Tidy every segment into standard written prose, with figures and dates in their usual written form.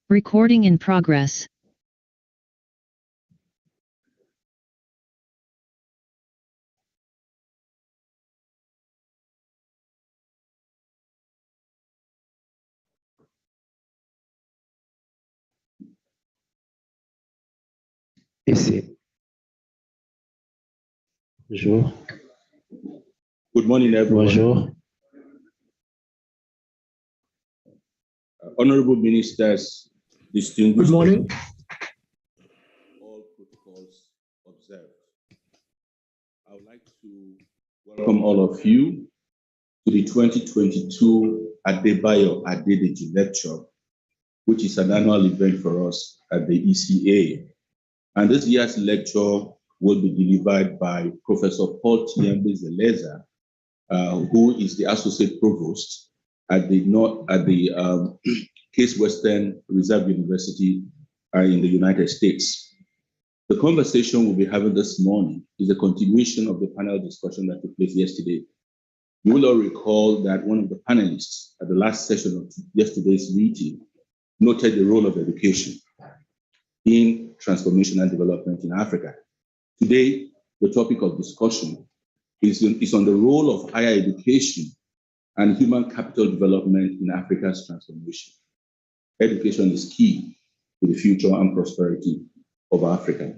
Recording in progress. Ici. Bonjour. Good morning, everyone. Bonjour. Honorable ministers, distinguished. Good morning. All protocols observed. I would like to welcome all of you to the 2022 Adedeji lecture, which is an annual event for us at the ECA. And this year's lecture will be delivered by Professor Prof Tiyambe Zeleza, who is the Associate Provost at the Case Western Reserve University in the United States. The conversation we'll be having this morning is a continuation of the panel discussion that took place yesterday. You will all recall that one of the panelists at the last session of yesterday's meeting noted the role of education in transformation and development in Africa. Today, the topic of discussion is on the role of higher education and human capital development in Africa's transformation. Education is key to the future and prosperity of Africa.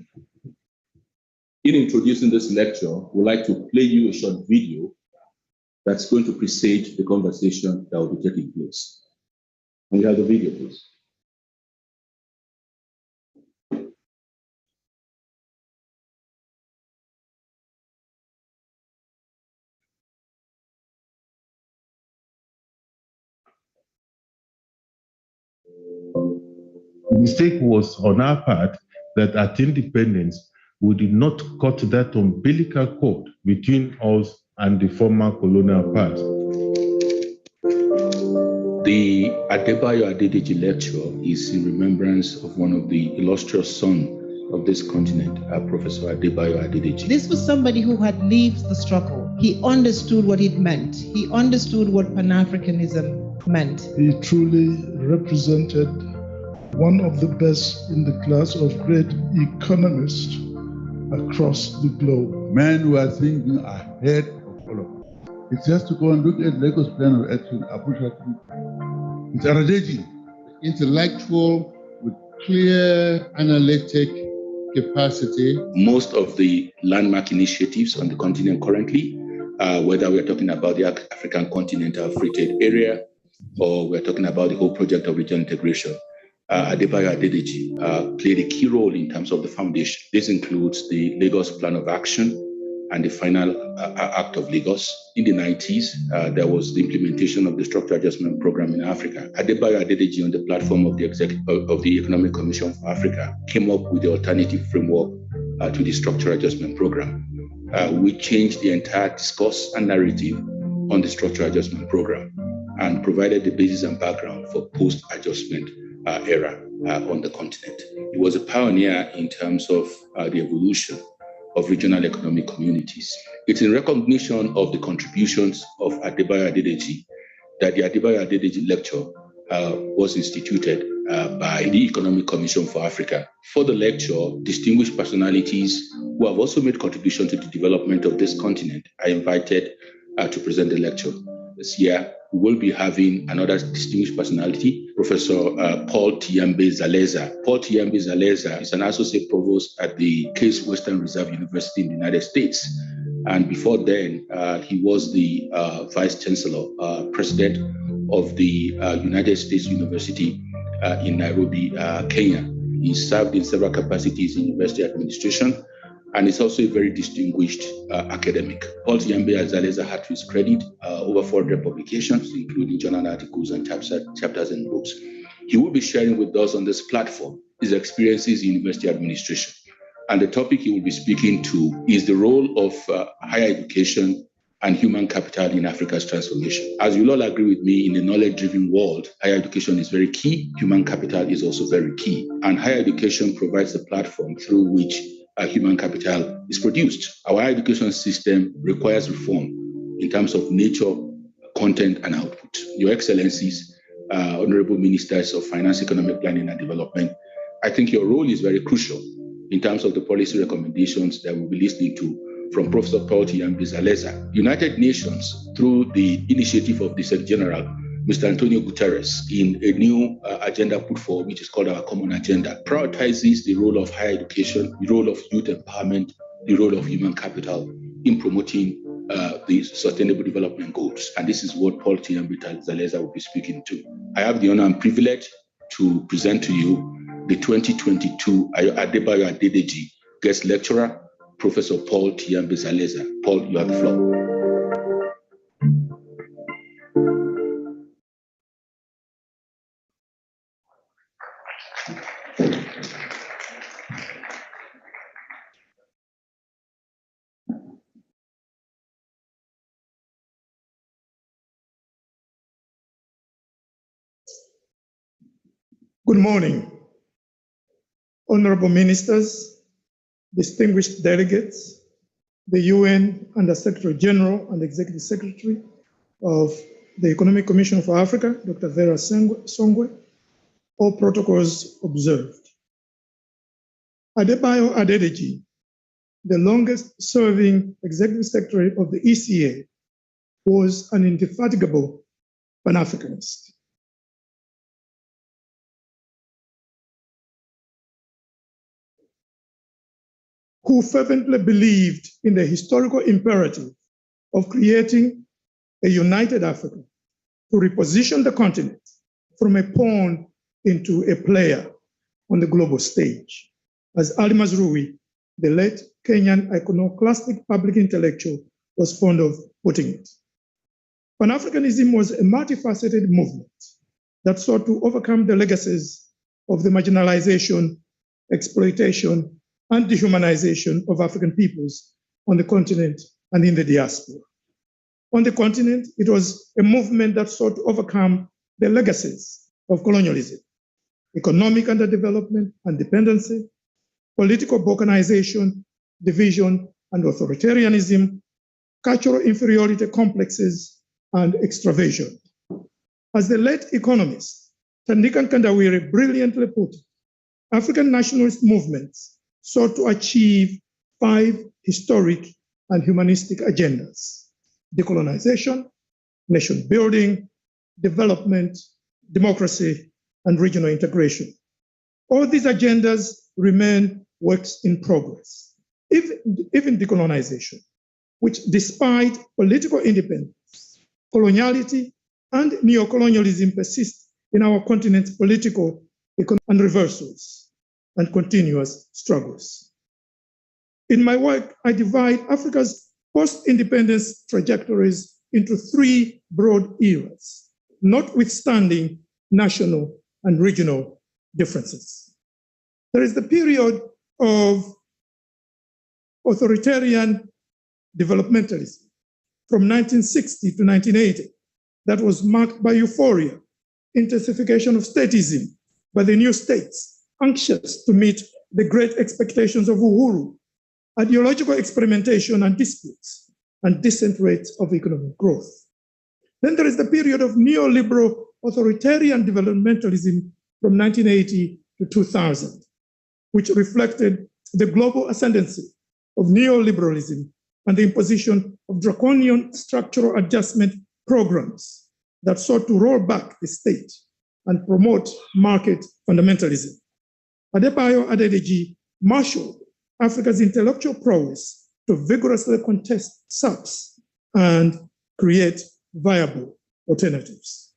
In introducing this lecture, we'd like to play you a short video that's going to precede the conversation that will be taking place. Can we have the video, please? The mistake was on our part that at independence, we did not cut that umbilical cord between us and the former colonial past. The Adedeji lecture is in remembrance of one of the illustrious sons of this continent, Professor Adedeji. This was somebody who had lived the struggle. He understood what it meant. He understood what Pan-Africanism meant. He truly represented one of the best in the class of great economists across the globe. Men who are thinking ahead of all of us. It's just to go and look at Lagos Plan of Action, Abuja. It's Adedeji, intellectual with clear analytic capacity. Most of the landmark initiatives on the continent currently, whether we're talking about the African Continental Free Trade Area, or we're talking about the whole project of regional integration, Adedeji played a key role in terms of the foundation. This includes the Lagos Plan of Action and the final Act of Lagos. In the 90s, there was the implementation of the Structural Adjustment Program in Africa. Adedeji, on the platform of the Economic Commission for Africa, came up with the alternative framework to the Structural Adjustment Program. We changed the entire discourse and narrative on the Structural Adjustment Program and provided the basis and background for post-adjustment era on the continent. He was a pioneer in terms of the evolution of regional economic communities. It's in recognition of the contributions of Adedeji that the Adedeji lecture was instituted by the Economic Commission for Africa. For the lecture, distinguished personalities who have also made contribution to the development of this continent are invited to present the lecture. This year, we will be having another distinguished personality, Professor Prof Tiyambe Zeleza. Prof Tiyambe Zeleza is an associate provost at the Case Western Reserve University in the United States. And before then, he was the Vice Chancellor, President of the United States University in Nairobi, Kenya. He served in several capacities in university administration, and is also a very distinguished academic. Prof Tiyambe Zeleza had to his credit over 400 publications, including journal articles and chapters and books. He will be sharing with us on this platform his experiences in university administration. And the topic he will be speaking to is the role of higher education and human capital in Africa's transformation. As you'll all agree with me, in a knowledge-driven world, higher education is very key. Human capital is also very key. And higher education provides the platform through which human capital is produced. Our higher education system requires reform in terms of nature, content, and output. Your Excellencies, honorable ministers of finance, economic planning and development, I think your role is very crucial in terms of the policy recommendations that we'll be listening to from Professor Tiyambe Zeleza. United Nations, through the initiative of the Secretary General, Mr. Antonio Guterres, in a new agenda put forward, which is called our Common Agenda, prioritizes the role of higher education, the role of youth empowerment, the role of human capital in promoting the Sustainable Development Goals. And this is what Prof Tiyambe Zeleza will be speaking to. I have the honor and privilege to present to you the 2022 Adedeji guest lecturer, Professor Prof Tiyambe Zeleza. Paul, you have the floor. Good morning, honorable ministers, distinguished delegates, the UN Under Secretary General and Executive Secretary of the Economic Commission for Africa, Dr. Vera Songwe, all protocols observed. Adedeji, the longest serving Executive Secretary of the ECA, was an indefatigable Pan-Africanist. Who fervently believed in the historical imperative of creating a united Africa to reposition the continent from a pawn into a player on the global stage. As Ali Mazrui, the late Kenyan iconoclastic public intellectual, was fond of putting it. Pan-Africanism was a multifaceted movement that sought to overcome the legacies of the marginalization, exploitation, and dehumanization of African peoples on the continent and in the diaspora. On the continent, it was a movement that sought to overcome the legacies of colonialism, economic underdevelopment and dependency, political balkanization, division and authoritarianism, cultural inferiority complexes, and extraversion. As the late economist Thandika Nkandawire brilliantly put it, African nationalist movements sought to achieve 5 historic and humanistic agendas: decolonization, nation building, development, democracy, and regional integration. All these agendas remain works in progress. Even decolonization, which despite political independence, coloniality, and neocolonialism persist in our continent's political, economic, and reversals and continuous struggles. In my work, I divide Africa's post-independence trajectories into 3 broad eras, notwithstanding national and regional differences. There is the period of authoritarian developmentalism from 1960 to 1980 that was marked by euphoria, intensification of statism by the new states, anxious to meet the great expectations of Uhuru, ideological experimentation and disputes, and decent rates of economic growth. Then there is the period of neoliberal authoritarian developmentalism from 1980 to 2000, which reflected the global ascendancy of neoliberalism and the imposition of draconian structural adjustment programs that sought to roll back the state and promote market fundamentalism. Adedeji marshaled Africa's intellectual prowess to vigorously contest SAPs and create viable alternatives.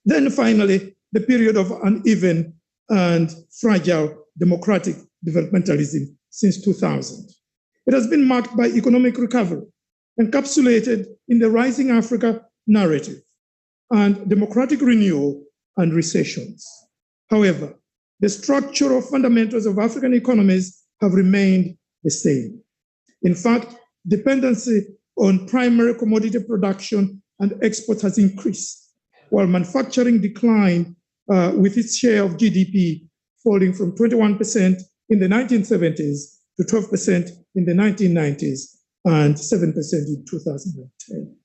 Then finally, the period of uneven and fragile democratic developmentalism since 2000. It has been marked by economic recovery, encapsulated in the Rising Africa narrative, and democratic renewal and recessions. However, the structural fundamentals of African economies have remained the same. In fact, dependency on primary commodity production and exports has increased, while manufacturing declined with its share of GDP falling from 21% in the 1970s to 12% in the 1990s and 7% in 2010.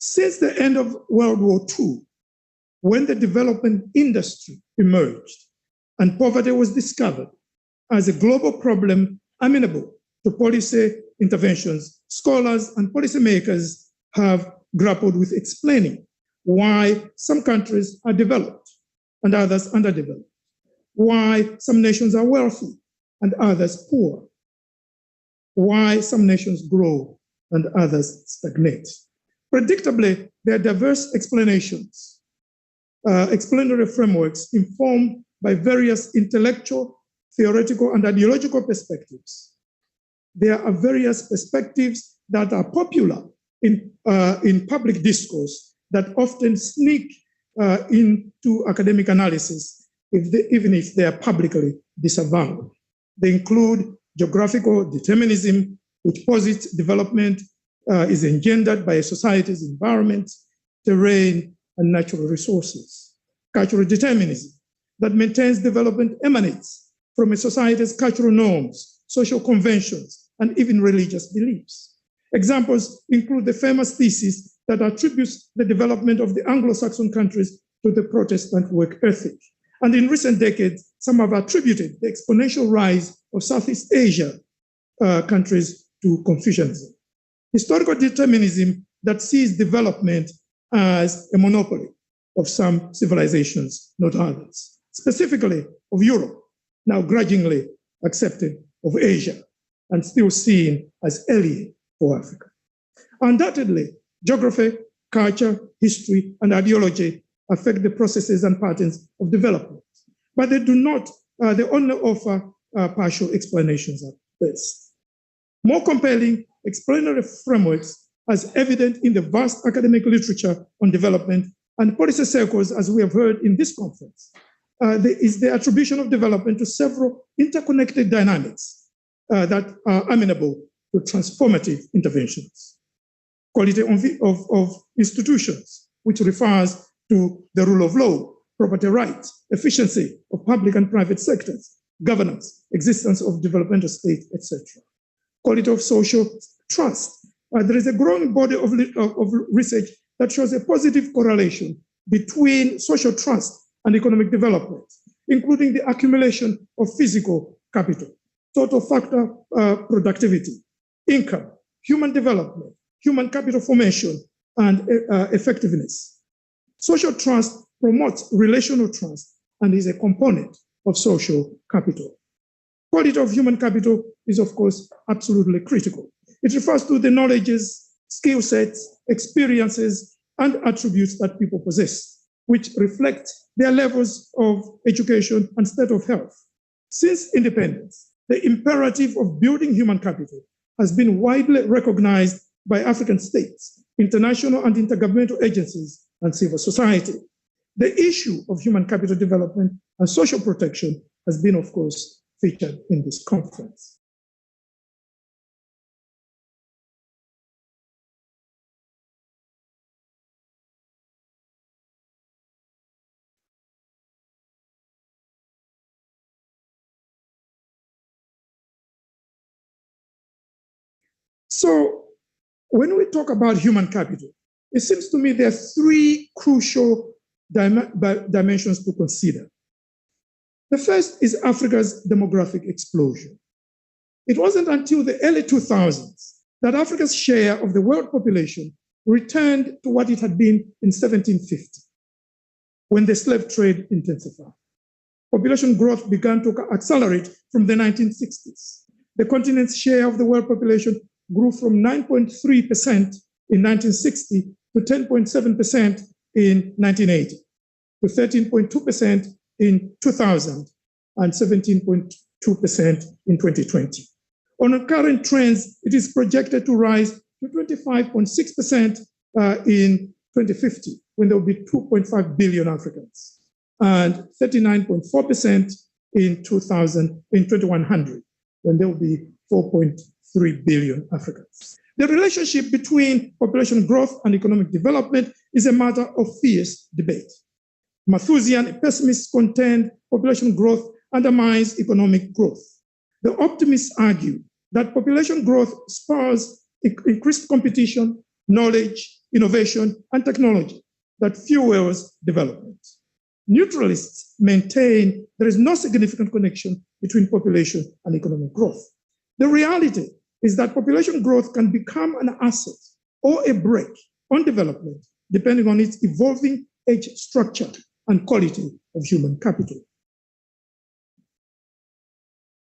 Since the end of World War II, when the development industry emerged and poverty was discovered as a global problem amenable to policy interventions, scholars and policymakers have grappled with explaining why some countries are developed and others underdeveloped, why some nations are wealthy and others poor, why some nations grow and others stagnate. Predictably, there are diverse explanations, explanatory frameworks informed by various intellectual, theoretical, and ideological perspectives. There are various perspectives that are popular in public discourse that often sneak into academic analysis, even if they are publicly disavowed. They include geographical determinism, which posits development is engendered by a society's environment, terrain, and natural resources. Cultural determinism, that maintains development emanates from a society's cultural norms, social conventions, and even religious beliefs. Examples include the famous thesis that attributes the development of the Anglo-Saxon countries to the Protestant work ethic. And in recent decades, some have attributed the exponential rise of Southeast Asia countries to Confucianism. Historical determinism that sees development as a monopoly of some civilizations, not others, specifically of Europe, now grudgingly accepted of Asia, and still seen as alien for Africa. Undoubtedly, geography, culture, history, and ideology affect the processes and patterns of development, but they do not, they only offer partial explanations at best. More compelling explanatory frameworks, as evident in the vast academic literature on development and policy circles, as we have heard in this conference, is the attribution of development to several interconnected dynamics that are amenable to transformative interventions. Quality of institutions, which refers to the rule of law, property rights, efficiency of public and private sectors, governance, existence of developmental states, etc. Quality of social trust. There is a growing body of research that shows a positive correlation between social trust and economic development, including the accumulation of physical capital, total factor productivity, income, human development, human capital formation, and effectiveness. Social trust promotes relational trust and is a component of social capital. Quality of human capital is, of course, absolutely critical. It refers to the knowledges, skill sets, experiences, and attributes that people possess, which reflect their levels of education and state of health. Since independence, the imperative of building human capital has been widely recognized by African states, international and intergovernmental agencies, and civil society. The issue of human capital development and social protection has been, of course, featured in this conference. So when we talk about human capital, it seems to me there are three crucial dimensions to consider. The first is Africa's demographic explosion. It wasn't until the early 2000s that Africa's share of the world population returned to what it had been in 1750, when the slave trade intensified. Population growth began to accelerate from the 1960s. The continent's share of the world population grew from 9.3% in 1960 to 10.7% in 1980, to 13.2% in 2000, and 17.2% in 2020. On current trends, it is projected to rise to 25.6% in 2050, when there will be 2.5 billion Africans, and 39.4% in 2100, when there will be 4.3 billion Africans. The relationship between population growth and economic development is a matter of fierce debate. Malthusian pessimists contend population growth undermines economic growth. The optimists argue that population growth spurs increased competition, knowledge, innovation, and technology that fuels development. Neutralists maintain there is no significant connection between population and economic growth. The reality is that population growth can become an asset or a brake on development, depending on its evolving age structure and quality of human capital.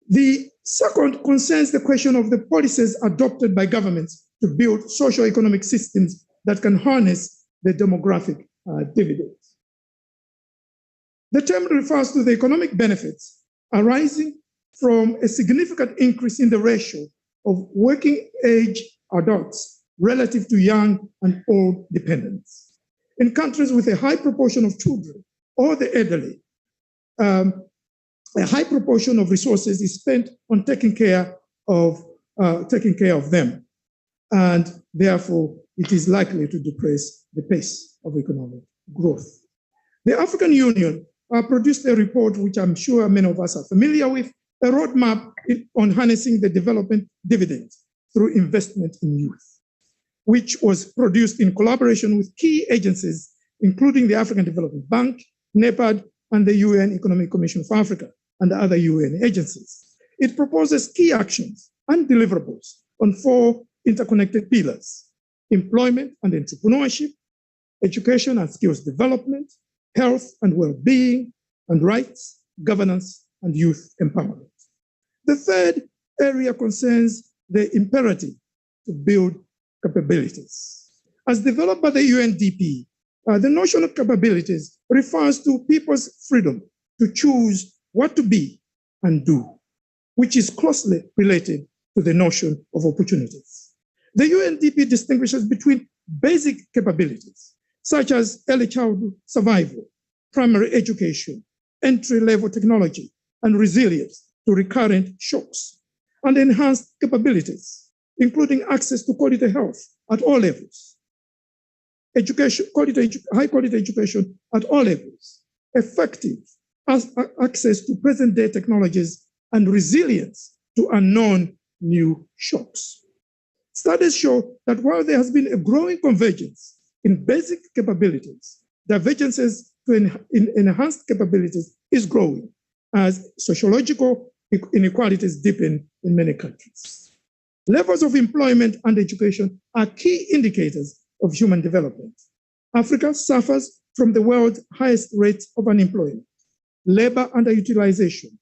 The second concerns the question of the policies adopted by governments to build socio-economic systems that can harness the demographic dividends. The term refers to the economic benefits arising from a significant increase in the ratio of working age adults relative to young and old dependents. In countries with a high proportion of children or the elderly, a high proportion of resources is spent on taking care of them, and therefore it is likely to depress the pace of economic growth. The African Union produced a report, which I'm sure many of us are familiar with, a roadmap on harnessing the development dividends through investment in youth, which was produced in collaboration with key agencies, including the African Development Bank, NEPAD, and the UN Economic Commission for Africa, and other UN agencies. It proposes key actions and deliverables on 4 interconnected pillars: employment and entrepreneurship, education and skills development, health and well-being, and rights, governance, and youth empowerment. The third area concerns the imperative to build capabilities. As developed by the UNDP, the notion of capabilities refers to people's freedom to choose what to be and do, which is closely related to the notion of opportunities. The UNDP distinguishes between basic capabilities, such as early childhood survival, primary education, entry-level technology, and resilience to recurrent shocks, and enhanced capabilities, including access to quality health at all levels, high-quality education at all levels, effective access to present-day technologies, and resilience to unknown new shocks. Studies show that while there has been a growing convergence in basic capabilities, divergences to enhanced capabilities is growing as sociological inequalities deepen in many countries. Levels of employment and education are key indicators of human development. Africa suffers from the world's highest rates of unemployment, labor underutilization,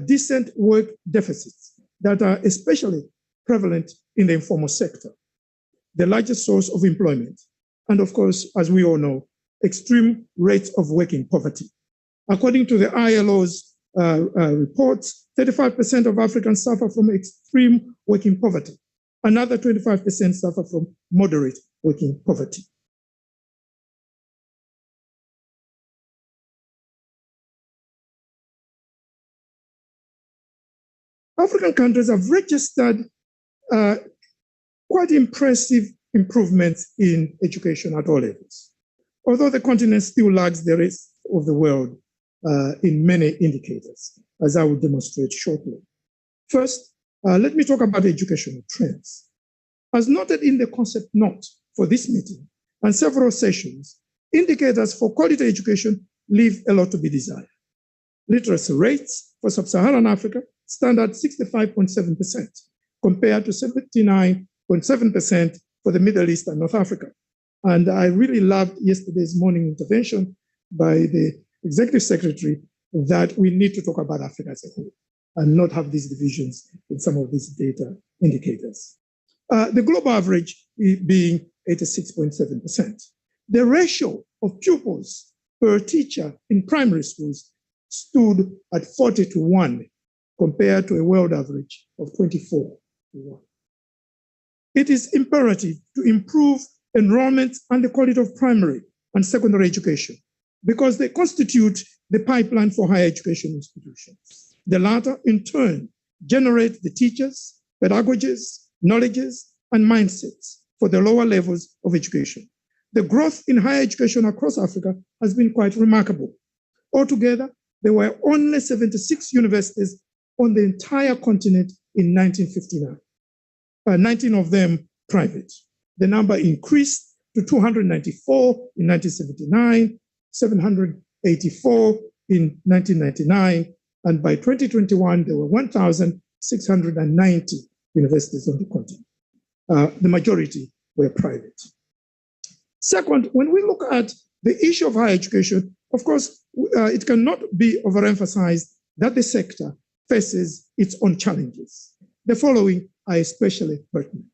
decent work deficits that are especially prevalent in the informal sector, the largest source of employment, and of course, as we all know, extreme rates of working poverty. According to the ILO's reports, 35% of Africans suffer from extreme working poverty. Another 25% suffer from moderate working poverty. African countries have registered quite impressive improvements in education at all levels, although the continent still lags the rest of the world in many indicators, as I will demonstrate shortly. First, let me talk about educational trends. As noted in the concept note for this meeting and several sessions, indicators for quality education leave a lot to be desired. Literacy rates for sub-Saharan Africa stand at 65.7%, compared to 79.7% for the Middle East and North Africa. And I really loved yesterday's morning intervention by the Executive Secretary that we need to talk about Africa as a whole and not have these divisions in some of these data indicators. The global average being 86.7%. The ratio of pupils per teacher in primary schools stood at 40:1, compared to a world average of 24:1. It is imperative to improve enrollment and the quality of primary and secondary education because they constitute the pipeline for higher education institutions. The latter, in turn, generate the teachers, pedagogies, knowledges, and mindsets for the lower levels of education. The growth in higher education across Africa has been quite remarkable. Altogether, there were only 76 universities on the entire continent in 1959, 19 of them private. The number increased to 294 in 1979, 784 in 1999, and by 2021, there were 1,690 universities on the continent. The majority were private. Second, when we look at the issue of higher education, of course, it cannot be overemphasized that the sector faces its own challenges. The following are especially pertinent.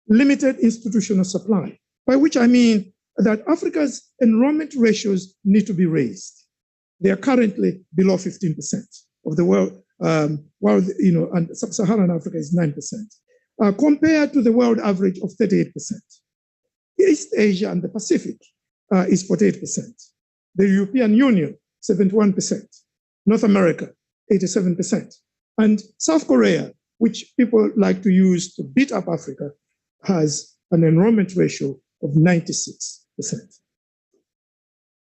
Limited institutional supply, by which I mean that Africa's enrollment ratios need to be raised. They are currently below 15% of the world, while and sub-Saharan Africa is 9%, compared to the world average of 38%. East Asia and the Pacific is 48%. The European Union, 71%. North America, 87%. And South Korea, which people like to use to beat up Africa, has an enrollment ratio of 96%.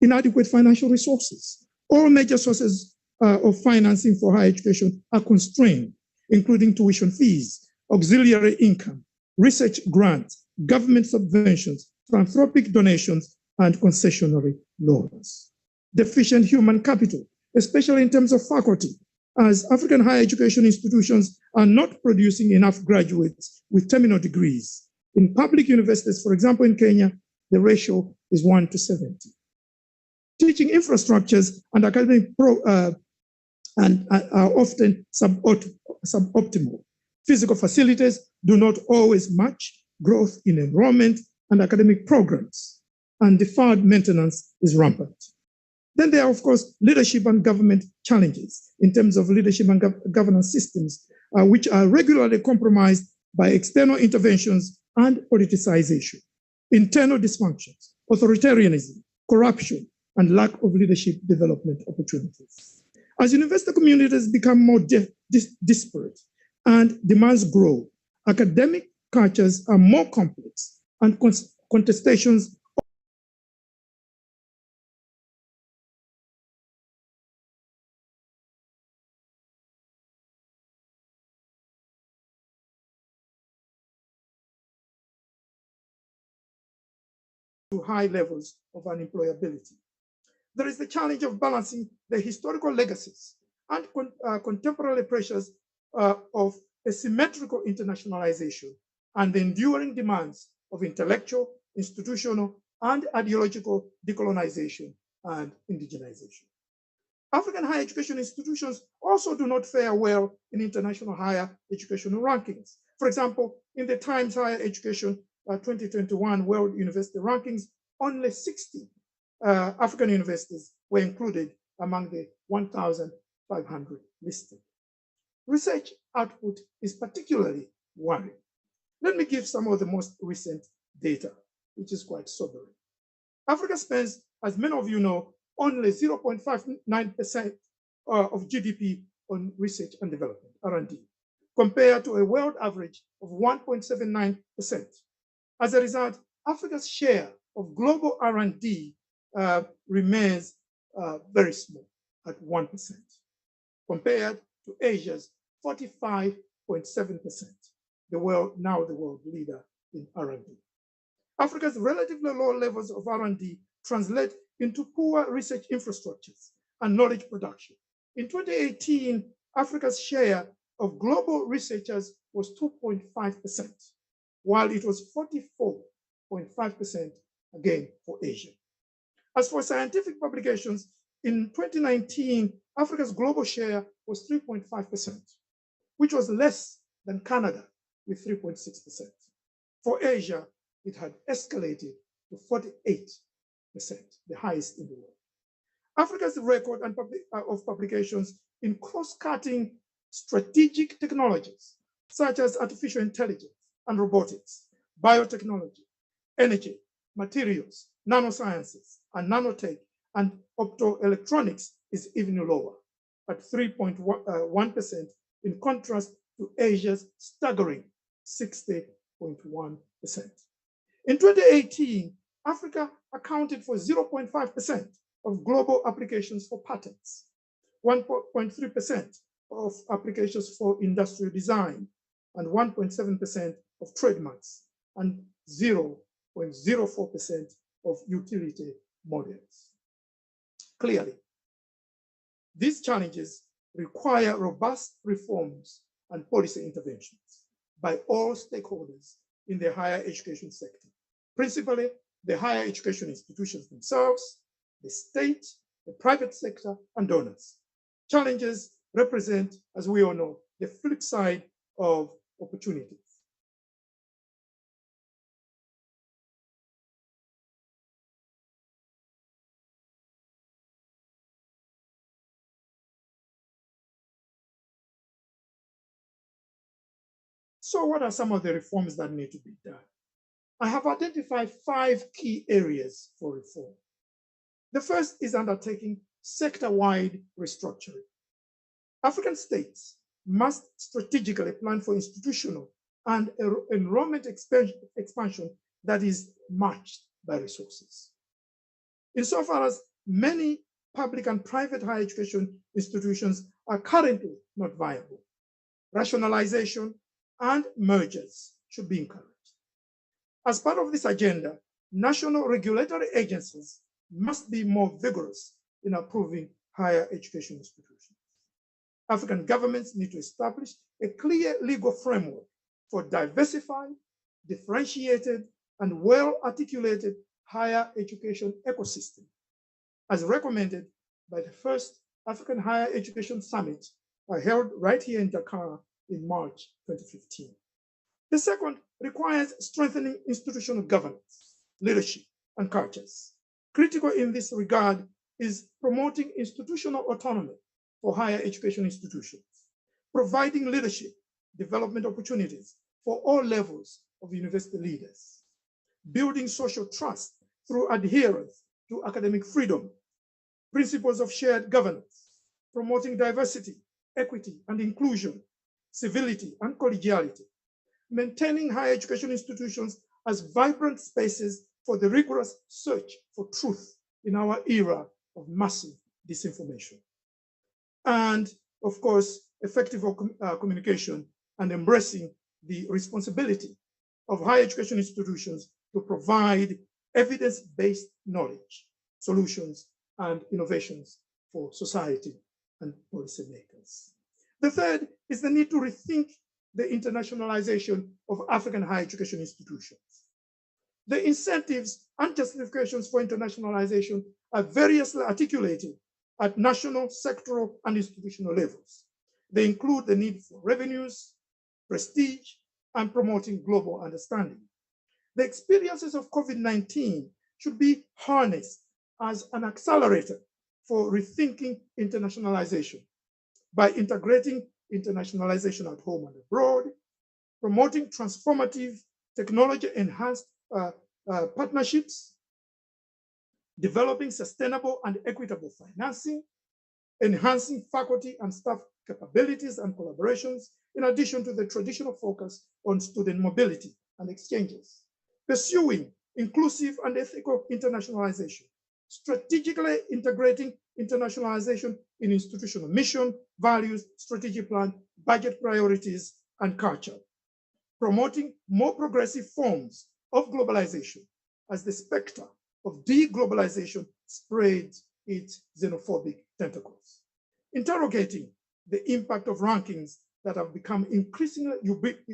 Inadequate financial resources. All major sources of financing for higher education are constrained, including tuition fees, auxiliary income, research grants, government subventions, philanthropic donations, and concessionary loans. Deficient human capital, especially in terms of faculty, as African higher education institutions are not producing enough graduates with terminal degrees. In public universities, for example, in Kenya, the ratio is 1 to 70. Teaching infrastructures and academic are often suboptimal. Physical facilities do not always match growth in enrollment and academic programs, and deferred maintenance is rampant. Then there are, of course, leadership and government challenges in terms of leadership and governance systems, which are regularly compromised by external interventions and politicization, internal dysfunctions, authoritarianism, corruption, and lack of leadership development opportunities. As university communities become more disparate and demands grow, academic cultures are more complex and contestations to high levels of unemployability. There is the challenge of balancing the historical legacies and contemporary pressures of asymmetrical internationalization and the enduring demands of intellectual, institutional, and ideological decolonization and indigenization. African higher education institutions also do not fare well in international higher educational rankings. For example, in the Times Higher Education 2021 World University Rankings, only 60 African universities were included among the 1,500 listed. Research output is particularly worrying. Let me give some of the most recent data, which is quite sobering. Africa spends, as many of you know, only 0.59% of GDP on research and development, R&D, compared to a world average of 1.79%. As a result, Africa's share of global R&D remains very small at 1%, compared to Asia's 45.7%, the world leader in R&D. Africa's relatively low levels of R&D translate into poor research infrastructures and knowledge production. In 2018, Africa's share of global researchers was 2.5%, while it was 44.5% again for Asia. As for scientific publications, in 2019, Africa's global share was 3.5%, which was less than Canada with 3.6%. For Asia, it had escalated to 48%, the highest in the world. Africa's record of publications in cross-cutting strategic technologies, such as artificial intelligence and robotics, biotechnology, energy, materials, nanosciences, and nanotech, and optoelectronics is even lower, at 3.1%, in contrast to Asia's staggering 60.1%. In 2018, Africa accounted for 0.5% of global applications for patents, 1.3% of applications for industrial design, and 1.7% of trademarks, and 0 0.04% of utility models. Clearly, these challenges require robust reforms and policy interventions by all stakeholders in the higher education sector, principally the higher education institutions themselves, the state, the private sector, and donors. Challenges represent, as we all know, the flip side of opportunities. So what are some of the reforms that need to be done? I have identified 5 key areas for reform. The first is undertaking sector-wide restructuring. African states must strategically plan for institutional and enrollment expansion that is matched by resources. Insofar as many public and private higher education institutions are currently not viable, rationalization and mergers should be encouraged. As part of this agenda, national regulatory agencies must be more vigorous in approving higher education institutions. African governments need to establish a clear legal framework for diversified, differentiated, and well-articulated higher education ecosystem, as recommended by the first African Higher Education Summit held right here in Dakar in March 2015. The second requires strengthening institutional governance, leadership, and cultures. Critical in this regard is promoting institutional autonomy for higher education institutions, providing leadership development opportunities for all levels of university leaders, building social trust through adherence to academic freedom, principles of shared governance, promoting diversity, equity, and inclusion, civility, and collegiality, maintaining higher education institutions as vibrant spaces for the rigorous search for truth in our era of massive disinformation. And of course, effective communication and embracing the responsibility of higher education institutions to provide evidence-based knowledge, solutions, and innovations for society and policymakers. The third is the need to rethink the internationalization of African higher education institutions. The incentives and justifications for internationalization are variously articulated at national, sectoral, and institutional levels. They include the need for revenues, prestige, and promoting global understanding. The experiences of COVID-19 should be harnessed as an accelerator for rethinking internationalization by integrating internationalization at home and abroad, promoting transformative technology-enhanced partnerships, developing sustainable and equitable financing, enhancing faculty and staff capabilities and collaborations, in addition to the traditional focus on student mobility and exchanges, pursuing inclusive and ethical internationalization, strategically integrating internationalization in institutional mission, values, strategic plan, budget priorities, and culture, promoting more progressive forms of globalization as the specter of deglobalization spreads its xenophobic tentacles, interrogating the impact of rankings that have become increasingly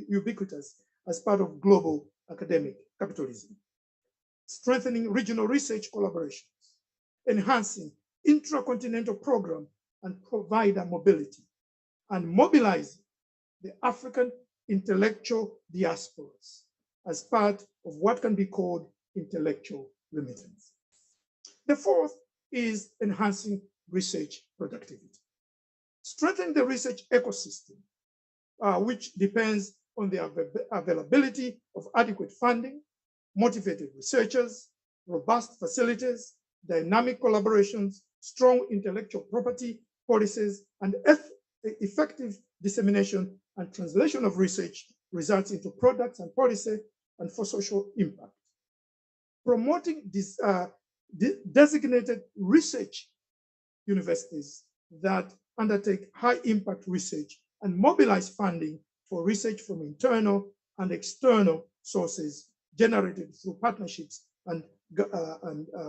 ubiquitous as part of global academic capitalism, strengthening regional research collaborations, enhancing intracontinental program and provider mobility, and mobilizing the African intellectual diasporas as part of what can be called intellectual remittance. The fourth is enhancing research productivity. Strengthening the research ecosystem, which depends on the availability of adequate funding, motivated researchers, robust facilities, dynamic collaborations, strong intellectual property policies, and effective dissemination and translation of research results into products and policy and for social impact. Promoting this, designated research universities that undertake high impact research and mobilize funding for research from internal and external sources generated through partnerships and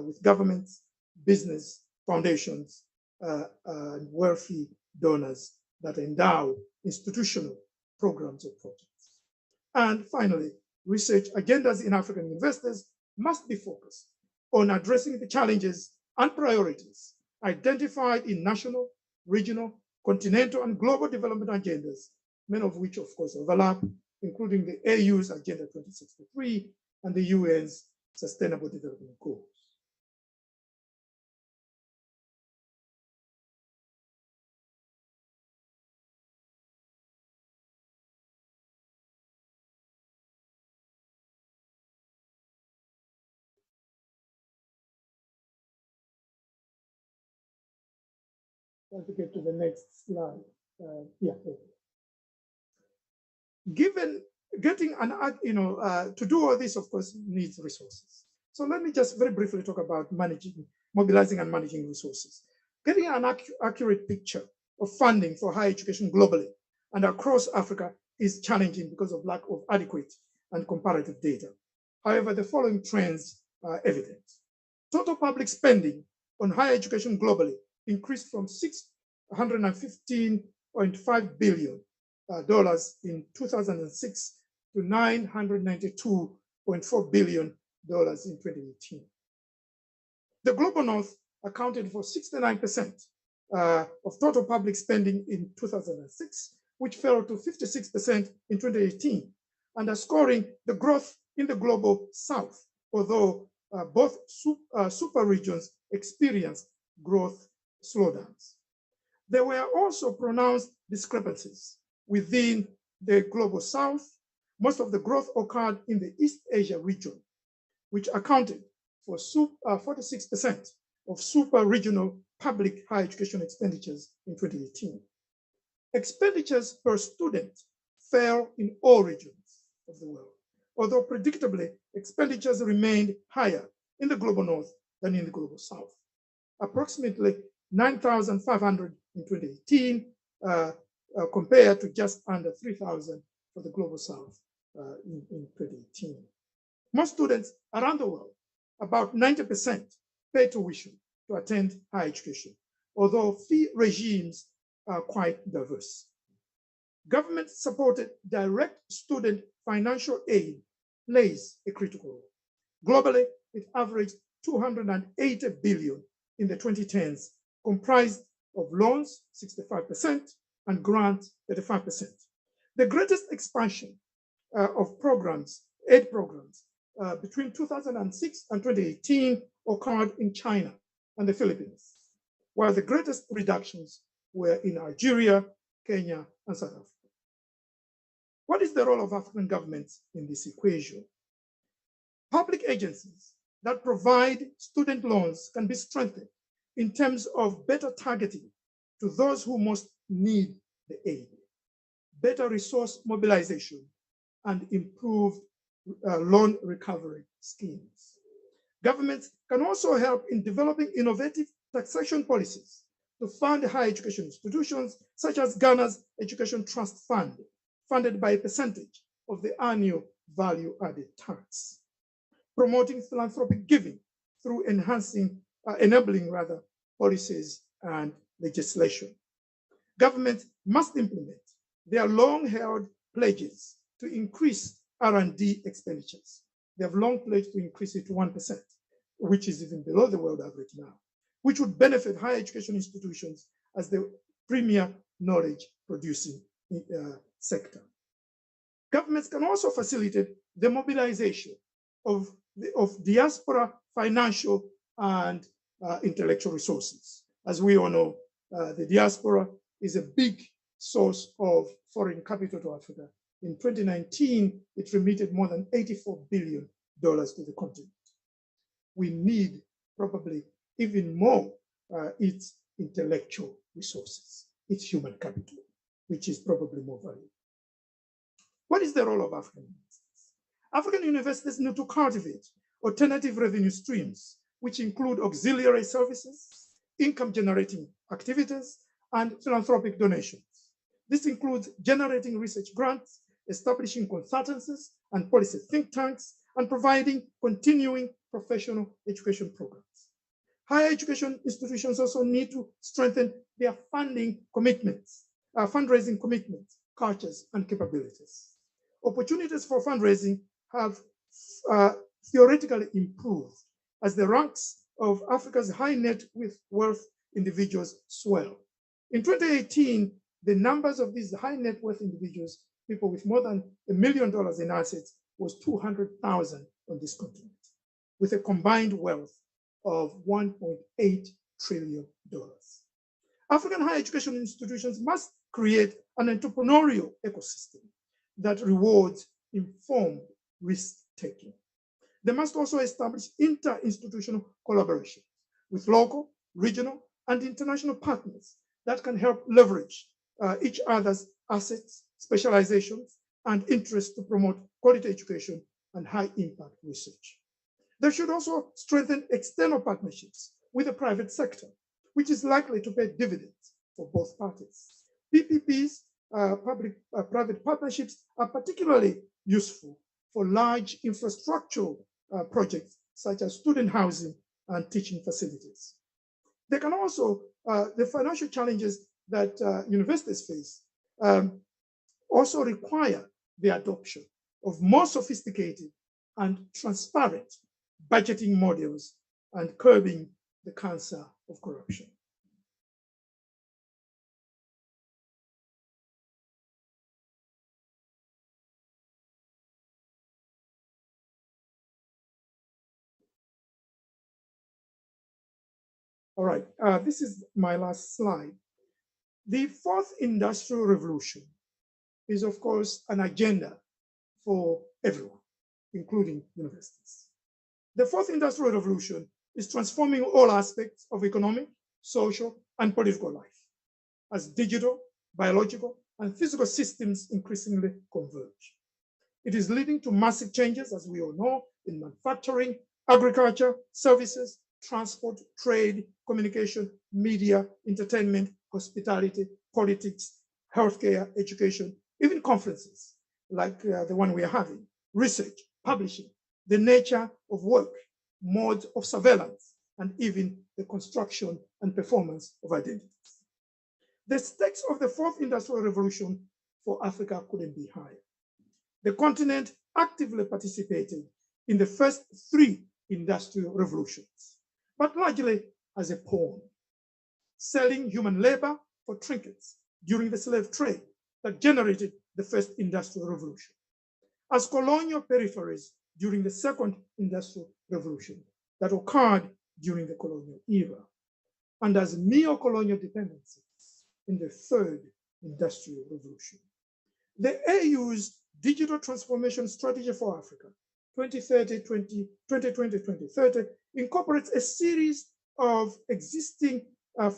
with governments, business, foundations, and wealthy donors that endow institutional programs or projects. And finally, research agendas in African universities must be focused on addressing the challenges and priorities identified in national, regional, continental, and global development agendas, many of which, of course, overlap, including the AU's Agenda 2063 and the UN's Sustainable Development Goals. Let's get to the next slide. Given getting to do all this, of course, needs resources. So let me just very briefly talk about mobilizing and managing resources. Getting an accurate picture of funding for higher education globally and across Africa is challenging because of lack of adequate and comparative data. However, the following trends are evident. Total public spending on higher education globally increased from $615.5 billion in 2006 to $992.4 billion in 2018. The Global North accounted for 69% of total public spending in 2006, which fell to 56% in 2018, underscoring the growth in the Global South, although both super regions experienced growth slowdowns. There were also pronounced discrepancies within the Global South. Most of the growth occurred in the East Asia region, which accounted for 46% of super regional public higher education expenditures in 2018. Expenditures per student fell in all regions of the world, although predictably, expenditures remained higher in the Global North than in the Global South. Approximately 9,500 in 2018, compared to just under 3,000 for the Global South in 2018. Most students around the world, about 90%, pay tuition to attend higher education, although fee regimes are quite diverse. Government-supported direct student financial aid plays a critical role. Globally, it averaged $280 billion in the 2010s, comprised of loans, 65%, and grants, 35%. The greatest expansion of aid programs, between 2006 and 2018 occurred in China and the Philippines, while the greatest reductions were in Algeria, Kenya, and South Africa. What is the role of African governments in this equation? Public agencies that provide student loans can be strengthened in terms of better targeting to those who most need the aid, better resource mobilization, and improved loan recovery schemes. Governments can also help in developing innovative taxation policies to fund higher education institutions, such as Ghana's Education Trust Fund, funded by a percentage of the annual value-added tax. Promoting philanthropic giving through enabling policies and legislation. Governments must implement their long-held pledges to increase R&D expenditures. They have long pledged to increase it to 1%, which is even below the world average now, which would benefit higher education institutions as the premier knowledge producing sector. Governments can also facilitate the mobilization of diaspora financial and intellectual resources. As we all know, the diaspora is a big source of foreign capital to Africa. In 2019, it remitted more than $84 billion to the continent. We need probably even more its intellectual resources, its human capital, which is probably more valuable. What is the role of African universities? African universities need to cultivate alternative revenue streams, which include auxiliary services, income-generating activities, and philanthropic donations. This includes generating research grants, establishing consultancies and policy think tanks, and providing continuing professional education programs. Higher education institutions also need to strengthen their funding commitments, fundraising commitments, cultures, and capabilities. Opportunities for fundraising have theoretically improved as the ranks of Africa's high net worth individuals swell. In 2018, the numbers of these high net worth individuals, people with more than $1 million in assets, was 200,000 on this continent, with a combined wealth of $1.8 trillion. African higher education institutions must create an entrepreneurial ecosystem that rewards informed risk-taking. They must also establish inter-institutional collaboration with local, regional, and international partners that can help leverage each other's assets, specializations, and interests to promote quality education and high-impact research. They should also strengthen external partnerships with the private sector, which is likely to pay dividends for both parties. PPPs, public-private partnerships, are particularly useful for large infrastructural projects such as student housing and teaching facilities. They can also, the financial challenges that universities face also require the adoption of more sophisticated and transparent budgeting models and curbing the cancer of corruption. All right, this is my last slide. The fourth industrial revolution is, of course, an agenda for everyone, including universities. The fourth industrial revolution is transforming all aspects of economic, social, and political life as digital, biological, and physical systems increasingly converge. It is leading to massive changes, as we all know, in manufacturing, agriculture, services, transport, trade, communication, media, entertainment, hospitality, politics, healthcare, education, even conferences like the one we are having, research, publishing, the nature of work, modes of surveillance, and even the construction and performance of identities. The stakes of the fourth industrial revolution for Africa couldn't be higher. The continent actively participated in the first three industrial revolutions, but largely as a pawn, selling human labor for trinkets during the slave trade that generated the first industrial revolution, as colonial peripheries during the second industrial revolution that occurred during the colonial era, and as neo-colonial dependencies in the third industrial revolution. The AU's Digital Transformation Strategy for Africa, 2020-2030, incorporates a series of existing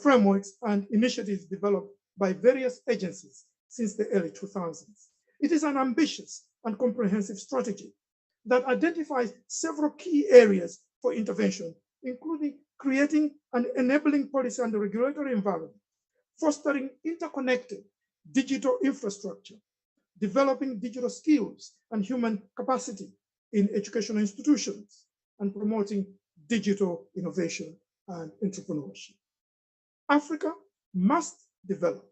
frameworks and initiatives developed by various agencies since the early 2000s. It is an ambitious and comprehensive strategy that identifies several key areas for intervention, including creating an enabling policy and regulatory environment, fostering interconnected digital infrastructure, developing digital skills and human capacity in educational institutions, and promoting digital innovation and entrepreneurship. Africa must develop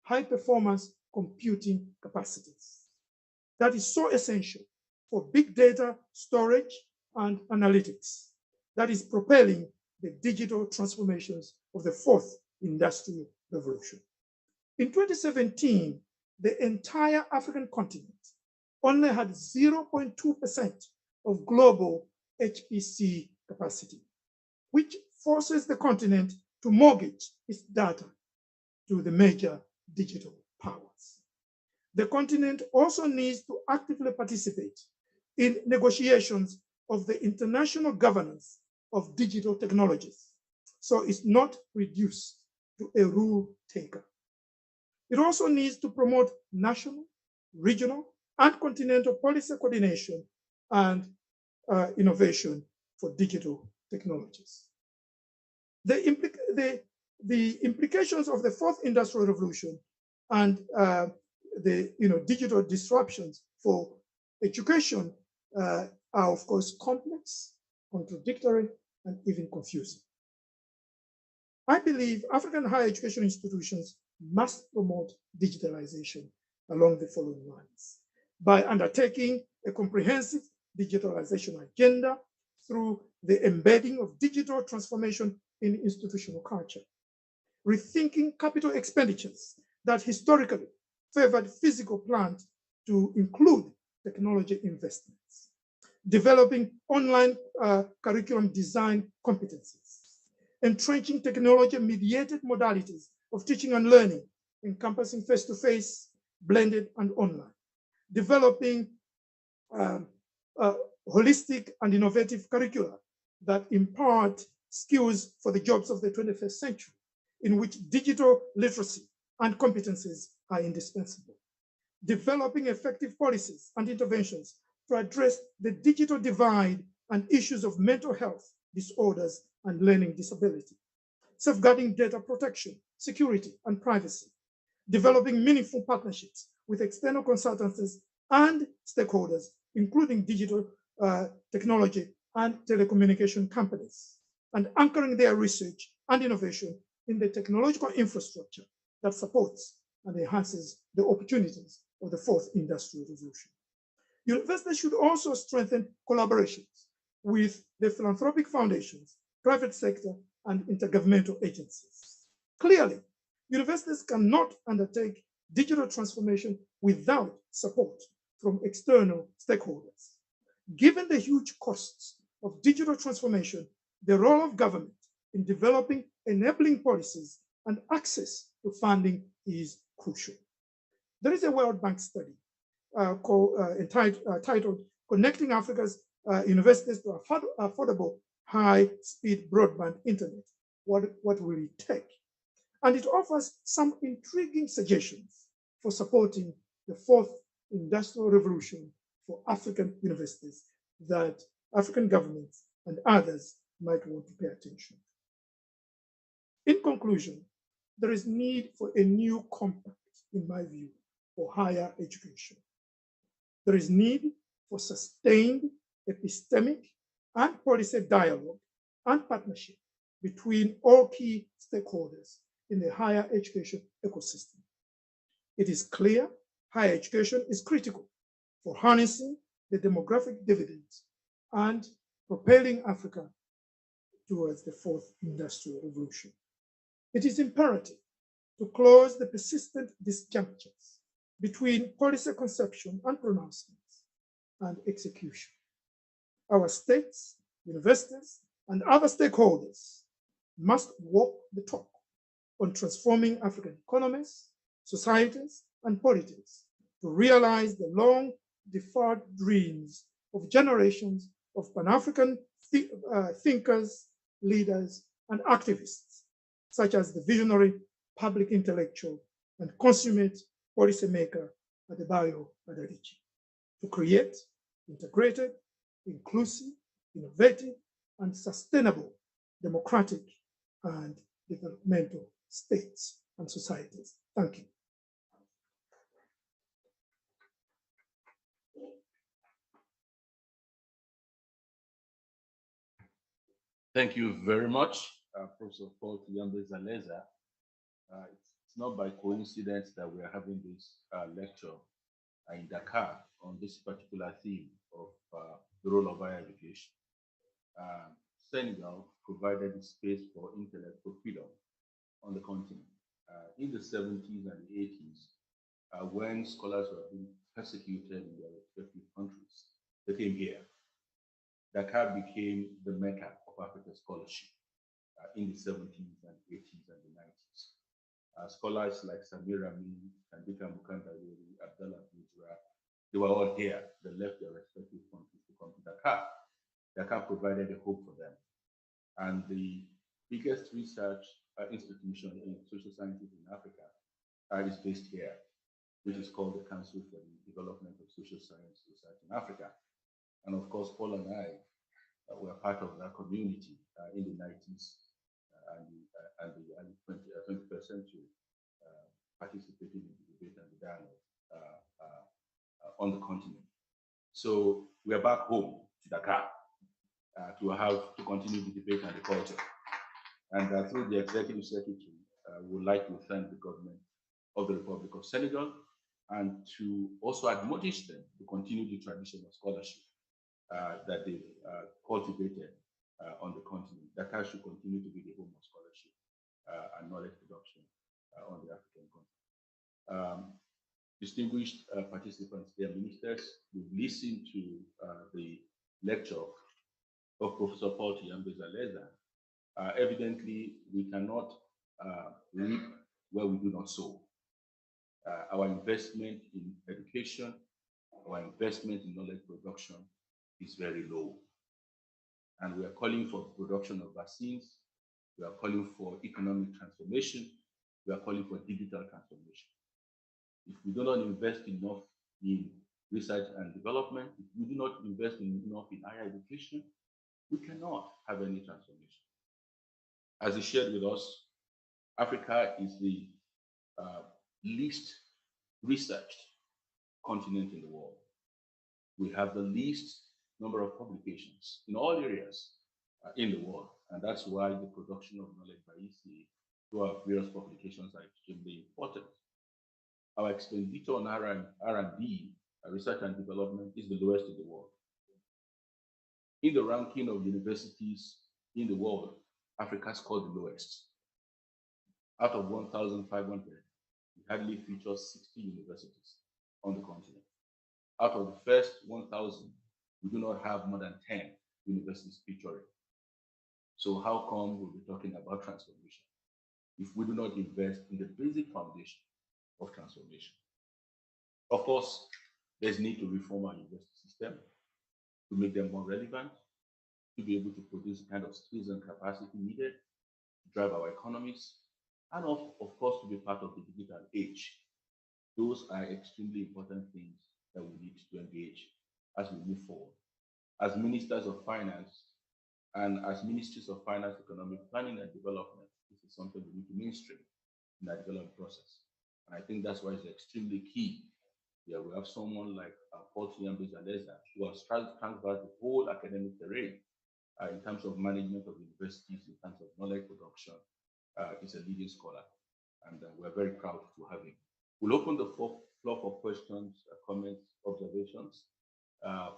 high-performance computing capacities. That is so essential for big data storage and analytics. That is propelling the digital transformations of the fourth industrial revolution. In 2017, the entire African continent only had 0.2% of global HPC capacity, which forces the continent to mortgage its data to the major digital powers. The continent also needs to actively participate in negotiations of the international governance of digital technologies, so it's not reduced to a rule taker. It also needs to promote national, regional, and continental policy coordination and innovation for digital technologies. The implications of the fourth industrial revolution and the digital disruptions for education are, of course, complex, contradictory, and even confusing. I believe African higher education institutions must promote digitalization along the following lines: by undertaking a comprehensive digitalization agenda through the embedding of digital transformation in institutional culture, rethinking capital expenditures that historically favored physical plant to include technology investments, developing online curriculum design competencies, entrenching technology-mediated modalities of teaching and learning, encompassing face-to-face, blended, and online, developing holistic and innovative curricula that impart skills for the jobs of the 21st century, in which digital literacy and competencies are indispensable, developing effective policies and interventions to address the digital divide and issues of mental health disorders and learning disability, safeguarding data protection, security, and privacy, developing meaningful partnerships with external consultancies and stakeholders, including digital technology and telecommunication companies, and anchoring their research and innovation in the technological infrastructure that supports and enhances the opportunities of the fourth industrial revolution. Universities should also strengthen collaborations with the philanthropic foundations, private sector, and intergovernmental agencies. Clearly, universities cannot undertake digital transformation without support from external stakeholders. Given the huge costs of digital transformation, the role of government in developing enabling policies and access to funding is crucial. There is a World Bank study titled Connecting Africa's Universities to Affordable High-Speed Broadband Internet. What will it take? And it offers some intriguing suggestions for supporting the fourth industrial revolution for African universities that African governments and others might want to pay attention. In conclusion, there is need for a new compact, in my view, for higher education. There is need for sustained epistemic and policy dialogue and partnership between all key stakeholders in the higher education ecosystem. It is clear higher education is critical for harnessing the demographic dividends and propelling Africa towards the fourth industrial revolution. It is imperative to close the persistent disjunctures between policy conception and pronouncements and execution. Our states, universities, and other stakeholders must walk the talk on transforming African economies, societies, and politics to realize the long-deferred dreams of generations of Pan-African thinkers, leaders, and activists, such as the visionary public intellectual and consummate policymaker Adedeji, to create integrated, inclusive, innovative, and sustainable democratic and developmental states and societies. Thank you. Thank you very much, Professor Prof Tiyambe Zeleza. It's not by coincidence that we are having this lecture in Dakar on this particular theme of the role of higher education. Senegal provided the space for intellectual freedom on the continent. In the 70s and the 80s, when scholars were being persecuted in their respective countries, they came here. Dakar became the Mecca of African scholarship in the 70s and 80s and the 90s. Scholars like Samir Amin, Kandika Mukandaweri, Abdallah Bujra, they were all here. They left their respective countries to come to Dakar. Dakar provided a hope for them. And the biggest research institution in social sciences in Africa is based here, which is called the Council for the Development of Social Science Research in Africa. And of course, Paul and I were part of that community in the 90s and the early 21st century, participating in the debate and the dialogue on the continent. So we're back home to Dakar to continue the debate and the culture. And through the Executive Secretary, we would like to thank the government of the Republic of Senegal and to also admonish them to continue the tradition of scholarship that they've cultivated on the continent. Dakar should continue to be the home of scholarship and knowledge production on the African continent. Distinguished participants, dear ministers, we've listened to the lecture of Professor Prof Tiyambe Zeleza. Evidently, we cannot reap where we do not sow. Our investment in education, our investment in knowledge production is very low. And we are calling for the production of vaccines. We are calling for economic transformation. We are calling for digital transformation. If we do not invest enough in research and development, if we do not invest enough in higher education, we cannot have any transformation. As he shared with us, Africa is the least researched continent in the world. We have the least number of publications in all areas in the world, and that's why the production of knowledge by ECA through our various publications are extremely important. Our expenditure on R&D, research and development, is the lowest in the world. In the ranking of universities in the world, Africa scored the lowest. Out of 1,500, we hardly feature 60 universities on the continent. Out of the first 1,000, we do not have more than 10 universities featuring. So how come we'll be talking about transformation if we do not invest in the basic foundation of transformation? Of course, there's need to reform our university system to make them more relevant, to be able to produce the kind of skills and capacity needed to drive our economies, and of course, to be part of the digital age. Those are extremely important things that we need to engage as we move forward. As ministers of finance and as ministries of finance, economic planning and development, this is something we need to mainstream in our development process. And I think that's why it's extremely key. Yeah, we have someone like Prof Tiyambe Zeleza, who has transversed the whole academic terrain in terms of management of universities, in terms of knowledge production. He's a leading scholar, and we're very proud to have him. We'll open the floor for questions, comments, observations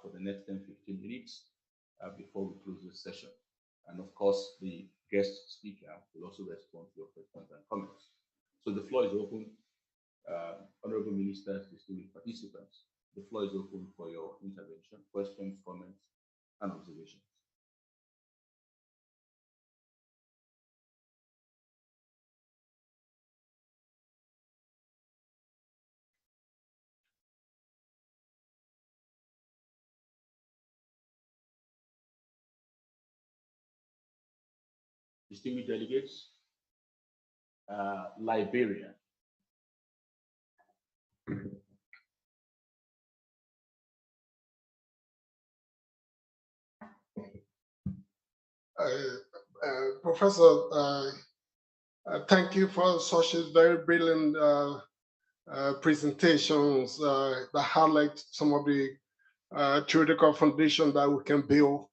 for the next 10-15 minutes before we close this session. And of course, the guest speaker will also respond to your questions and comments. So the floor is open. Honorable ministers, distinguished participants, the floor is open for your intervention, questions, comments, and observations. Distinguished delegates, Liberia. Professor, thank you for such a very brilliant presentations that highlight some of the theoretical foundation that we can build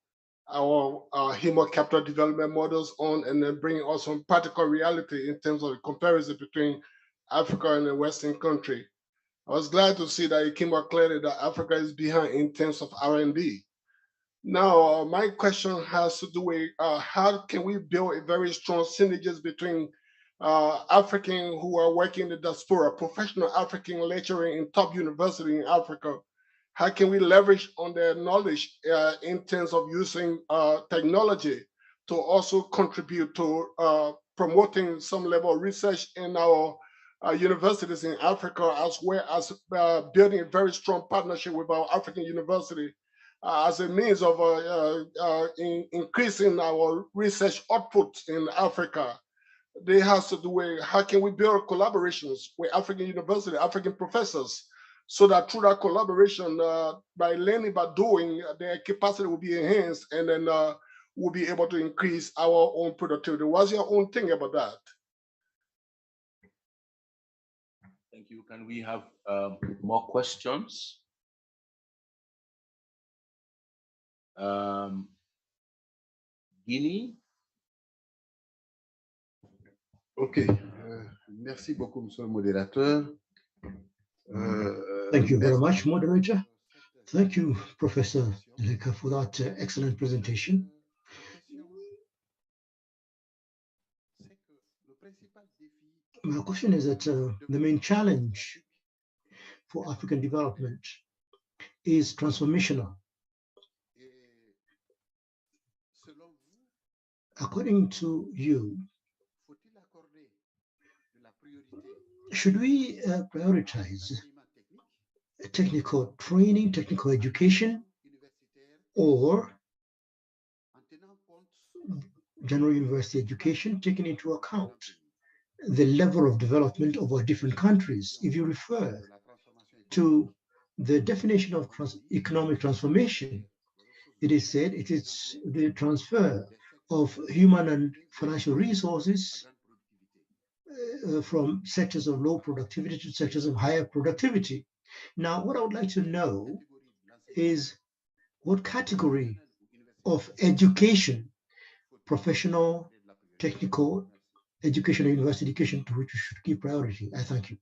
our human capital development models on, and then bring also practical reality in terms of the comparison between Africa and the Western country. I was glad to see that it came out clearly that Africa is behind in terms of R&D. Now, my question has to do with how can we build a very strong synergies between African who are working in the diaspora, professional African lecturing in top university in Africa. How can we leverage on their knowledge in terms of using technology to also contribute to promoting some level of research in our universities in Africa, as well as building a very strong partnership with our African university as a means of increasing our research output in Africa. They have to do with how can we build collaborations with African university, African professors, so that through that collaboration, by learning, by doing, their capacity will be enhanced, and then we'll be able to increase our own productivity. What's your own thing about that? Thank you. Can we have more questions? Guinea. Ok. Merci beaucoup, Monsieur le modérateur. Thank you very much, moderator. Thank you, Professor Zeleza, for that excellent presentation. My question is that the main challenge for African development is transformational. According to you, should we prioritize technical training, technical education, or general university education, taking into account the level of development of our different countries? If you refer to the definition of economic transformation, it is said it is the transfer of human and financial resources from sectors of low productivity to sectors of higher productivity. Now, what I would like to know is what category of education, professional, technical education, or university education, to which we should give priority. I thank you.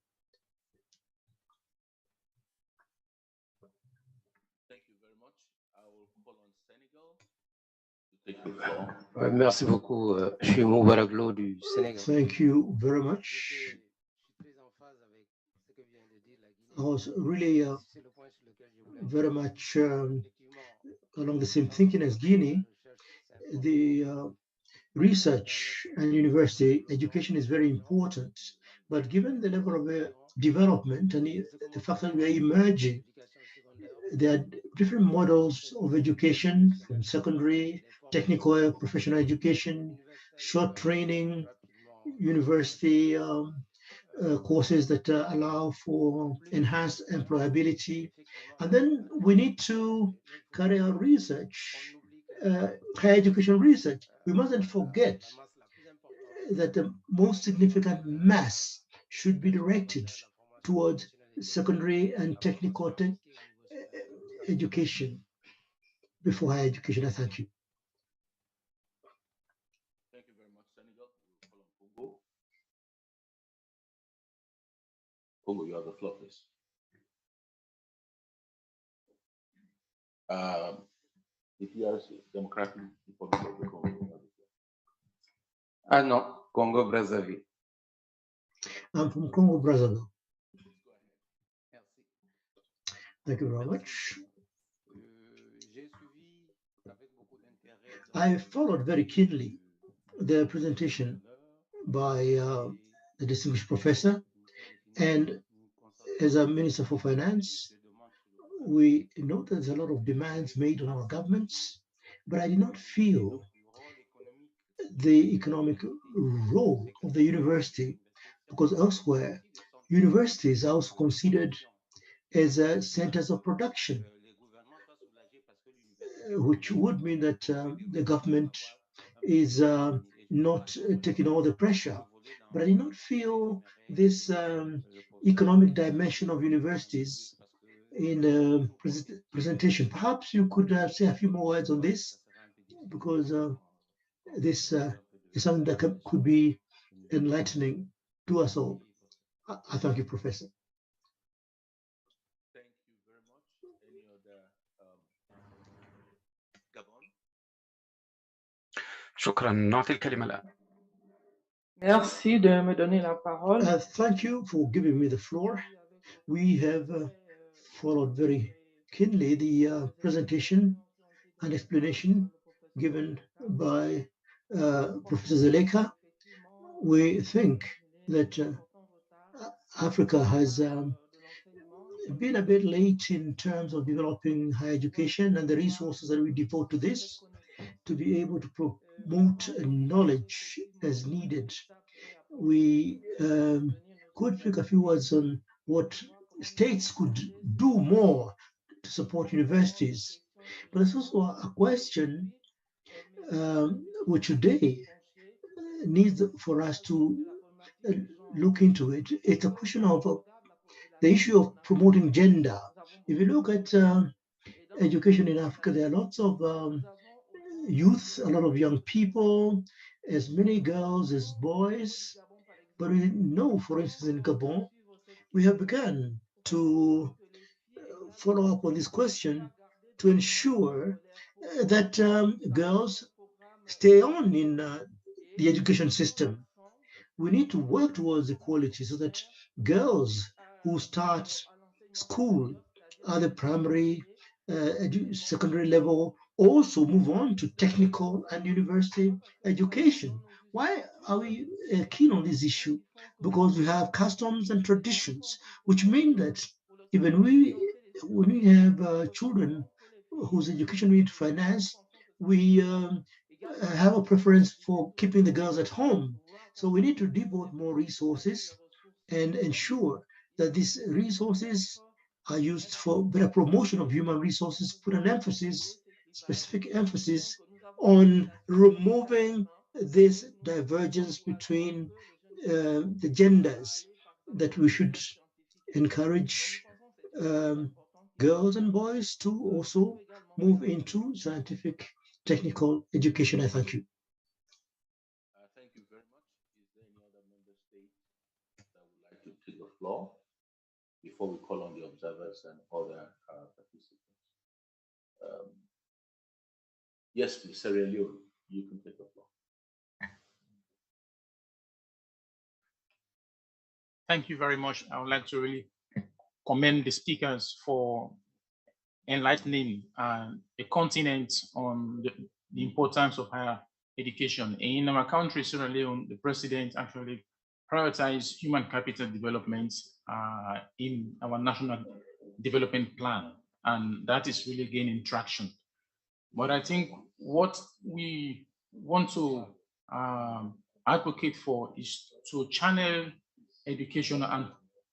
Thank you very much. I will call on Senegal to take the floor. Merci beaucoup. Je suis Moubaraglo du Sénégal. Thank you very much. I was really very much along the same thinking as Guinea. The research and university education is very important, but given the level of development and the fact that we are emerging, there are different models of education, from secondary, technical, professional education, short training, university courses that allow for enhanced employability. And then we need to carry out research, higher education research. We mustn't forget that the most significant mass should be directed towards secondary and technical education before higher education. I thank you. Thank you very much, Senegal. We'll call on Congo. Congo, you have the floor, please. If you are Democratic Republic of the Congo. Ah non, Congo Brazzaville. I'm from Congo Brazzaville. Thank you very much. I followed very keenly the presentation by the distinguished professor, and as a Minister for Finance, we know there's a lot of demands made on our governments, but I did not feel the economic role of the university, because elsewhere, universities are also considered as centers of production, which would mean that the government is not taking all the pressure. But I did not feel this economic dimension of universities in the presentation. Perhaps you could say a few more words on this, because this is something that could be enlightening to us all. I thank you, Professor. Thank you very much. Any other Gabon? شكرا. نعطي الكلمة الآن. Merci de me donner la parole. Thank you for giving me the floor. We have followed very keenly the presentation and explanation given by Professor Zeleza. We think that Africa has been a bit late in terms of developing higher education and the resources that we devote to this to be able to promote knowledge as needed. We could speak a few words on what states could do more to support universities. But there's also a question which today needs for us to look into it. It's a question of the issue of promoting gender. If you look at education in Africa, there are lots of youth, a lot of young people, as many girls as boys. But we know, for instance, in Gabon, we have begun to follow up on this question to ensure that girls stay on in the education system. We need to work towards equality so that girls who start school, either primary, secondary level, also move on to technical and university education. Why are we keen on this issue? Because we have customs and traditions, which mean that even when we have children whose education we need to finance, we have a preference for keeping the girls at home. So we need to devote more resources and ensure that these resources are used for better promotion of human resources, put an emphasis, specific emphasis on removing this divergence between the genders, that we should encourage girls and boys to also move into scientific, technical education. I thank you. Thank you very much. Is there any other member state that would like to take the floor before we call on the observers and other participants? Yes, please, Sierra Leone, you can take the floor. Thank you very much. I would like to really commend the speakers for enlightening the continent on the importance of higher education. In our country, Sierra Leone, the president actually prioritized human capital development in our national development plan, and that is really gaining traction. But I think what we want to advocate for is to channel education and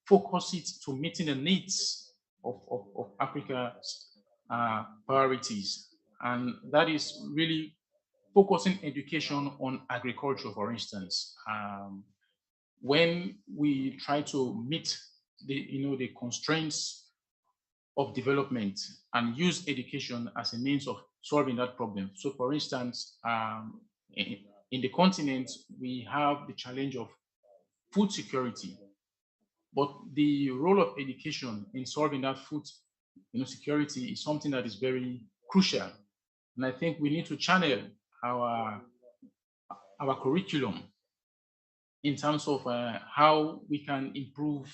focus it to meeting the needs of Africa's priorities. And that is really focusing education on agriculture, for instance. When we try to meet the constraints of development and use education as a means of solving that problem. So for instance, in the continent, we have the challenge of food security, but the role of education in solving that food security is something that is very crucial. And I think we need to channel our curriculum in terms of how we can improve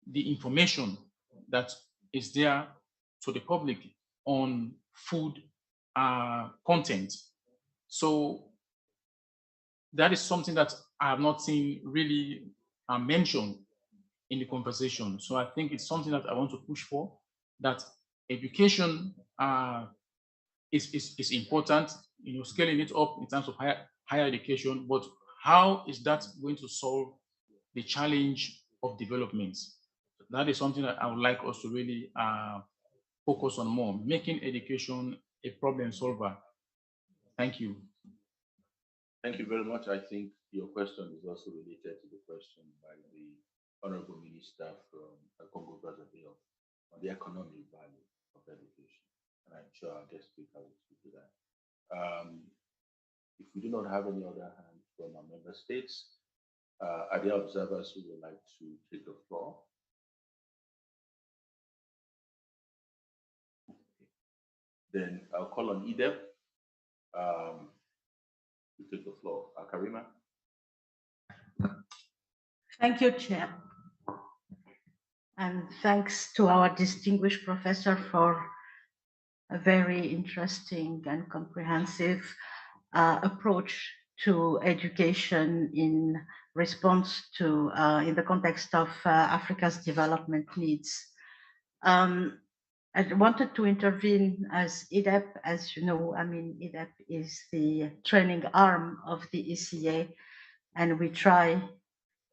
the information that is there to the public on food content. So that is something that I have not seen really mentioned in the conversation. So I think it's something that I want to push for, that education is important, scaling it up in terms of higher education, but how is that going to solve the challenge of development? That is something that I would like us to really focus on more, making education a problem solver. Thank you. Thank you very much. I think your question is also related to the question by the Honorable Minister from Congo Brazzaville on the economic value of education. And I'm sure our guest speaker will speak to that. If we do not have any other hands from our member states, are there observers who would like to take the floor? Then I'll call on Edep to take the floor. Karima. Thank you, Chair. And thanks to our distinguished professor for a very interesting and comprehensive approach to education in response to, in the context of Africa's development needs. I wanted to intervene as IDEP. As you know, IDEP is the training arm of the ECA, and we try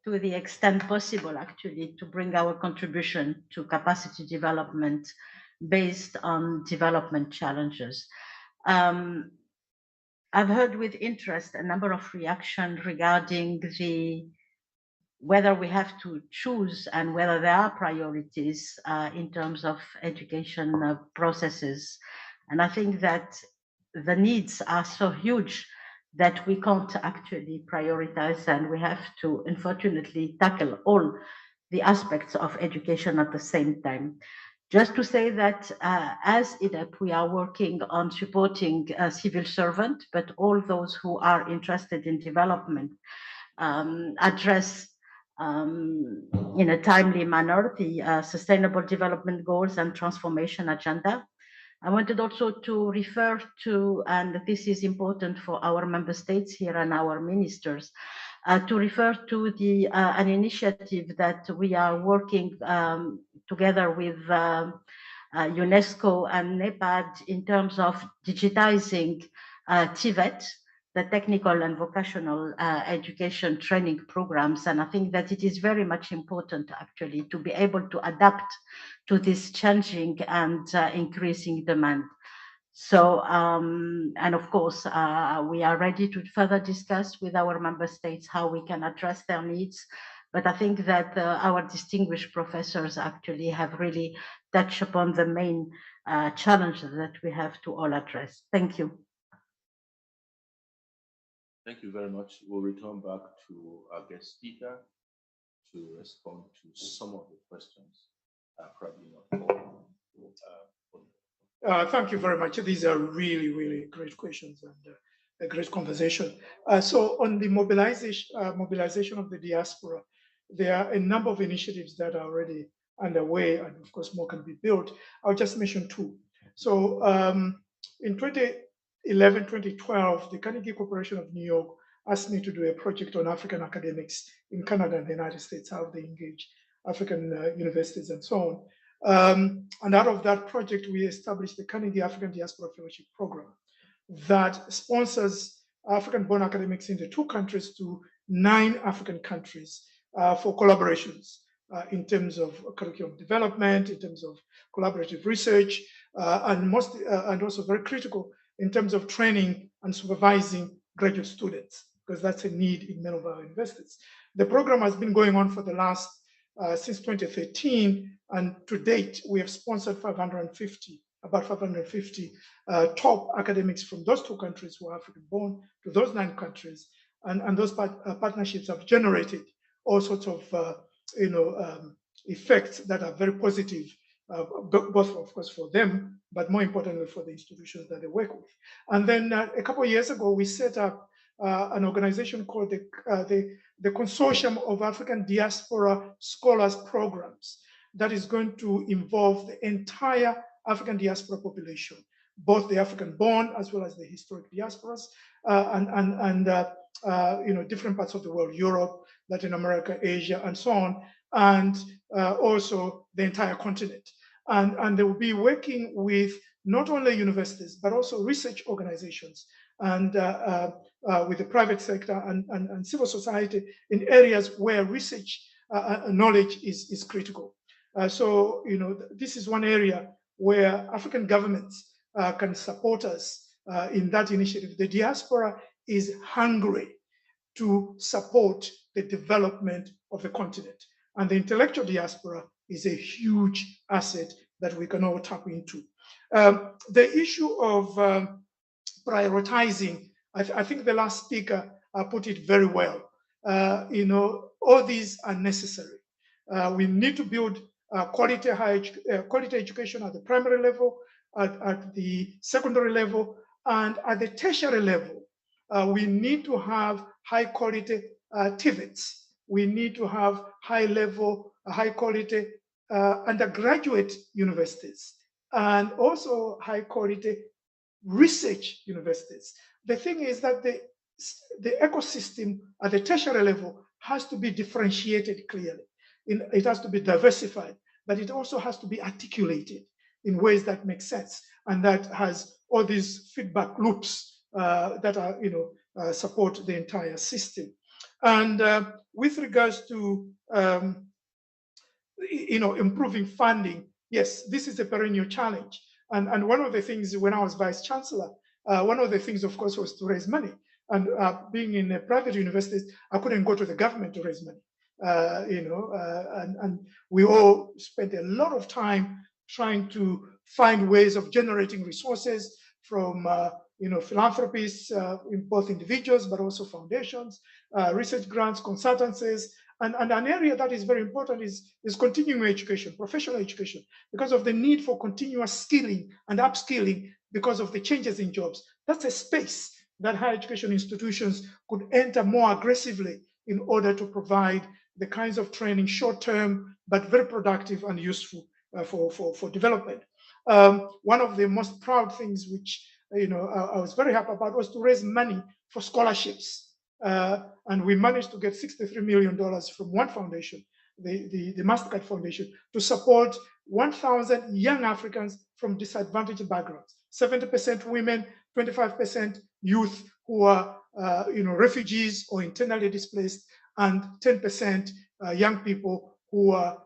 to the extent possible actually to bring our contribution to capacity development based on development challenges. I've heard with interest a number of reactions regarding the whether we have to choose and whether there are priorities in terms of education processes. And I think that the needs are so huge that we can't actually prioritize, and we have to unfortunately tackle all the aspects of education at the same time. Just to say that as IDEP, we are working on supporting civil servants, but all those who are interested in development address in a timely manner the Sustainable Development Goals and Transformation Agenda. I wanted also to refer to, and this is important for our member states here and our ministers, to refer to the an initiative that we are working together with UNESCO and NEPAD in terms of digitizing TVET, the technical and vocational education training programs. And I think that it is very much important actually to be able to adapt to this changing and increasing demand. So, and of course, we are ready to further discuss with our member states how we can address their needs. But I think that our distinguished professors actually have really touched upon the main challenges that we have to all address. Thank you. Thank you very much. We'll return back to our guest speaker to respond to some of the questions, probably not all. Thank you very much. These are really, really great questions and a great conversation. So on the mobilization of the diaspora, there are a number of initiatives that are already underway, and of course more can be built. I'll just mention two. So in 2011, 2012, the Carnegie Corporation of New York asked me to do a project on African academics in Canada and the United States, how they engage African universities and so on. And out of that project, we established the Carnegie African Diaspora Fellowship Program that sponsors African-born academics in the two countries to 9 African countries for collaborations in terms of curriculum development, in terms of collaborative research, and also very critical in terms of training and supervising graduate students, because that's a need in many of our universities. The program has been going on for the last since 2013, and to date, we have sponsored about 550 top academics from those two countries who are African-born to those 9 countries, and those partnerships have generated all sorts of effects that are very positive, both of course for them, but more importantly for the institutions that they work with. And then a couple of years ago, we set up an organization called the Consortium of African Diaspora Scholars Programs that is going to involve the entire African diaspora population, both the African-born as well as the historic diasporas, and different parts of the world, Europe, Latin America, Asia, and so on, and also the entire continent. And they will be working with not only universities, but also research organizations and with the private sector and civil society in areas where research knowledge is critical. So, this is one area where African governments can support us in that initiative. The diaspora is hungry to support the development of the continent. And the intellectual diaspora is a huge asset that we can all tap into. The issue of prioritizing, I think the last speaker put it very well. All these are necessary. We need to build quality education at the primary level, at the secondary level, and at the tertiary level. We need to have high quality TVETs. We need to have high quality undergraduate universities, and also high quality research universities. The thing is that the ecosystem at the tertiary level has to be differentiated clearly. It has to be diversified, but it also has to be articulated in ways that make sense, and that has all these feedback loops that are support the entire system. And with regards to improving funding, yes, this is a perennial challenge. And one of the things when I was vice chancellor, one of the things, of course, was to raise money. And being in a private university, I couldn't go to the government to raise money. and we all spent a lot of time trying to find ways of generating resources from philanthropists, in both individuals, but also foundations, research grants, consultancies, and an area that is very important is continuing education, professional education, because of the need for continuous skilling and upskilling because of the changes in jobs. That's a space that higher education institutions could enter more aggressively in order to provide the kinds of training, short-term, but very productive and useful for development. One of the most proud things which I was very happy about was to raise money for scholarships. And we managed to get $63 million from one foundation, the MasterCard Foundation, to support 1,000 young Africans from disadvantaged backgrounds, 70% women, 25% youth who are refugees or internally displaced, and 10% young people who are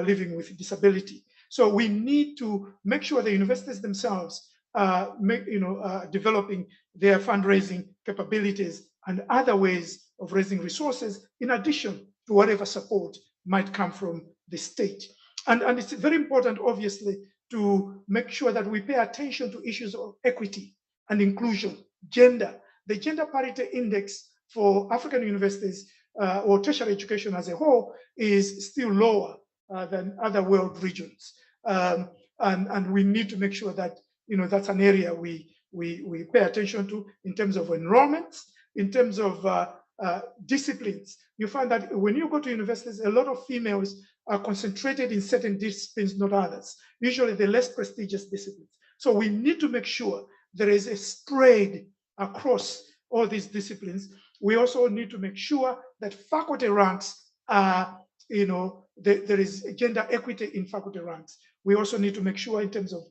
living with disability. So we need to make sure the universities themselves developing their fundraising capabilities and other ways of raising resources in addition to whatever support might come from the state. And it's very important, obviously, to make sure that we pay attention to issues of equity and inclusion, gender. The gender parity index for African universities or tertiary education as a whole is still lower than other world regions. And we need to make sure that that's an area we pay attention to in terms of enrollments, in terms of disciplines. You find that when you go to universities, a lot of females are concentrated in certain disciplines, not others, usually the less prestigious disciplines. So we need to make sure there is a spread across all these disciplines. We also need to make sure that faculty ranks are, there is gender equity in faculty ranks. We also need to make sure in terms of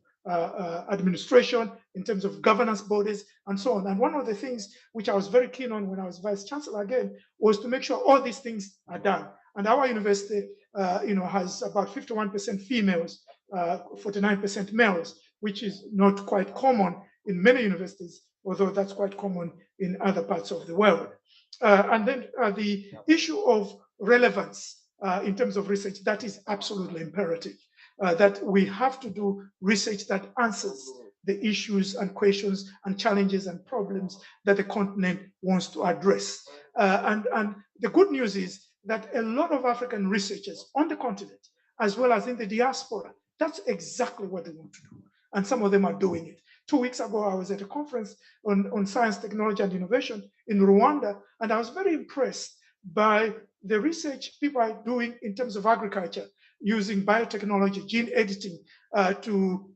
administration, in terms of governance bodies, and so on. And one of the things which I was very keen on when I was Vice Chancellor again was to make sure all these things are done. And our university, has about 51% females, 49% males, which is not quite common in many universities, although that's quite common in other parts of the world. And then the issue of relevance in terms of research, that is absolutely imperative. That we have to do research that answers the issues and questions and challenges and problems that the continent wants to address. And the good news is that a lot of African researchers on the continent, as well as in the diaspora, that's exactly what they want to do. And some of them are doing it. 2 weeks ago, I was at a conference on science, technology, and innovation in Rwanda, and I was very impressed by the research people are doing in terms of agriculture, using biotechnology, gene editing to,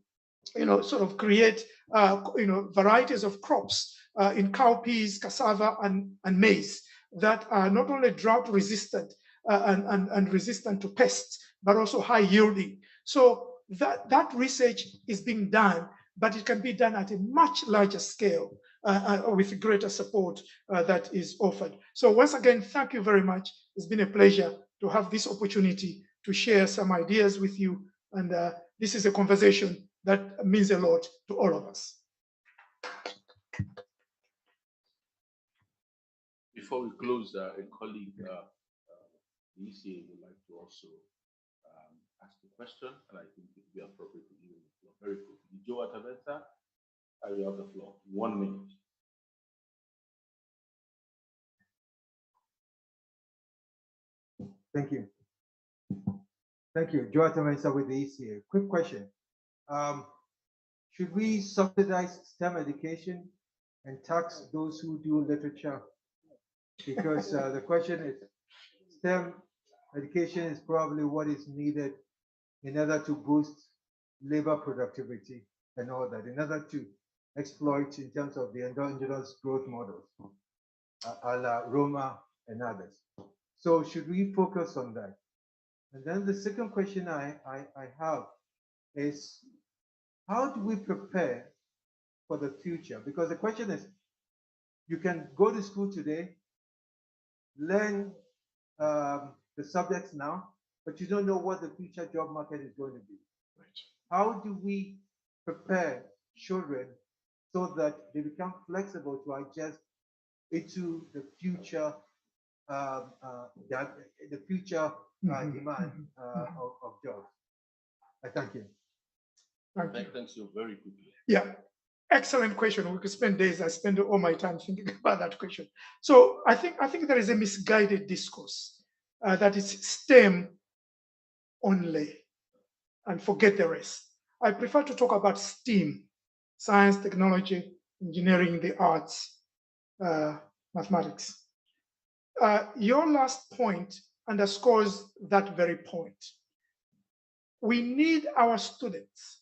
sort of create, varieties of crops in cowpeas, cassava, and maize that are not only drought resistant and resistant to pests, but also high yielding. So that research is being done, but it can be done at a much larger scale with greater support that is offered. So once again, thank you very much. It's been a pleasure to have this opportunity to share some ideas with you. And this is a conversation that means a lot to all of us. Before we close, a colleague, the ECA, would like to also ask a question, and I think it would be appropriate to give the floor very quickly. Joe Ataveta, you have the floor. 1 minute. Thank you. Thank you. Joe Ataveta with the ECA. Quick question. Should we subsidize STEM education and tax those who do literature? Because the question is, STEM education is probably what is needed in order to boost labor productivity and all that, in order to exploit in terms of the endogenous growth models, a la Roma and others. So should we focus on that? And then the second question I have is, how do we prepare for the future? Because the question is, you can go to school today, learn the subjects now, but you don't know what the future job market is going to be. Right. How do we prepare children so that they become flexible to adjust into the future the future demand of jobs. Thank you. Thanks you very quickly. Yeah, excellent question. We could spend days. I spend all my time thinking about that question. So I think there is a misguided discourse that is STEM only and forget the rest. I prefer to talk about STEAM, science, technology, engineering, the arts, mathematics. Your last point underscores that very point. We need our students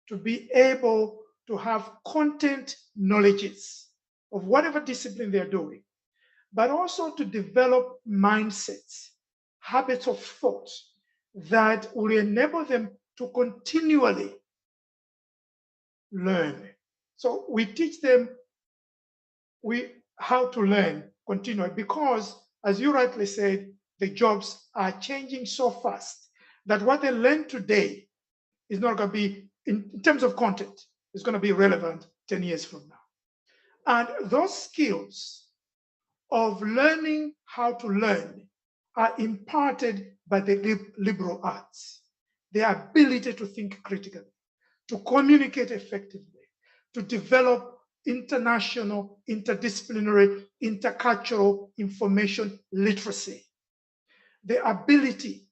to be able to have content knowledges of whatever discipline they're doing, but also to develop mindsets, habits of thought that will enable them to continually learn. So we teach them how to learn continually because, as you rightly said, the jobs are changing so fast that what they learn today is not going to be, in terms of content, is going to be relevant 10 years from now. And those skills of learning how to learn are imparted by the liberal arts. The ability to think critically, to communicate effectively, to develop international, interdisciplinary, intercultural information literacy, the ability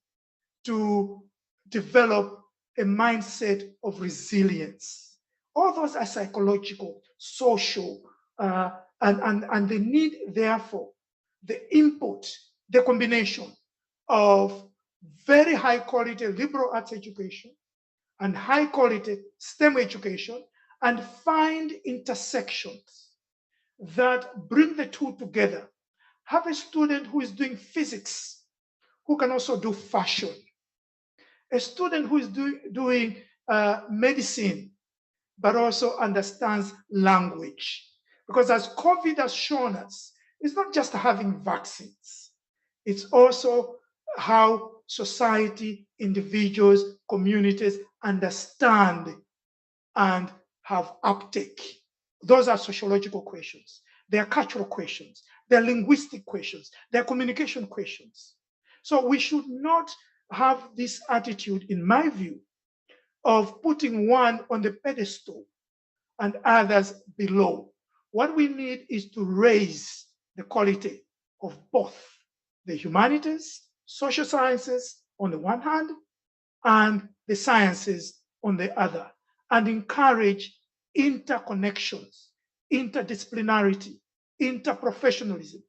to develop a mindset of resilience. All those are psychological, social, and they need, therefore, the input, the combination of very high quality liberal arts education and high quality STEM education, and find intersections that bring the two together. Have a student who is doing physics, who can also do fashion. A student who is doing medicine, but also understands language. Because as COVID has shown us, it's not just having vaccines. It's also how society, individuals, communities understand and have uptake. Those are sociological questions. They are cultural questions. They are linguistic questions. They are communication questions. So we should not have this attitude, in my view, of putting one on the pedestal and others below. What we need is to raise the quality of both the humanities, social sciences on the one hand, and the sciences on the other, and encourage interconnections, interdisciplinarity, interprofessionalism.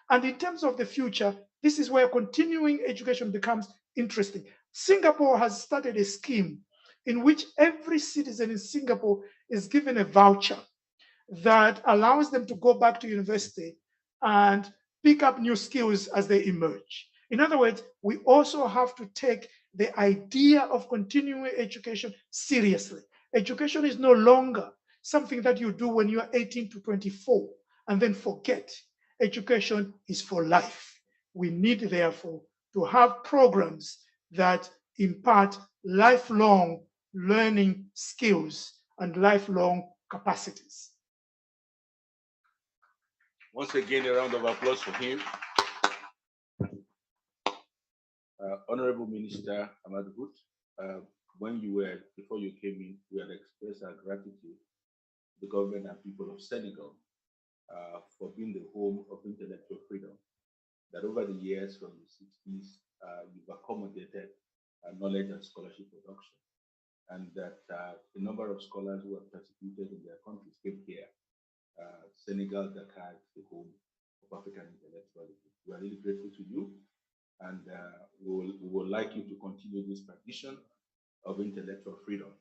And in terms of the future, this is where continuing education becomes interesting. Singapore has started a scheme in which every citizen in Singapore is given a voucher that allows them to go back to university and pick up new skills as they emerge. In other words, we also have to take the idea of continuing education seriously. Education is no longer something that you do when you are 18 to 24 and then forget. Education is for life. We need, therefore, to have programs that impart lifelong learning skills and lifelong capacities. Once again, a round of applause for him. Honorable Minister Ahmad Hood, before you came in, we had expressed our gratitude to the government and people of Senegal for being the home of intellectual freedom. That over the years from the 60s, you've accommodated knowledge and scholarship production, and that the number of scholars who are persecuted in their countries came here. Senegal, Dakar, the home of African intellectualism. We are really grateful to you, and we would like you to continue this tradition of intellectual freedom.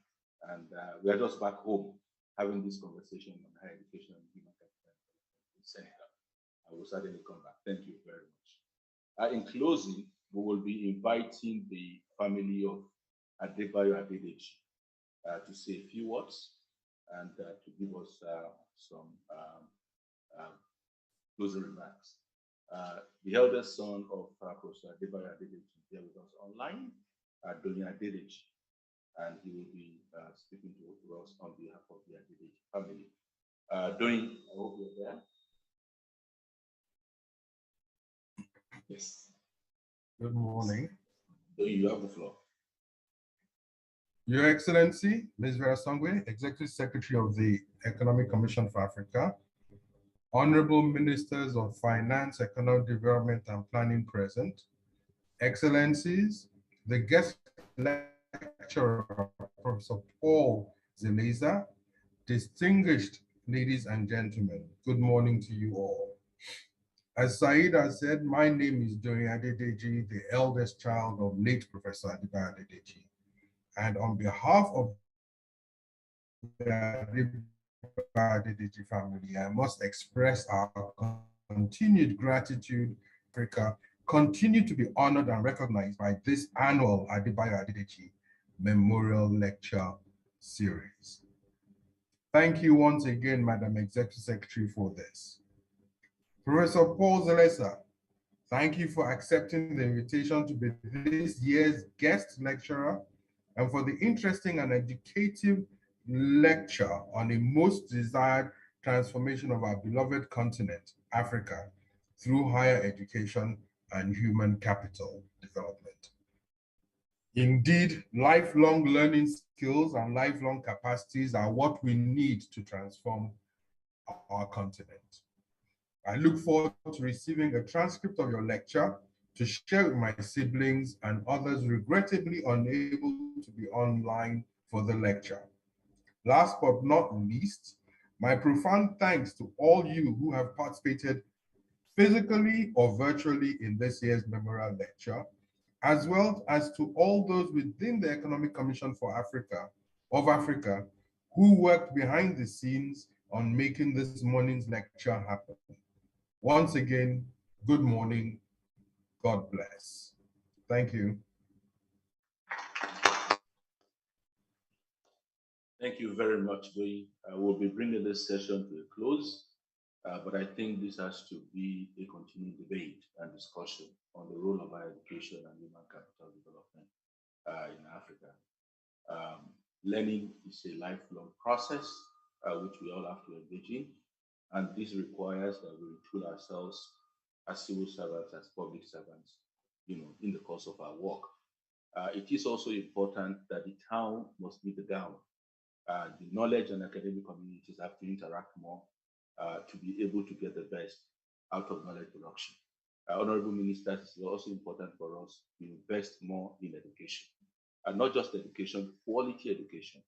And we are just back home having this conversation on higher education and human capital in Senegal. I will certainly come back. Thank you very much. In closing, we will be inviting the family of Adedeji to say a few words and to give us some closing remarks. The eldest son of Professor Adedeji is here with us online, Donia Adedeji, and he will be speaking to us on behalf of the Adedeji family. Donia, I hope you're there. Yes. Good morning. You have the floor. Your Excellency, Ms. Vera Songwe, Executive Secretary of the Economic Commission for Africa, Honorable Ministers of Finance, Economic Development and Planning present, Excellencies, the guest lecturer, Professor Paul Zeleza, distinguished ladies and gentlemen, good morning to you all. As Said has said, my name is Adedeji, the eldest child of late Professor Adedeji. And on behalf of the Adedeji family, I must express our continued gratitude. Africa continue to be honored and recognized by this annual Adebayo Adedeji Memorial Lecture Series. Thank you once again, Madam Executive Secretary, for this. Professor Paul Zeleza, thank you for accepting the invitation to be this year's guest lecturer and for the interesting and educative lecture on the most desired transformation of our beloved continent, Africa, through higher education and human capital development. Indeed, lifelong learning skills and lifelong capacities are what we need to transform our continent. I look forward to receiving a transcript of your lecture to share with my siblings and others regrettably unable to be online for the lecture. Last but not least, my profound thanks to all you who have participated physically or virtually in this year's memorial lecture, as well as to all those within the Economic Commission for Africa, who worked behind the scenes on making this morning's lecture happen. Once again, good morning. God bless. Thank you. Thank you very much, Doyi. We'll be bringing this session to a close, but I think this has to be a continued debate and discussion on the role of higher education and human capital development in Africa. Learning is a lifelong process, which we all have to engage in, and this requires that we retool ourselves as civil servants, as public servants, in the course of our work. It is also important that the town must meet the gown. The knowledge and academic communities have to interact more to be able to get the best out of knowledge production. Honorable Ministers, it is also important for us to invest more in education. And not just education, quality education,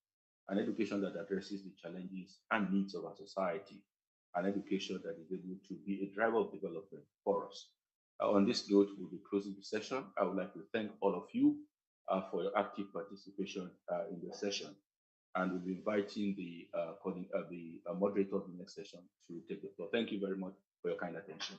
an education that addresses the challenges and needs of our society, an education that is able to be a driver of development for us. On this note, we'll be closing the session. I would like to thank all of you for your active participation in the session. And we'll be inviting the moderator of the next session to take the floor. Thank you very much for your kind attention.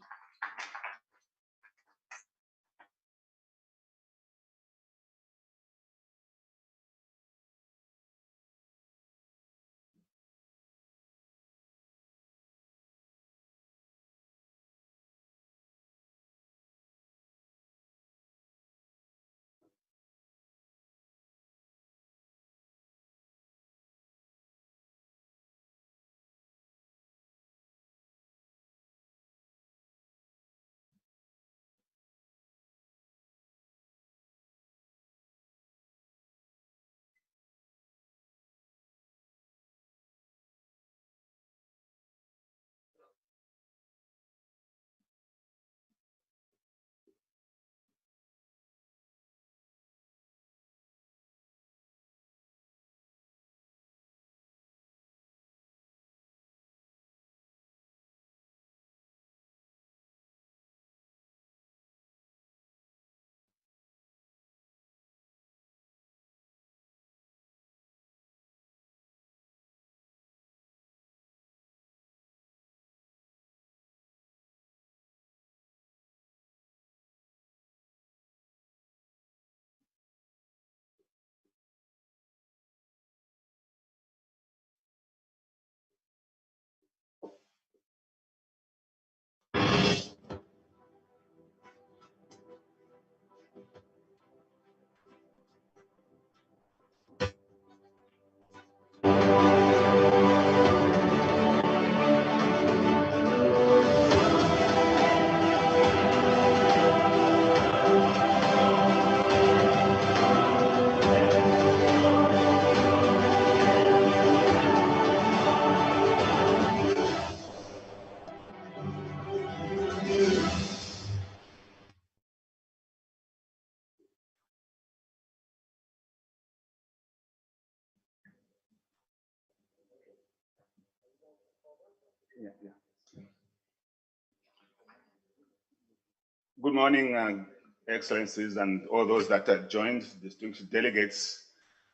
Good morning, Excellencies, and all those that have joined, distinguished delegates.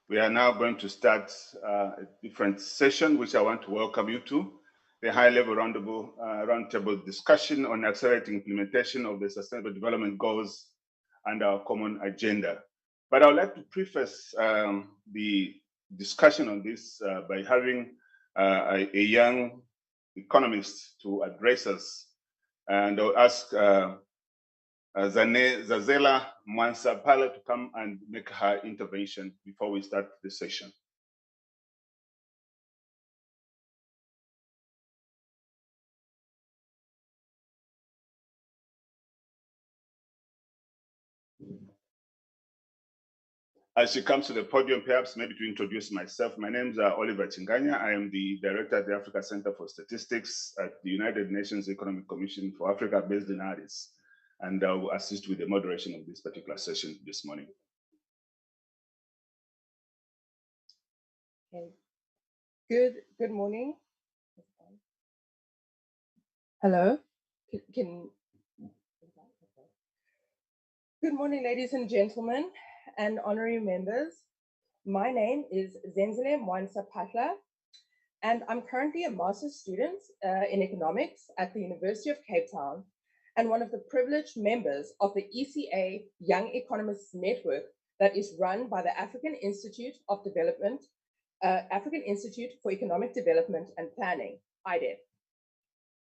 We are now going to start a different session, which I want to welcome you to, the high-level roundtable discussion on accelerating implementation of the Sustainable Development Goals and our common agenda. But I would like to preface the discussion on this by having a young economist to address us. And I'll ask Zazela Mwansapala to come and make her intervention before we start the session. As she comes to the podium, perhaps maybe to introduce myself. My name is Oliver Chinganya. I am the director at the Africa Center for Statistics at the United Nations Economic Commission for Africa, based in Addis. And I will assist with the moderation of this particular session this morning. Okay. Good morning. Hello. Good morning, ladies and gentlemen and honorary members. My name is Zenzile Mwansapala, and I'm currently a master's student in economics at the University of Cape Town and one of the privileged members of the ECA Young Economists Network that is run by the African Institute of Development, African Institute for Economic Development and Planning, IDEP.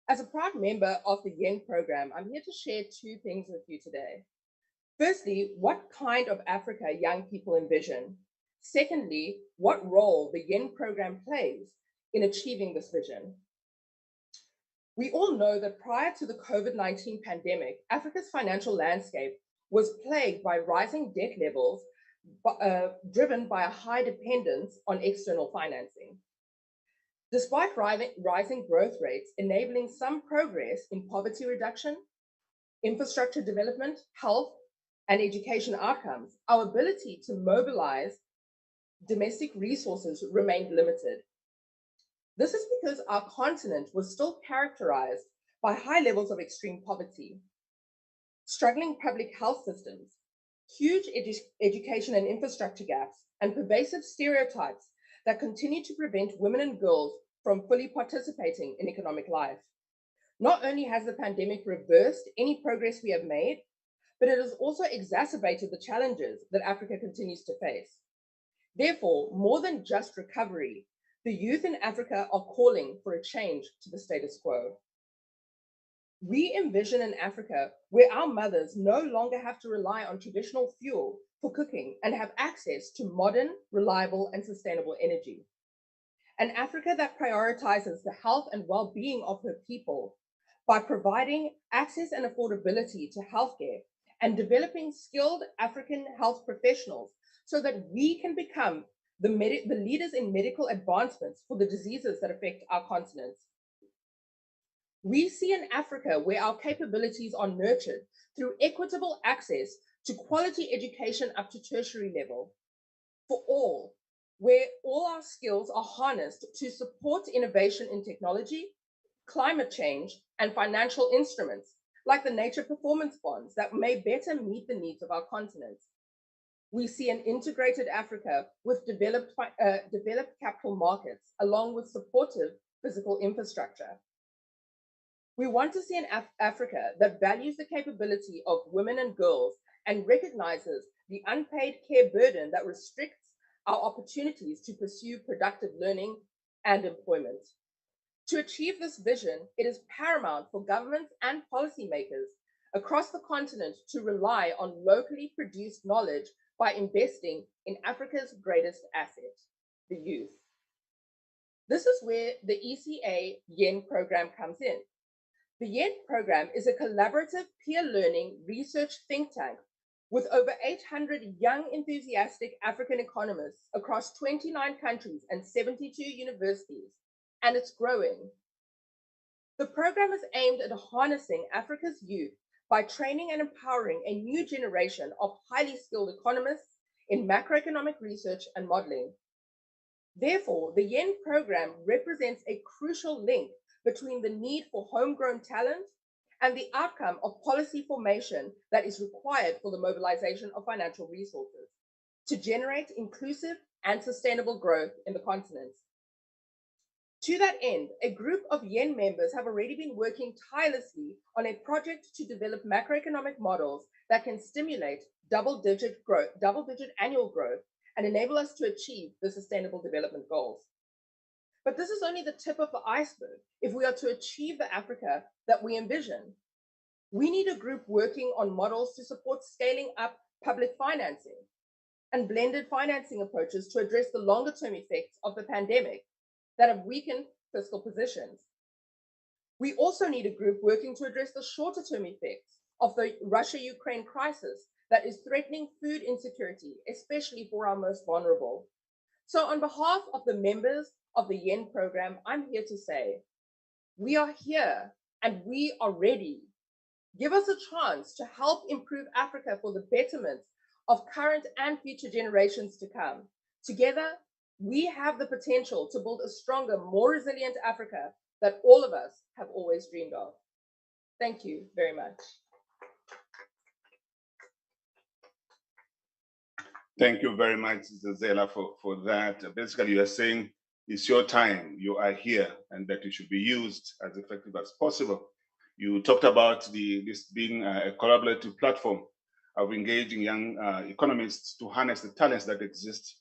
As a proud member of the YEN program, I'm here to share two things with you today. Firstly, what kind of Africa young people envision? Secondly, what role the YEN program plays in achieving this vision. We all know that prior to the COVID-19 pandemic, Africa's financial landscape was plagued by rising debt levels, driven by a high dependence on external financing. Despite rising growth rates, enabling some progress in poverty reduction, infrastructure development, health, and education outcomes, our ability to mobilize domestic resources remained limited. This is because our continent was still characterized by high levels of extreme poverty, struggling public health systems, huge education and infrastructure gaps, and pervasive stereotypes that continue to prevent women and girls from fully participating in economic life. Not only has the pandemic reversed any progress we have made, but it has also exacerbated the challenges that Africa continues to face. Therefore, more than just recovery, the youth in Africa are calling for a change to the status quo. We envision an Africa where our mothers no longer have to rely on traditional fuel for cooking and have access to modern, reliable, and sustainable energy. An Africa that prioritizes the health and well-being of her people by providing access and affordability to healthcare and developing skilled African health professionals so that we can become the leaders in medical advancements for the diseases that affect our continent. We see an Africa where our capabilities are nurtured through equitable access to quality education up to tertiary level for all, where all our skills are harnessed to support innovation in technology, climate change, and financial instruments like the nature performance bonds that may better meet the needs of our continent. We see an integrated Africa with developed capital markets, along with supportive physical infrastructure. We want to see an Africa that values the capability of women and girls and recognizes the unpaid care burden that restricts our opportunities to pursue productive learning and employment. To achieve this vision, it is paramount for governments and policymakers across the continent to rely on locally produced knowledge by investing in Africa's greatest asset, the youth. This is where the ECA YEN program comes in. The YEN program is a collaborative peer learning research think tank with over 800 young enthusiastic African economists across 29 countries and 72 universities, and it's growing. The program is aimed at harnessing Africa's youth by training and empowering a new generation of highly skilled economists in macroeconomic research and modeling. Therefore, the YEN program represents a crucial link between the need for homegrown talent and the outcome of policy formation that is required for the mobilization of financial resources to generate inclusive and sustainable growth in the continent. To that end, a group of YEN members have already been working tirelessly on a project to develop macroeconomic models that can stimulate double-digit annual growth and enable us to achieve the Sustainable Development Goals. But this is only the tip of the iceberg if we are to achieve the Africa that we envision. We need a group working on models to support scaling up public financing and blended financing approaches to address the longer-term effects of the pandemic that have weakened fiscal positions. We also need a group working to address the shorter-term effects of the Russia-Ukraine crisis that is threatening food insecurity, especially for our most vulnerable. So on behalf of the members of the YEN program, I'm here to say, we are here and we are ready. Give us a chance to help improve Africa for the betterment of current and future generations to come. Together, we have the potential to build a stronger, more resilient Africa that all of us have always dreamed of. Thank you very much. Thank you very much, Zela, for that. Basically, you are saying it's your time, you are here, and that it should be used as effective as possible. You talked about this being a collaborative platform of engaging young economists to harness the talents that exist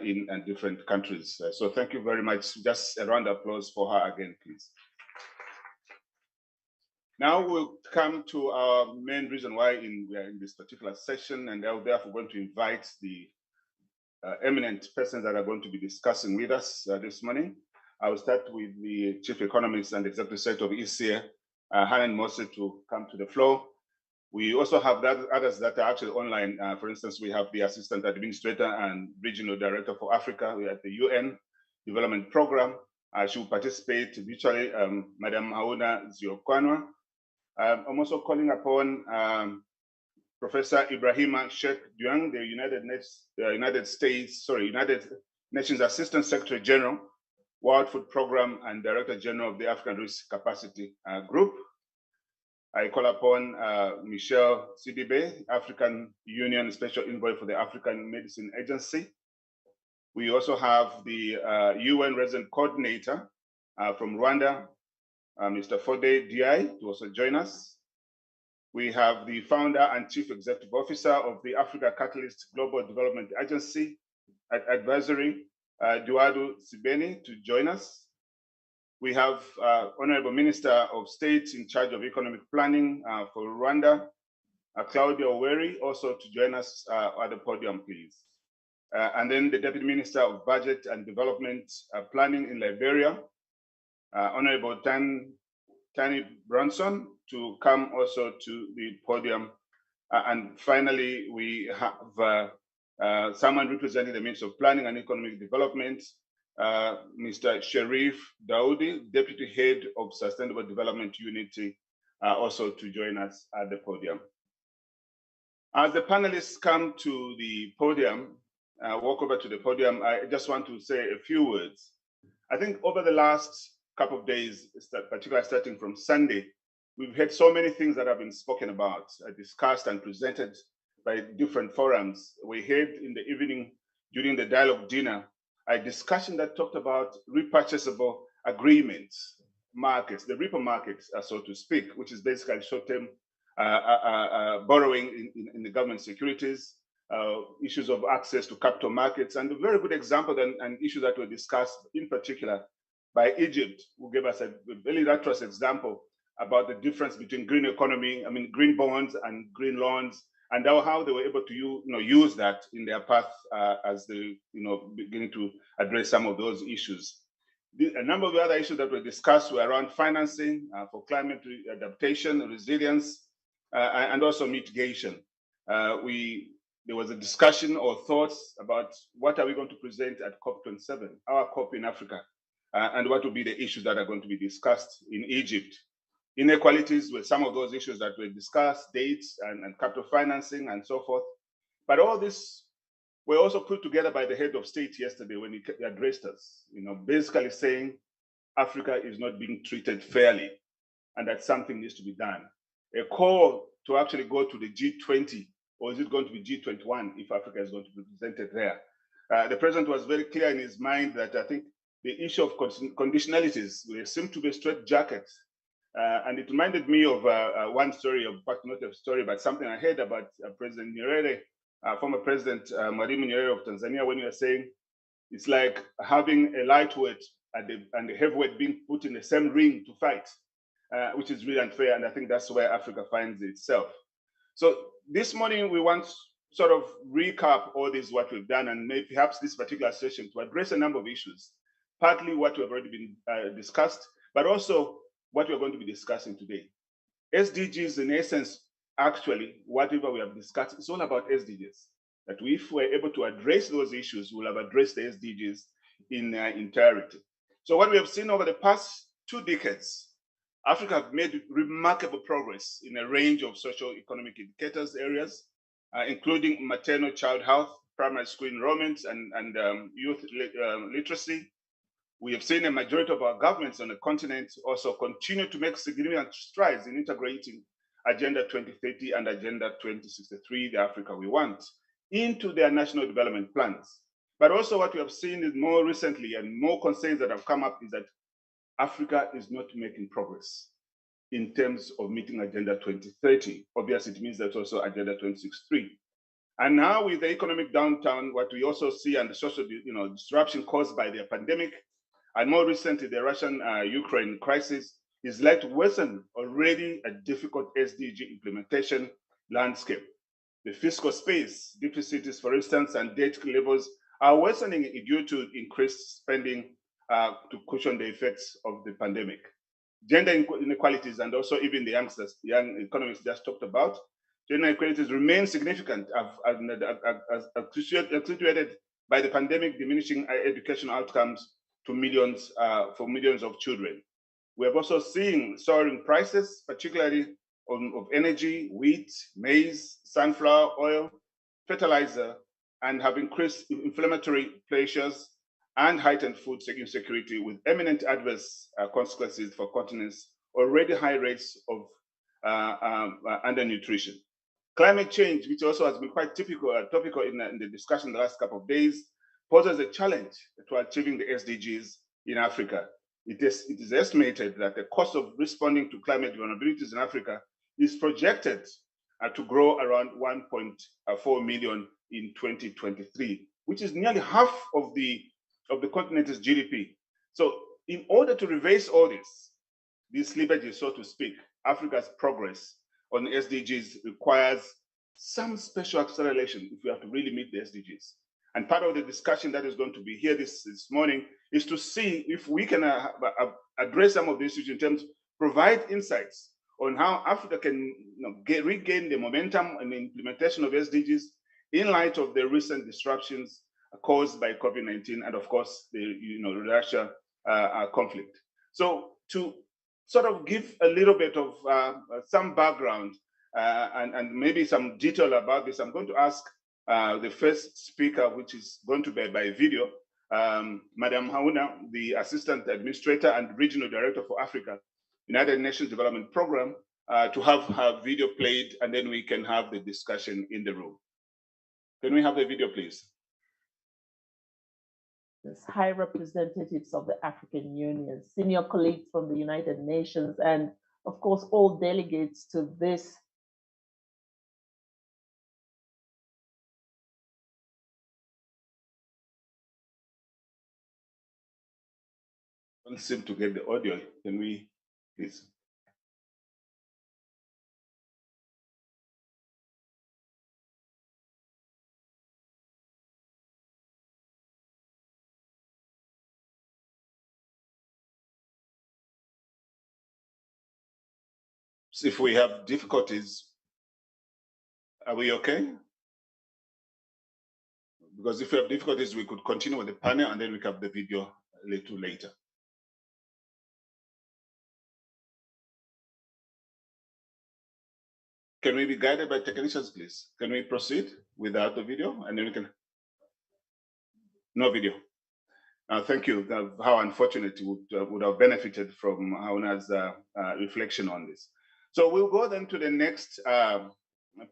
in different countries. So thank you very much. Just a round of applause for her again, please. Now we'll come to our main reason why we are in this particular session, and I'm therefore going to invite the eminent persons that are going to be discussing with us this morning. I will start with the Chief Economist and Executive Secretary of ECA, Hanan Mose, to come to the floor. We also have others that are actually online. For instance, we have the Assistant Administrator and Regional Director for Africa. We are at the UN Development Program. She will participate virtually, Madam Hauna Ziokwanwa. I'm also calling upon Professor Ibrahima Sheikh Duang, the United Nations Assistant Secretary General, World Food Program and Director General of the African Risk Capacity Group. I call upon Michelle Sidibe, African Union Special Envoy for the African Medicine Agency. We also have the UN Resident Coordinator from Rwanda, Mr. Fode Diai, to also join us. We have the Founder and Chief Executive Officer of the Africa Catalyst Global Development Agency Advisory, Duadu Sibeni, to join us. We have Honorable Minister of State in charge of economic planning for Rwanda, Claudia Oweri, also to join us at the podium, please. And then the Deputy Minister of Budget and Development Planning in Liberia, Honorable Tani Bronson, to come also to the podium. And finally, we have someone representing the Ministry of Planning and Economic Development, Mr. Sherif Daoudi, Deputy Head of Sustainable Development Unity, also to join us at the podium. As the panelists come to the podium, walk over to the podium, I just want to say a few words. I think over the last couple of days, particularly starting from Sunday, we've had so many things that have been spoken about, discussed and presented by different forums. We had in the evening during the dialogue dinner, a discussion that talked about repurchasable agreements, markets, the repo markets, so to speak, which is basically short-term borrowing in the government securities, issues of access to capital markets, and a very good example and issue that were discussed in particular by Egypt, who gave us a very illustrious example about the difference between green economy, green bonds and green loans, and how they were able to use that in their path as they beginning to address some of those issues. A number of the other issues that were discussed were around financing for climate adaptation, resilience, and also mitigation. There was a discussion or thoughts about what are we going to present at COP27, our COP in Africa, and what will be the issues that are going to be discussed in Egypt. Inequalities were some of those issues that were discussed, dates and capital financing and so forth. But all this were also put together by the head of state yesterday when he addressed us, basically saying Africa is not being treated fairly and that something needs to be done. A call to actually go to the G20, or is it going to be G21 if Africa is going to be represented there? The president was very clear in his mind that I think the issue of conditionalities seem to be a straitjacket. And it reminded me of one story, of fact, not a story, but something I heard about President Nyerere, former President Mwalimu Nyerere of Tanzania, when he was saying it's like having a lightweight and a heavyweight being put in the same ring to fight, which is really unfair. And I think that's where Africa finds itself. So this morning, we want to sort of recap all this, what we've done, and maybe perhaps this particular session to address a number of issues, partly what we've already been discussed, but also what we're going to be discussing today. SDGs, in essence, actually, whatever we have discussed, it's all about SDGs. That if we're able to address those issues, we'll have addressed the SDGs in entirety. So what we have seen over the past 2 decades, Africa have made remarkable progress in a range of socio-economic indicators areas, including maternal child health, primary school enrollment, and youth literacy. We have seen a majority of our governments on the continent also continue to make significant strides in integrating Agenda 2030 and Agenda 2063, the Africa we want, into their national development plans. But also what we have seen is more recently and more concerns that have come up is that Africa is not making progress in terms of meeting Agenda 2030. Obviously, it means that's also Agenda 2063. And now with the economic downturn, what we also see and the social disruption caused by the pandemic, and more recently, the Russian-Ukraine crisis is likely to worsen already a difficult SDG implementation landscape. The fiscal space, deficits, for instance, and debt levels are worsening due to increased spending to cushion the effects of the pandemic. Gender inequalities and also even the young economists just talked about, gender inequalities remain significant, accentuated by the pandemic, diminishing educational outcomes to millions, for millions of children. We have also seen soaring prices, particularly of energy, wheat, maize, sunflower oil, fertilizer, and have increased inflammatory pressures and heightened food insecurity with eminent adverse consequences for continents already high rates of undernutrition. Climate change, which also has been quite topical in the discussion the last couple of days, poses a challenge to achieving the SDGs in Africa. It is estimated that the cost of responding to climate vulnerabilities in Africa is projected to grow around 1.4 million in 2023, which is nearly half of the continent's GDP. So in order to reverse all this slippage, so to speak, Africa's progress on the SDGs requires some special acceleration if we have to really meet the SDGs. And part of the discussion that is going to be here this morning is to see if we can address some of these issues in terms of provide insights on how Africa can regain the momentum and the implementation of SDGs in light of the recent disruptions caused by COVID-19 and of course the Russia conflict. So to sort of give a little bit of some background and maybe some detail about this, I'm going to ask the first speaker, which is going to be by video, Madam Hauna, the Assistant Administrator and Regional Director for Africa, United Nations Development Program, to have her video played, and then we can have the discussion in the room. Can we have the video, please? High representatives of the African Union, senior colleagues from the United Nations, and of course, all delegates to this Don't seem to get the audio. Can we please? So if we have difficulties, are we okay? Because if we have difficulties, we could continue with the panel and then we can have the video a little later. Can we be guided by technicians, please? Can we proceed without the video? And then we can. No video. Thank you. How unfortunate would have benefited from Hauna's reflection on this. So we'll go then to the next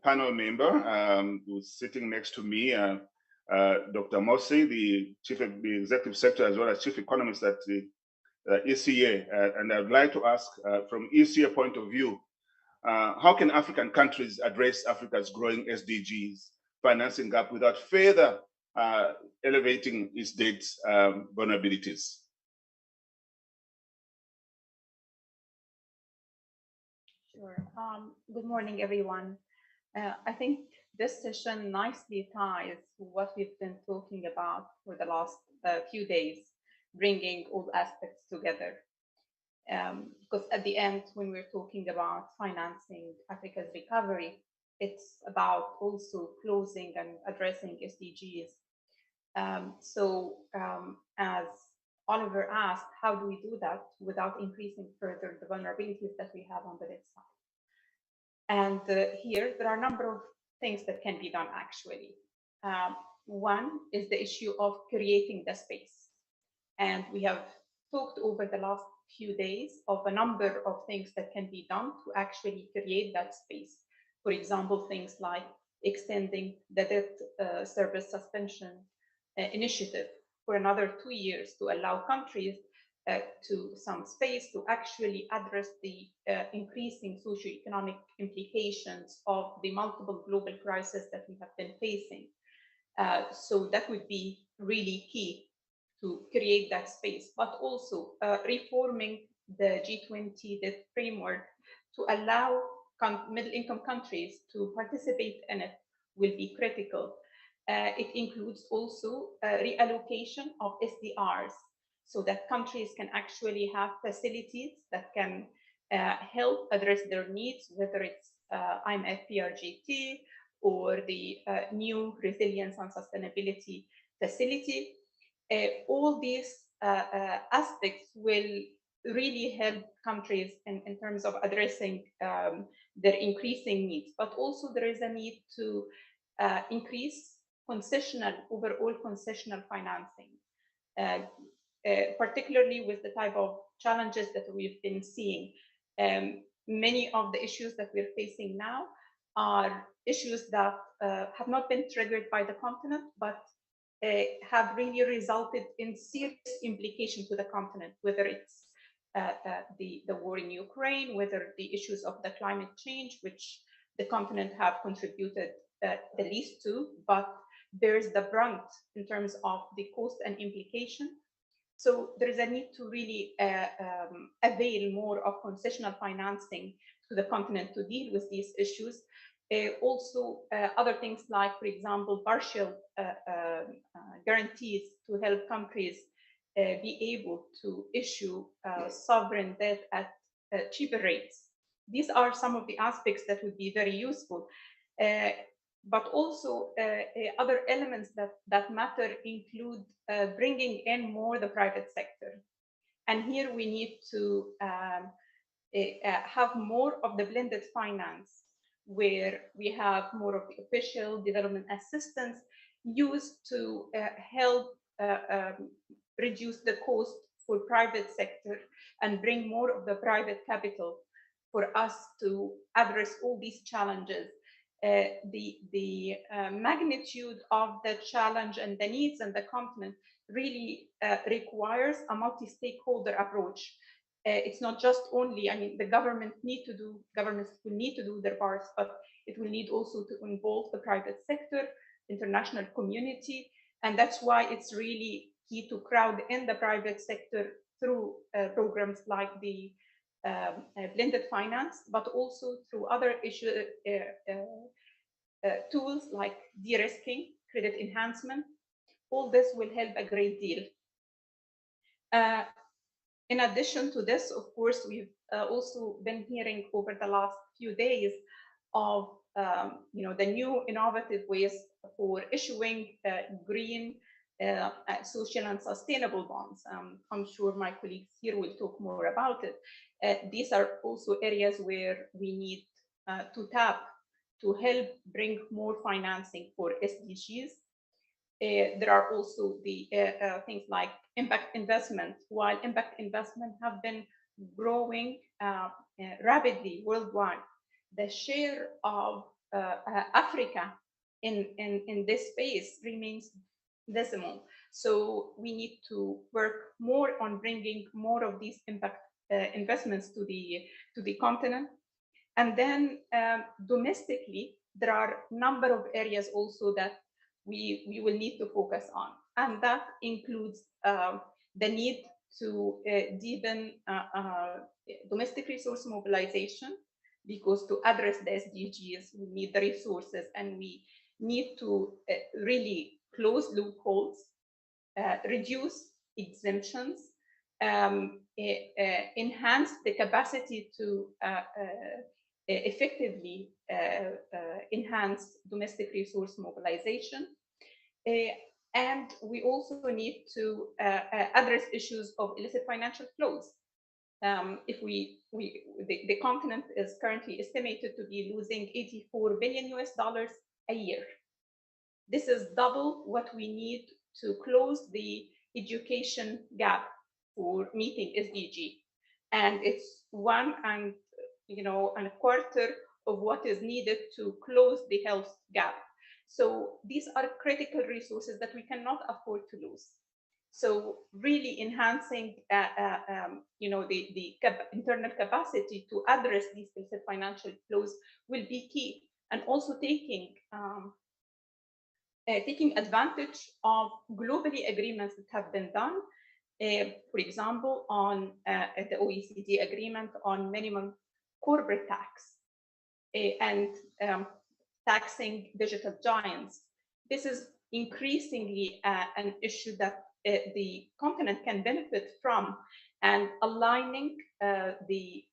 panel member who's sitting next to me, Dr. Mosi, the Executive Secretary as well as Chief Economist at the ECA. And I'd like to ask from ECA point of view, how can African countries address Africa's growing SDGs financing gap without further elevating its debt vulnerabilities? Sure. Good morning, everyone. I think this session nicely ties to what we've been talking about for the last few days, bringing all aspects together. Because at the end, when we're talking about financing Africa's recovery, it's about also closing and addressing SDGs. As Oliver asked, how do we do that without increasing further the vulnerabilities that we have on the debt side? And here, there are a number of things that can be done, actually. One is the issue of creating the space. And we have talked over the last few days of a number of things that can be done to actually create that space. For example, things like extending the debt service suspension initiative for another 2 years to allow countries to some space to actually address the increasing socioeconomic implications of the multiple global crises that we have been facing. So that would be really key to create that space, but also reforming the G20 debt framework to allow middle-income countries to participate in it will be critical. It includes also reallocation of SDRs so that countries can actually have facilities that can help address their needs, whether it's IMF PRGT or the new Resilience and Sustainability Facility. All these aspects will really help countries in terms of addressing their increasing needs, but also there is a need to increase overall concessional financing, particularly with the type of challenges that we've been seeing. Many of the issues that we're facing now are issues that have not been triggered by the continent, but have really resulted in serious implication to the continent, whether it's the war in Ukraine, whether the issues of the climate change, which the continent have contributed the least to, but there's the brunt in terms of the cost and implication. So there is a need to really avail more of concessional financing to the continent to deal with these issues. Also, other things like, for example, partial guarantees to help countries be able to issue sovereign debt at cheaper rates. These are some of the aspects that would be very useful. But also other elements that matter include bringing in more the private sector. And here we need to have more of the blended finance, where we have more of the official development assistance used to help reduce the cost for private sector and bring more of the private capital for us to address all these challenges. The magnitude of the challenge and the needs in the continent really requires a multi-stakeholder approach. It's not just only, the governments will need to do their parts, but it will need also to involve the private sector, international community, and that's why it's really key to crowd in the private sector through programs like the blended finance, but also through other tools like de-risking, credit enhancement. All this will help a great deal. In addition to this, of course, we've also been hearing over the last few days of the new innovative ways for issuing green, social and sustainable bonds. I'm sure my colleagues here will talk more about it. These are also areas where we need to tap to help bring more financing for SDGs. There are also the things like impact investment. While impact investment have been growing rapidly worldwide, the share of Africa in this space remains decimal. So we need to work more on bringing more of these impact investments to the continent. And then domestically, there are a number of areas also that we will need to focus on. And that includes the need to deepen domestic resource mobilization, because to address the SDGs, we need the resources, and we need to really close loopholes, reduce exemptions, enhance the capacity to effectively enhance domestic resource mobilization. And we also need to address issues of illicit financial flows. If the continent is currently estimated to be losing $84 billion a year. This is double what we need to close the education gap for meeting SDG, and it's 1.25 of what is needed to close the health gap. So these are critical resources that we cannot afford to lose. So really enhancing, the internal capacity to address these illicit financial flows will be key, and also taking advantage of globally agreements that have been done. For example, on the OECD agreement on minimum corporate tax and taxing digital giants. This is increasingly an issue that the continent can benefit from, and aligning the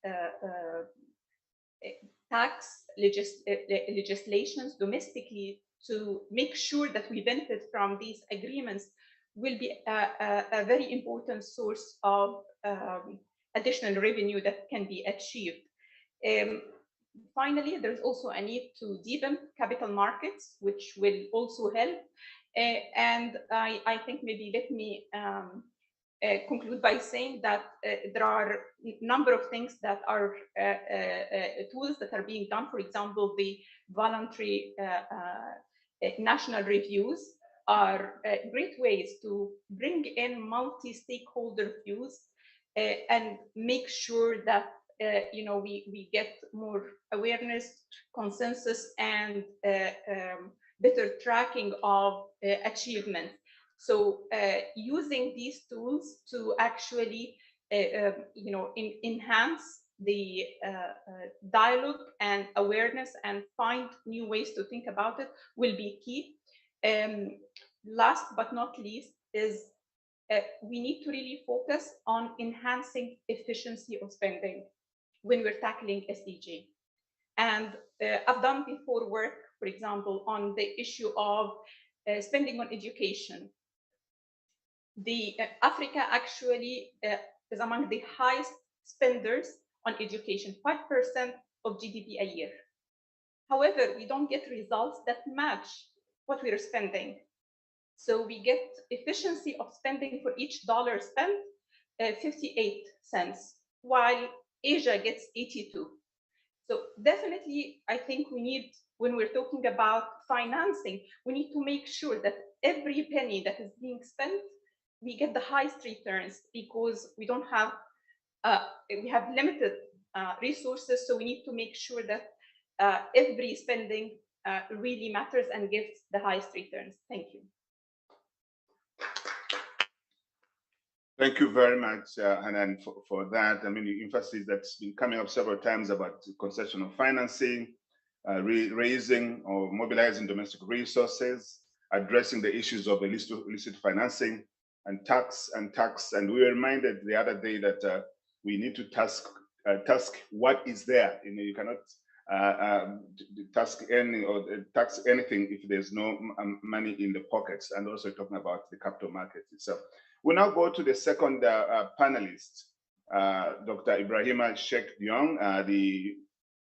tax legislations domestically to make sure that we benefit from these agreements will be a very important source of additional revenue that can be achieved. Finally, there's also a need to deepen capital markets, which will also help. And I think maybe let me conclude by saying that there are a number of things that are tools that are being done. For example, the voluntary national reviews are great ways to bring in multi-stakeholder views and make sure that we get more awareness, consensus, and better tracking of achievement. So using these tools to actually enhance the dialogue and awareness and find new ways to think about it will be key. Last but not least is we need to really focus on enhancing efficiency of spending when we're tackling SDG. And I've done before work, for example, on the issue of spending on education. Africa actually is among the highest spenders on education, 5% of GDP a year. However, we don't get results that match what we're spending. So we get efficiency of spending for each dollar spent 58 cents, while Asia gets 82. So definitely, I think we need, when we're talking about financing, we need to make sure that every penny that is being spent, we get the highest returns, because we don't have, we have limited resources. So we need to make sure that every spending really matters and gives the highest returns. Thank you. Thank you very much, Hanan, for that. I mean, the emphasis that's been coming up several times about concessional financing, raising or mobilizing domestic resources, addressing the issues of illicit financing and tax. And we were reminded the other day that we need to task what is there. You cannot tax anything if there's no money in the pockets, and also talking about the capital markets itself. We'll now go to the second panelist, Dr. Ibrahima Sheikh Diong,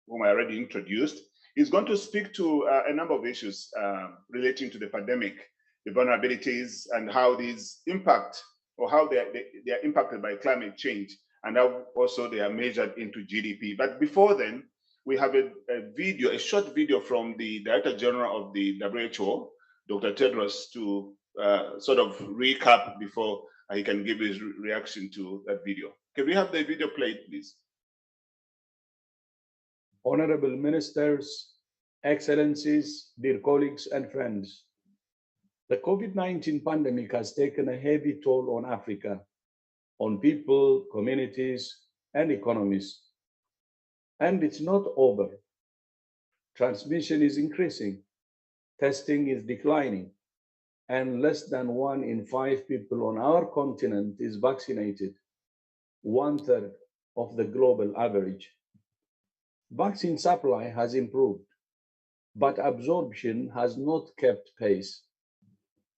whom I already introduced. He's going to speak to a number of issues relating to the pandemic the vulnerabilities and how these impact, or how they are impacted by climate change, and how also they are measured into GDP. But before then, we have a short video from the Director General of the WHO, Dr. Tedros, to sort of recap before he can give his reaction to that video. Can we have the video played, please? Honorable Ministers, Excellencies, dear colleagues and friends, the COVID-19 pandemic has taken a heavy toll on Africa, on people, communities, and economies. And it's not over. Transmission is increasing, testing is declining, and less than 1 in 5 people on our continent is vaccinated, 1/3 of the global average. Vaccine supply has improved, but absorption has not kept pace.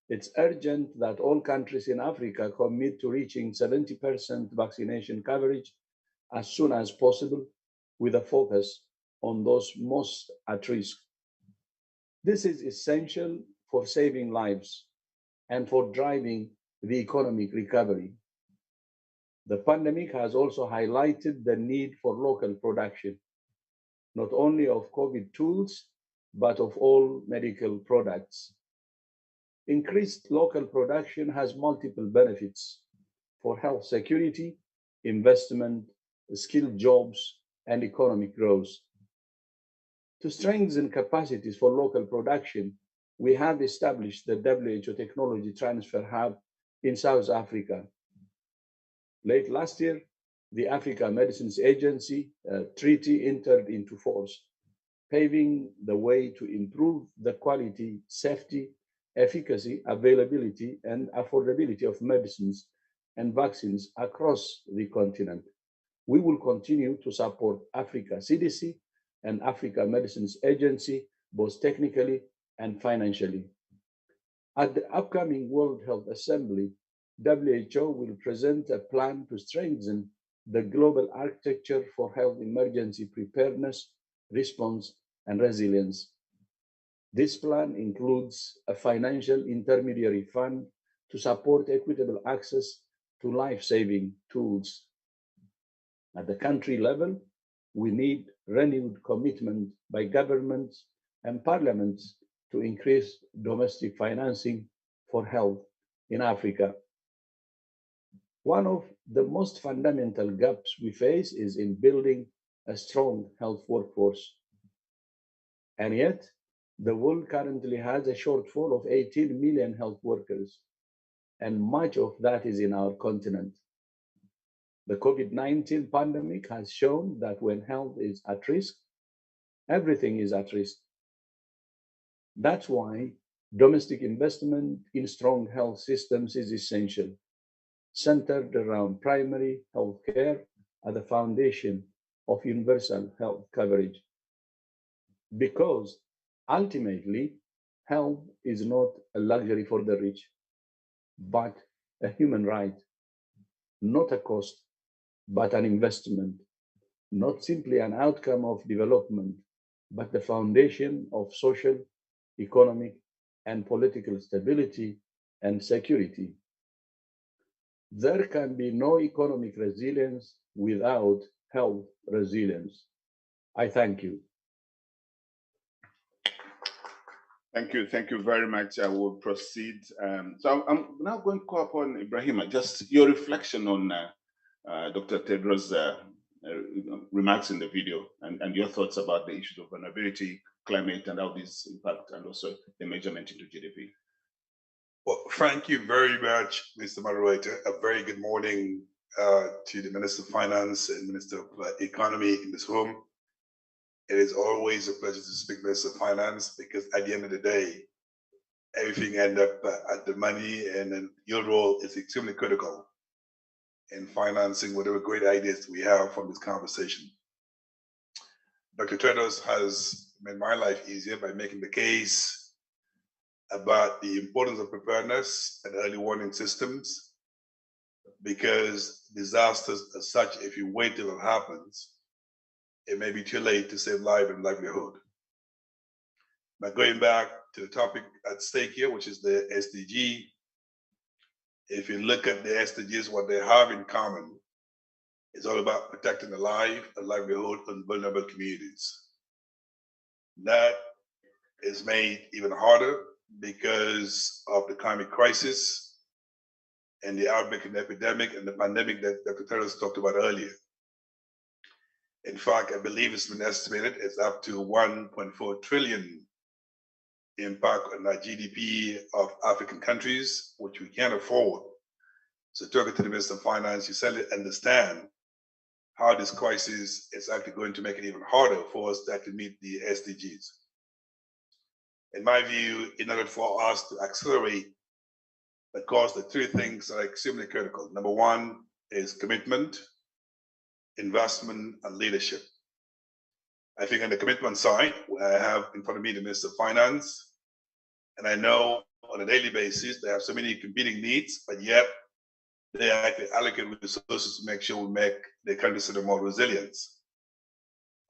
It's urgent that all countries in Africa commit to reaching 70% vaccination coverage as soon as possible, with a focus on those most at risk. This is essential for saving lives and for driving the economic recovery. The pandemic has also highlighted the need for local production, not only of COVID tools, but of all medical products. Increased local production has multiple benefits for health security, investment, skilled jobs, and economic growth. To strengthen capacities for local production, we have established the WHO Technology Transfer Hub in South Africa. Late last year, the Africa Medicines Agency treaty entered into force, paving the way to improve the quality, safety, efficacy, availability, and affordability of medicines and vaccines across the continent. We will continue to support Africa CDC and Africa Medicines Agency, both technically and financially. At the upcoming World Health Assembly, WHO will present a plan to strengthen the global architecture for health emergency preparedness, response, and resilience. This plan includes a financial intermediary fund to support equitable access to life-saving tools. At the country level, we need renewed commitment by governments and parliaments to increase domestic financing for health in Africa. One of the most fundamental gaps we face is in building a strong health workforce. And yet, the world currently has a shortfall of 18 million health workers, and much of that is in our continent. The COVID-19 pandemic has shown that when health is at risk, everything is at risk. That's why domestic investment in strong health systems is essential, centered around primary health care at the foundation of universal health coverage. Because ultimately, health is not a luxury for the rich, but a human right, not a cost, but an investment, not simply an outcome of development, but the foundation of social, economic, and political stability and security. There can be no economic resilience without health resilience. I thank you. Thank you very much. I will proceed. So I'm now going to call upon Ibrahima, just your reflection on Dr. Tedros' remarks in the video and your thoughts about the issues of vulnerability, climate, and how these impact, and also the measurement into GDP. Well, thank you very much, Mr. Moderator. A very good morning to the Minister of Finance and Minister of Economy in this room. It is always a pleasure to speak, Minister of Finance, because at the end of the day, everything ends up at the money, and then your role is extremely critical in financing whatever great ideas we have from this conversation. Dr. Tedros has made my life easier by making the case about the importance of preparedness and early warning systems, because disasters as such, if you wait till it happens, it may be too late to save life and livelihood. Now, going back to the topic at stake here, which is the SDG. If you look at the SDGs, what they have in common is all about protecting the life and livelihood of vulnerable communities. That is made even harder because of the climate crisis and the outbreak of the epidemic and the pandemic that Dr. Terrace talked about earlier. In fact, I believe it's been estimated it's up to 1.4 trillion impact on our GDP of African countries, which we can't afford. So talking to the Minister of Finance, you certainly understand how this crisis is actually going to make it even harder for us to actually meet the SDGs. In my view, in order for us to accelerate, of course, the three things are extremely critical. Number one is commitment, investment, and leadership. I think on the commitment side, I have in front of me the Minister of Finance, and I know on a daily basis they have so many competing needs, but yet they actually allocate resources to make sure we make the country sort of more resilient.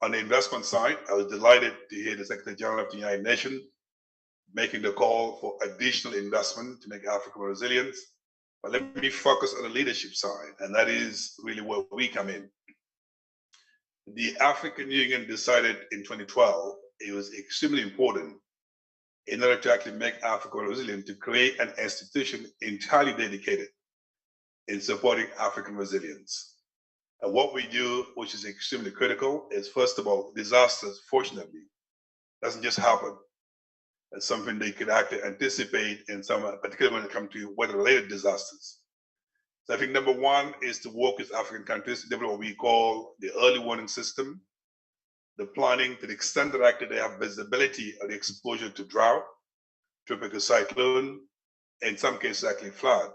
On the investment side, I was delighted to hear the Secretary General of the United Nations making the call for additional investment to make Africa more resilient. But let me focus on the leadership side, and that is really where we come in. The African Union decided in 2012 it was extremely important in order to actually make Africa resilient to create an institution entirely dedicated in supporting African resilience. And what we do, which is extremely critical, is first of all, disasters, fortunately, doesn't just happen. It's something they could actually anticipate in some, particularly when it comes to weather-related disasters. So I think number one is to work with African countries to develop what we call the early warning system, the planning to the extent that actually they have visibility of the exposure to drought, tropical cyclone, in some cases actually flood.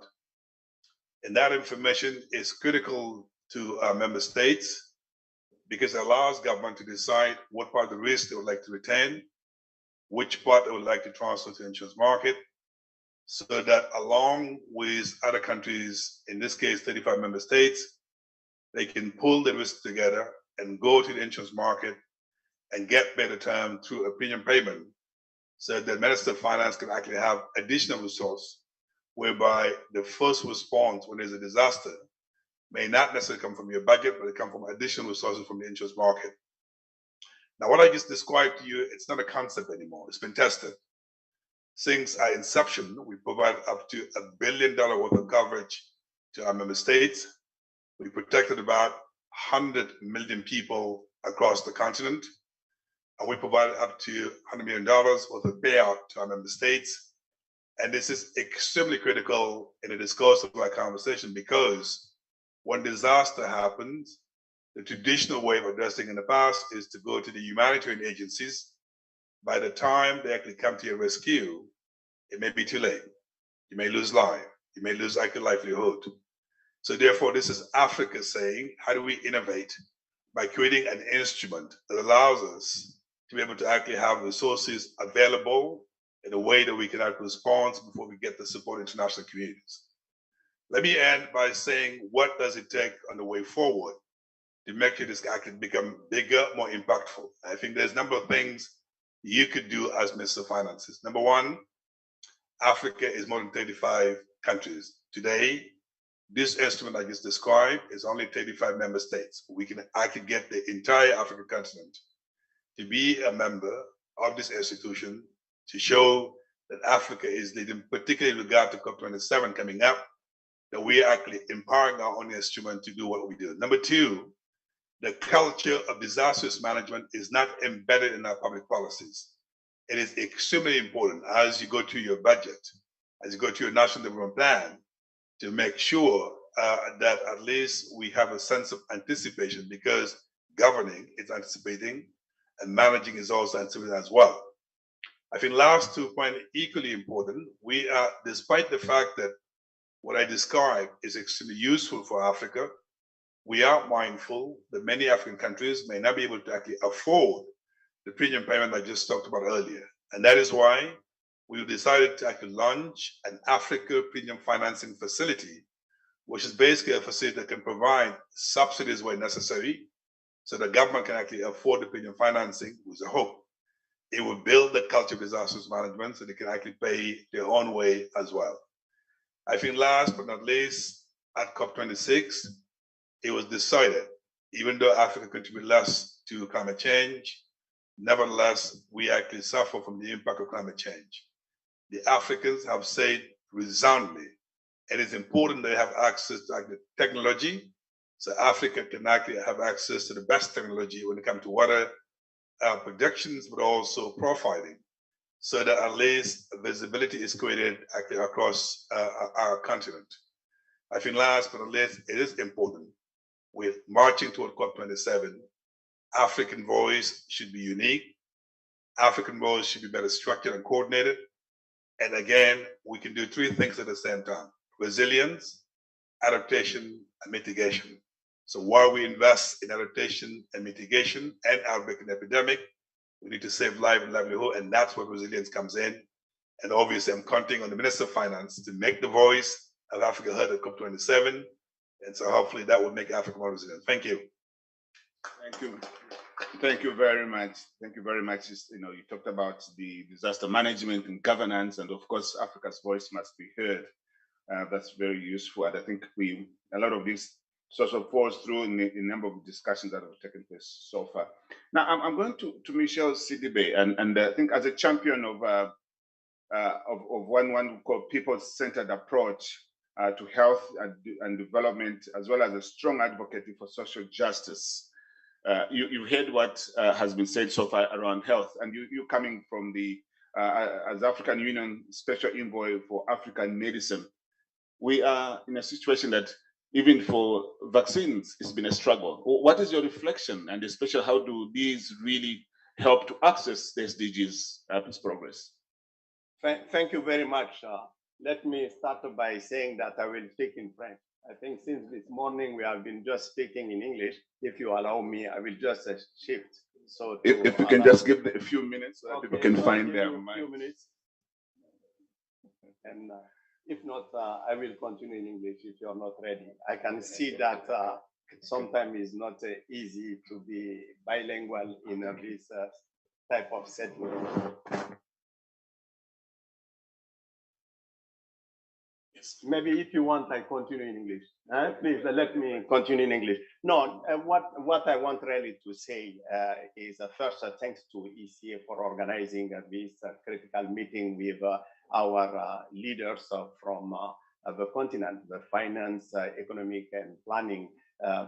And that information is critical to our member states because it allows government to decide what part of the risk they would like to retain, which part they would like to transfer to the insurance market, so that along with other countries, in this case, 35 member states, they can pull the risk together and go to the insurance market and get better terms through a premium payment so that the Minister of Finance can actually have additional resource whereby the first response when there's a disaster may not necessarily come from your budget, but it comes from additional resources from the insurance market. Now, what I just described to you, it's not a concept anymore. It's been tested. Since our inception, we provide up to $1 billion worth of coverage to our member states. We protected about 100 million people across the continent. And we provided up to $100 million worth of payout to our member states. And this is extremely critical in the discourse of our conversation because when disaster happens, the traditional way of addressing in the past is to go to the humanitarian agencies. By the time they actually come to your rescue, it may be too late. You may lose life. You may lose actual livelihood. So therefore, this is Africa saying, how do we innovate by creating an instrument that allows us to be able to actually have resources available in a way that we can actually respond before we get the support of international communities. Let me end by saying, what does it take on the way forward to make sure this actually become bigger, more impactful? I think there's a number of things you could do as Minister of Finances. Number one, Africa is more than 35 countries. Today, this instrument I just described is only 35 member states. We can actually get the entire African continent to be a member of this institution to show that Africa is leading, particularly with regard to COP27 coming up, that we are actually empowering our own instrument to do what we do. Number two, the culture of disaster risk management is not embedded in our public policies. It is extremely important as you go to your budget, as you go to your national development plan, to make sure that at least we have a sense of anticipation, because governing is anticipating and managing is also anticipating as well. I think last 2 points equally important. We are, despite the fact that what I described is extremely useful for Africa, we are mindful that many African countries may not be able to actually afford the premium payment I just talked about earlier. And that is why we decided to actually launch an Africa Premium Financing Facility, which is basically a facility that can provide subsidies where necessary, so the government can actually afford the premium financing with a hope It will build the culture of disasters management so they can actually pay their own way as well. I think last but not least, at COP26, it was decided, even though Africa contributes less to climate change, nevertheless, we actually suffer from the impact of climate change. The Africans have said resoundingly, it is important they have access to technology, so Africa can actually have access to the best technology when it comes to water projections, but also profiling, so that at least visibility is created actually across our continent. I think last but not least, it is important with marching toward COP27, African voice should be unique. African voice should be better structured and coordinated. And again, we can do three things at the same time: resilience, adaptation, and mitigation. So while we invest in adaptation and mitigation and outbreak and epidemic, we need to save life and livelihood, and that's where resilience comes in. And obviously, I'm counting on the Minister of Finance to make the voice of Africa heard at COP27. And so hopefully that will make Africa more resilient. Thank you. Thank you. Thank you very much. Thank you very much. You know, you talked about the disaster management and governance, and of course, Africa's voice must be heard. That's very useful. And I think a lot of this sort of falls through in the number of discussions that have taken place so far. Now, I'm going to Michelle Sidibe, and I think as a champion of one called people-centered approach to health and development, as well as a strong advocate for social justice. You've heard what has been said so far around health, and you coming from the as African Union Special Envoy for African Medicine, we are in a situation that even for vaccines, it's been a struggle. What is your reflection, and especially how do these really help to access the SDGs progress? Thank you very much. Let me start by saying that I will speak in French. I think since this morning we have been just speaking in English. If you allow me, I will just shift. So if you can just give a few minutes so that people can find their mind. A few minutes. And if not, I will continue in English if you're not ready. I can see that sometimes it's not easy to be bilingual in this type of setting. Maybe if you want, I continue in English. Please let me continue in English. No, what I want really to say is first, thanks to ECA for organizing this critical meeting with our leaders from the continent, the finance, economic and planning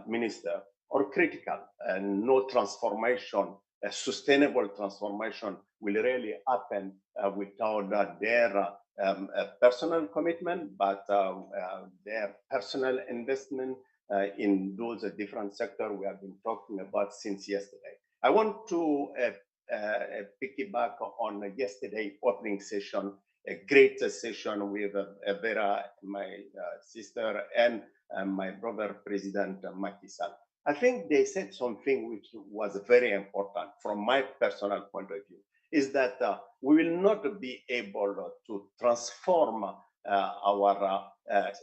minister, are critical. And no transformation, a sustainable transformation will really happen without their personal commitment, but their personal investment in those different sectors we have been talking about since yesterday. I want to piggyback on yesterday opening session, a great session with Vera, my sister, and my brother, President Macky Sall. I think they said something which was very important from my personal point of view, is that we will not be able to transform our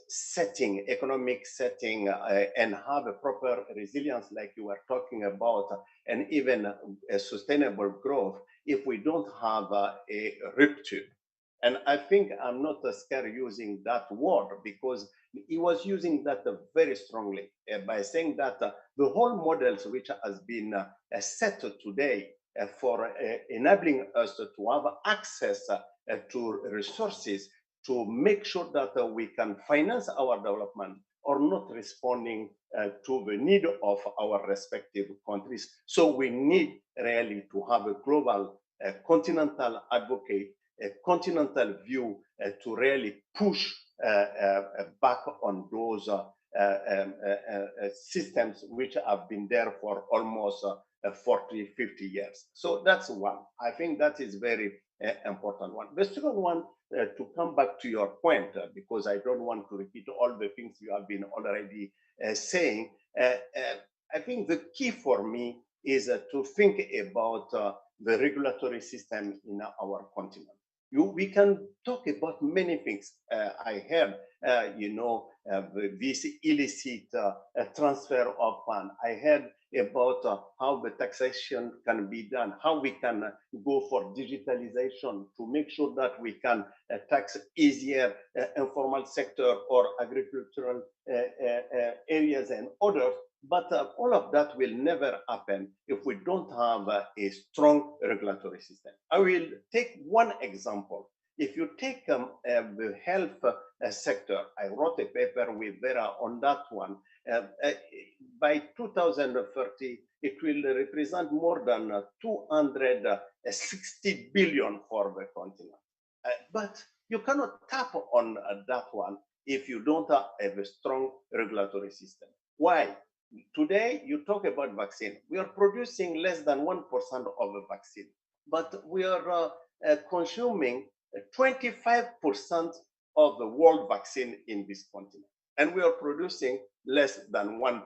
setting, economic setting, and have a proper resilience like you were talking about, and even a sustainable growth if we don't have a rupture. And I think I'm not scared using that word, because he was using that very strongly by saying that the whole models which has been set today for enabling us to have access to resources to make sure that we can finance our development are not responding to the need of our respective countries. So we need really to have a global continental advocate, a continental view to really push back on those systems which have been there for almost 40, 50 years. So that's one. I think that is very important one. The second one, to come back to your point, because I don't want to repeat all the things you have been already saying, I think the key for me is to think about the regulatory system in our continent. We can talk about many things. I heard, this illicit transfer of funds. I heard about how the taxation can be done, how we can go for digitalization to make sure that we can tax easier informal sector or agricultural areas and others. But all of that will never happen if we don't have a strong regulatory system. I will take one example. If you take the health sector, I wrote a paper with Vera on that one. By 2030, it will represent more than 260 billion for the continent. But you cannot tap on that one if you don't have a strong regulatory system. Why? Today, you talk about vaccine. We are producing less than 1% of the vaccine, but we are consuming 25% of the world vaccine in this continent, and we are producing less than 1%.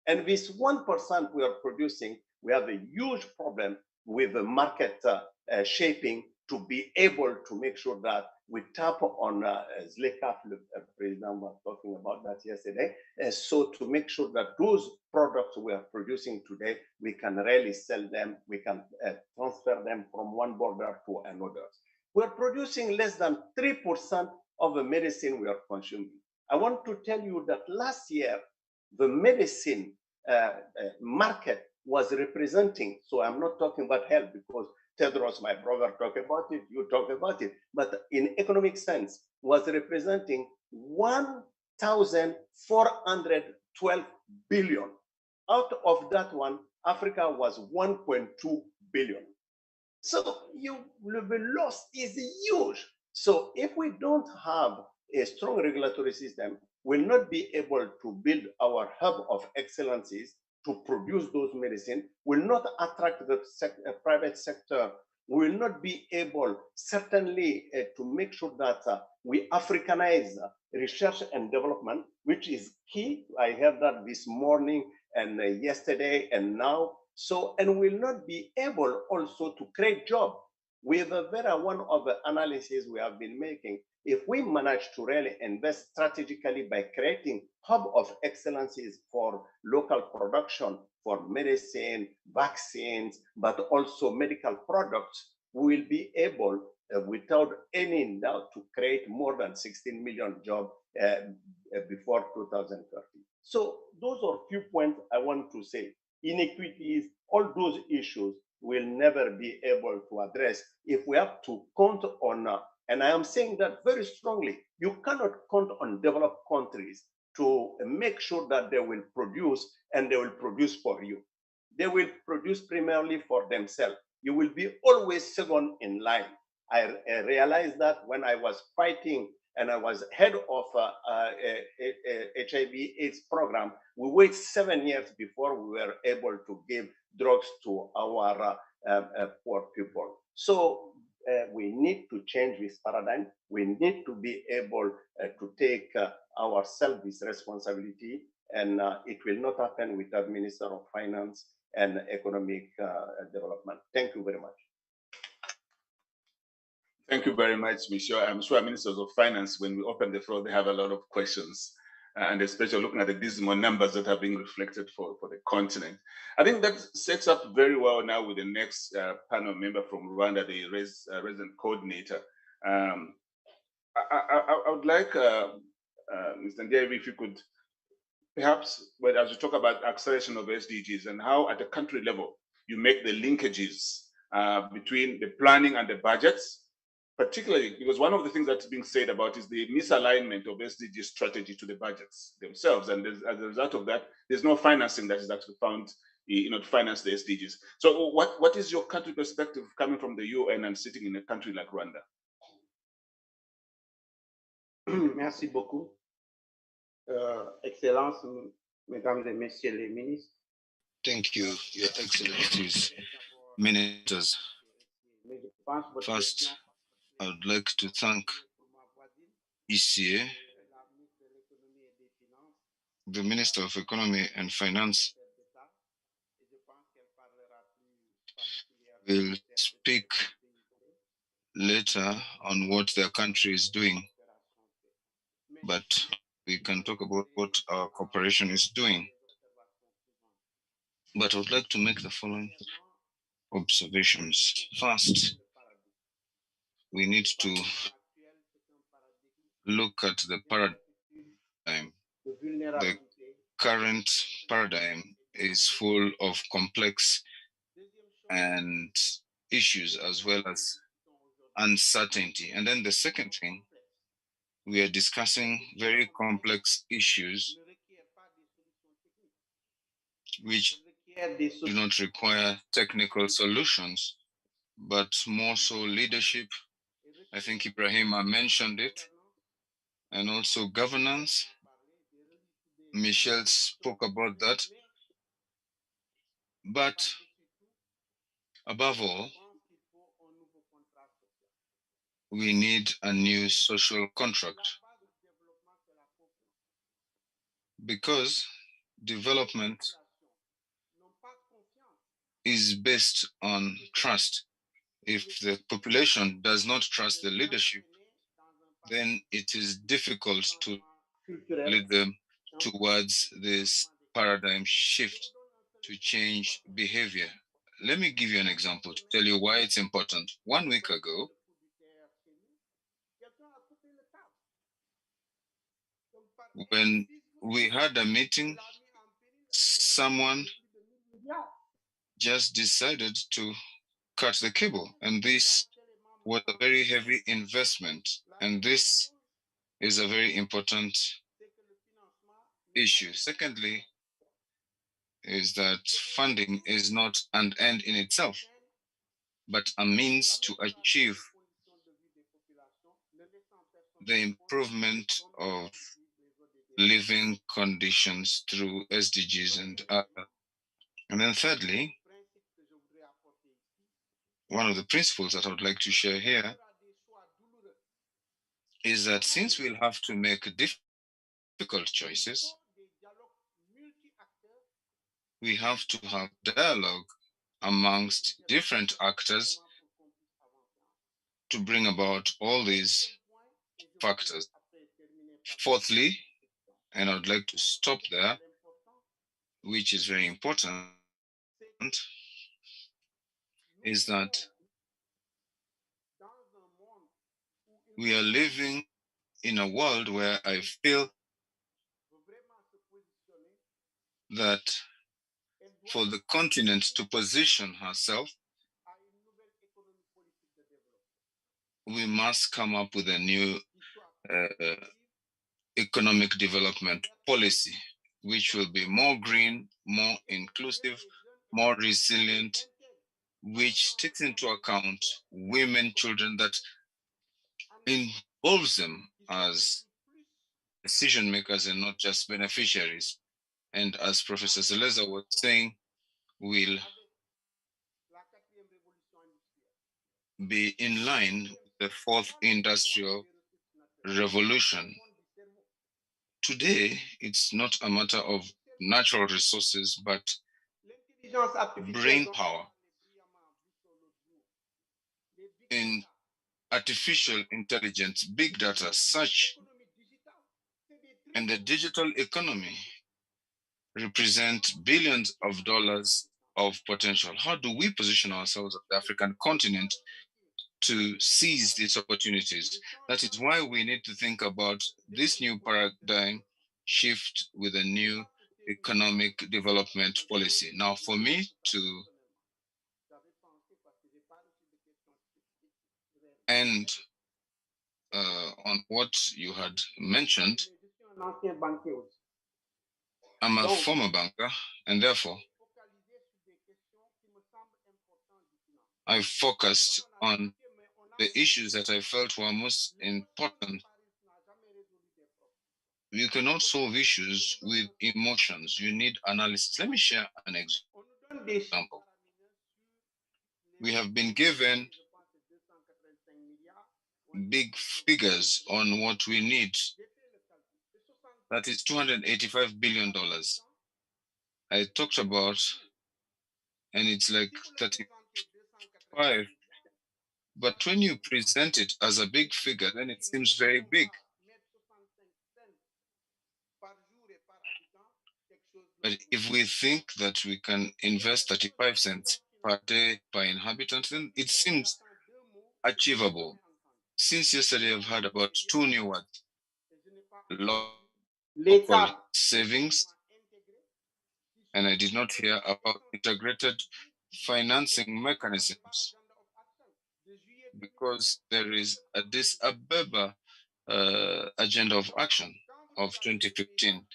And this 1% we are producing, we have a huge problem with the market shaping to be able to make sure that we tap on Zleka, the president was talking about that yesterday, so to make sure that those products we are producing today, we can really sell them, we can transfer them from one border to another. We're producing less than 3% of the medicine we are consuming. I want to tell you that last year, the medicine market was representing, so I'm not talking about health because Tedros, my brother, talk about it, you talk about it, but in economic sense, was representing 1,412 billion. Out of that one, Africa was 1.2 billion. So the loss is huge. So if we don't have a strong regulatory system, we'll not be able to build our hub of excellencies to produce those medicines, will not attract the private sector, we will not be able, certainly, to make sure that we Africanize research and development, which is key. I heard that this morning and yesterday and now. So, and will not be able also to create jobs. With a very one of the analyses we have been making, if we manage to really invest strategically by creating hub of excellencies for local production, for medicine, vaccines, but also medical products, we will be able, without any doubt, to create more than 16 million jobs before 2030. So those are few points I want to say. Inequities, all those issues will never be able to address if we have to count on, and I am saying that very strongly, you cannot count on developed countries to make sure that they will produce and they will produce for you. They will produce primarily for themselves. You will be always second in line. I realized that when I was fighting and I was head of HIV/AIDS program, we waited 7 years before we were able to give drugs to our poor people. So we need to change this paradigm. We need to be able to take ourselves this responsibility, and it will not happen without Minister of Finance and Economic Development. Thank you very much. Thank you very much, Michel. I'm sure ministers of finance, when we open the floor, they have a lot of questions, and especially looking at the dismal numbers that are being reflected for the continent. I think that sets up very well now with the next panel member from Rwanda, the resident coordinator. I would like, Mr. Ndiaye, if you could perhaps, but as we talk about acceleration of SDGs and how at the country level, you make the linkages between the planning and the budgets, particularly because one of the things that's being said about is the misalignment of SDG strategy to the budgets themselves. And as a result of that, there's no financing that is actually found to finance the SDGs. So what is your country perspective coming from the UN and sitting in a country like Rwanda? Merci beaucoup. Excellences, Mesdames et Messieurs les ministres. Thank you, Your Excellencies, Ministers. First, I would like to thank ECA, the Minister of Economy and Finance, will speak later on what their country is doing, but we can talk about what our cooperation is doing. But I would like to make the following observations. First, we need to look at the paradigm. The current paradigm is full of complex and issues as well as uncertainty. And then the second thing, we are discussing very complex issues which do not require technical solutions, but more so leadership. I think Ibrahima mentioned it, and also governance. Michelle spoke about that. But above all, we need a new social contract, because development is based on trust. If the population does not trust the leadership, then it is difficult to lead them towards this paradigm shift to change behavior. Let me give you an example to tell you why it's important. 1 week ago, when we had a meeting, someone just decided to cut the cable, and this was a very heavy investment, and this is a very important issue. Secondly, is that funding is not an end in itself, but a means to achieve the improvement of living conditions through SDGs and other. And then thirdly, one of the principles that I would like to share here is that since we'll have to make difficult choices, we have to have dialogue amongst different actors to bring about all these factors. Fourthly, and I would like to stop there, which is very important, is that we are living in a world where I feel that for the continent to position herself, we must come up with a new economic development policy, which will be more green, more inclusive, more resilient, which takes into account women, children, that involves them as decision makers and not just beneficiaries. And as Professor Zeleza was saying, will be in line with the fourth industrial revolution. Today, it's not a matter of natural resources, but brain power. In artificial intelligence, big data, search, and the digital economy represent billions of dollars of potential. How do we position ourselves as the African continent to seize these opportunities? That is why we need to think about this new paradigm shift with a new economic development policy. Now, for me to end on what you had mentioned, I'm a former banker, and therefore I focused on the issues that I felt were most important. You cannot solve issues with emotions. You need analysis. Let me share an example. We have been given big figures on what we need. That is $285 billion. I talked about, and it's like 35. But when you present it as a big figure, then it seems very big. But if we think that we can invest 35 cents per day per inhabitant, then it seems achievable. Since yesterday, I've heard about two new words: local savings, and I did not hear about integrated financing mechanisms, because there is a Addis Ababa agenda of action of 2015.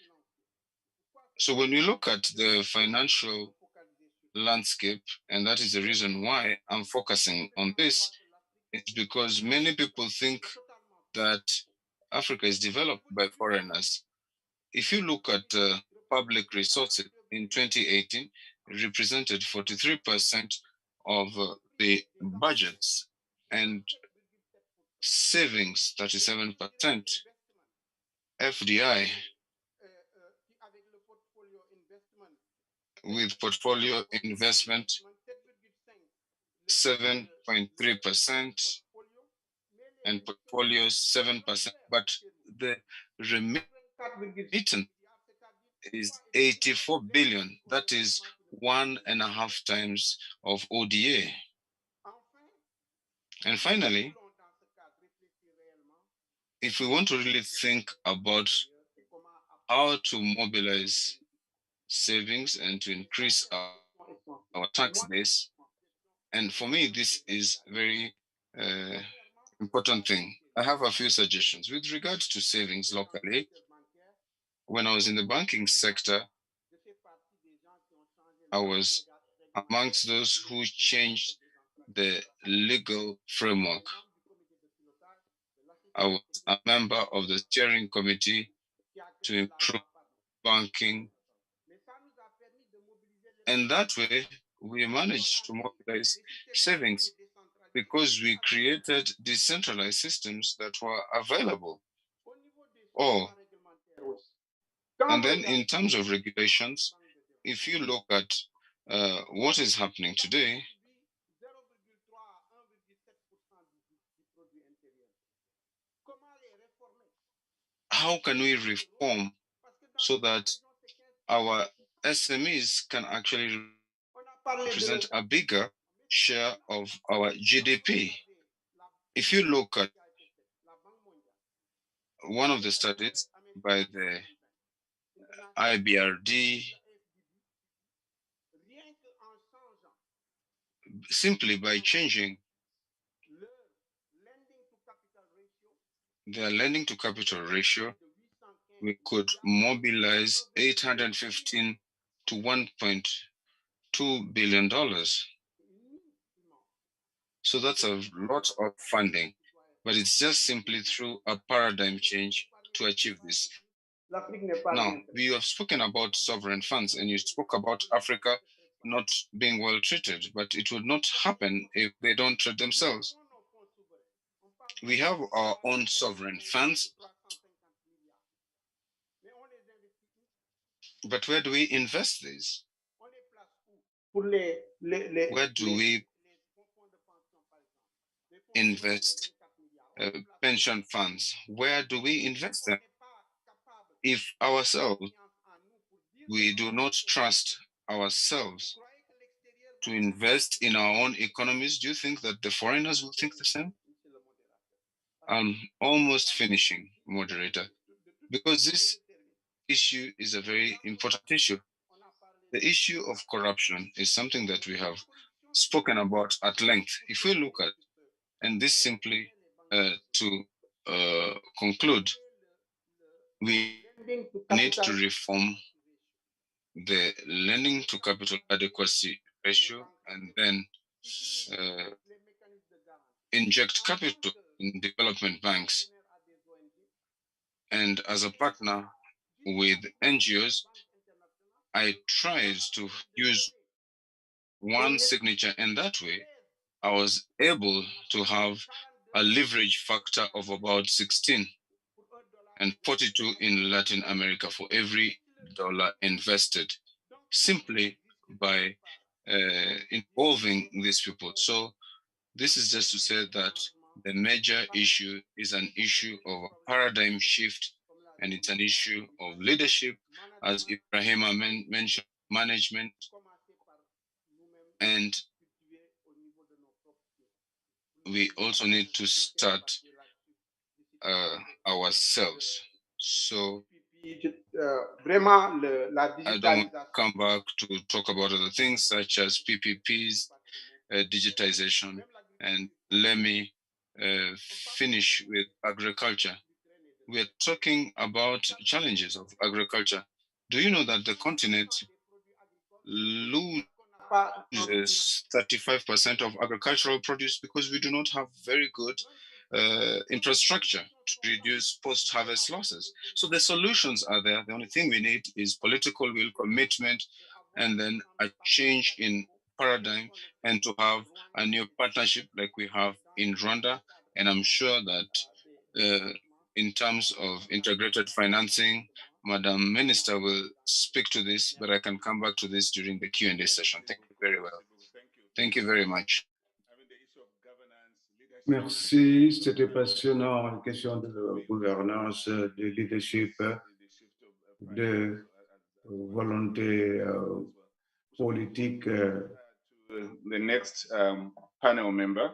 So when we look at the financial landscape, and that is the reason why I'm focusing on this, it's because many people think that Africa is developed by foreigners. If you look at public resources in 2018, it represented 43% of the budgets, and savings 37%, FDI with portfolio investment 7.3%, and portfolio 7%, but the remittance is 84 billion. That is 1.5 times of ODA. And finally, if we want to really think about how to mobilize savings and to increase our tax base, and for me, this is very important thing. I have a few suggestions with regards to savings locally. When I was in the banking sector, I was amongst those who changed the legal framework. I was a member of the steering committee to improve banking. And that way, we managed to mobilize savings because we created decentralized systems that were available. Oh, and then in terms of regulations, if you look at what is happening today, how can we reform so that our SMEs can actually represent a bigger share of our GDP? If you look at one of the studies by the IBRD, simply by changing their lending to capital ratio, we could mobilize 815 to $1.2 billion. So that's a lot of funding, but it's just simply through a paradigm change to achieve this. Now, we have spoken about sovereign funds, and you spoke about Africa not being well treated, but it would not happen if they don't treat themselves. We have our own sovereign funds, but where do we invest these? Where do we invest pension funds? Where do we invest them? If ourselves, we do not trust ourselves to invest in our own economies, do you think that the foreigners will think the same? I'm almost finishing, moderator, because this issue is a very important issue. The issue of corruption is something that we have spoken about at length. If we look at, and this simply to conclude, we need to reform the lending to capital adequacy ratio and then inject capital in development banks. And as a partner with NGOs, I tried to use one signature, and that way I was able to have a leverage factor of about 16 and 42 in Latin America for every dollar invested, simply by involving these people. So this is just to say that the major issue is an issue of a paradigm shift and it's an issue of leadership, as Ibrahima mentioned, management, and we also need to start ourselves. So I don't want to come back to talk about other things such as PPPs, digitization, and let me finish with agriculture. We're talking about challenges of agriculture. Do you know that the continent loses 35% of agricultural produce because we do not have very good infrastructure to reduce post-harvest losses? So the solutions are there. The only thing we need is political will, commitment, and then a change in paradigm, and to have a new partnership like we have in Rwanda. And I'm sure that in terms of integrated financing, Madam Minister will speak to this, but I can come back to this during the Q&A session. Thank you very well. Thank you very much. Merci, c'était passionnant, une question de gouvernance, de leadership, de volonté politique. The next panel member,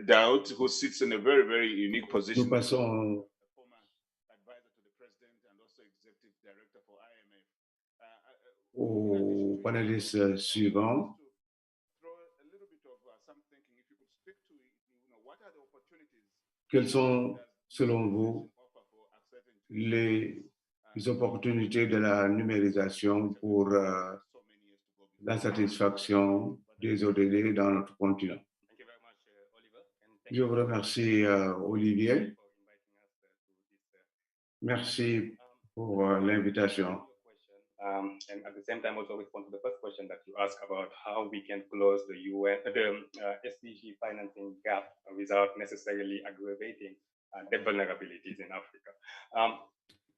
Daoud, who sits in a very, very unique position. Nous passons au panéliste suivant. Quelles sont, selon vous, les opportunités de la numérisation pour la satisfaction des ODD dans notre continent? Je vous remercie, Olivier. Merci pour l'invitation. And at the same time, also respond to the first question that you asked about how we can close the SDG financing gap without necessarily aggravating debt vulnerabilities in Africa.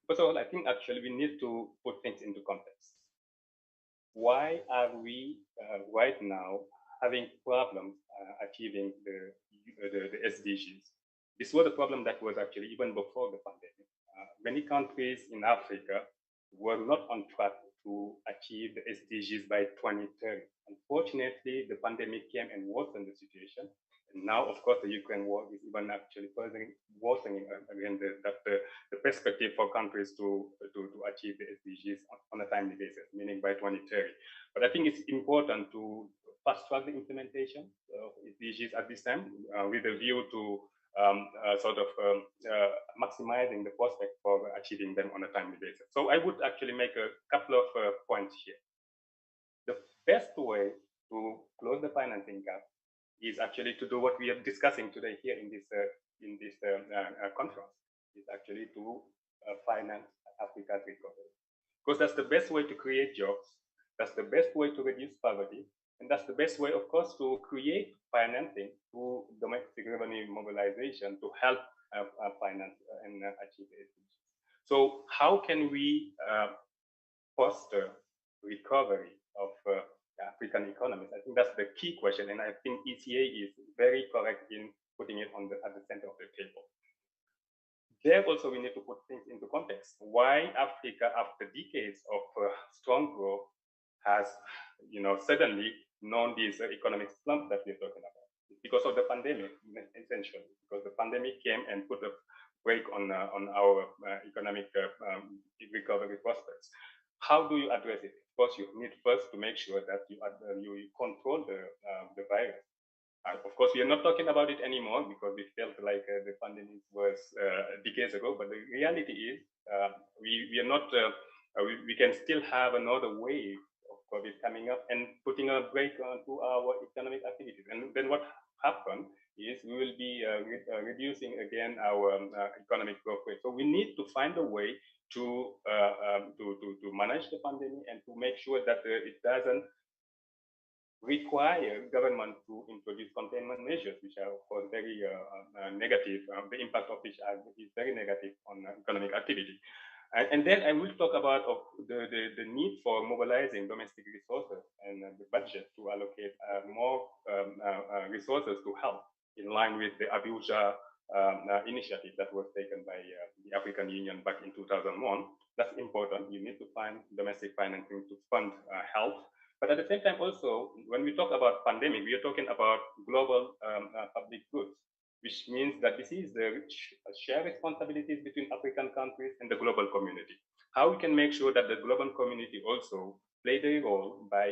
First of all, I think actually we need to put things into context. Why are we right now having problems achieving the SDGs? This was a problem that was actually even before the pandemic. Many countries in Africa were not on track to achieve the SDGs by 2030. Unfortunately, the pandemic came and worsened the situation. And now, of course, the Ukraine war is even actually further worsening again the perspective for countries to achieve the SDGs on a timely basis, meaning by 2030. But I think it's important to fast track the implementation of SDGs at this time with a view to maximizing the prospect for achieving them on a timely basis. So I would actually make a couple of points here. The best way to close the financing gap is actually to do what we are discussing today here in this conference, is actually to finance Africa's recovery. Because that's the best way to create jobs, that's the best way to reduce poverty, and that's the best way, of course, to create financing through domestic revenue mobilization to help finance and achieve the SDGs. So how can we foster recovery of African economies? I think that's the key question, and I think ECA is very correct in putting it at the center of the table. There also we need to put things into context. Why Africa, after decades of strong growth, has suddenly known this economic slump that we're talking about? It's because of the pandemic, essentially, because the pandemic came and put a brake on our economic recovery prospects. How do you address it? Of course, you need first to make sure that you control the virus. Of course, we are not talking about it anymore because we felt like the pandemic was decades ago. But the reality is, we are not. We can still have another wave of COVID coming up and putting a brake onto our economic activities. And then what happens is we will be reducing again our economic growth rate. So we need to find a way to manage the pandemic and to make sure that it doesn't require government to introduce containment measures, which are of course very negative. The impact of which is very negative on economic activity. And then I will talk about the need for mobilizing domestic resources and the budget to allocate more resources to help in line with the Abuja initiative that was taken by the African Union back in 2001. That's important. You need to find domestic financing to fund health. But at the same time, also, when we talk about pandemic, we are talking about global public goods, which means that this is the shared responsibilities between African countries and the global community. How we can make sure that the global community also play their role by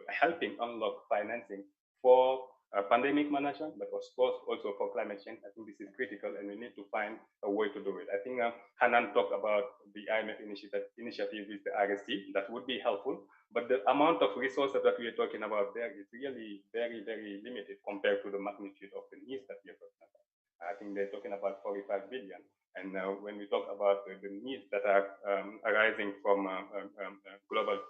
helping unlock financing for pandemic management, but of course also for climate change. I think this is critical and we need to find a way to do it. I think Hanan talked about the IMF initiative with the RSC. That would be helpful, but the amount of resources that we are talking about there is really very, very limited compared to the magnitude of the needs that we are talking about. I think they're talking about 45 billion. And when we talk about the needs that are arising from global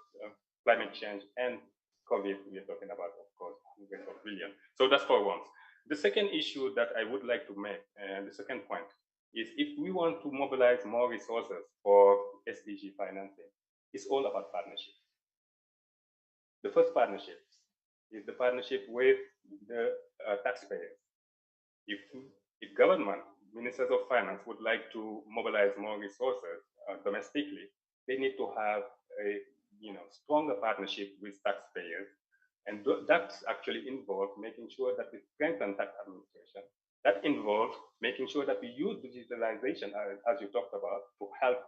climate change and COVID, we are talking about, of course, hundreds of billions. So that's for once. The second issue that I would like to make, and the second point, is if we want to mobilize more resources for SDG financing, it's all about partnerships. The first partnership is the partnership with the taxpayers. If government, ministers of finance would like to mobilize more resources domestically, they need to have a stronger partnership with taxpayers. And that's actually involved making sure that we strengthen tax administration. That involves making sure that we use digitalization, as you talked about, to help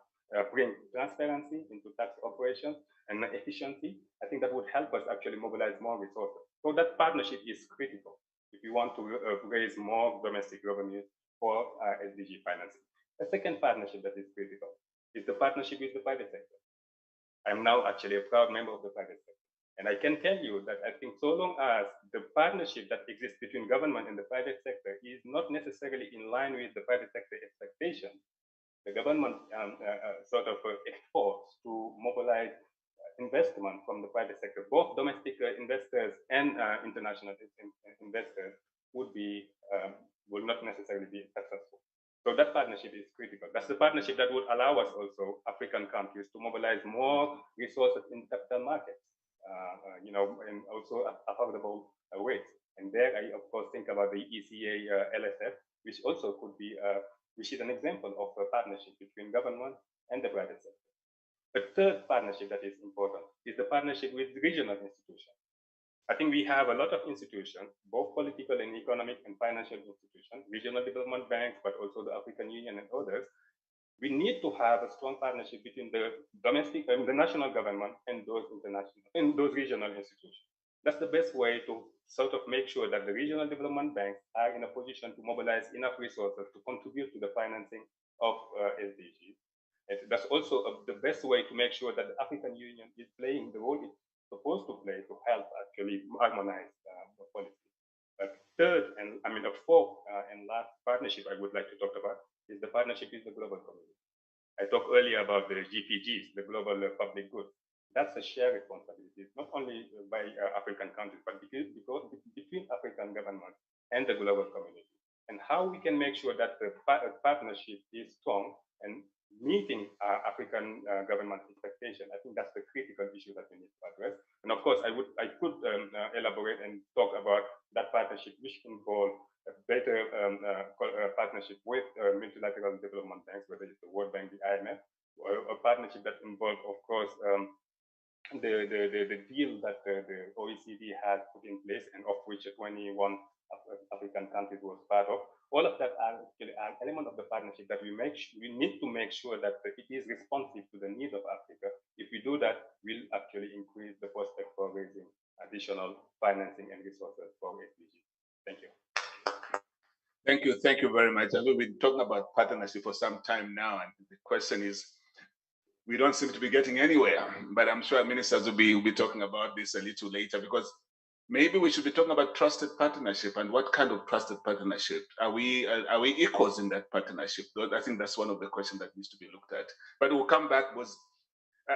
bring transparency into tax operations and efficiency. I think that would help us actually mobilize more resources. So that partnership is critical if you want to raise more domestic revenues for SDG financing. The second partnership that is critical is the partnership with the private sector. I'm now actually a proud member of the private sector. And I can tell you that I think so long as the partnership that exists between government and the private sector is not necessarily in line with the private sector expectations, the government sort of efforts to mobilize investment from the private sector, both domestic investors and international investors will not necessarily be successful. So that partnership is critical. That's the partnership that would allow us also, African countries, to mobilize more resources in capital markets, and also affordable rates. And there, I of course think about the ECA LSF, which also could be, which is an example of a partnership between government and the private sector. The third partnership that is important is the partnership with regional institutions. I think we have a lot of institutions, both political and economic and financial institutions, regional development banks, but also the African Union and others. We need to have a strong partnership between the domestic and the national government and those international and those regional institutions. That's the best way to sort of make sure that the regional development banks are in a position to mobilize enough resources to contribute to the financing of SDGs. And that's also the best way to make sure that the African Union is playing the role it's supposed to play to help actually harmonize the policy. Third, and I mean the fourth and last partnership I would like to talk about is the partnership with the global community. I talked earlier about the GPGs, the global public goods. That's a shared responsibility, not only by African countries, but between African governments and the global community. And how we can make sure that the partnership is strong and meeting African government expectation. I think that's the critical issue that we need to address. And of course, I could elaborate and talk about that partnership, which involves a better partnership with multilateral development banks, whether it's the World Bank, the IMF, or a partnership that involves, of course, the deal that the OECD has put in place, and of which 21 African countries was part of. All of that are actually an element of the partnership that we need to make sure that it is responsive to the needs of Africa. If we do that, we'll actually increase the prospect for raising additional financing and resources for SDG. Thank you. Thank you very much. We've been talking about partnership for some time now, and the question is, we don't seem to be getting anywhere, but I'm sure ministers will be talking about this a little later, because maybe we should be talking about trusted partnership and what kind of trusted partnership. Are we equals in that partnership? I think that's one of the questions that needs to be looked at. But we'll come back.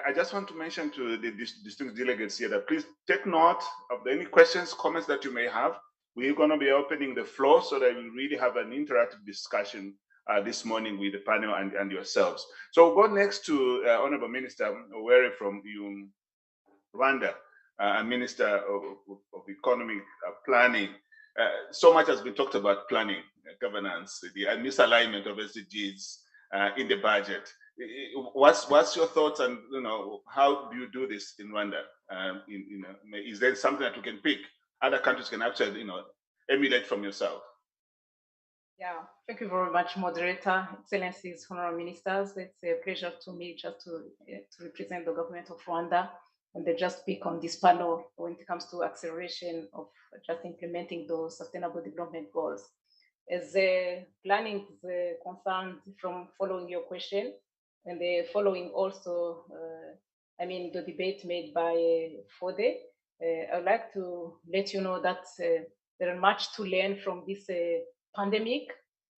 I just want to mention to the distinguished delegates here that please take note of any questions, comments that you may have. We're going to be opening the floor so that we really have an interactive discussion this morning with the panel and yourselves. So we'll go next to Honorable Minister Owere from Rwanda. Minister of Economic Planning. So much has been talked about planning, governance, the misalignment of SDGs in the budget. What's your thoughts, and how do you do this in Rwanda? Is there something that you can pick? Other countries can actually emulate from yourself. Yeah, thank you very much, moderator, excellencies, honorable ministers. It's a pleasure to me just to represent the government of Rwanda and they just speak on this panel when it comes to acceleration of just implementing those sustainable development goals. As planning is concerned, from following your question and the following also, the debate made by Fode, I would like to let you know that there is much to learn from this pandemic,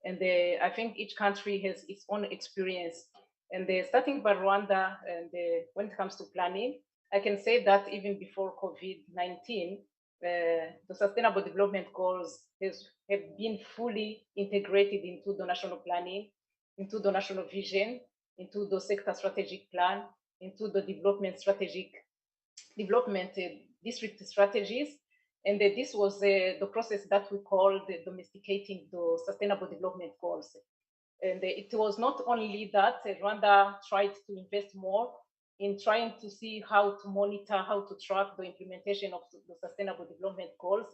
and I think each country has its own experience. And starting by Rwanda, and when it comes to planning, I can say that even before COVID-19, the Sustainable Development Goals have been fully integrated into the national planning, into the national vision, into the sector strategic plan, into the development district strategies. And this was the process that we call the domesticating the Sustainable Development Goals. And it was not only that Rwanda tried to invest more in trying to see how to monitor, how to track the implementation of the Sustainable Development Goals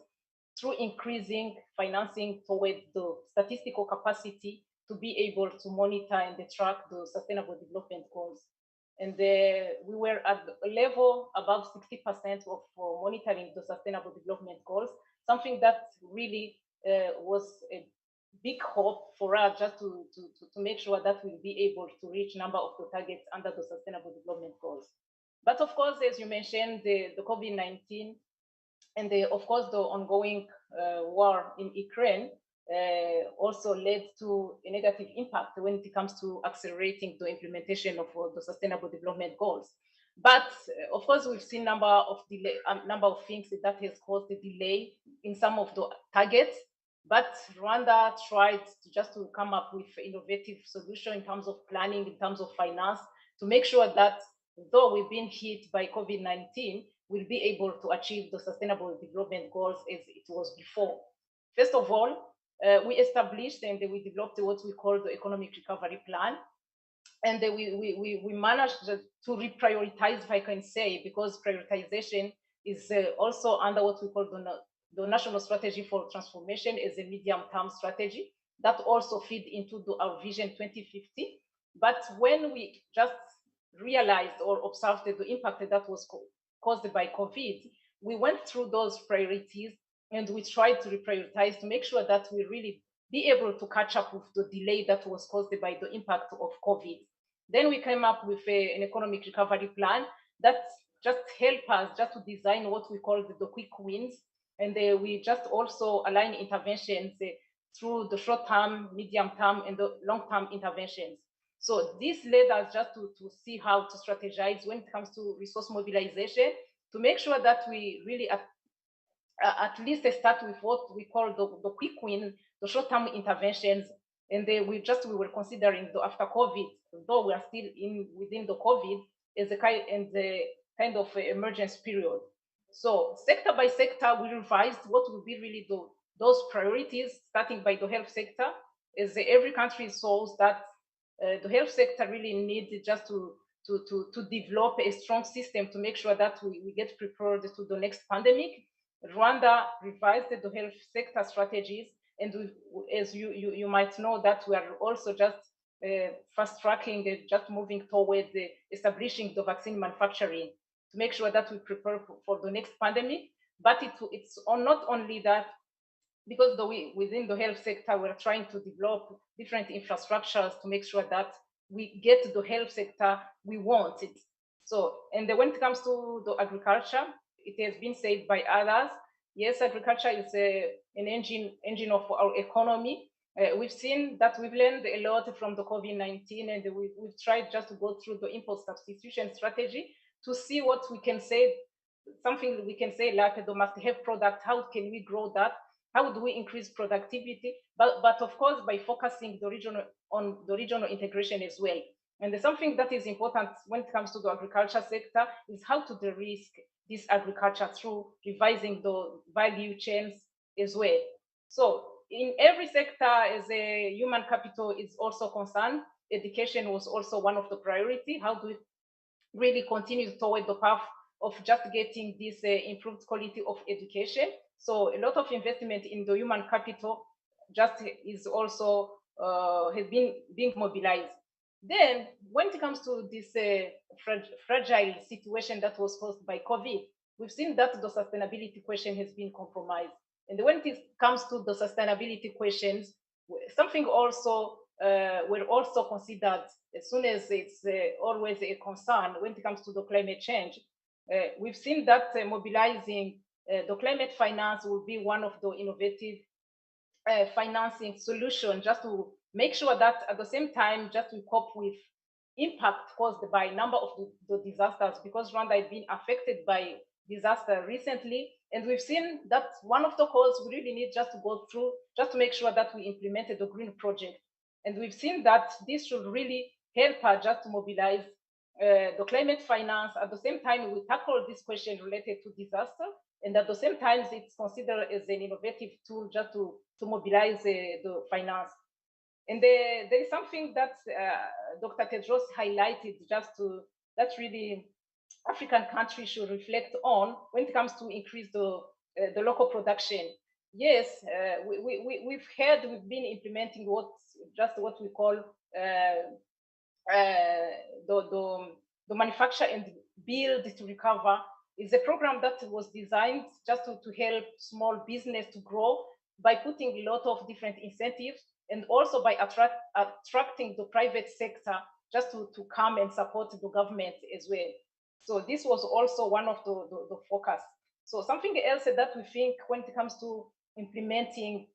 through increasing financing towards the statistical capacity to be able to monitor and track the Sustainable Development Goals. And we were at a level above 60% of monitoring the Sustainable Development Goals, something that really was a big hope for us just to make sure that we'll be able to reach number of the targets under the Sustainable Development Goals. But of course, as you mentioned, the COVID-19 and of course the ongoing war in Ukraine also led to a negative impact when it comes to accelerating the implementation of the Sustainable Development Goals. But of course, we've seen number of things that has caused a delay in some of the targets. But Rwanda tried to come up with innovative solution in terms of planning, in terms of finance, to make sure that though we've been hit by COVID-19, we'll be able to achieve the Sustainable Development Goals as it was before. First of all, we established and we developed what we call the Economic Recovery Plan. And we managed to reprioritize, if I can say, because prioritization is also under what we call the National Strategy for Transformation as a medium-term strategy that also feed into our Vision 2050. But when we just realized or observed the impact that was caused by COVID, we went through those priorities and we tried to reprioritize to make sure that we really be able to catch up with the delay that was caused by the impact of COVID. Then we came up with an economic recovery plan that just helped us just to design what we call the quick wins. And we just also align interventions through the short-term, medium-term, and the long-term interventions. So this led us just to see how to strategize when it comes to resource mobilization, to make sure that we really at least start with what we call the quick win, the short-term interventions. And we were considering after COVID, though we are still within the COVID, as a kind of emergence period. So sector by sector, we revised what will be really those priorities, starting by the health sector, as every country saw that the health sector really needs just to develop a strong system to make sure that we get prepared to the next pandemic. Rwanda revised the health sector strategies, and as you might know, that we are also just fast tracking, just moving towards establishing the vaccine manufacturing to make sure that we prepare for the next pandemic. But it's not only that, because within the health sector, we're trying to develop different infrastructures to make sure that we get the health sector we want it. So, and when it comes to the agriculture, it has been said by others, yes, agriculture is an engine of our economy. We've seen that we've learned a lot from the COVID-19, and we've tried just to go through the import substitution strategy to see what we can say, something we can say like the must-have product, how can we grow that? How do we increase productivity? But of course, by focusing on the regional integration as well. And something that is important when it comes to the agriculture sector is how to de-risk this agriculture through revising the value chains as well. So in every sector, as a human capital is also concerned, education was also one of the priority. How do we really continue toward the path of just getting this improved quality of education? So a lot of investment in the human capital just is also has been being mobilized. Then when it comes to this fragile situation that was caused by COVID, we've seen that the sustainability question has been compromised. And when it comes to the sustainability questions, something also were also considered as soon as it's always a concern when it comes to the climate change. We've seen that mobilizing the climate finance will be one of the innovative financing solution, just to make sure that at the same time, just to cope with impact caused by a number of the disasters, because Rwanda has been affected by disaster recently. And we've seen that one of the calls we really need just to go through, just to make sure that we implemented the green project. And we've seen that this should really help us just to mobilize the climate finance. At the same time, we tackle this question related to disaster. And at the same time, it's considered as an innovative tool just to mobilize the finance. And there is something that Dr. Tedros highlighted that really African countries should reflect on when it comes to increase the local production. Yes, we've been implementing what we call the manufacture and build to recover. Is a program that was designed just to help small business to grow by putting a lot of different incentives, and also by attracting the private sector just to come and support the government as well. So this was also one of the focus. So something else that we think when it comes to implementing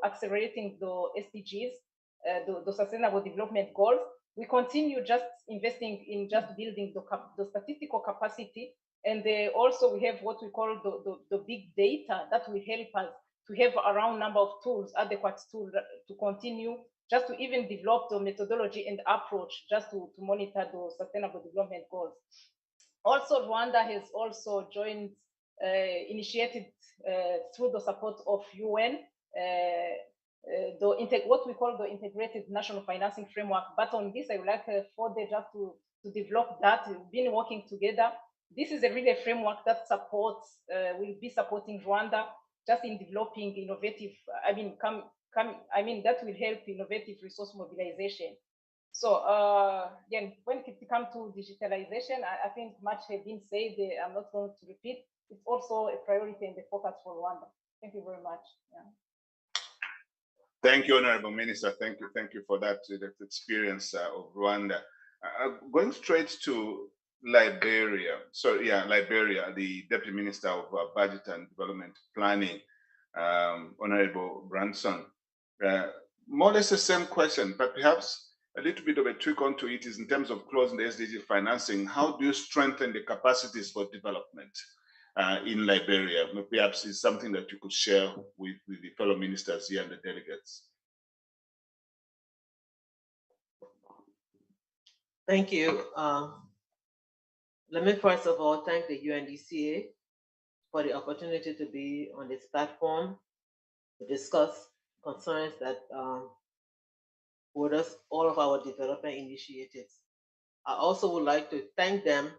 accelerating the SDGs, the Sustainable Development Goals, we continue just investing in just building the statistical capacity. And also we have what we call the big data that will help us to have around number of tools, adequate tools to continue just to even develop the methodology and approach just to monitor the Sustainable Development Goals. Also, Rwanda has also joined, initiated through the support of UN, what we call the Integrated National Financing Framework. But on this, I would like for them just to develop that. We've been working together. This is a really framework that supports, will be supporting Rwanda just in developing innovative, that will help innovative resource mobilization. So again, when it comes to digitalization, I think much has been said. I'm not going to repeat. It's also a priority and the focus for Rwanda. Thank you very much. Yeah. Thank you, Honorable Minister. Thank you for that experience of Rwanda. Going straight to Liberia. So yeah, Liberia, the Deputy Minister of Budget and Development Planning, Honorable Branson. More or less the same question, but perhaps a little bit of a tweak onto it is in terms of closing the SDG financing. How do you strengthen the capacities for development in Liberia? Perhaps it's something that you could share with the fellow ministers here and the delegates. Thank you. Let me first of all thank the UNDCA for the opportunity to be on this platform to discuss concerns that with us, all of our development initiatives. I also would like to thank them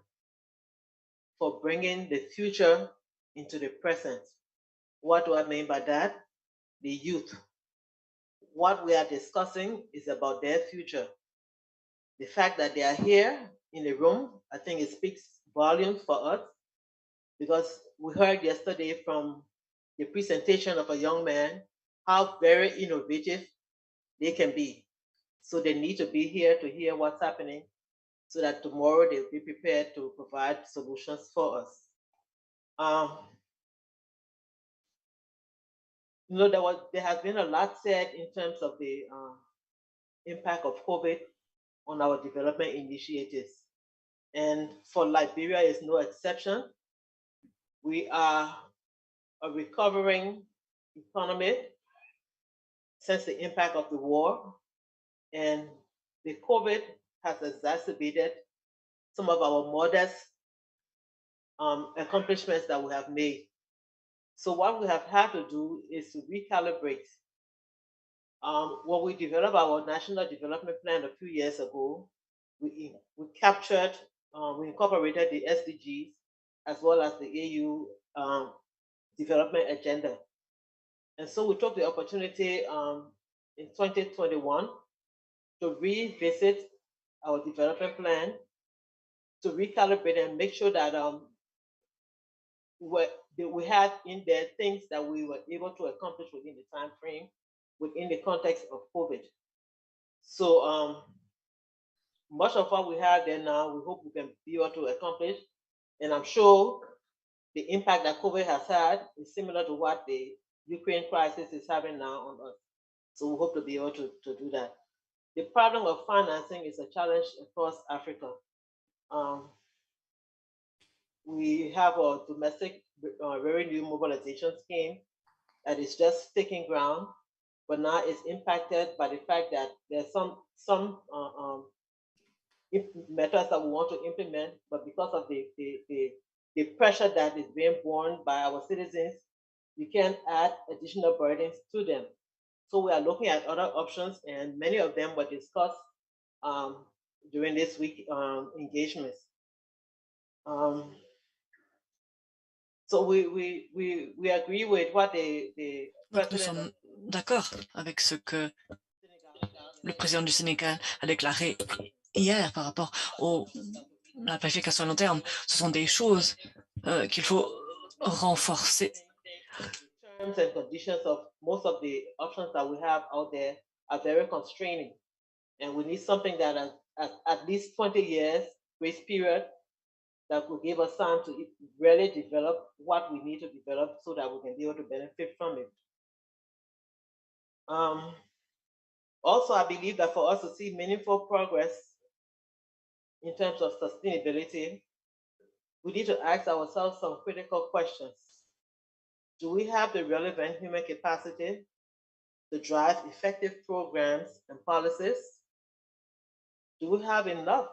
for bringing the future into the present. What do I mean by that? The youth. What we are discussing is about their future. The fact that they are here in the room, I think it speaks volumes for us, because we heard yesterday from the presentation of a young man how very innovative they can be. So they need to be here to hear what's happening so that tomorrow they'll be prepared to provide solutions for us. There has been a lot said in terms of the impact of COVID on our development initiatives. And for Liberia is no exception. We are a recovering economy since the impact of the war, and the COVID has exacerbated some of our modest accomplishments that we have made. So what we have had to do is to recalibrate When we developed our national development plan a few years ago, we captured, we incorporated the SDGs as well as the AU development agenda. And so we took the opportunity in 2021 to revisit our development plan, to recalibrate and make sure that we had in there things that we were able to accomplish within the time frame, within the context of COVID. So much of what we have there now, we hope we can be able to accomplish. And I'm sure the impact that COVID has had is similar to what the Ukraine crisis is having now on us. So we hope to be able to do that. The problem of financing is a challenge across Africa. We have a domestic revenue mobilization scheme that is just taking ground, but now it's impacted by the fact that there's some methods that we want to implement, but because of the pressure that is being borne by our citizens, we can't add additional burdens to them. So we are looking at other options, and many of them were discussed during this week engagements. So we agree with what the Donc nous sommes d'accord avec ce que le président du Sénégal a déclaré hier par rapport à la planification à long terme. Ce sont des choses qu'il faut renforcer. Terms and conditions of most of the options that we have out there are very constraining, and we need something that has at least 20 years grace period that will give us time to really develop what we need to develop so that we can be able to benefit from it. Also, I believe that for us to see meaningful progress in terms of sustainability, we need to ask ourselves some critical questions. Do we have the relevant human capacity to drive effective programs and policies? Do we have enough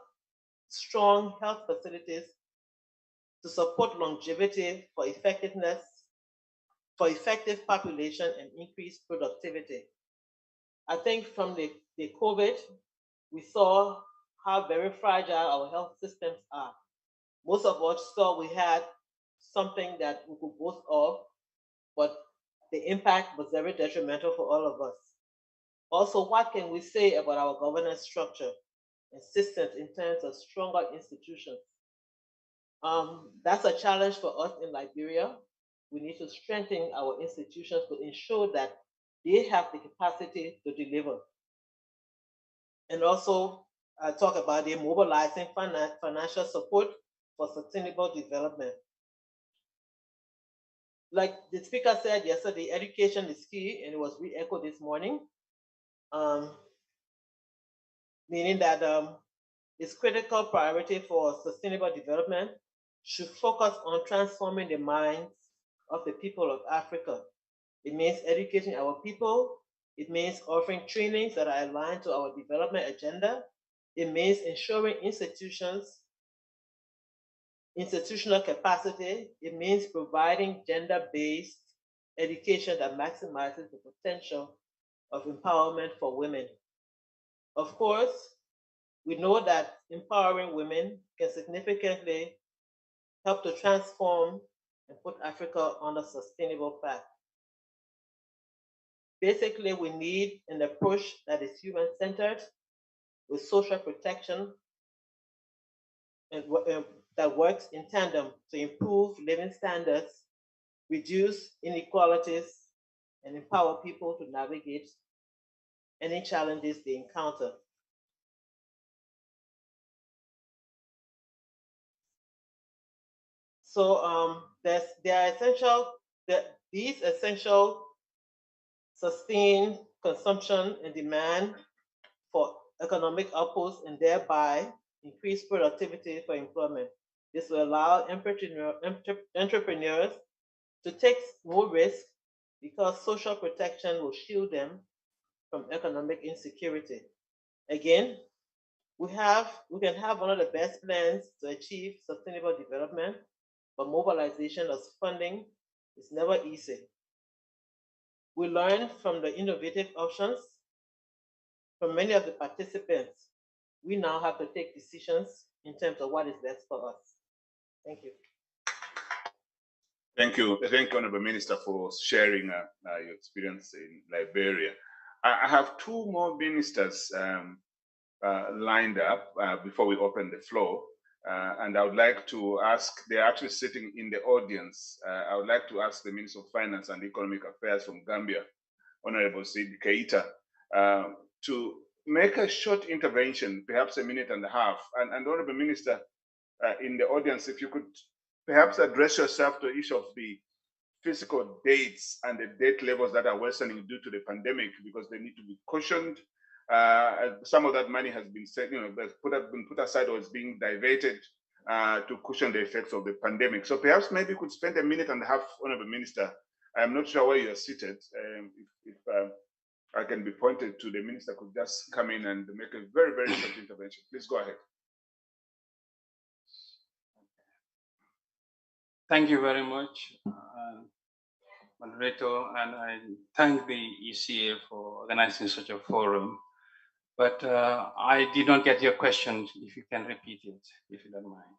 strong health facilities to support longevity for effectiveness, for effective population and increased productivity? I think from the COVID, we saw how very fragile our health systems are. Most of us thought we had something that we could boast of, but the impact was very detrimental for all of us. Also, what can we say about our governance structure and systems in terms of stronger institutions? That's a challenge for us in Liberia. We need to strengthen our institutions to ensure that they have the capacity to deliver. And also, talk about the mobilizing financial support for sustainable development. Like the speaker said yesterday, education is key, and it was re-echoed this morning, meaning that it's critical priority for sustainable development should focus on transforming the minds of the people of Africa. It means educating our people. It means offering trainings that are aligned to our development agenda. It means ensuring institutional capacity. It means providing gender-based education that maximizes the potential of empowerment for women. Of course, we know that empowering women can significantly help to transform and put Africa on a sustainable path. Basically, we need an approach that is human-centered with social protection and that works in tandem to improve living standards, reduce inequalities, and empower people to navigate any challenges they encounter. So these essential sustained consumption and demand for economic outputs and thereby increase productivity for employment. This will allow entrepreneurs to take more risk because social protection will shield them from economic insecurity. Again, we can have one of the best plans to achieve sustainable development, but mobilization of funding is never easy. We learn from the innovative options for many of the participants, we now have to take decisions in terms of what is best for us. Thank you. Thank you, Honorable Minister, for sharing your experience in Liberia. I have two more ministers lined up before we open the floor. And I would like to ask, they're actually sitting in the audience. I would like to ask the Minister of Finance and Economic Affairs from Gambia, Honorable Sid Keita, to make a short intervention, perhaps a minute and a half. And Honorable Minister, in the audience, if you could perhaps address yourself to each of the physical dates and the debt levels that are worsening due to the pandemic, because they need to be cushioned. Some of that money has been set, been put aside or is being diverted to cushion the effects of the pandemic. So perhaps maybe you could spend a minute and a half, Honorable Minister. I'm not sure where you are seated. If I can be pointed to, the minister could just come in and make a very, very short intervention. Please go ahead. Thank you very much, moderator, and I thank the ECA for organizing such a forum. But I did not get your question. If you can repeat it, if you don't mind.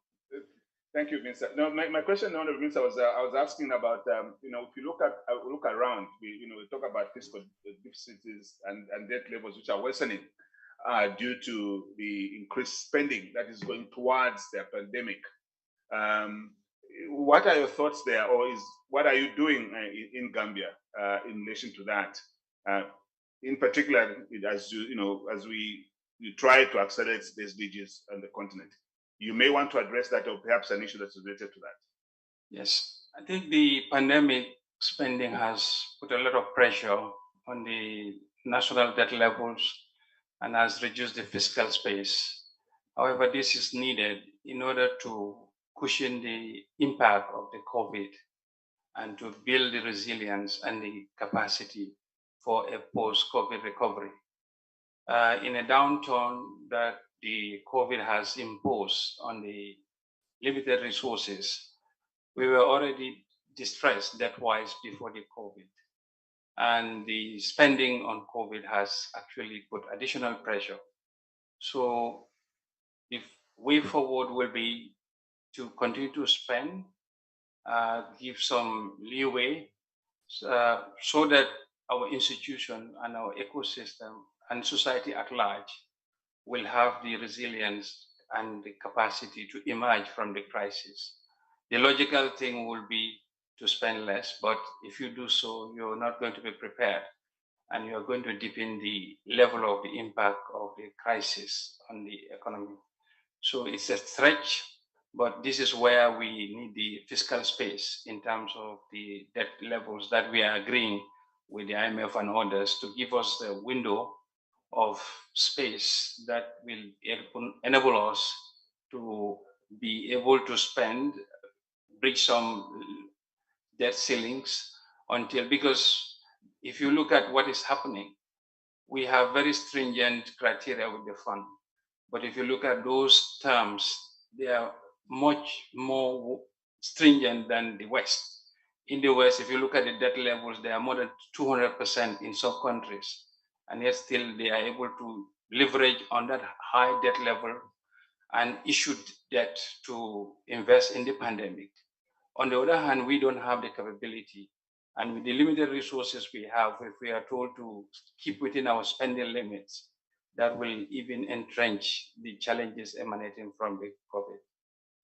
Thank you, Minister. No, my question, Honorable Minister, was I was asking about if you look around, we talk about fiscal deficits and debt levels which are worsening due to the increased spending that is going towards the pandemic. What are your thoughts there, or what are you doing in Gambia in relation to that? In particular, as we try to accelerate the SDGs on the continent, you may want to address that, or perhaps an issue that's related to that. Yes, I think the pandemic spending has put a lot of pressure on the national debt levels and has reduced the fiscal space. However, this is needed in order to cushion the impact of the COVID and to build the resilience and the capacity for a post-COVID recovery. In a downturn that the COVID has imposed on the limited resources, we were already distressed debt-wise before the COVID. And the spending on COVID has actually put additional pressure. So the way forward will be to continue to spend, give some leeway so that our institution and our ecosystem and society at large will have the resilience and the capacity to emerge from the crisis. The logical thing will be to spend less, but if you do so, you're not going to be prepared and you're going to deepen the level of the impact of the crisis on the economy. So it's a stretch, but this is where we need the fiscal space in terms of the debt levels that we are agreeing with the IMF and others to give us the window of space that will enable us to be able to spend, bridge some debt ceilings because if you look at what is happening, we have very stringent criteria with the fund. But if you look at those terms, they are much more stringent than the West. In the West, if you look at the debt levels, they are more than 200% in some countries. And yet still they are able to leverage on that high debt level and issue debt to invest in the pandemic. On the other hand, we don't have the capability. And with the limited resources we have, if we are told to keep within our spending limits, that will even entrench the challenges emanating from the COVID.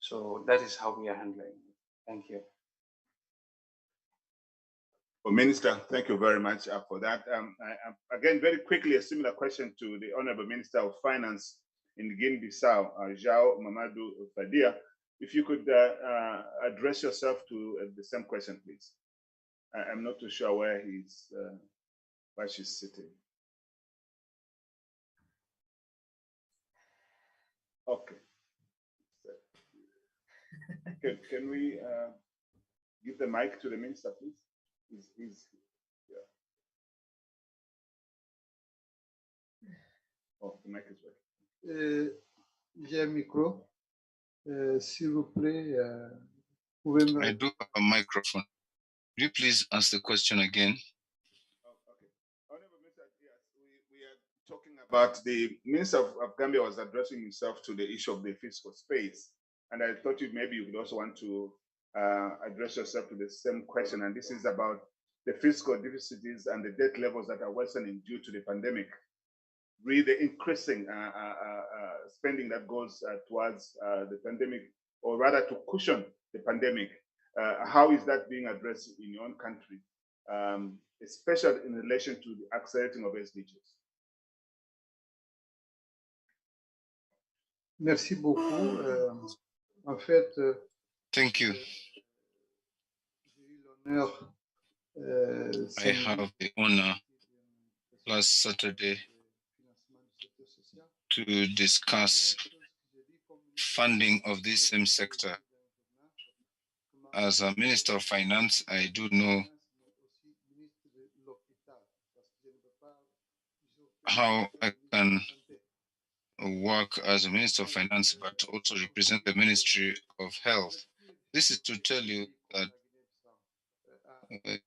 So that is how we are handling it. Thank you. Well, Minister, thank you very much for that. Again, very quickly, a similar question to the Honorable Minister of Finance in Guinea-Bissau, João Mamadou Fadia. If you could address yourself to the same question, please. I'm not too sure where she's sitting. Okay. Can we give the mic to the minister, please? Yeah. Oh, the mic is working. J'ai un micro. S'il vous plaît, I do have a microphone. Will you please ask the question again? Oh, okay. Honorable Minister, yes, we are talking but the Minister of Gambia was addressing himself to the issue of the fiscal space. And I thought maybe you would also want to address yourself to the same question. And this is about the fiscal deficits and the debt levels that are worsening due to the pandemic. Really the increasing spending that goes towards the pandemic, or rather to cushion the pandemic. How is that being addressed in your own country, especially in relation to the accelerating of SDGs? Merci beaucoup. En fait, Thank you. l'honneur, I have the honor last Saturday to discuss funding of this same sector. As a Minister of Finance, I do know how I can work as a Minister of Finance, but also represent the Ministry of Health. This is to tell you that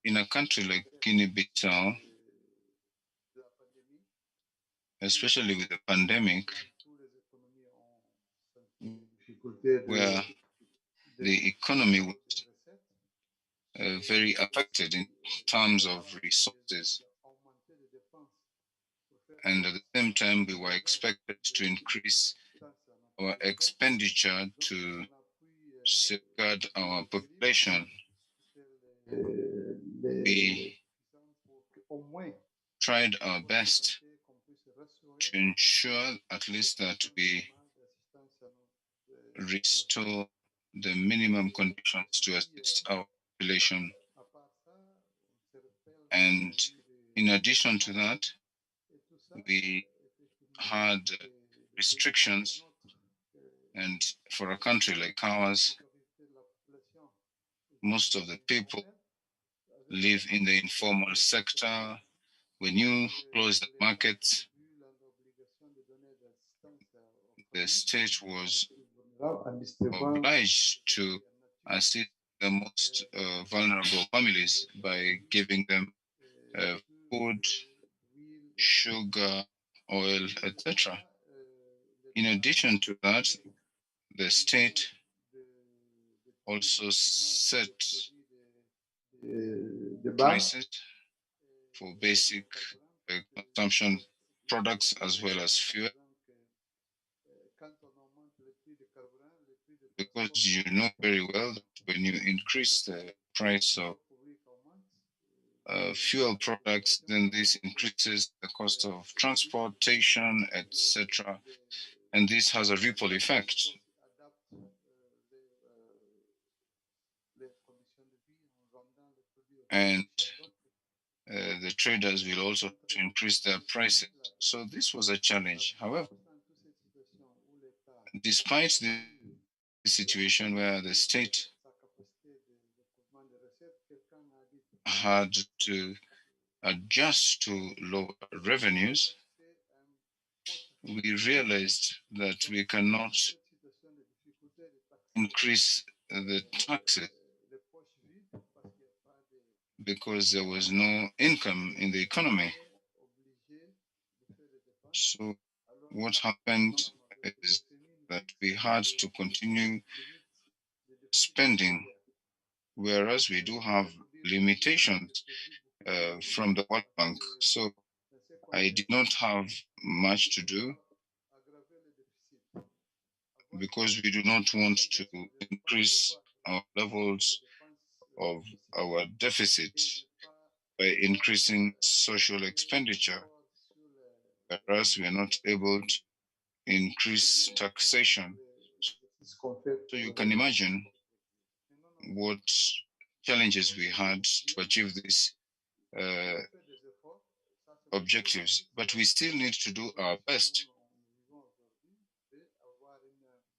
in a country like Guinea-Bissau, especially with the pandemic, where the economy was very affected in terms of resources, and at the same time we were expected to increase our expenditure to safeguard our population. We tried our best to ensure at least that we restore the minimum conditions to assist our population. And in addition to that, we had restrictions, and for a country like ours, most of the people live in the informal sector. When you close the markets, the state was obliged to assist the most vulnerable families by giving them food, sugar, oil, etc. In addition to that, the state also set prices for basic consumption products as well as fuel, because you know very well that when you increase the price of fuel products, then this increases the cost of transportation, etc. And this has a ripple effect. And the traders will also have to increase their prices. So this was a challenge. However, despite the situation where the state had to adjust to lower revenues, we realized that we cannot increase the taxes because there was no income in the economy. So what happened is that we had to continue spending, whereas we do have limitations from the World Bank. So I did not have much to do because we do not want to increase our levels of our deficit by increasing social expenditure, whereas we are not able to increase taxation. So you can imagine what challenges we had to achieve these objectives, but we still need to do our best.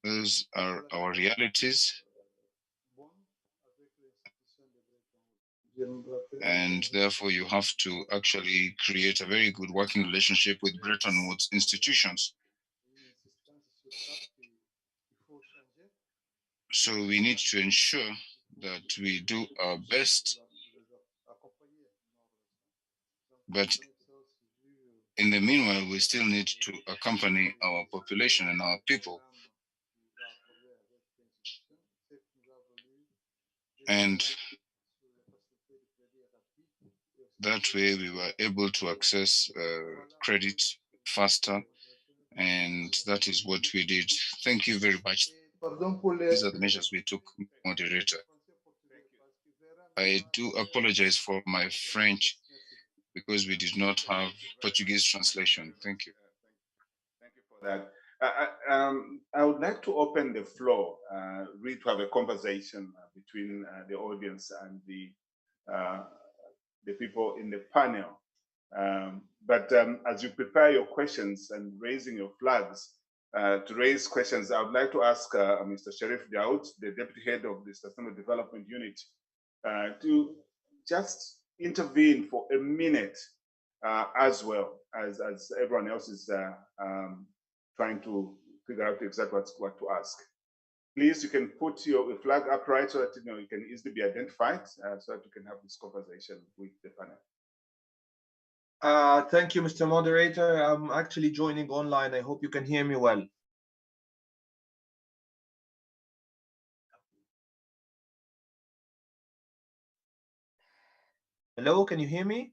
Those are our realities, and therefore you have to actually create a very good working relationship with Bretton Woods institutions. So we need to ensure that we do our best, but In the meanwhile, we still need to accompany our population and our people. And that way we were able to access credit faster, and that is what we did. Thank you very much. These are the measures we took, moderator. I do apologize for my French because we did not have Portuguese translation. Thank you. Thank you for that. I would like to open the floor, really to have a conversation between the audience and the people in the panel. But as you prepare your questions and raising your flags, to raise questions, I would like to ask Mr. Sharif Daoud, the Deputy Head of the Sustainable Development Unit, to just intervene for a minute as well as everyone else is trying to figure out exactly what to ask. Please, you can put your flag upright so that you can easily be identified, so that you can have this conversation with the panel. Thank you, Mr. Moderator. I'm actually joining online. I hope you can hear me well. Hello, can you hear me?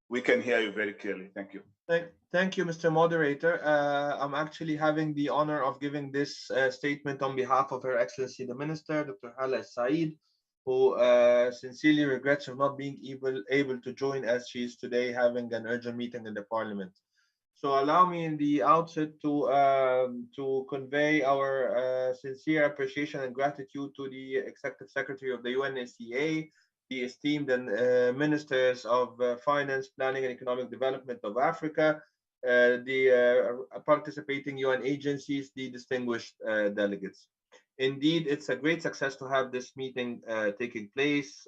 We can hear you very clearly. Thank you. Thank you, Mr. Moderator. I'm actually having the honor of giving this statement on behalf of Her Excellency the Minister, Dr. Hala Said, who sincerely regrets of not being able to join as she is today having an urgent meeting in the Parliament. So allow me in the outset to convey our sincere appreciation and gratitude to the Executive Secretary of the UNSCA, the esteemed ministers of finance, planning and economic development of Africa, the participating UN agencies, the distinguished delegates. Indeed, it's a great success to have this meeting taking place,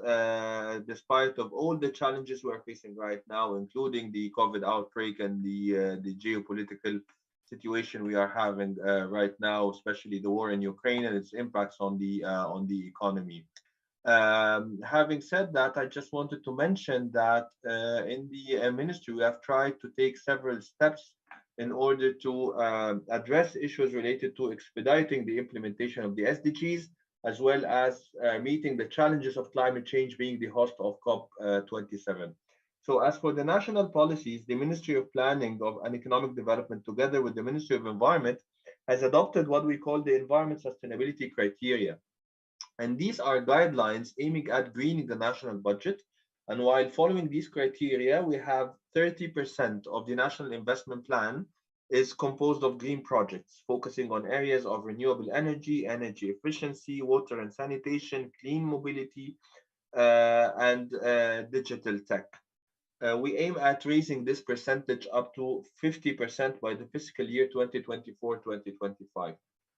despite of all the challenges we are facing right now, including the COVID outbreak and the geopolitical situation we are having right now, especially the war in Ukraine and its impacts on the economy. Having said that, I just wanted to mention that in the ministry, we have tried to take several steps in order to address issues related to expediting the implementation of the SDGs, as well as meeting the challenges of climate change, being the host of COP27. So as for the national policies, the Ministry of Planning and Economic Development, together with the Ministry of Environment, has adopted what we call the Environment Sustainability Criteria. And these are guidelines aiming at greening the national budget. And while following these criteria, we have 30% of the national investment plan is composed of green projects, focusing on areas of renewable energy, energy efficiency, water and sanitation, clean mobility, and digital tech. We aim at raising this percentage up to 50% by the fiscal year 2024-2025.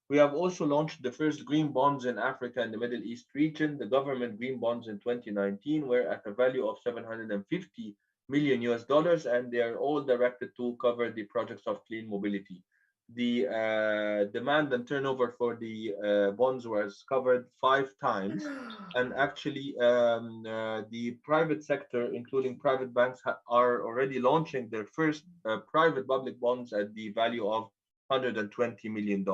We have also launched the first green bonds in Africa and the Middle East region. The government green bonds in 2019 were at a value of $750 million US, and they are all directed to cover the projects of clean mobility. The demand and turnover for the bonds was covered 5 times, and actually the private sector, including private banks, are already launching their first private public bonds at the value of $120 million.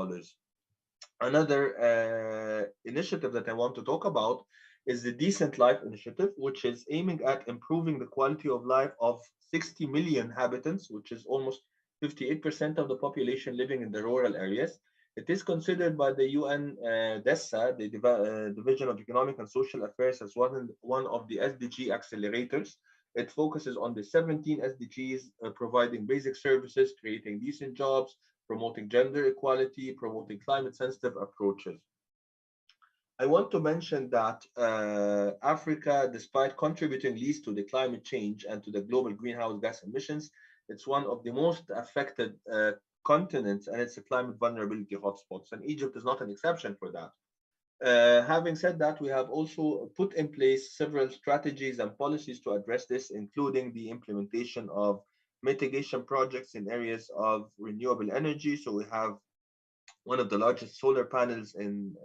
Another initiative that I want to talk about is the Decent Life Initiative, which is aiming at improving the quality of life of 60 million inhabitants, which is almost 58% of the population living in the rural areas. It is considered by the UN DESA, the Division of Economic and Social Affairs, as one of the SDG accelerators. It focuses on the 17 SDGs, providing basic services, creating decent jobs, promoting gender equality, promoting climate-sensitive approaches. I want to mention that Africa, despite contributing least to the climate change and to the global greenhouse gas emissions, it's one of the most affected continents, and it's a climate vulnerability hotspots, and Egypt is not an exception for that. Having said that, we have also put in place several strategies and policies to address this, including the implementation of mitigation projects in areas of renewable energy. So we have one of the largest solar panels in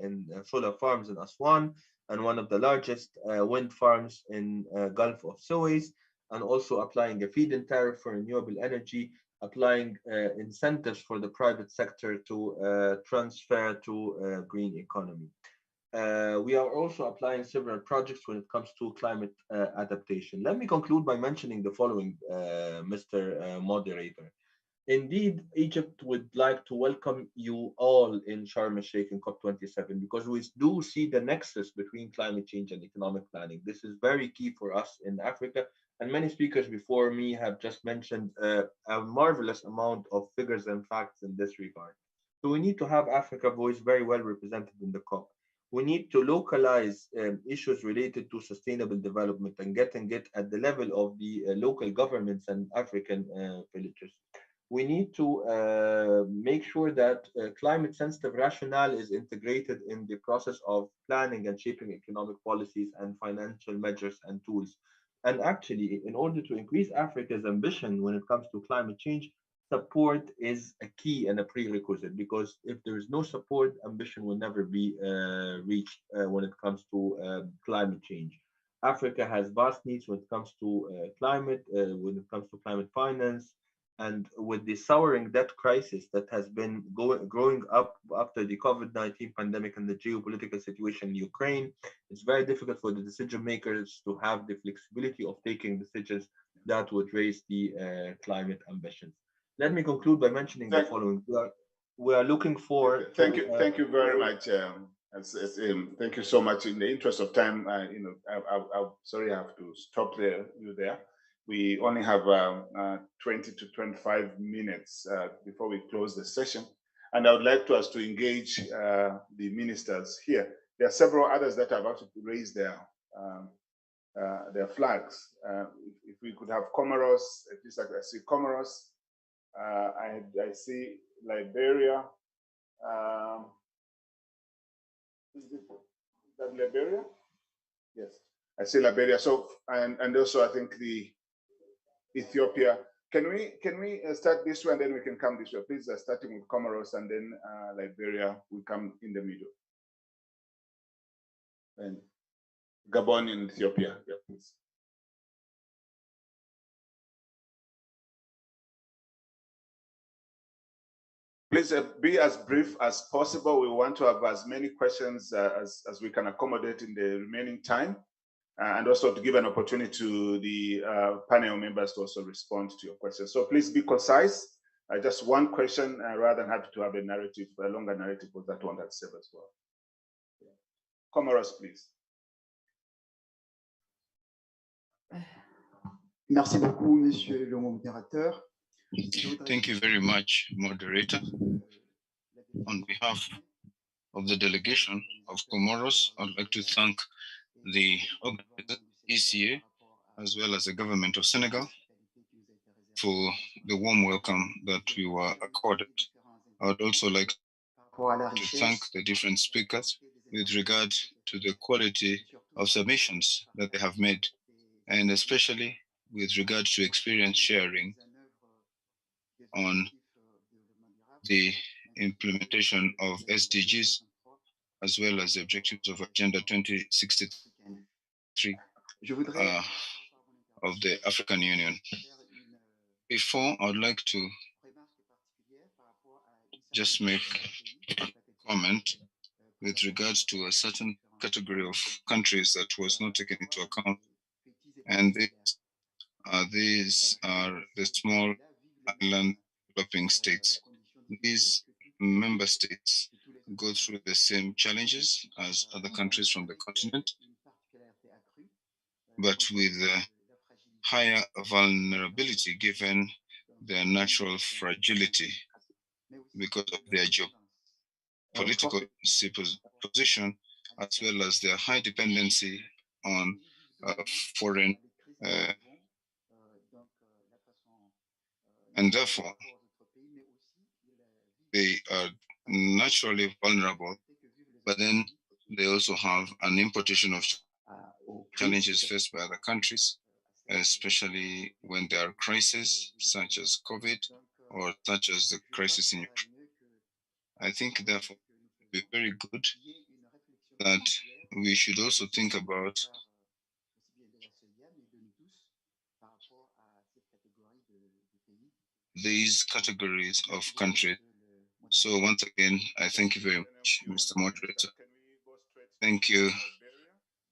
solar farms in Aswan, and one of the largest wind farms in Gulf of Suez. and also applying a feed-in tariff for renewable energy, applying incentives for the private sector to transfer to green economy. We are also applying several projects when it comes to climate adaptation. Let me conclude by mentioning the following, Mr. Moderator. Indeed, Egypt would like to welcome you all in Sharm el-Sheikh in COP27 because we do see the nexus between climate change and economic planning. This is very key for us in Africa, and many speakers before me have just mentioned a marvelous amount of figures and facts in this regard. So we need to have Africa voice very well represented in the COP. We need to localize issues related to sustainable development and getting it at the level of the local governments and African villagers. We need to make sure that climate sensitive rationale is integrated in the process of planning and shaping economic policies and financial measures and tools. And actually, in order to increase Africa's ambition when it comes to climate change, support is a key and a prerequisite because if there is no support, ambition will never be reached when it comes to climate change. Africa has vast needs when it comes to climate, when it comes to climate finance, and with the souring debt crisis that has been growing up after the COVID-19 pandemic and the geopolitical situation in Ukraine, it's very difficult for the decision makers to have the flexibility of taking decisions that would raise the climate ambitions. Let me conclude by mentioning the following. We are looking for. Thank you very much. Thank you so much. In the interest of time, I'm sorry I have to stop you there. We only have 20 to 25 minutes before we close the session. And I would like us to engage the ministers here. There are several others that have actually raised their flags. If we could have Comoros, at least I see Comoros. I see Liberia. Is that Liberia? Yes, I see Liberia. So, and also I think the Ethiopia. Can we start this way and then we can come this way? Please, starting with Comoros and then Liberia, we come in the middle. And Gabon and Ethiopia, yeah, please. Please be as brief as possible. We want to have as many questions as we can accommodate in the remaining time. And also to give an opportunity to the panel members to also respond to your questions. So please be concise. Just one question rather than have to have a narrative, a longer narrative, because that one has saved as well. Comoros, please. Merci beaucoup, Monsieur le modérateur. Thank you very much, moderator. On behalf of the delegation of Comoros, I'd like to thank the ECA, as well as the government of Senegal, for the warm welcome that we were accorded. I would also like to thank the different speakers with regard to the quality of submissions that they have made, and especially with regard to experience sharing on the implementation of SDGs, as well as the objectives of Agenda 2063 of the African Union. Before, I would like to just make a comment with regards to a certain category of countries that was not taken into account. And these are the small island developing states. These member states go through the same challenges as other countries from the continent, but with higher vulnerability given their natural fragility because of their geopolitical position, as well as their high dependency on foreign and therefore they are naturally vulnerable, but then they also have an importation of challenges faced by other countries, especially when there are crises such as COVID or such as the crisis in Ukraine. I think therefore it would be very good that we should also think about these categories of countries. So once again, I thank you very much, Mr. Moderator. Thank you,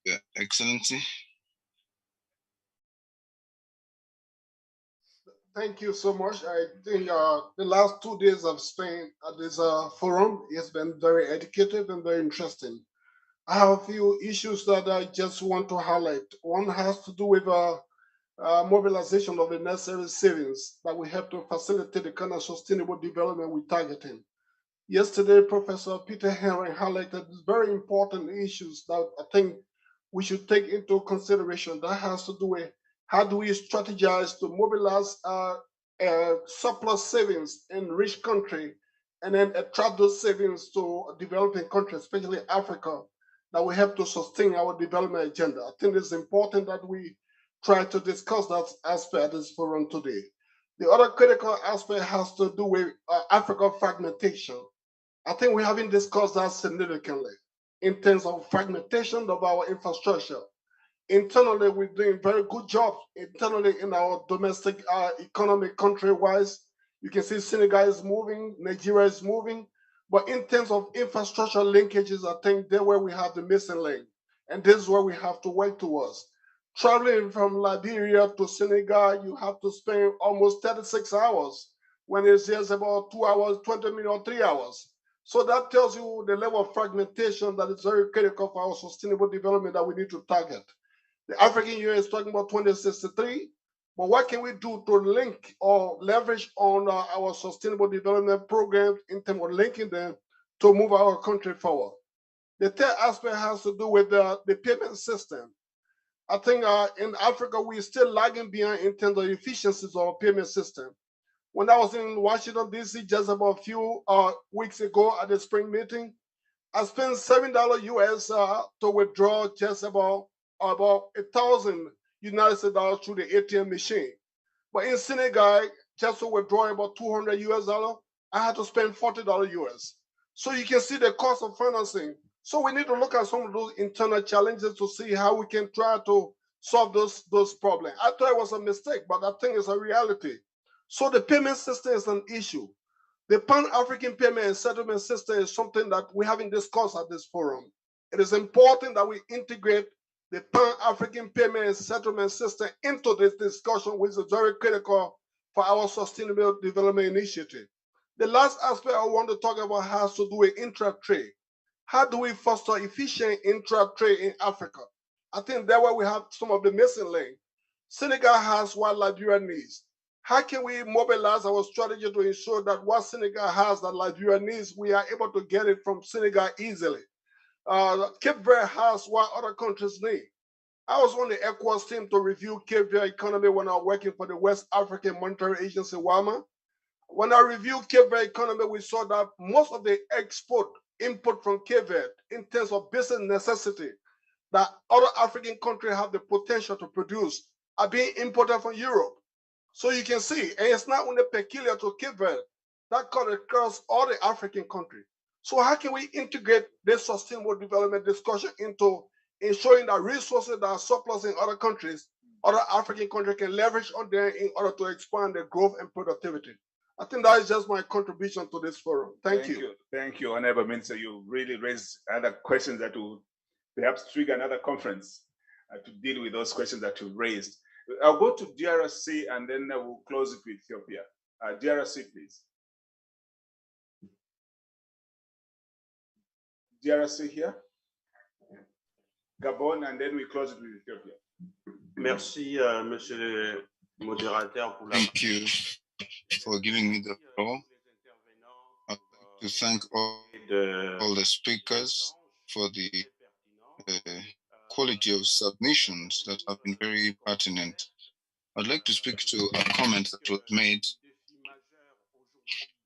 Your Excellency. Thank you so much. I think the last 2 days I've spent at this forum has been very educative and very interesting. I have a few issues that I just want to highlight. One has to do with mobilization of the necessary savings that we have to facilitate the kind of sustainable development we're targeting. Yesterday, Professor Peter Henry highlighted very important issues that I think we should take into consideration. That has to do with how do we strategize to mobilize surplus savings in rich country and then attract those savings to developing countries, especially Africa, that we have to sustain our development agenda. I think it's important that we try to discuss that aspect at this forum today. The other critical aspect has to do with Africa fragmentation. I think we haven't discussed that significantly in terms of fragmentation of our infrastructure. Internally, we're doing very good job internally in our domestic economy country-wise. You can see Senegal is moving, Nigeria is moving, but in terms of infrastructure linkages, I think that's where we have the missing link. And this is where we have to work towards. Traveling from Liberia to Senegal, you have to spend almost 36 hours when it's just about 2 hours, 20 minutes, or 3 hours. So that tells you the level of fragmentation that is very critical for our sustainable development that we need to target. The African Union is talking about 2063, but what can we do to link or leverage on our sustainable development programs in terms of linking them to move our country forward? The third aspect has to do with the payment system. I think in Africa, we're still lagging behind in terms of efficiencies of our payment system. When I was in Washington, D.C. just about a few weeks ago at the spring meeting, I spent $7 US to withdraw just about 1,000 United States dollars through the ATM machine. But in Senegal, just to withdraw about 200 US dollars, I had to spend $40 US. So you can see the cost of financing. So we need to look at some of those internal challenges to see how we can try to solve those problems. I thought it was a mistake, but I think it's a reality. So the payment system is an issue. The Pan-African payment and settlement system is something that we haven't discussed at this forum. It is important that we integrate the Pan-African payment and settlement system into this discussion, which is very critical for our sustainable development initiative. The last aspect I want to talk about has to do with intra-trade. How do we foster efficient intra-trade in Africa? I think that's where we have some of the missing link. Senegal has what Liberia needs. How can we mobilize our strategy to ensure that what Senegal has that Liberia needs, we are able to get it from Senegal easily? Cape Verde has what other countries need. I was on the ECOWAS team to review Cape Verde economy when I was working for the West African Monetary Agency, WAMA. When I reviewed Cape Verde economy, we saw that most of the input from Cape Verde in terms of business necessity that other African countries have the potential to produce are being imported from Europe. So you can see, and it's not only peculiar to Cape Verde, that cut across all the African countries. So how can we integrate this sustainable development discussion into ensuring that resources that are surplus in other countries, other African countries can leverage on them in order to expand their growth and productivity? I think that is just my contribution to this forum. Thank you. Thank you, Honorable Minister. You really raised other questions that will perhaps trigger another conference to deal with those questions that you raised. I'll go to DRC and then we'll close it with Ethiopia. DRC, please. DRC here. Gabon, and then we close it with Ethiopia. Merci, Monsieur le Modérateur. Thank you for giving me the floor. I'd like to thank all the speakers for the quality of submissions that have been very pertinent. I'd like to speak to a comment that was made.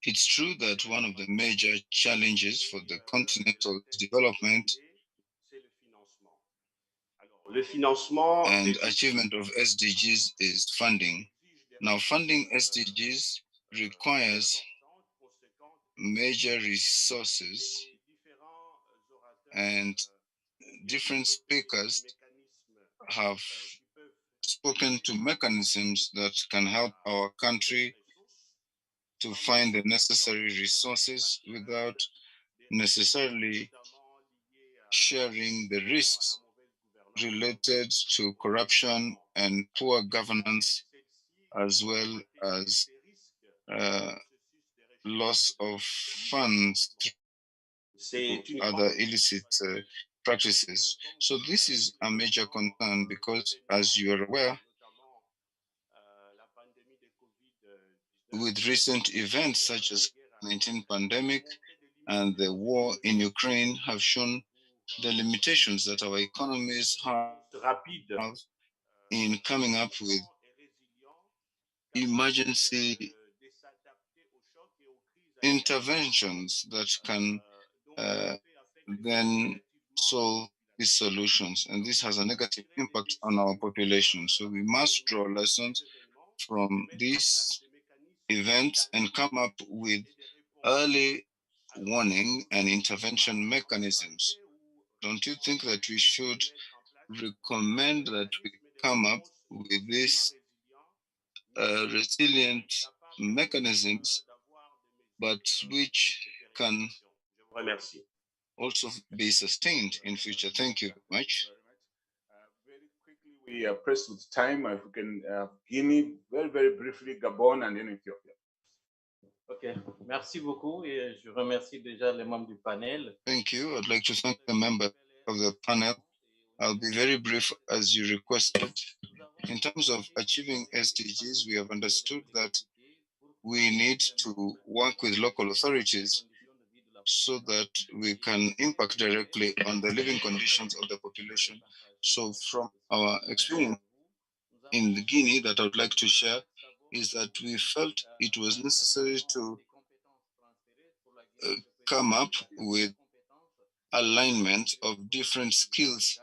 It's true that one of the major challenges for the continental development and achievement of SDGs is funding. Now, funding SDGs requires major resources, and different speakers have spoken to mechanisms that can help our country to find the necessary resources without necessarily sharing the risks related to corruption and poor governance, as well as loss of funds through other illicit practices. So this is a major concern because, as you are aware, with recent events such as COVID-19 pandemic and the war in Ukraine have shown the limitations that our economies have in coming up with emergency interventions that can then solve these solutions. And this has a negative impact on our population. So we must draw lessons from these events and come up with early warning and intervention mechanisms. Don't you think that we should recommend that we come up with these resilient mechanisms, but which can also be sustained in future? Thank you very much. We are pressed with time. If we can, Guinea, very, very briefly, Gabon, and then Ethiopia. Ok, merci beaucoup et je remercie déjà les membres du panel. Thank you. I'd like to thank the member of the panel. I'll be very brief as you requested. In terms of achieving SDGs, we have understood that we need to work with local authorities so that we can impact directly on the living conditions of the population. So from our experience in Guinea that I would like to share is that we felt it was necessary to come up with alignment of different skills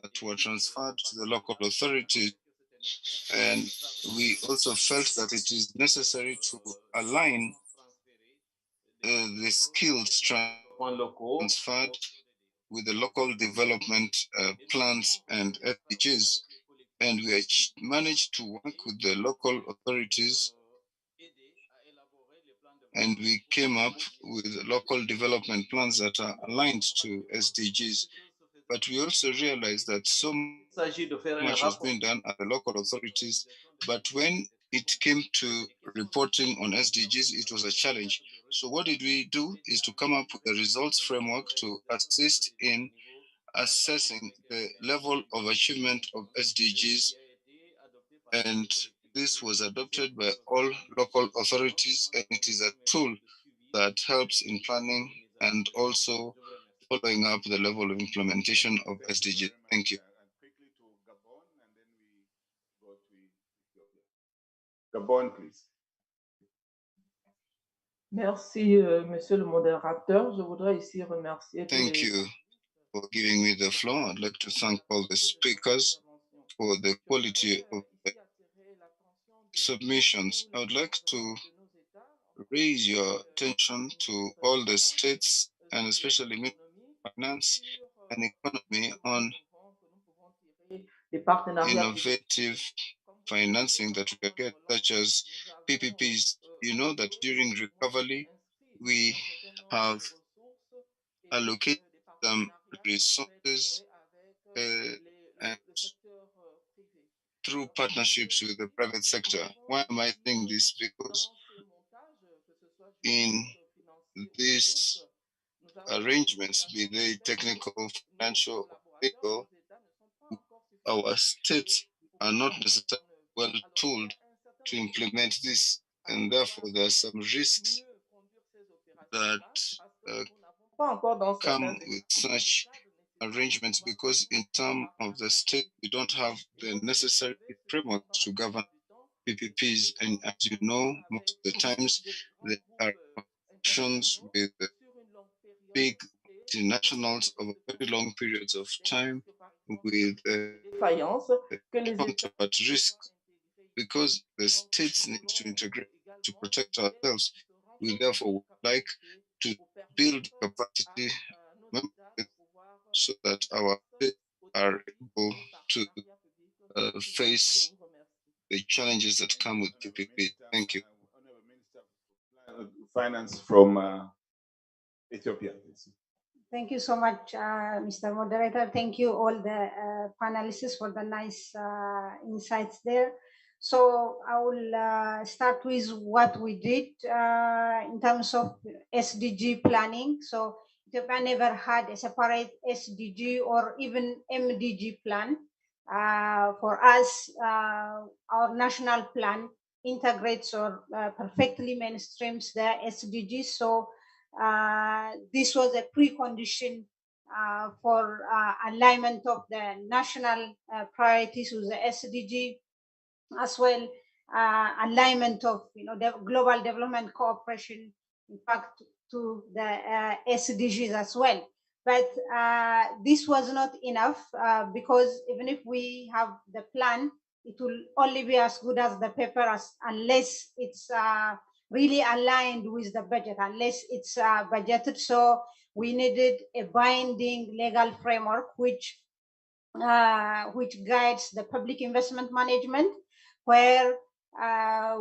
that were transferred to the local authorities. And we also felt that it is necessary to align the skills transferred with the local development plans and SDGs. And we managed to work with the local authorities, and we came up with local development plans that are aligned to SDGs. But we also realized that so much was being done at the local authorities, but when it came to reporting on SDGs, it was a challenge. So what did we do is to come up with a results framework to assist in assessing the level of achievement of SDGs, and this was adopted by all local authorities, and it is a tool that helps in planning and also following up the level of implementation of SDGs. Thank you. Quickly to Gabon, and then we go to Ethiopia. Gabon, please. Merci, monsieur le modérateur. Je voudrais ici remercier tous Thank les... you for giving me the floor. I'd like to thank all the speakers for the quality of the submissions. I would like to raise your attention to all the states and especially finance and economy on innovative financing that we can get, such as PPPs. You know that during recovery, we have allocated some resources and through partnerships with the private sector. Why am I saying this? Because in these arrangements, be they technical, financial, or legal, our states are not necessarily well tooled to implement this, and therefore there are some risks that come with such arrangements, because in some of the states we don't have the necessary framework to govern PPPs, and as you know, most of the times there are connections with big multinationals over very long periods of time with counterpart risk, because the states need to integrate to protect ourselves. We therefore would like to build capacity so that our states are able to face the challenges that come with PPP. Thank you. Finance from Ethiopia. Thank you so much, Mr. Moderator. Thank you all the panelists for the nice insights there. So I will start with what we did in terms of SDG planning. So Ethiopia never had a separate SDG or even MDG plan. For us, our national plan integrates or perfectly mainstreams the SDGs. So this was a precondition for alignment of the national priorities with the SDG, as well alignment of the global development cooperation, in fact, to the SDGs as well. But this was not enough because even if we have the plan, it will only be as good as the paper unless it's really aligned with the budget, unless it's budgeted. So we needed a binding legal framework which guides the public investment management, where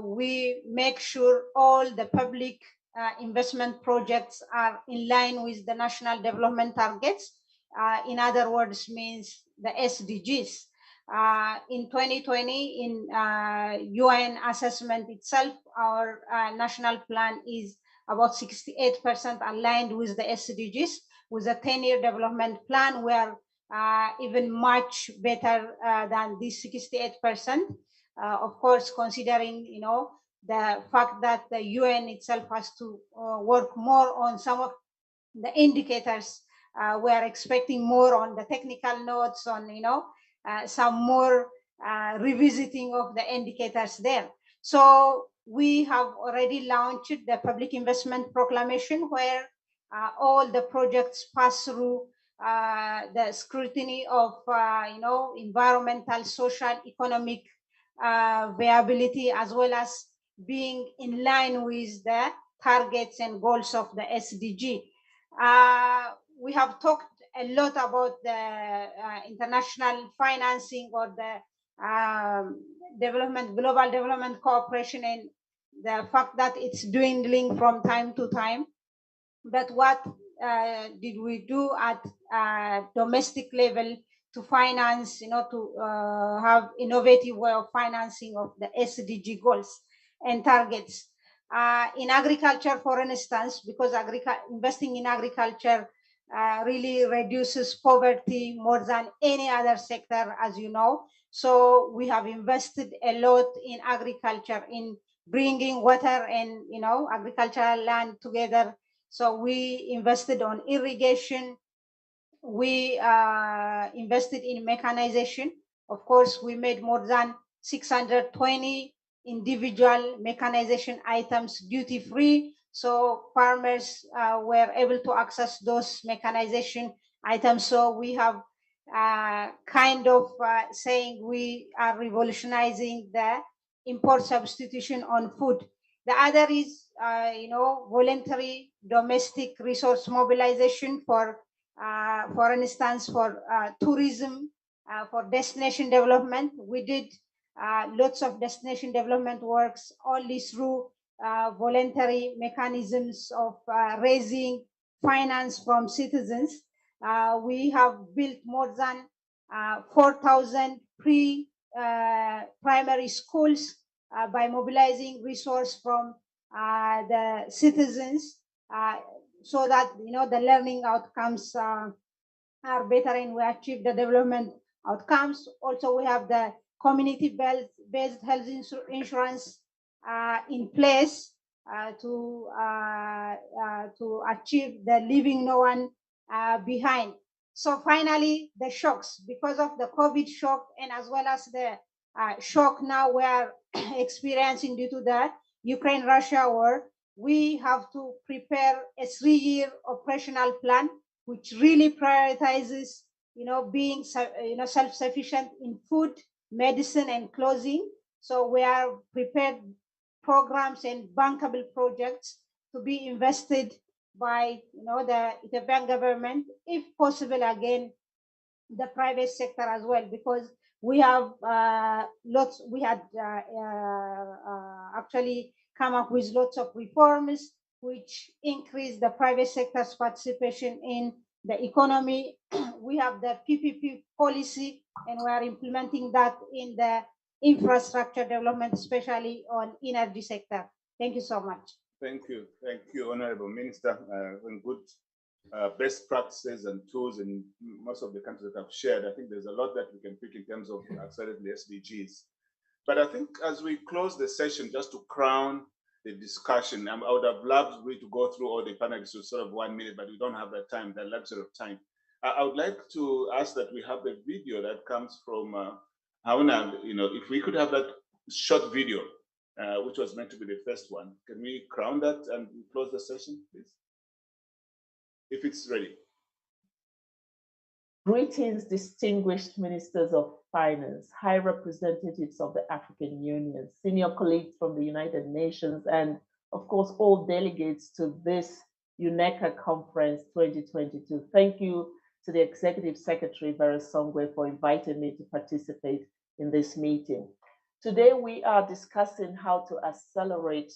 we make sure all the public investment projects are in line with the national development targets. In other words, means the SDGs. In 2020, in UN assessment itself, our national plan is about 68% aligned with the SDGs, with a 10-year development plan where even much better than this 68%. Of course, considering the fact that the UN itself has to work more on some of the indicators. We are expecting more on the technical notes, on some more revisiting of the indicators there. So we have already launched the public investment proclamation, where all the projects pass through the scrutiny of environmental, social, economic viability, as well as being in line with the targets and goals of the SDG. We have talked a lot about the international financing or the global development cooperation, and the fact that it's dwindling from time to time. But what did we do at domestic level to finance, to have innovative way of financing of the SDG goals and targets? In agriculture, for instance, because investing in agriculture really reduces poverty more than any other sector, as you know. So we have invested a lot in agriculture, in bringing water and agricultural land together. So we invested on irrigation. We invested in mechanization. Of course, we made more than 620 individual mechanization items duty-free. So farmers were able to access those mechanization items. So we have kind of saying we are revolutionizing the import substitution on food. The other is, voluntary domestic resource mobilization for instance, for tourism, for destination development. We did lots of destination development works only through voluntary mechanisms of raising finance from citizens. We have built more than 4,000 primary schools by mobilizing resource from the citizens, so that the learning outcomes are better and we achieve the development outcomes. Also, we have the community-based health insurance in place to achieve the leaving no one behind. So finally, the shocks, because of the COVID shock and as well as the shock now we are experiencing due to the Ukraine-Russia war, we have to prepare a 3-year operational plan, which really prioritizes, being self-sufficient in food, medicine, and clothing. So we are prepared programs and bankable projects to be invested by, the Ethiopian government, if possible, again, the private sector as well, because we have we had actually come up with lots of reforms which increase the private sector's participation in the economy. We have the PPP policy, and we are implementing that in the infrastructure development, especially on energy sector. Thank you so much. Thank you, Honorable Minister. And good best practices and tools in most of the countries that I've shared. I think there's a lot that we can pick in terms of accelerating the SDGs. But I think as we close the session, just to crown the discussion, I would have loved to go through all the panelists to sort of 1 minute, but we don't have that time, that luxury of time. I would like to ask that we have the video that comes from Hauna. You know, if we could have that short video, which was meant to be the first one. Can we crown that and close the session, please? If it's ready. Greetings, distinguished ministers of finance, high representatives of the African Union, senior colleagues from the United Nations, and of course, all delegates to this UNECA Conference 2022. Thank you to the Executive Secretary, Vera Songwe, for inviting me to participate in this meeting. Today, we are discussing how to accelerate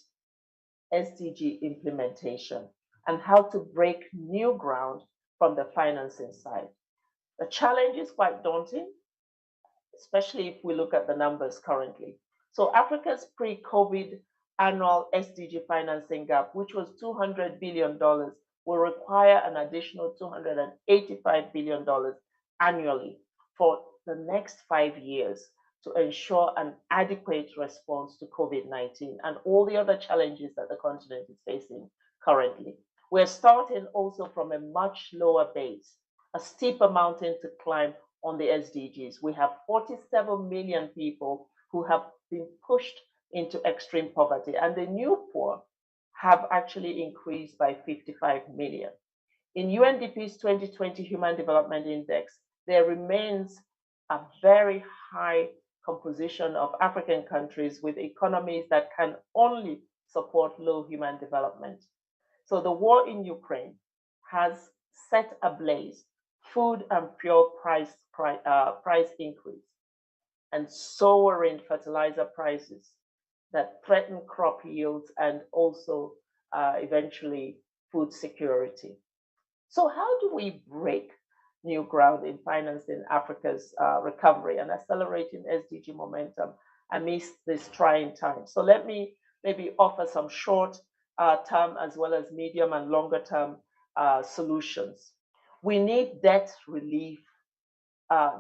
SDG implementation and how to break new ground from the financing side. The challenge is quite daunting, especially if we look at the numbers currently. So Africa's pre-COVID annual SDG financing gap, which was $200 billion, will require an additional $285 billion annually for the next 5 years to ensure an adequate response to COVID-19 and all the other challenges that the continent is facing currently. We're starting also from a much lower base, a steeper mountain to climb on the SDGs. We have 47 million people who have been pushed into extreme poverty, and the new poor have actually increased by 55 million. In UNDP's 2020 Human Development Index, there remains a very high composition of African countries with economies that can only support low human development. So the war in Ukraine has set ablaze food and fuel price increase and soaring fertilizer prices that threaten crop yields and also eventually food security. So how do we break new ground in financing Africa's recovery and accelerating SDG momentum amidst this trying time? So let me maybe offer some short term as well as medium and longer term solutions. We need debt relief,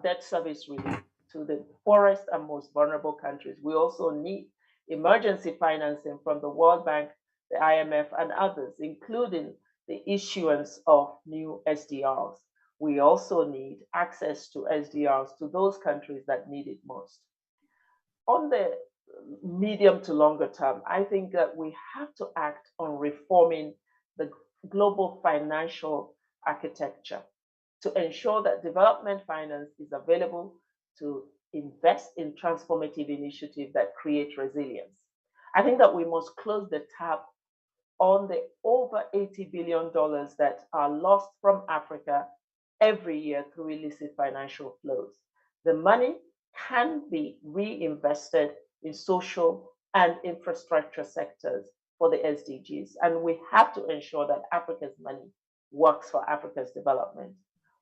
debt service relief to the poorest and most vulnerable countries. We also need emergency financing from the World Bank, the IMF, and others, including the issuance of new SDRs. We also need access to SDRs to those countries that need it most. On the medium to longer term, I think that we have to act on reforming the global financial architecture to ensure that development finance is available to invest in transformative initiatives that create resilience. I think that we must close the tap on the over $80 billion that are lost from Africa every year through illicit financial flows. The money can be reinvested in social and infrastructure sectors for the SDGs, and we have to ensure that Africa's money works for Africa's development.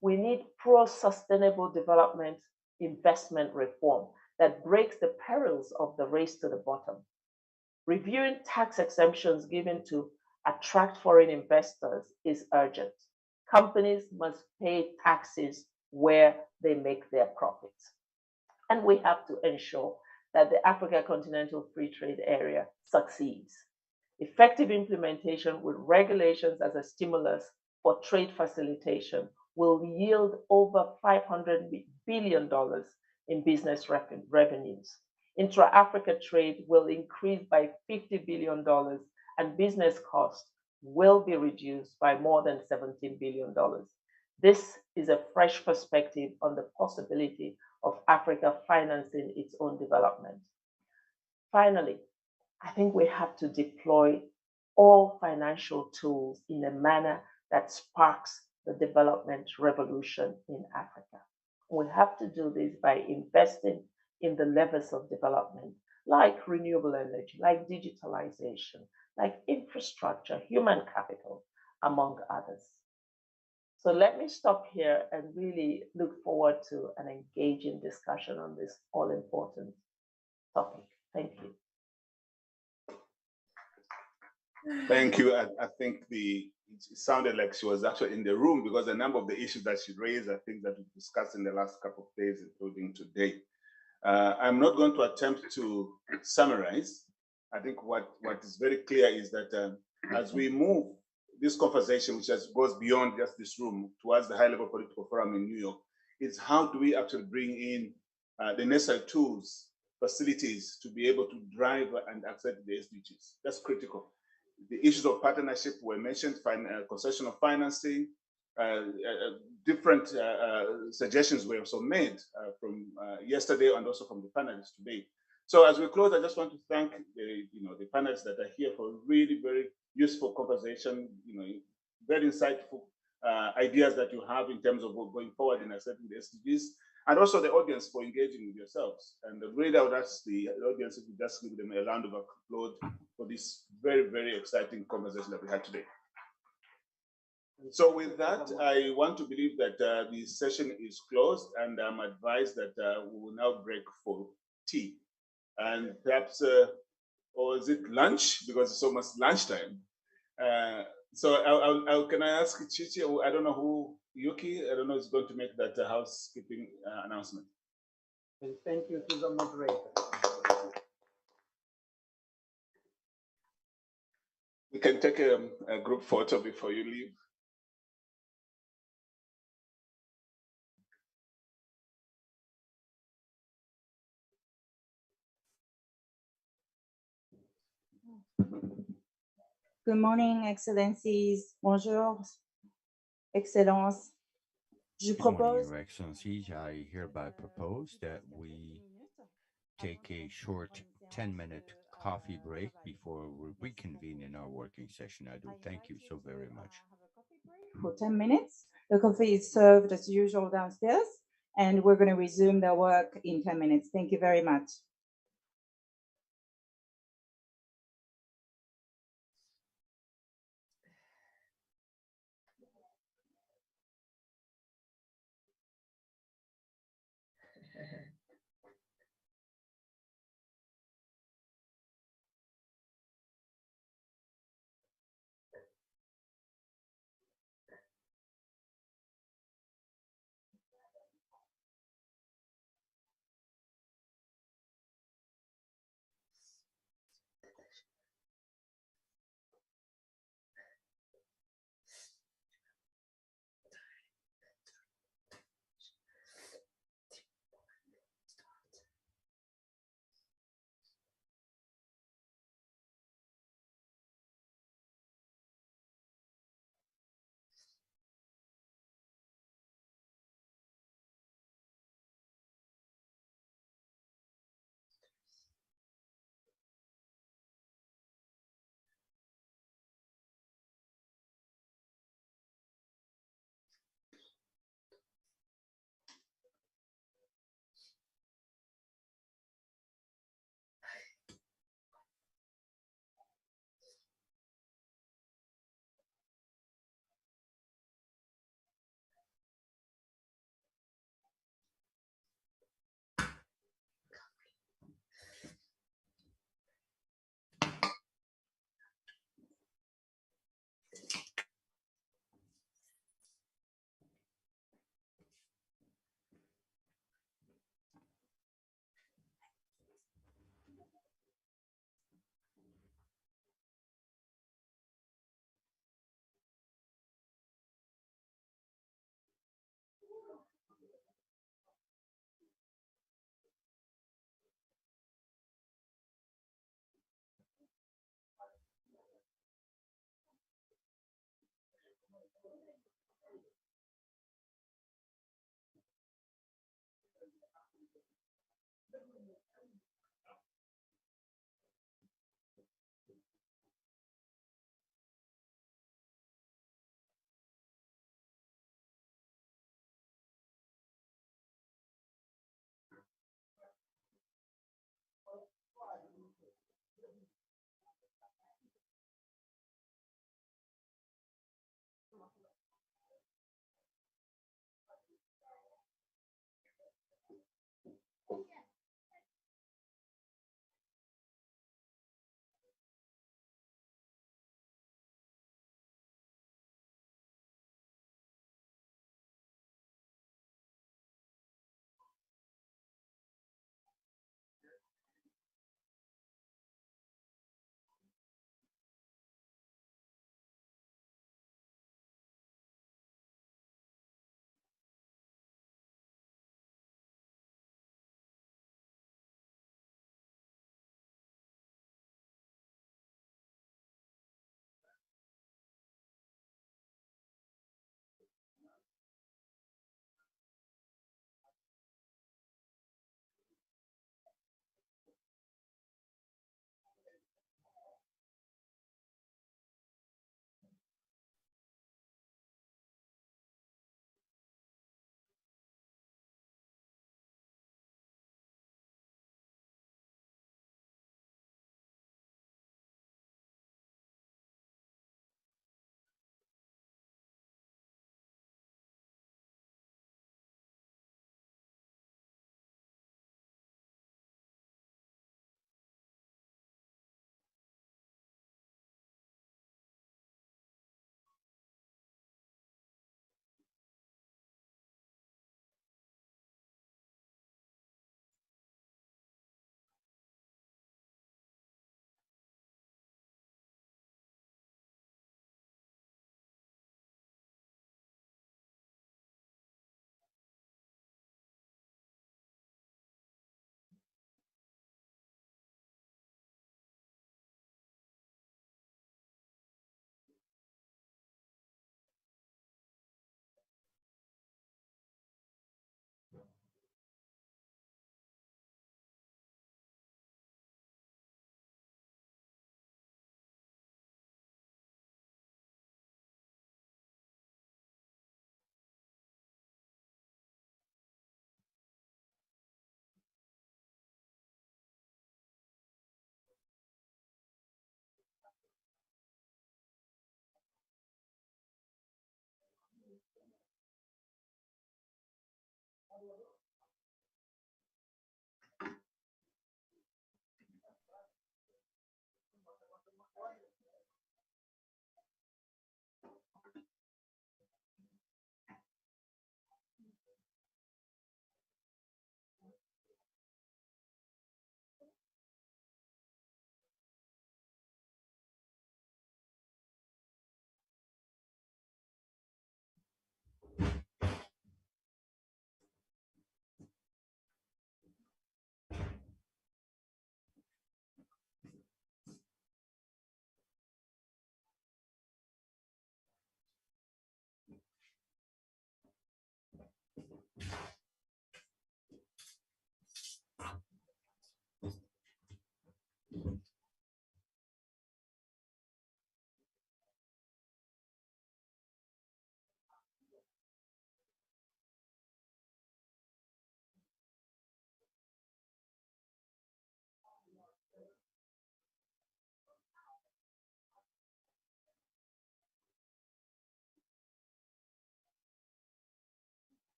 We need pro-sustainable development investment reform that breaks the perils of the race to the bottom. Reviewing tax exemptions given to attract foreign investors is urgent. Companies must pay taxes where they make their profits. And we have to ensure that the Africa Continental Free Trade Area succeeds. Effective implementation with regulations as a stimulus for trade facilitation will yield over $500 billion in business revenues. Intra-Africa trade will increase by $50 billion and business costs will be reduced by more than $17 billion. This is a fresh perspective on the possibility of Africa financing its own development. Finally, I think we have to deploy all financial tools in a manner that sparks the development revolution in Africa. We have to do this by investing in the levers of development, like renewable energy, like digitalization, like infrastructure, human capital, among others. So let me stop here and really look forward to an engaging discussion on this all-important topic. Thank you. Thank you. I think it sounded like she was actually in the room because a number of the issues that she raised are things that we've discussed in the last couple of days, including today. I'm not going to attempt to summarize. I think what is very clear is that as we move this conversation, which goes beyond just this room towards the high-level political forum in New York, is how do we actually bring in the necessary tools, facilities to be able to drive and accept the SDGs. That's critical. The issues of partnership were mentioned, concession of financing, different suggestions were also made from yesterday and also from the panelists today. So as we close, I just want to thank the panelists that are here for really very useful conversation, very insightful ideas that you have in terms of going forward in accepting the SDGs, and also the audience for engaging with yourselves. And really, I would ask the audience if you just give them a round of applause for this very, very exciting conversation that we had today. So with that, I want to believe that the session is closed, and I'm advised that we will now break for tea. And perhaps, or is it lunch? Because it's almost lunchtime. So can I ask Chichi, I don't know who, Yuki, I don't know who's going to make that housekeeping announcement. Thank you to the moderator. We can take a group photo before you leave. Good morning, Excellencies. Bonjour, Excellence. Je Good morning, propose. Your Excellencies. I hereby propose that we take a short 10-minute coffee break before we reconvene in our working session. I do thank you so very much. For 10 minutes. The coffee is served as usual downstairs, and we're going to resume the work in 10 minutes. Thank you very much.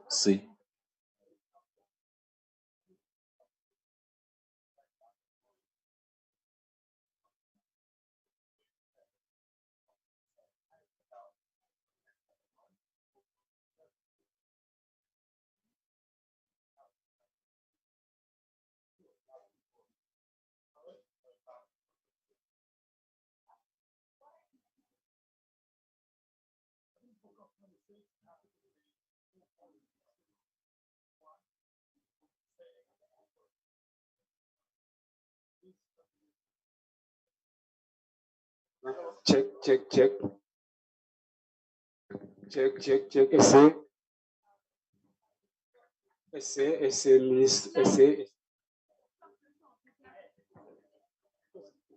Sí. Check, check, check. Check, check, check. Essai. Essai, essai, ministre, essai.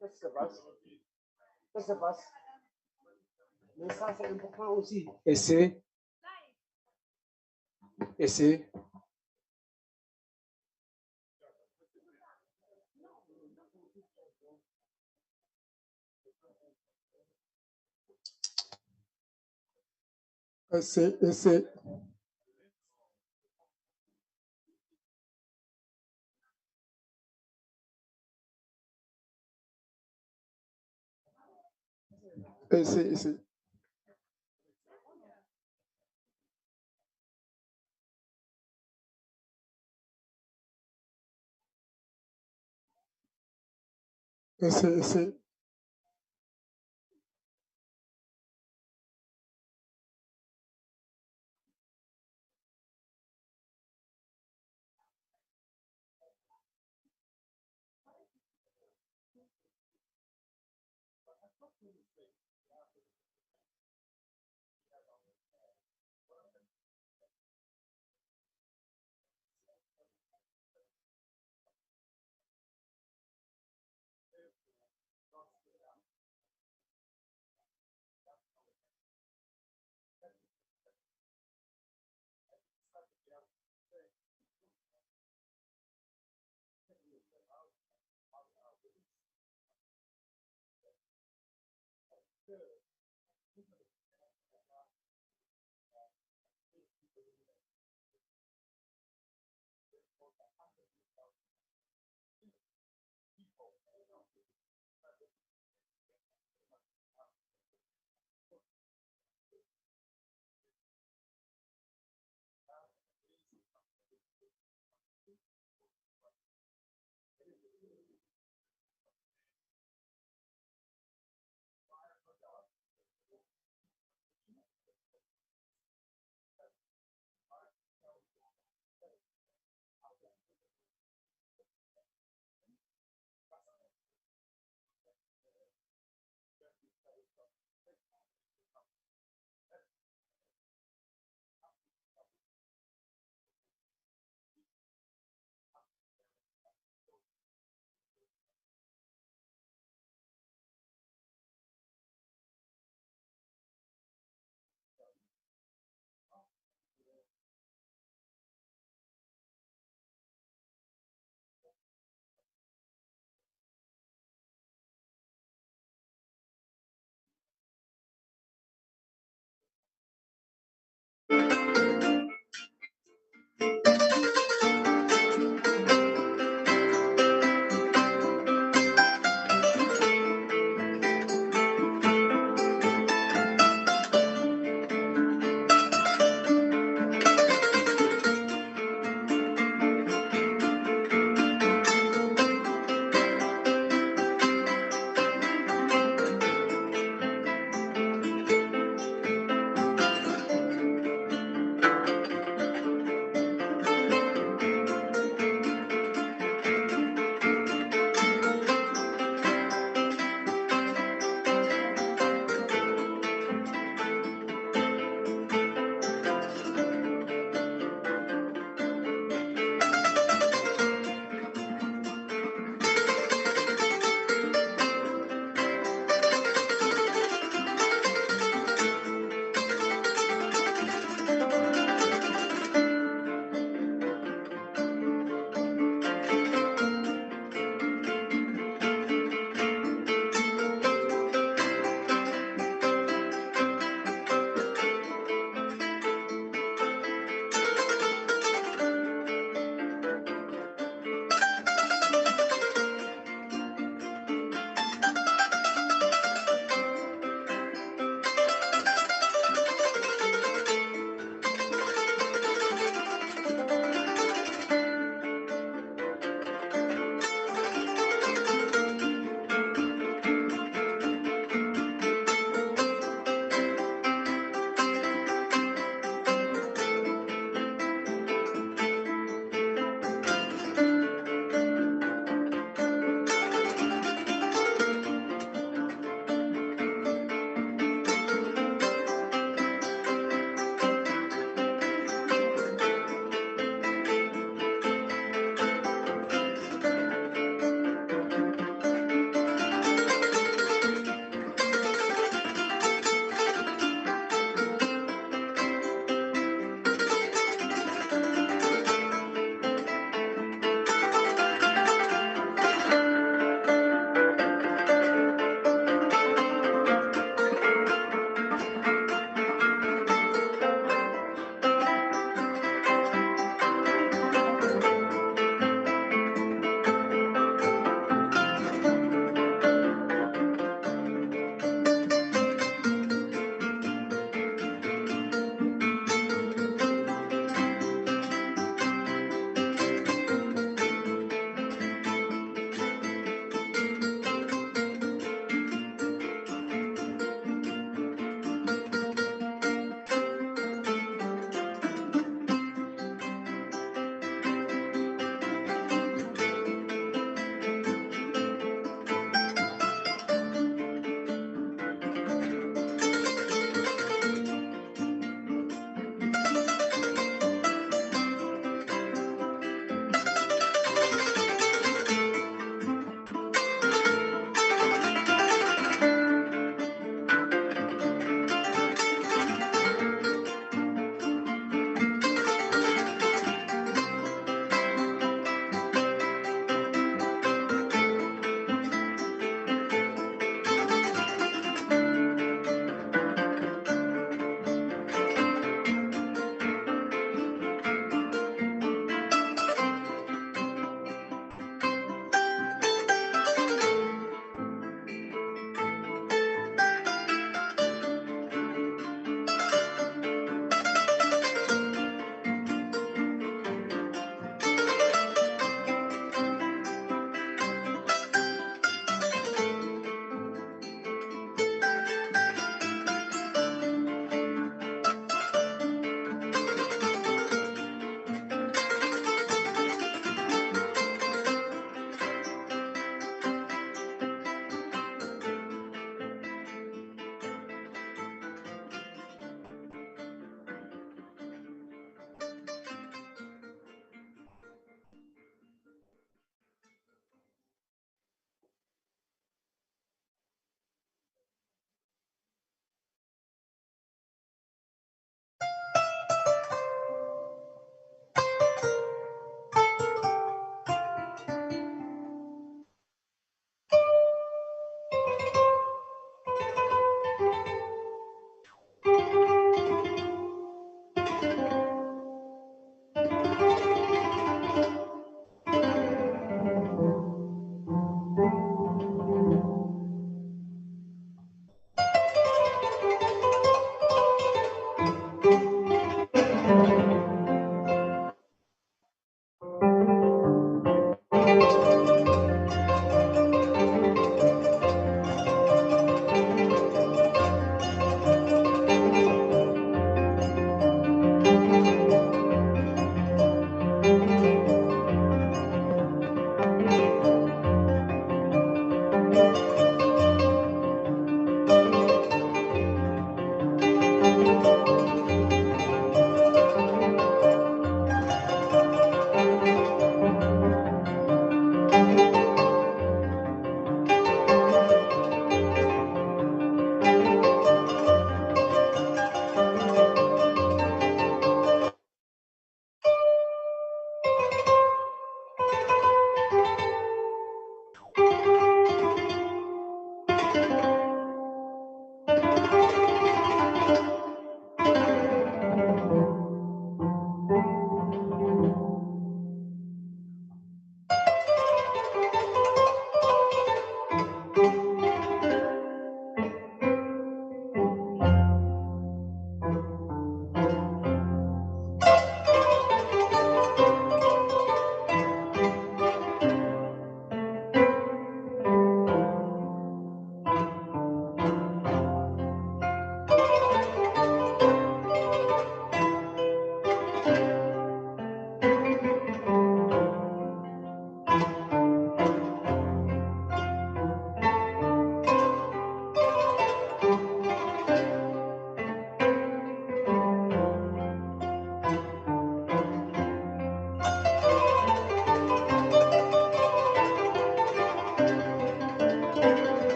Qu'est-ce qui se passe? Qu'est-ce qui se passe? Mais ça, c'est important aussi. Essai. Essai. Essai, essai. Essai, essai. Essai, essai.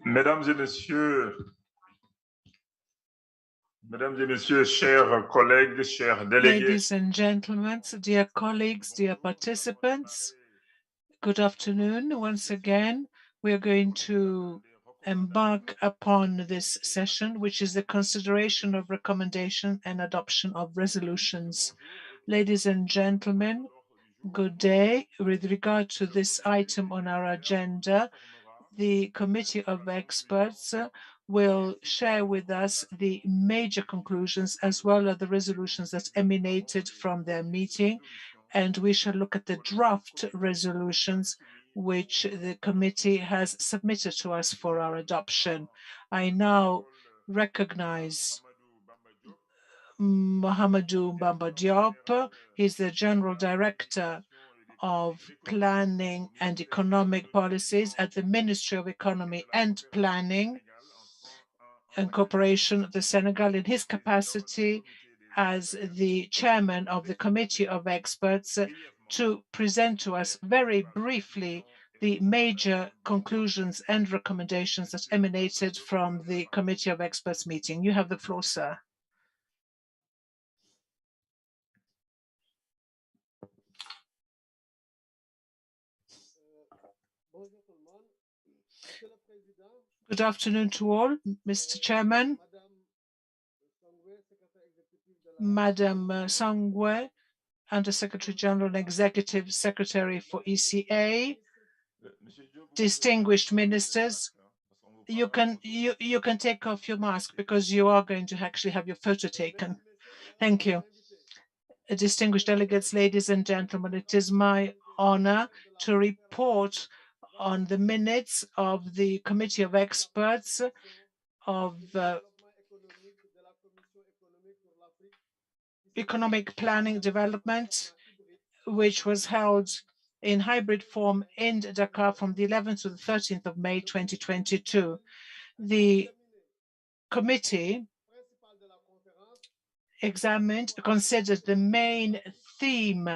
Mesdames et messieurs, chers collègues, chers délégués. Ladies and gentlemen, dear colleagues, dear participants, good afternoon. Once again, we are going to embark upon this session, which is the consideration of recommendation and adoption of resolutions. Ladies and gentlemen, good day. With regard to this item on our agenda, the Committee of Experts will share with us the major conclusions as well as the resolutions that emanated from their meeting, and we shall look at the draft resolutions which the committee has submitted to us for our adoption. I now recognize Mohamedou Bamba Diop. He's the General Director of Planning and Economic Policies at the Ministry of Economy and Planning and Cooperation of the Senegal, in his capacity as the chairman of the Committee of Experts, to present to us very briefly the major conclusions and recommendations that emanated from the Committee of Experts meeting. You have the floor, sir. Good afternoon to all, Mr. Chairman. Madam Sangwe, Under Secretary General and Executive Secretary for ECA, distinguished ministers, you can take off your mask because you are going to actually have your photo taken. Thank you. Distinguished delegates, ladies and gentlemen, it is my honor to report on the minutes of the Committee of Experts of Economic Planning Development, which was held in hybrid form in Dakar from the 11th to the 13th of May 2022. The committee considered the main theme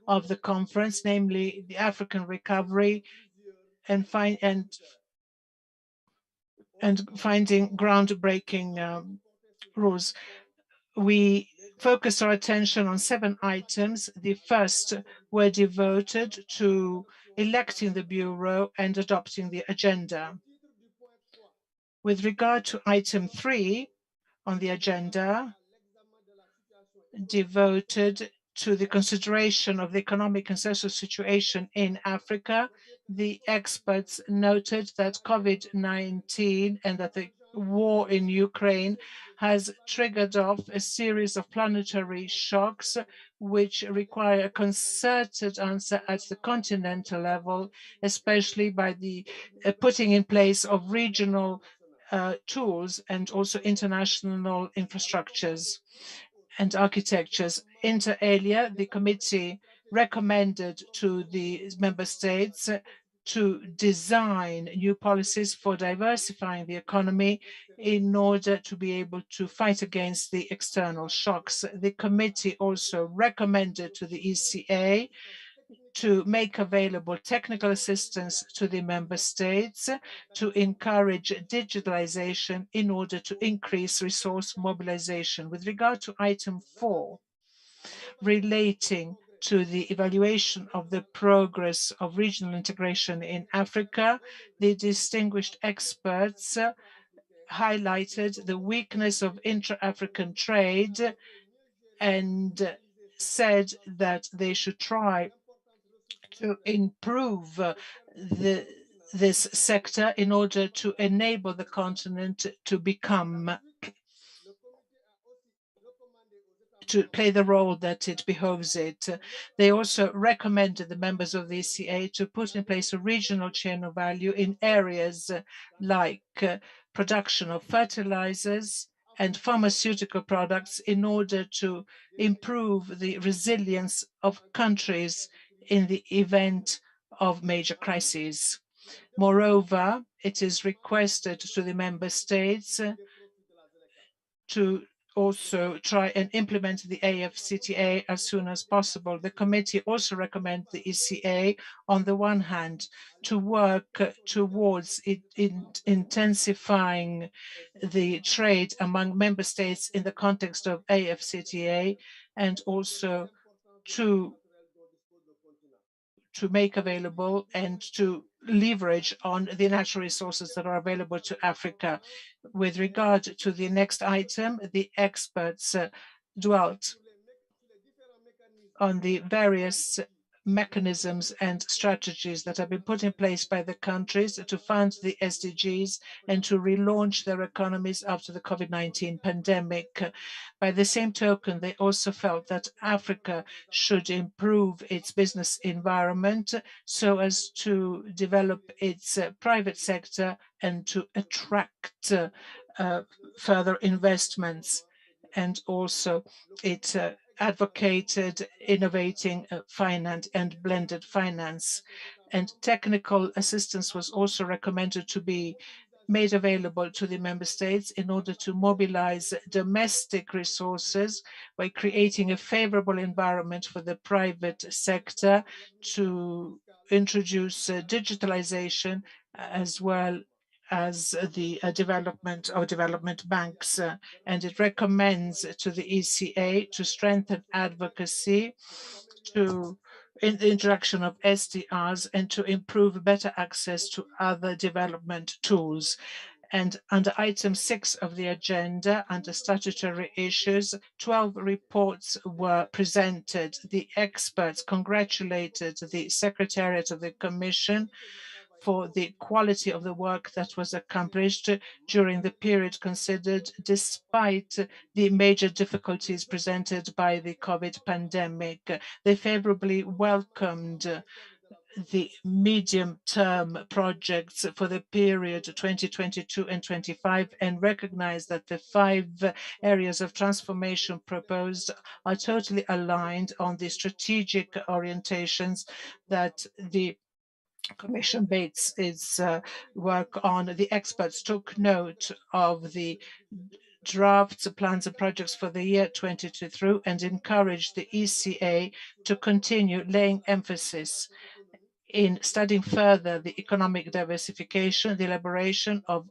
of the conference, namely the African recovery and finding groundbreaking rules. We focused our attention on 7 items. The first were devoted to electing the Bureau and adopting the agenda. With regard to item 3 on the agenda, devoted to the consideration of the economic and social situation in Africa, the experts noted that COVID-19 and that the war in Ukraine has triggered off a series of planetary shocks which require a concerted answer at the continental level, especially by the putting in place of regional tools and also international infrastructures and architectures. Inter alia, the committee recommended to the member states to design new policies for diversifying the economy in order to be able to fight against the external shocks. The committee also recommended to the ECA to make available technical assistance to the member states to encourage digitalization in order to increase resource mobilization. With regard to item 4, relating to the evaluation of the progress of regional integration in Africa, the distinguished experts highlighted the weakness of intra-African trade and said that they should try to improve this sector in order to enable the continent to play the role that it behoves it. They also recommended the members of the ECA to put in place a regional chain of value in areas like production of fertilizers and pharmaceutical products in order to improve the resilience of countries in the event of major crises. Moreover, it is requested to the member states to also try and implement the AFCTA as soon as possible. The committee also recommends the ECA, on the one hand, to work towards intensifying the trade among member states in the context of AFCTA, and also to make available and to leverage on the natural resources that are available to Africa. With regard to the next item, the experts dwelt on the various mechanisms and strategies that have been put in place by the countries to fund the SDGs and to relaunch their economies after the COVID-19 pandemic. By the same token, they also felt that Africa should improve its business environment so as to develop its private sector and to attract further investments. And also it advocated innovating finance and blended finance. And technical assistance was also recommended to be made available to the member states in order to mobilize domestic resources by creating a favorable environment for the private sector to introduce digitalization as well as the development of development banks. And it recommends to the ECA to strengthen advocacy, to in the introduction of SDRs, and to improve better access to other development tools. And under item 6 of the agenda, under statutory issues, 12 reports were presented. The experts congratulated the Secretariat of the Commission for the quality of the work that was accomplished during the period considered, despite the major difficulties presented by the COVID pandemic. They favorably welcomed the medium-term projects for the period 2022 and 25 and recognize that the 5 areas of transformation proposed are totally aligned on the strategic orientations that the Commission based its work on. The experts took note of the drafts, plans and projects for the year 2023 and encouraged the ECA to continue laying emphasis in studying further the economic diversification, the elaboration of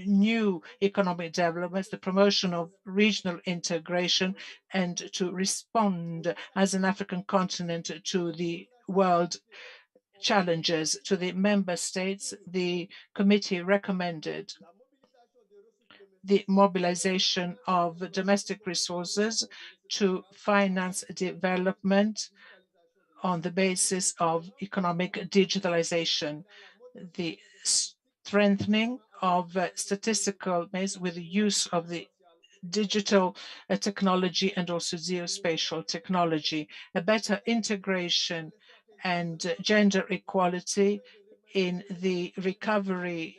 new economic developments, the promotion of regional integration, and to respond as an African continent to the world challenges. To the member states, the committee recommended the mobilization of domestic resources to finance development on the basis of economic digitalization, the strengthening of statistical base with the use of the digital technology and also geospatial technology, a better integration and gender equality in the recovery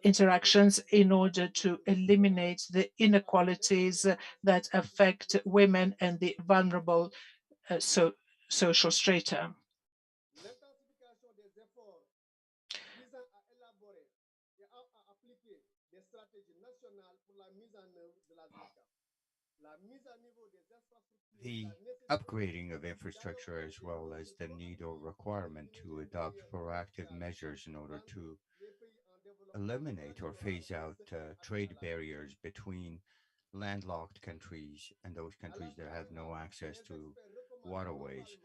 interactions in order to eliminate the inequalities that affect women and the vulnerable social strata. The upgrading of infrastructure, as well as the need or requirement to adopt proactive measures in order to eliminate or phase out trade barriers between landlocked countries and those countries that have no access to waterways.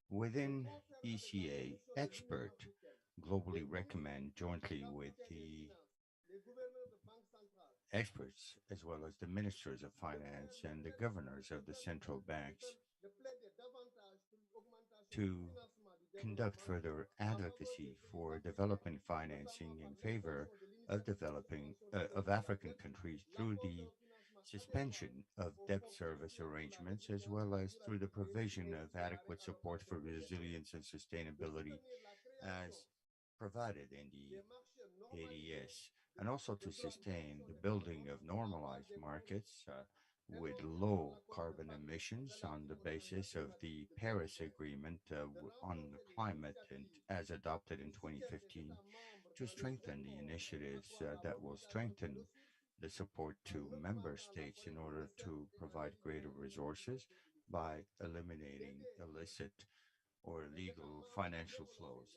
Within ECA, expert globally recommend jointly with the experts, as well as the ministers of finance and the governors of the central banks, to conduct further advocacy for development financing in favor of developing of African countries through the suspension of debt service arrangements, as well as through the provision of adequate support for resilience and sustainability as provided in the ADS, and also to sustain the building of normalized markets with low carbon emissions on the basis of the Paris Agreement on the climate and as adopted in 2015, to strengthen the initiatives that will strengthen the support to member states in order to provide greater resources by eliminating illicit or illegal financial flows,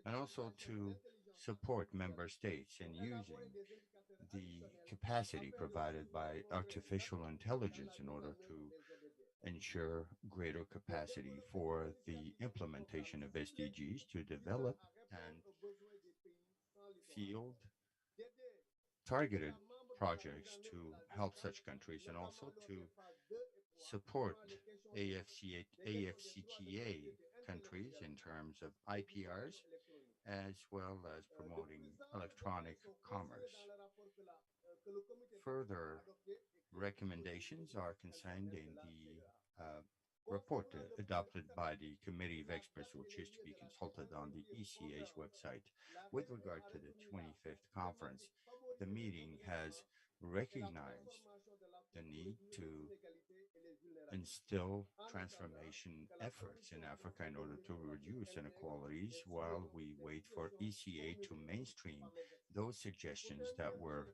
and also to support member states in using the capacity provided by artificial intelligence in order to ensure greater capacity for the implementation of SDGs to develop and field targeted projects to help such countries and also to support AFCTA countries in terms of IPRs as well as promoting electronic commerce. Further recommendations are contained in the report adopted by the Committee of Experts, which is to be consulted on the ECA's website. With regard to the 25th conference, the meeting has recognized the need to instill transformation efforts in Africa in order to reduce inequalities while we wait for ECA to mainstream those suggestions that were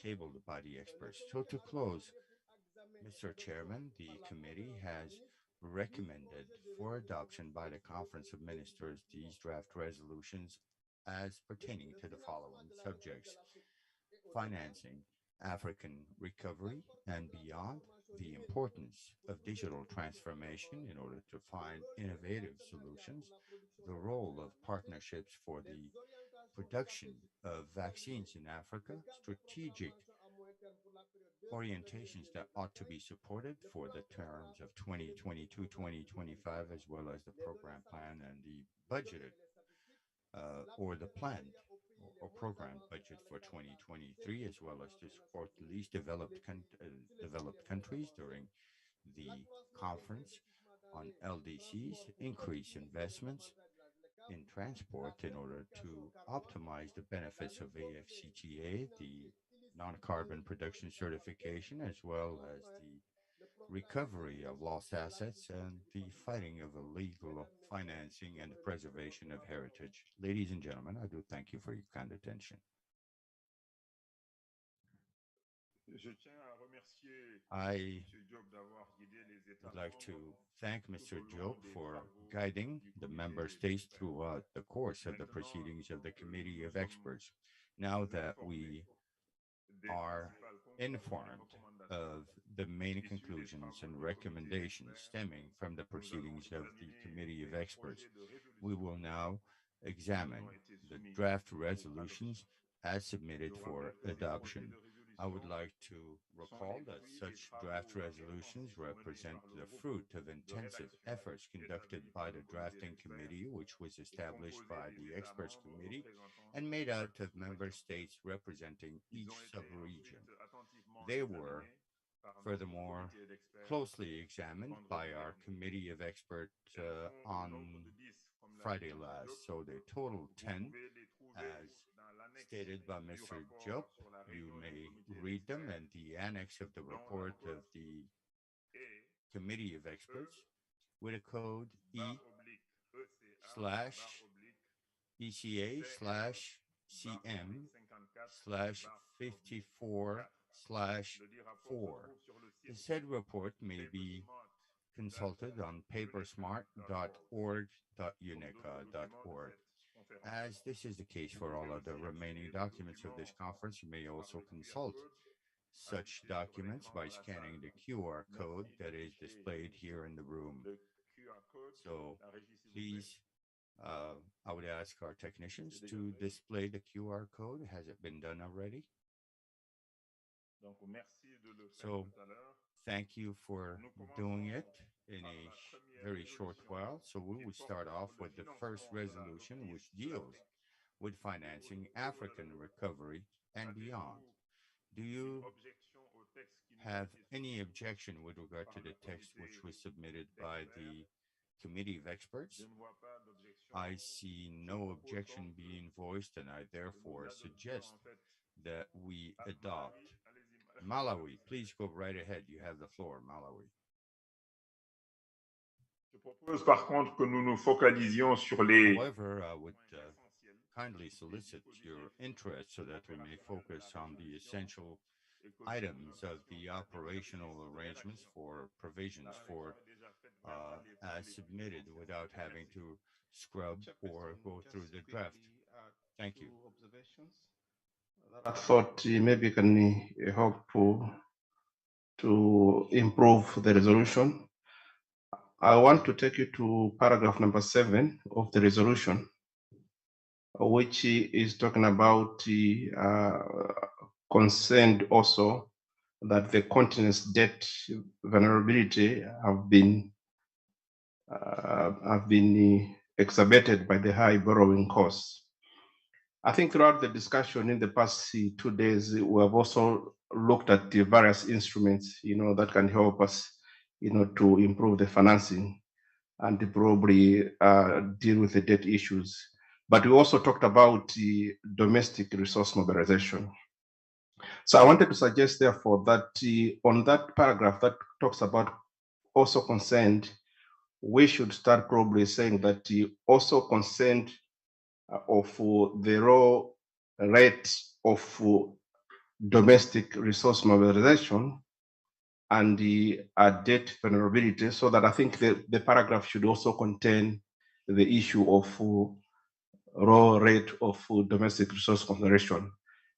tabled by the experts. So to close, Mr. Chairman, the committee has recommended for adoption by the Conference of Ministers these draft resolutions as pertaining to the following subjects: financing African recovery and beyond, the importance of digital transformation in order to find innovative solutions, the role of partnerships for the production of vaccines in Africa, strategic orientations that ought to be supported for the terms of 2022-2025, as well as the program plan and the budgeted or the planned or programmed budget for 2023, as well as to support the least developed countries during the conference on LDCs, increase investments in transport in order to optimize the benefits of AFCTA, the non-carbon production certification, as well as the recovery of lost assets and the fighting of illegal financing and the preservation of heritage. Ladies and gentlemen, I do thank you for your kind attention. I would like to thank Mr. Diop for guiding the member states throughout the course of the proceedings of the Committee of Experts. Now that we are informed of the main conclusions and recommendations stemming from the proceedings of the Committee of Experts, we will now examine the draft resolutions as submitted for adoption. I would like to recall that such draft resolutions represent the fruit of intensive efforts conducted by the drafting committee, which was established by the experts committee and made out of member states representing each sub-region. They were, furthermore, closely examined by our committee of experts on Friday last. So they total 10, as stated by Mr. Diop. You may read them in the annex of the report of the Committee of Experts with a code E/ECA/CM/54/4. The said report may be consulted on papersmart.org.unica.org. As this is the case for all other remaining documents of this conference, you may also consult such documents by scanning the QR code that is displayed here in the room. So please, I would ask our technicians to display the QR code. Has it been done already? So thank you for doing it in a very short while. So we would start off with the first resolution, which deals with financing African recovery and beyond. Do you have any objection with regard to the text which was submitted by the Committee of Experts? I see no objection being voiced, and I therefore suggest that we adopt. Malawi, please go right ahead. You have the floor, Malawi. However, I would kindly solicit your interest so that we may focus on the essential items of the operational arrangements for provisions for as submitted without having to scrub or go through the draft. Thank you. I thought maybe can help to improve the resolution. I want to take you to paragraph number 7 of the resolution, which is talking about concerned also that the continent's debt vulnerability have been exacerbated by the high borrowing costs. I think throughout the discussion in the past 2 days, we have also looked at the various instruments, that can help us, to improve the financing and to probably deal with the debt issues. But we also talked about the domestic resource mobilization. So I wanted to suggest, therefore, that on that paragraph that talks about also concerned, we should start probably saying that also concerned of the raw rate of domestic resource mobilization and the debt vulnerability, so that I think the paragraph should also contain the issue of raw rate of domestic resource conservation.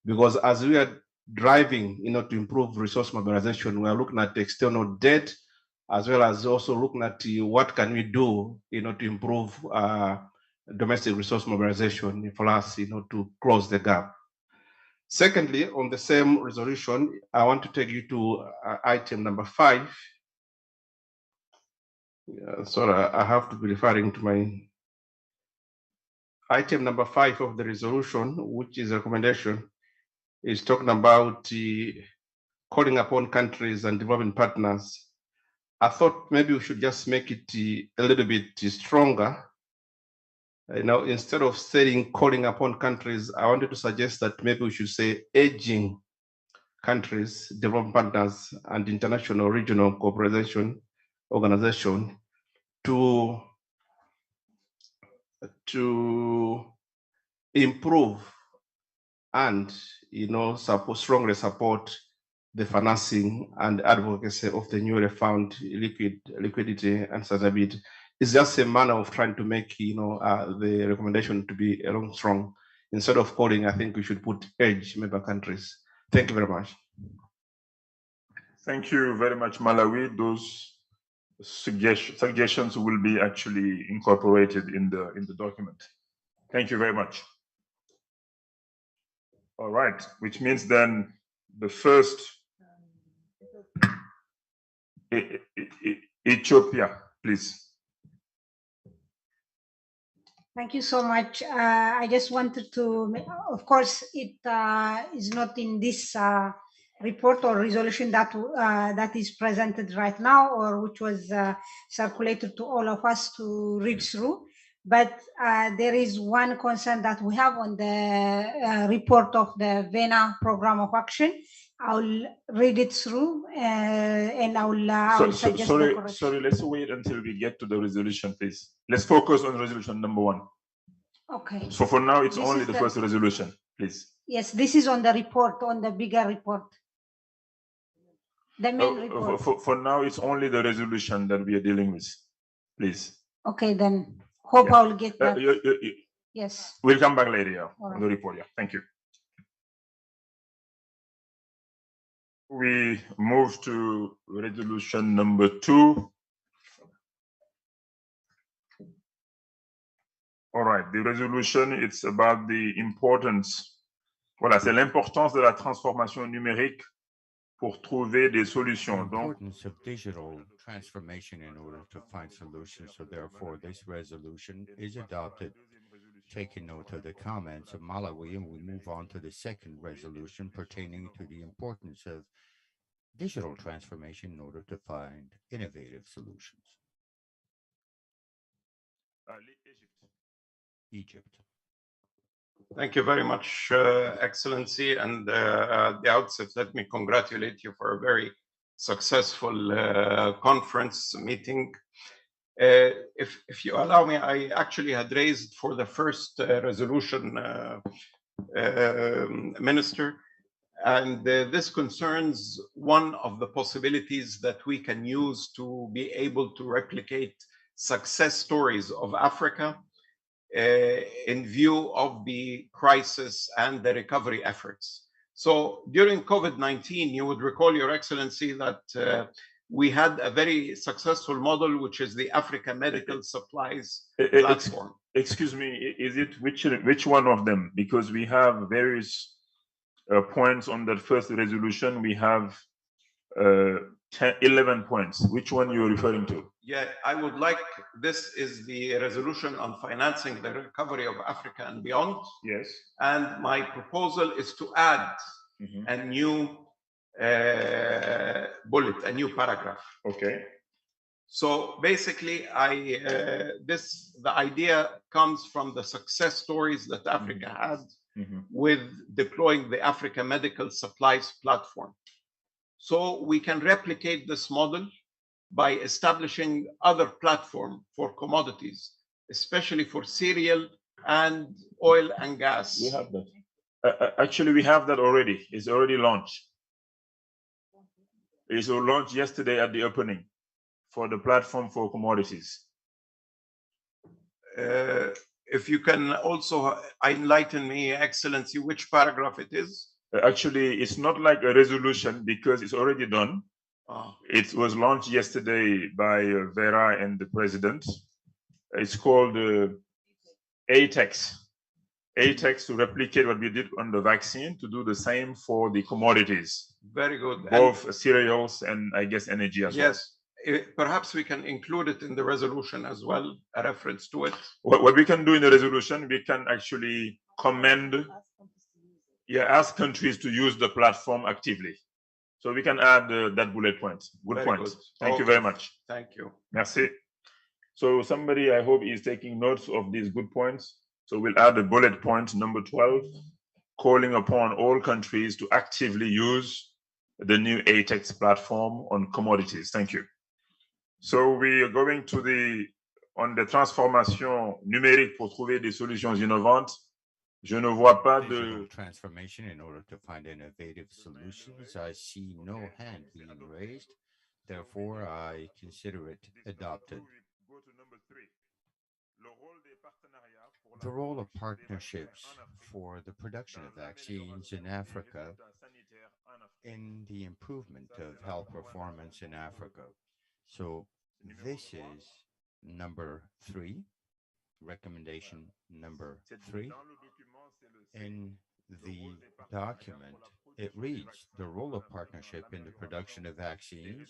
Because as we are driving, to improve resource mobilization, we are looking at external debt, as well as also looking at what can we do, to improve domestic resource mobilization for us, to close the gap. Secondly, on the same resolution, I want to take you to item number 5. Sorry, I have to be referring to my item number 5 of the resolution, which is a recommendation, is talking about calling upon countries and development partners. I thought maybe we should just make it a little bit stronger. Instead of saying calling upon countries, I wanted to suggest that maybe we should say urging countries, development partners, and international regional cooperation organization to improve and strongly support the financing and advocacy of the newly found liquidity and sustainability. It's just a manner of trying to make the recommendation to be strong. Instead of calling, I think we should put urge member countries. Thank you very much. Thank you very much, Malawi. Those suggestions will be actually incorporated in the document. Thank you very much. All right, which means then the first Ethiopia, please. Thank you so much. I just wanted to, of course, it is not in this report or resolution that that is presented right now, or which was circulated to all of us to read through. But there is one concern that we have on the report of the VENA Program of Action. I'll read it through and I'll suggest the correction. Sorry, let's wait until we get to the resolution, please. Let's focus on resolution number 1. Okay. So for now, it's only the first resolution, please. Yes, this is on the report, on the bigger report. The main report. For now, it's only the resolution that we are dealing with, please. Okay, then hope I'll get that. Yes. We'll come back later on the report. Yeah, thank you. We move to resolution number 2. All right, the resolution, it's about the importance, voilà, c'est l'importance de la transformation numérique pour trouver des solutions. The importance of digital transformation in order to find solutions. So therefore, this resolution is adopted. Taking note of the comments of Malawi, and we move on to the second resolution pertaining to the importance of digital transformation in order to find innovative solutions. Egypt. Thank you very much, Excellency. And at the outset, let me congratulate you for a very successful conference meeting. If you allow me, I actually had raised for the first resolution, Minister, And this concerns one of the possibilities that we can use to be able to replicate success stories of Africa in view of the crisis and the recovery efforts. So during COVID-19, you would recall, Your Excellency, that we had a very successful model, which is the Africa Medical Supplies platform. Excuse me, is it which one of them? Because we have various points on that first resolution. We have 11 points. Which one you're referring to? Yeah, I would like, this is the resolution on financing the recovery of Africa and beyond. Yes. And my proposal is to add a new bullet, a new paragraph. Okay. So basically, the idea comes from the success stories that Africa had with deploying the Africa Medical Supplies platform. So we can replicate this model by establishing other platform for commodities, especially for cereal and oil and gas. We have that. Actually, we have that already. It's already launched. It was launched yesterday at the opening for the platform for commodities. If you can also enlighten me, Excellency, which paragraph it is? Actually, it's not like a resolution because it's already done. It was launched yesterday by Vera and the president. It's called ATEX. ATEX to replicate what we did on the vaccine, to do the same for the commodities. Very good. Both cereals and I guess energy as well. Yes. Perhaps we can include it in the resolution as well, a reference to it. What we can do in the resolution, we can actually commend, ask countries to use the platform actively. So we can add that bullet point. Good point. Thank you very much. Thank you. Merci. So somebody, I hope, is taking notes of these good points. So we'll add a bullet point number 12, calling upon all countries to actively use the new ATEX platform on commodities. Thank you. So we are going to on the transformation numérique pour trouver des solutions innovantes. Je ne vois pas de transformation in order to find innovative solutions. I see no hand being raised. Therefore, I consider it adopted. The role of partnerships for the production of vaccines in Africa in the improvement of health performance in Africa. So this is number 3, recommendation number 3. In the document, it reads the role of partnership in the production of vaccines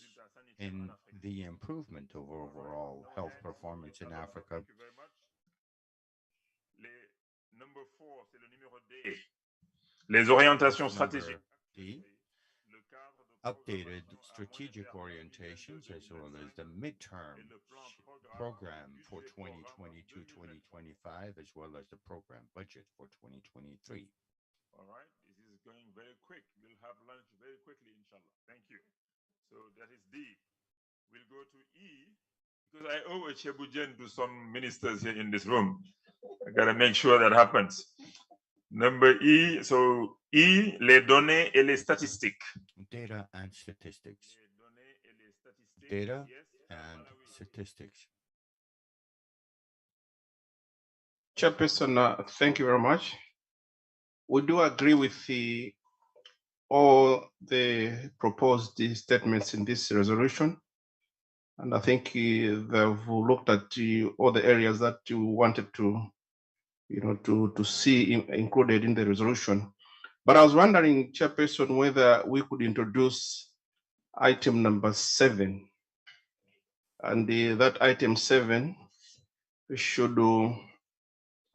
in the improvement of overall health performance in Africa. Number 4, c'est le numéro D. Les orientations stratégiques. D, updated strategic orientations as well as the midterm program for 2022-2025 as well as the program budget for 2023. All right, this is going very quick. We'll have lunch very quickly, inshallah. Thank you. So that is D. We'll go to E because I owe a Chebujen to some ministers here in this room. I gotta make sure that happens. Number E, so E, les données et les statistiques. Data and statistics. Data and statistics. Chairperson, thank you very much. We do agree with all the proposed statements in this resolution. And I think they've looked at all the areas that you wanted to, to see included in the resolution. But I was wondering, Chairperson, whether we could introduce item number 7. And that item 7 should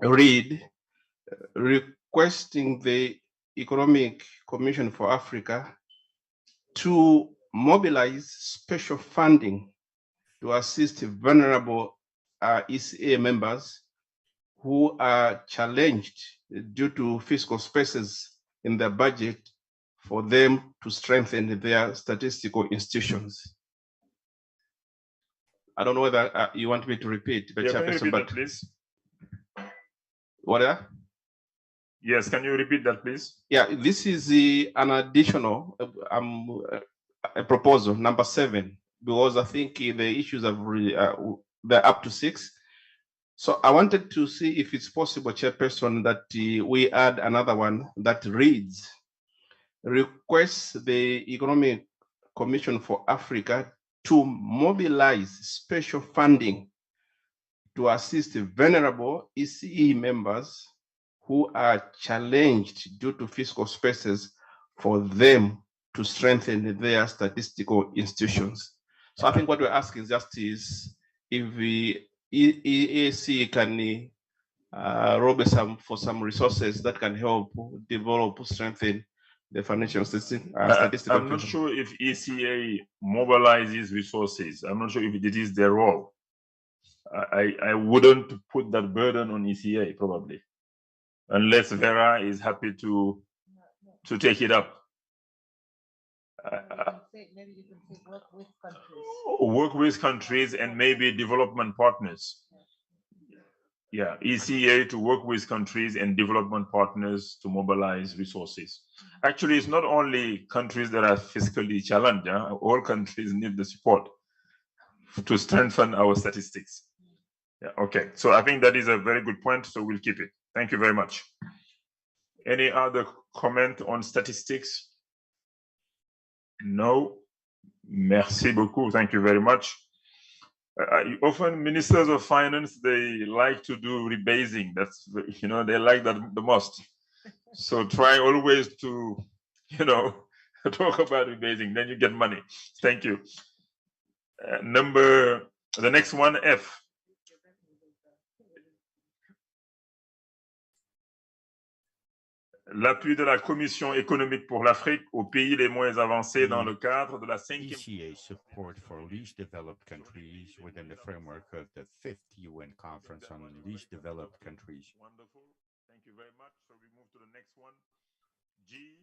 read, requesting the Economic Commission for Africa to mobilize special funding to assist vulnerable ECA members who are challenged due to fiscal spaces in their budget for them to strengthen their statistical institutions. I don't know whether you want me to repeat, but Chairperson, but please. What? Yes, can you repeat that, please? Yeah, this is an additional a proposal, number 7, because I think the issues have they're up to 6. So I wanted to see if it's possible, Chairperson, that we add another one that reads, requests the Economic Commission for Africa to mobilize special funding to assist vulnerable ECE members who are challenged due to fiscal spaces for them to strengthen their statistical institutions. So I think what we're asking just is if the EAC can rob for some resources that can help develop, strengthen the financial system. I'm not sure if ECA mobilizes resources. I'm not sure if it is their role. I wouldn't put that burden on ECA probably, unless Vera is happy to take it up. Maybe you can say work with countries. Work with countries and maybe development partners. Yeah, ECA to work with countries and development partners to mobilize resources. Actually, it's not only countries that are fiscally challenged. All countries need the support to strengthen our statistics. Yeah, okay, so I think that is a very good point, so we'll keep it. Thank you very much. Any other comment on statistics? No. Merci beaucoup. Thank you very much. Often ministers of finance, they like to do rebasing. That's, you know, they like that the most. So try always to, you know, talk about rebasing, then you get money. Thank you. The next one, F. L'appui de la Commission économique pour l'Afrique aux pays les moins avancés dans le cadre de la 5e ECA support for least developed countries within the framework of the 5th UN Conference on Least Developed Countries. Wonderful. Thank you very much. So we move to the next one. G.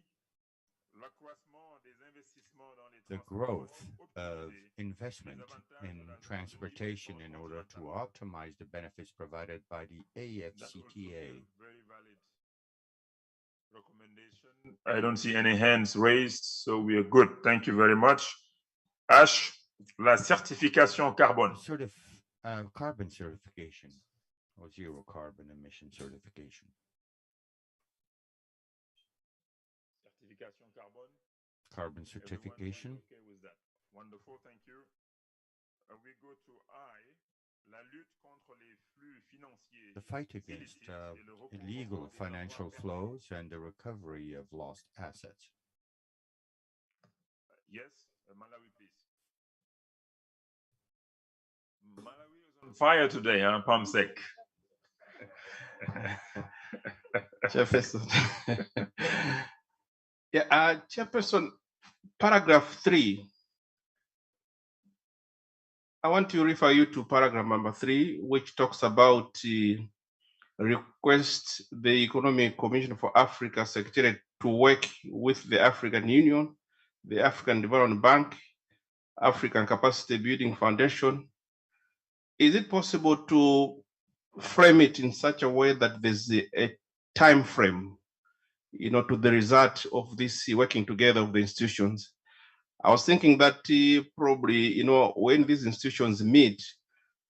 L'accroissement des investissements dans les The growth of investment in transportation in order to optimize the benefits provided by the AFCTA. Very valid recommendation. I don't see any hands raised, so we are good. Thank you very much. H, la certification carbone. Carbon certification or zero carbon emission certification. Certification carbone. Carbon certification. Okay with that. Wonderful, thank you. We go to I, la lutte contre les flux financiers. The fight against illegal financial flows and the recovery of lost assets. Yes, Malawi, please. Malawi is on fire today, huh, Pamsek? Chairperson. Yeah, Chairperson, paragraph 3. I want to refer you to paragraph number 3, which talks about request the Economic Commission for Africa Secretariat to work with the African Union, the African Development Bank, African Capacity Building Foundation. Is it possible to frame it in such a way that there's a time frame, you know, to the result of this working together of the institutions? I was thinking that probably, you know, when these institutions meet,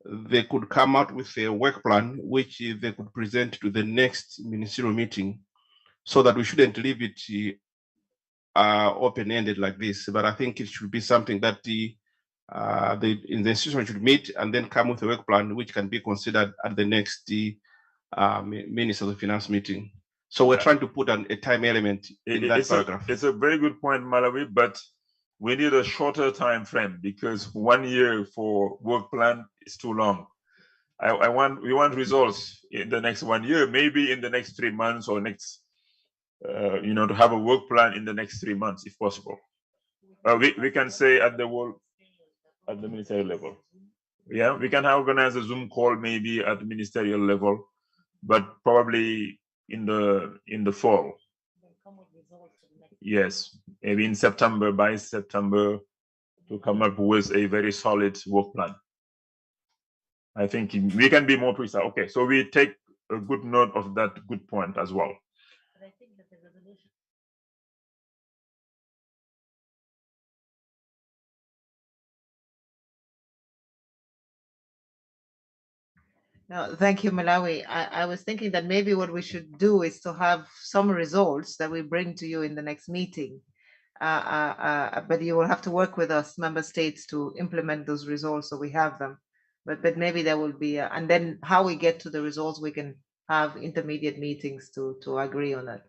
they could come out with a work plan which they could present to the next ministerial meeting, so that we shouldn't leave it open-ended like this. But I think it should be something that the institution should meet and then come with a work plan which can be considered at the next Ministers of Finance meeting. So we're trying to put a time element in that paragraph. It's a very good point, Malawi, but we need a shorter time frame because 1 year for work plan is too long. We want results in the next 1 year, maybe in the next 3 months or next, you know, to have a work plan in the next 3 months if possible. We can say at the ministerial level. Yeah, we can organize a Zoom call maybe at the ministerial level, but probably in the fall. Yes, maybe in September, by September, to come up with a very solid work plan. I think we can be more precise. Okay, so we take a good note of that good point as well. No, thank you, Malawi. I was thinking that maybe what we should do is to have some results that we bring to you in the next meeting. But you will have to work with us, member states, to implement those results so we have them. But maybe there will be, and then how we get to the results, we can have intermediate meetings to agree on that,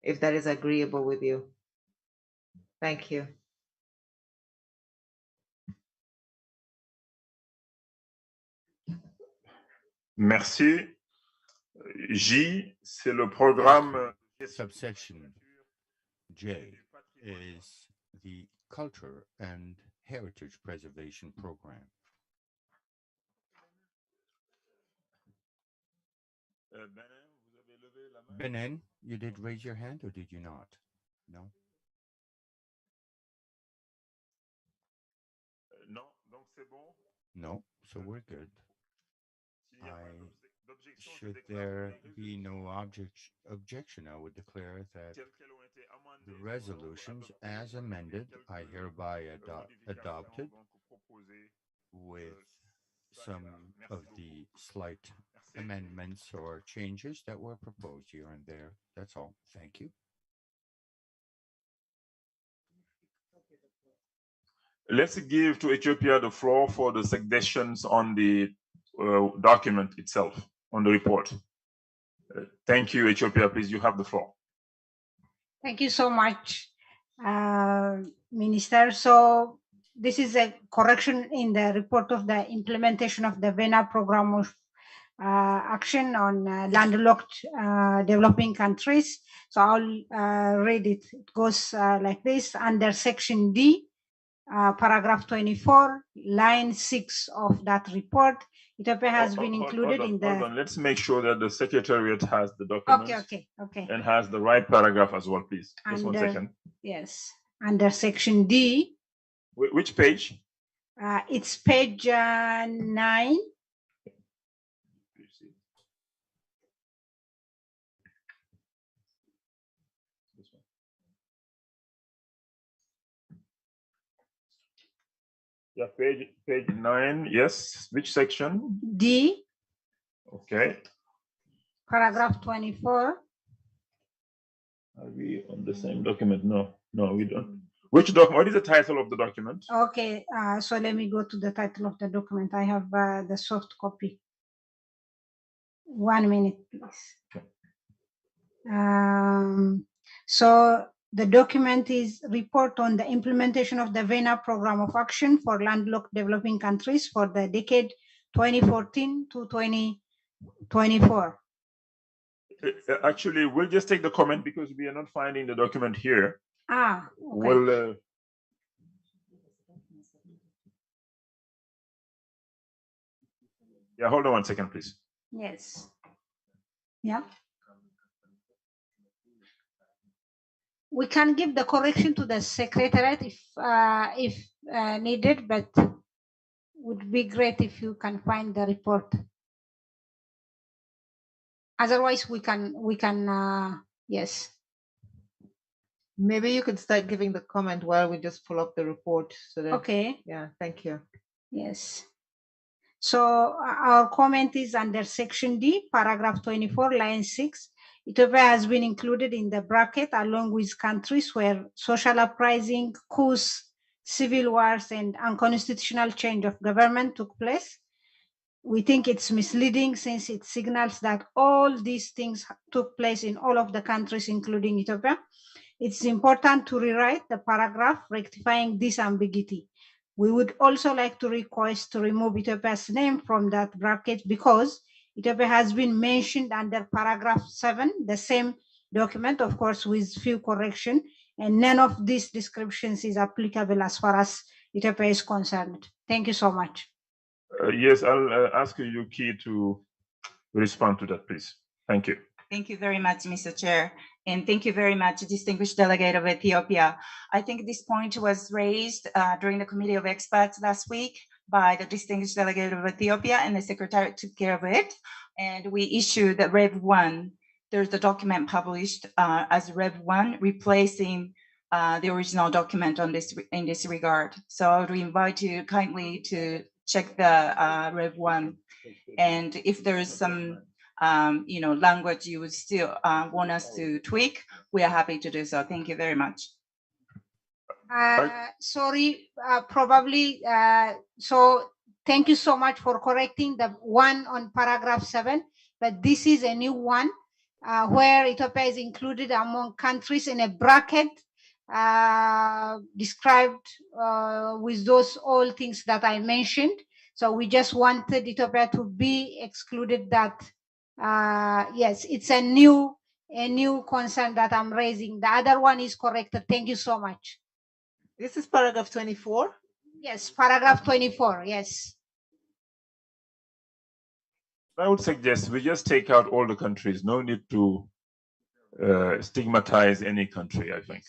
if that is agreeable with you. Thank you. Merci. J, c'est le programme. Subsection J is the Culture and Heritage Preservation Program. Benin, you did raise your hand or did you not? No? No, so we're good. Should there be no objection, I would declare that the resolutions as amended are hereby adopted with some of the slight amendments or changes that were proposed here and there. That's all. Thank you. Let's give to Ethiopia the floor for the suggestions on the document itself, on the report. Thank you, Ethiopia. Please, you have the floor. Thank you so much, Minister. So this is a correction in the report of the implementation of the VENA program of action on landlocked developing countries. So I'll read it. It goes like this: under section D, paragraph 24, line 6 of that report, Ethiopia has been included in the... Hold on. Let's make sure that the Secretariat has the document. Okay. And has the right paragraph as well, please. Just 1 second. Yes, under section D. Which page? It's page 9. Yeah, page 9. Yes. Which section? D. Okay. Paragraph 24. Are we on the same document? No, we don't. Which document? What is the title of the document? Okay, so let me go to the title of the document. I have the soft copy. 1 minute, please. So the document is report on the implementation of the VENA program of action for landlocked developing countries for the decade 2014 to 2024. Actually, we'll just take the comment because we are not finding the document here. Okay. Well, yeah, hold on 1 second, please. Yes. Yeah. We can give the correction to the secretariat if needed, but would be great if you can find the report. Otherwise, we can yes. Maybe you could start giving the comment while we just pull up the report. So that, okay. Yeah, thank you. Yes. So our comment is under section D, paragraph 24, line 6. Ethiopia has been included in the bracket along with countries where social uprising, coups, civil wars, and unconstitutional change of government took place. We think it's misleading since it signals that all these things took place in all of the countries, including Ethiopia. It's important to rewrite the paragraph rectifying this ambiguity. We would also like to request to remove Ethiopia's name from that bracket because Ethiopia has been mentioned under paragraph 7, the same document, of course, with few corrections, and none of these descriptions is applicable as far as Ethiopia is concerned. Thank you so much. Yes, I'll ask Yuki to respond to that, please. Thank you. Thank you very much, Mr. Chair. And thank you very much, distinguished delegate of Ethiopia. I think this point was raised during the Committee of Experts last week by the distinguished delegate of Ethiopia, and the Secretary took care of it. And we issued the Rev 1 there's a document published as Rev 1, replacing the original document on this in this regard. So I would invite you kindly to check the Rev 1, and if there is some language you would still want us to tweak, we are happy to do so. Thank you very much. Sorry, probably. So thank you so much for correcting the one on paragraph 7, but this is a new one where Ethiopia is included among countries in a bracket described with those all things that I mentioned. So we just wanted Ethiopia to be excluded. That yes, it's a new concern that I'm raising. The other one is corrected. Thank you so much. This is paragraph 24? Yes, paragraph 24, yes. I would suggest we just take out all the countries. No need to stigmatize any country, I think.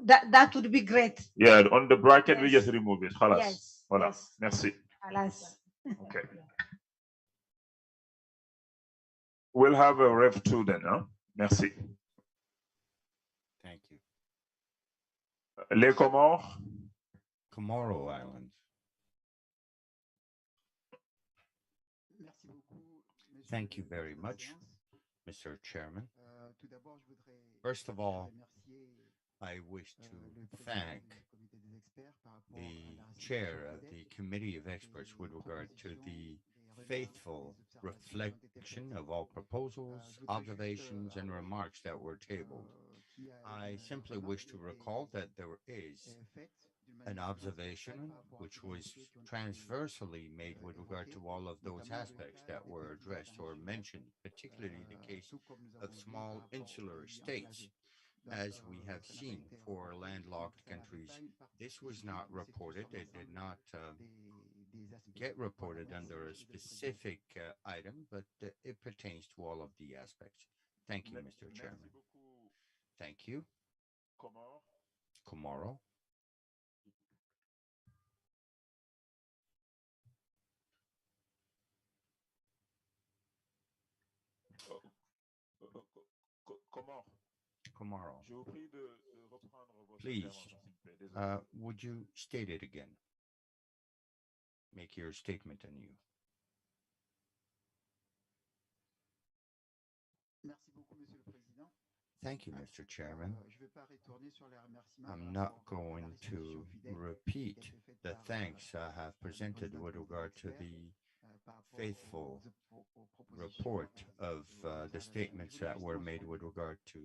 That would be great. Yeah, on the bracket, Yes. we just remove it. Khalas. Yes, Voilà. yes. Merci. Alas. Okay. We'll have a Rev 2 then, huh? Merci. Thank you. Les Comores? Comoro Islands. Thank you very much, Mr. Chairman. First of all, I wish to thank the chair of the Committee of Experts with regard to the faithful reflection of all proposals, observations, and remarks that were tabled. I simply wish to recall that there is an observation which was transversally made with regard to all of those aspects that were addressed or mentioned, particularly the case of small insular states. As we have seen for landlocked countries, this was not reported. It did not get reported under a specific item, but it pertains to all of the aspects. Thank you, Mr. Chairman. Thank you. Comoro. Comoro. Please, would you state it again? Make your statement anew. Thank you, Mr. Chairman. I'm not going to repeat the thanks I have presented with regard to the faithful report of the statements that were made with regard to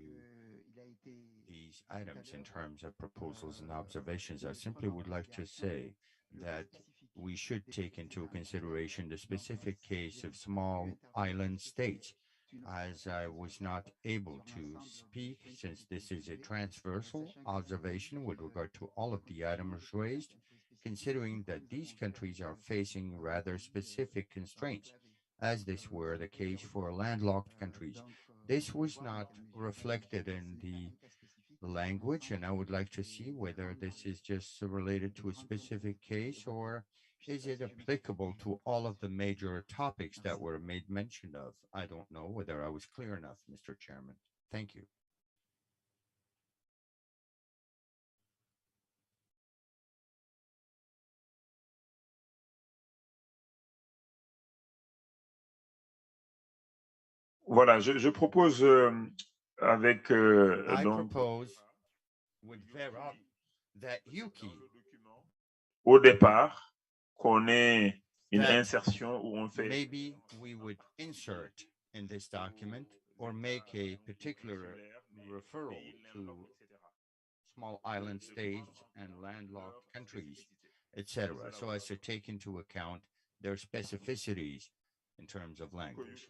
these items in terms of proposals and observations. I simply would like to say that we should take into consideration the specific case of small island states, as I was not able to speak since this is a transversal observation with regard to all of the items raised, considering that these countries are facing rather specific constraints, as this were the case for landlocked countries. This was not reflected in the language, and I would like to see whether this is just related to a specific case or is it applicable to all of the major topics that were made mention of? I don't know whether I was clear enough, Mr. Chairman. Thank you. Voilà, je propose avec I donc, propose with Vera that Yuki au départ qu'on ait une that insertion où on fait maybe we would insert in this document or make a particular referral to small island states and landlocked countries, etc., so as to take into account their specificities in terms of language.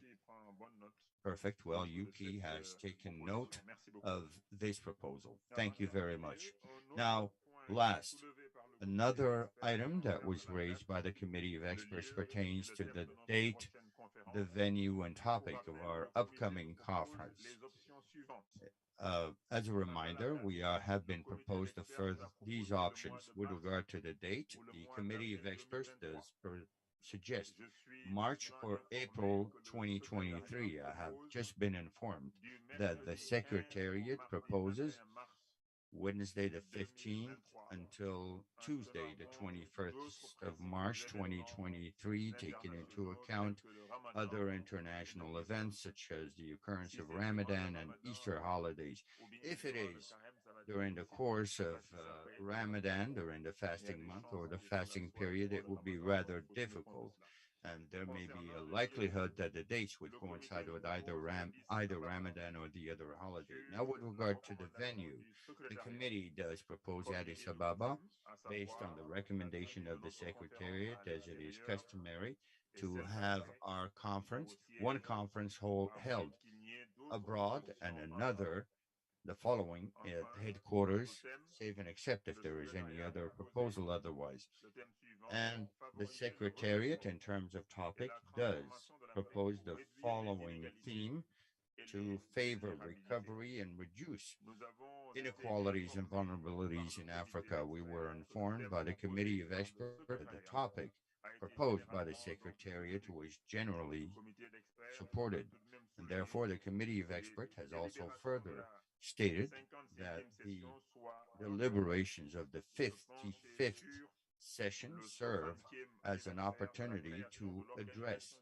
Perfect. Well, Yuki has taken note of this proposal. Thank you very much. Now, last, another item that was raised by the Committee of Experts pertains to the date, the venue, and topic of our upcoming conference. As a reminder, we have been proposed to further these options. With regard to the date, the Committee of Experts does suggest March or April 2023. I have just been informed that the Secretariat proposes Wednesday the 15th until Tuesday the 21st of March 2023, taking into account other international events such as the occurrence of Ramadan and Easter holidays. If it is during the course of Ramadan, during the fasting month or the fasting period, it would be rather difficult. And there may be a likelihood that the dates would coincide with either Ramadan or the other holiday. Now, with regard to the venue, the committee does propose Addis Ababa based on the recommendation of the Secretariat, as it is customary, to have our conference, one conference held abroad and another the following at headquarters, save and except if there is any other proposal otherwise. And the Secretariat, in terms of topic, does propose the following theme to favor recovery and reduce inequalities and vulnerabilities in Africa. We were informed by the Committee of Experts that the topic proposed by the Secretariat was generally supported, and therefore the Committee of Experts has also further stated that the deliberations of the 55th session serve as an opportunity to address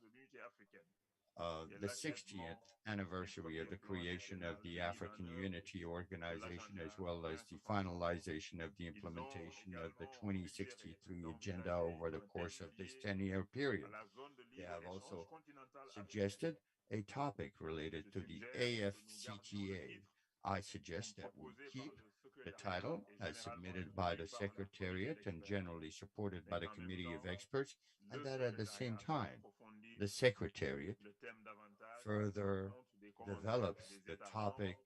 the 60th anniversary of the creation of the African Unity Organization, as well as the finalization of the implementation of the 2063 agenda over the course of this 10-year period. They have also suggested a topic related to the AFCTA. I suggest that we keep the title as submitted by the Secretariat and generally supported by the Committee of Experts, and that at the same time, the Secretariat further develops the topic,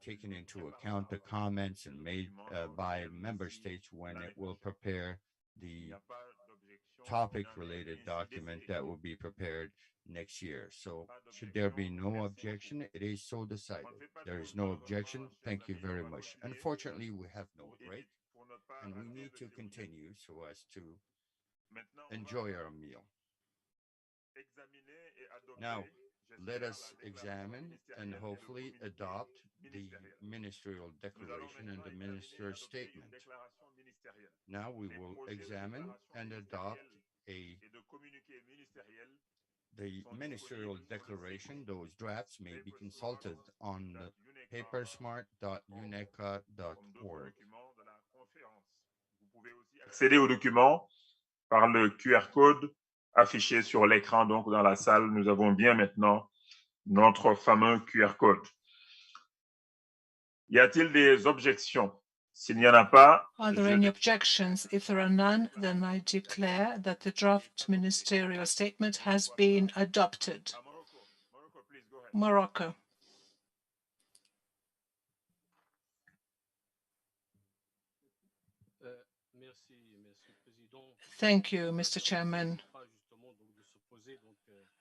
taking into account the comments and made by member states when it will prepare the topic related document that will be prepared next year. So should there be no objection, it is so decided. There is no objection. Thank you very much. Unfortunately, we have no break and we need to continue so as to enjoy our meal. Now, let us examine and hopefully adopt the ministerial declaration and the minister's statement. Now we will examine and adopt the ministerial declaration. Those drafts may be consulted on papersmart.uneca.org. Accéder aux documents par le QR code affiché sur l'écran. Donc, dans la salle, nous avons bien maintenant notre fameux QR code. Y a-t-il des objections? S'il n'y en a pas, are there any objections? If there are none, then I declare that the draft ministerial statement has been adopted. Morocco. Thank you, Mr. Chairman.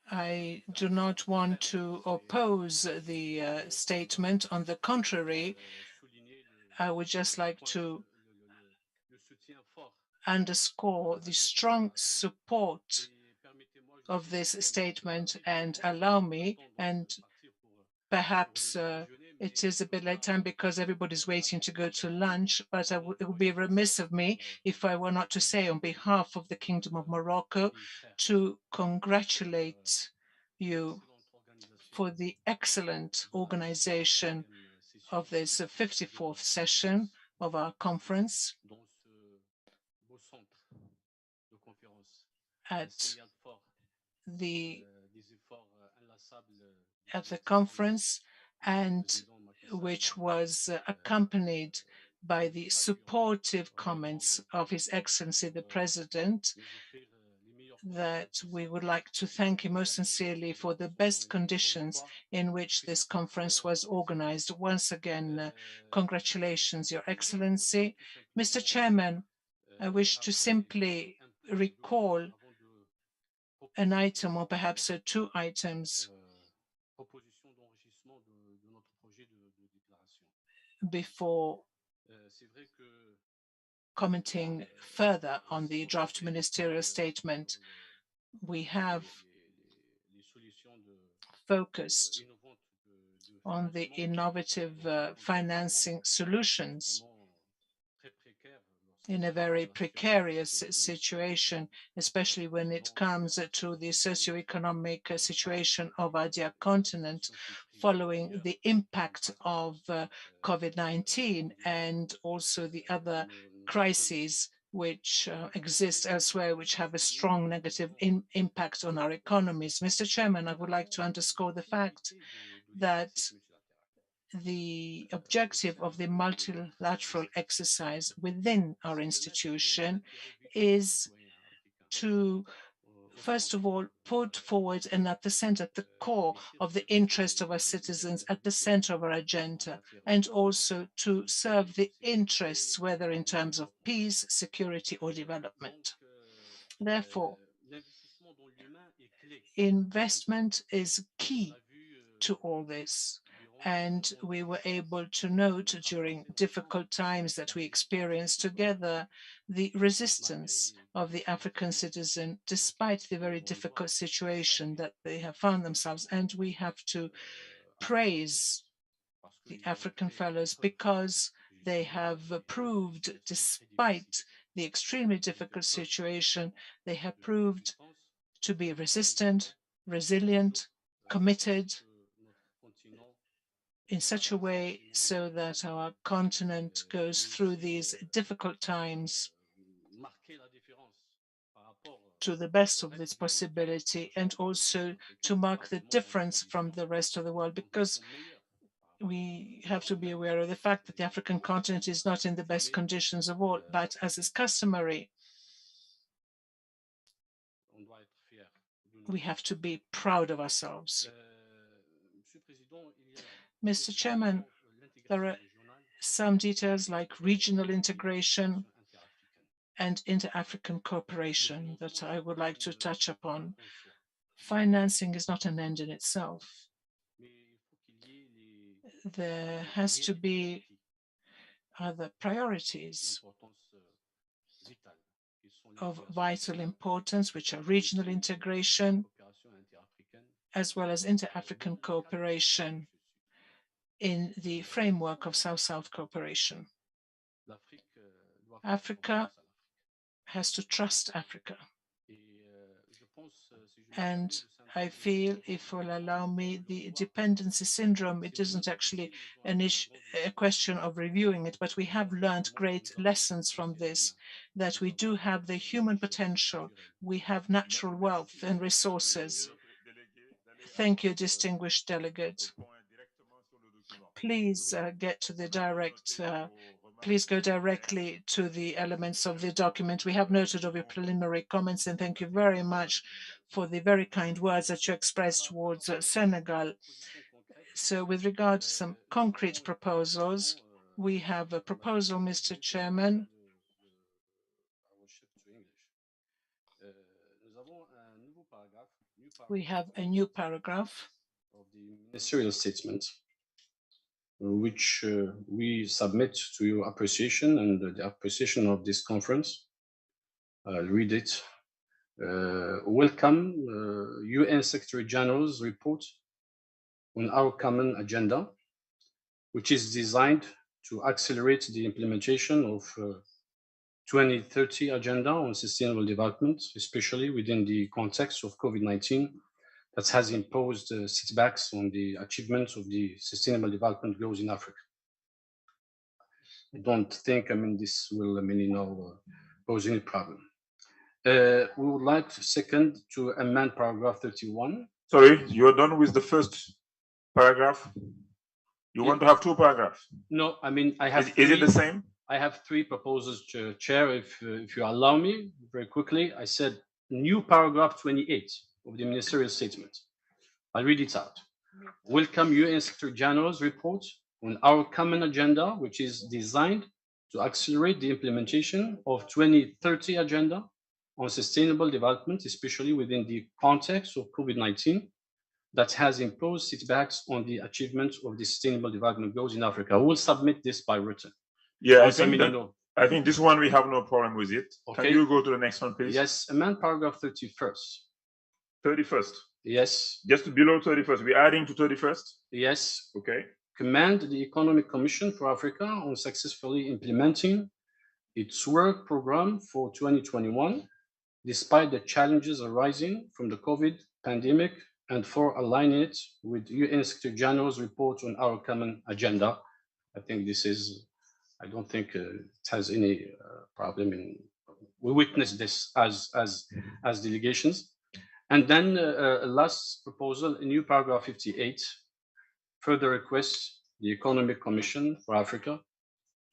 I do not want to oppose the statement. On the contrary, I would just like to underscore the strong support of this statement and allow me, and perhaps it is a bit late time because everybody's waiting to go to lunch, but it would be remiss of me if I were not to say on behalf of the Kingdom of Morocco to congratulate you for the excellent organization of this 54th session of our conference at the conference, and which was accompanied by the supportive comments of His Excellency the President, that we would like to thank him most sincerely for the best conditions in which this conference was organized. Once again, congratulations, Your Excellency. Mr. Chairman, I wish to simply recall an item or perhaps two items before commenting further on the draft ministerial statement. We have focused on the innovative financing solutions in a very precarious situation, especially when it comes to the socioeconomic situation of our dear continent following the impact of COVID-19 and also the other crises which exist elsewhere, which have a strong negative impact on our economies. Mr. Chairman, I would like to underscore the fact that the objective of the multilateral exercise within our institution is to, first of all, put forward and at the core of the interest of our citizens, at the center of our agenda, and also to serve the interests, whether in terms of peace, security, or development. Therefore, investment is key to all this. And we were able to note during difficult times that we experienced together the resistance of the African citizen, despite the very difficult situation that they have found themselves. And we have to praise the African fellows because they have proved, despite the extremely difficult situation, they have proved to be resistant, resilient, committed, in such a way so that our continent goes through these difficult times to the best of its possibility, and also to mark the difference from the rest of the world, because we have to be aware of the fact that the African continent is not in the best conditions of all, but as is customary, we have to be proud of ourselves. Mr. Chairman, there are some details like regional integration and inter-African cooperation that I would like to touch upon. Financing is not an end in itself. There has to be other priorities of vital importance, which are regional integration, as well as inter-African cooperation in the framework of South-South cooperation. Africa has to trust Africa. And I feel, if you'll allow me, the dependency syndrome, it isn't actually a question of reviewing it, but we have learned great lessons from this, that we do have the human potential, we have natural wealth and resources. Thank you, distinguished delegate. Please please go directly to the elements of the document. We have noted of your preliminary comments, and thank you very much for the very kind words that you expressed towards Senegal. So with regard to some concrete proposals, we have a proposal, Mr. Chairman. We have a new paragraph of the ministerial statement, which we submit to your appreciation and the appreciation of this conference. I'll read it. Welcome UN Secretary General's report on our common agenda, which is designed to accelerate the implementation of 2030 Agenda on Sustainable Development, especially within the context of COVID-19 that has imposed setbacks on the achievement of the Sustainable Development Goals in Africa. I don't think, this will, pose any problem. We would like to second to amend paragraph 31. Sorry, you're done with the first paragraph? You want to have two paragraphs? No, I have Is it the same? I have three proposals, Chair, if you allow me, very quickly. I said new paragraph 28 of the ministerial statement. I'll read it out. Welcome UN Secretary General's report on our common agenda, which is designed to accelerate the implementation of 2030 Agenda on Sustainable Development, especially within the context of COVID-19 that has imposed setbacks on the achievement of the Sustainable Development Goals in Africa. I will submit this by written. Yeah, I think I think this one we have no problem with it. Okay. Can you go to the next one, please? Yes, amend paragraph 31st. 31st. Yes. Just below 31st. We're adding to 31st? Yes. Okay. Commend the Economic Commission for Africa on successfully implementing its work program for 2021, despite the challenges arising from the COVID pandemic, and for aligning it with UN Secretary General's report on our common agenda. I think this is, I don't think it has any problem in, we witnessed this as delegations. And then last proposal, a new paragraph 58, further requests the Economic Commission for Africa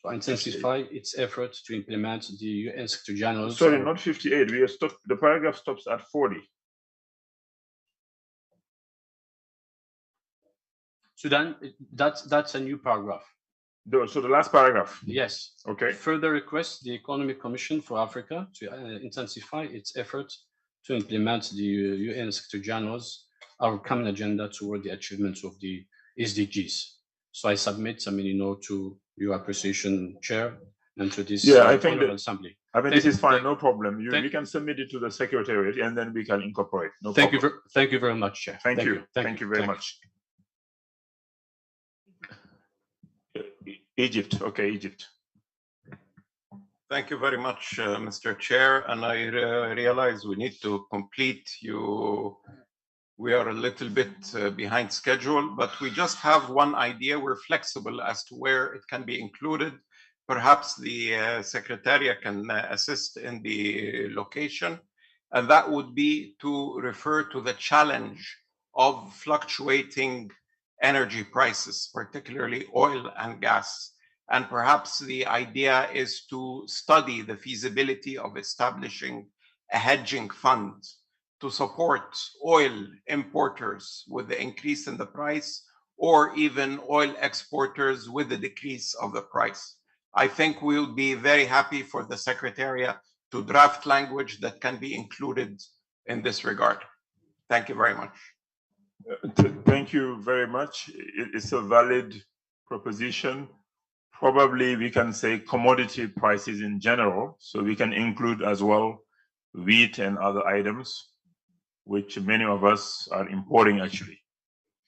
to intensify its efforts to implement the UN Secretary General's. Sorry, not 58. We are the paragraph stops at 40. So then that's a new paragraph. So the last paragraph. Yes. Okay. Further requests the Economic Commission for Africa to intensify its efforts to implement the UN Secretary General's our common agenda toward the achievements of the SDGs. So I submit, to your appreciation, Chair, and to this I think assembly. I mean, this is fine, no problem. We can submit it to the Secretariat and then we can incorporate. No problem. Thank you very much, Chair. Thank you very much. Egypt, okay, Egypt. Thank you very much, Mr. Chair. And I realize we need to complete you. We are a little bit behind schedule, but we just have one idea. We're flexible as to where it can be included. Perhaps the Secretariat can assist in the location. And that would be to refer to the challenge of fluctuating energy prices, particularly oil and gas. And perhaps the idea is to study the feasibility of establishing a hedging fund to support oil importers with the increase in the price, or even oil exporters with the decrease of the price. I think we'll be very happy for the Secretariat to draft language that can be included in this regard. Thank you very much. Thank you very much. It's a valid proposition. Probably we can say commodity prices in general, so we can include as well wheat and other items, which many of us are importing actually.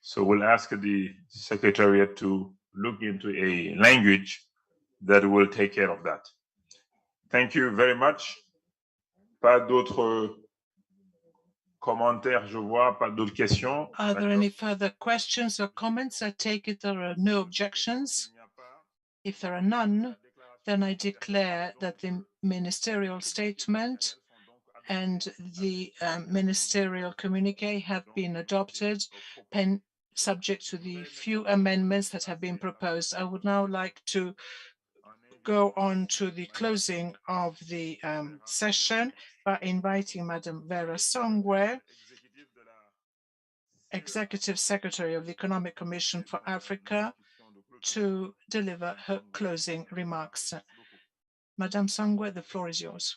So we'll ask the Secretariat to look into a language that will take care of that. Thank you very much. Pas d'autres commentaires, je vois, pas d'autres questions. Are there any further questions or comments? I take it there are no objections. If there are none, then I declare that the ministerial statement and the ministerial communique have been adopted, subject to the few amendments that have been proposed. I would now like to go on to the closing of the session by inviting Madam Vera Songwe, Executive Secretary of the Economic Commission for Africa, to deliver her closing remarks. Madam Songwe, the floor is yours.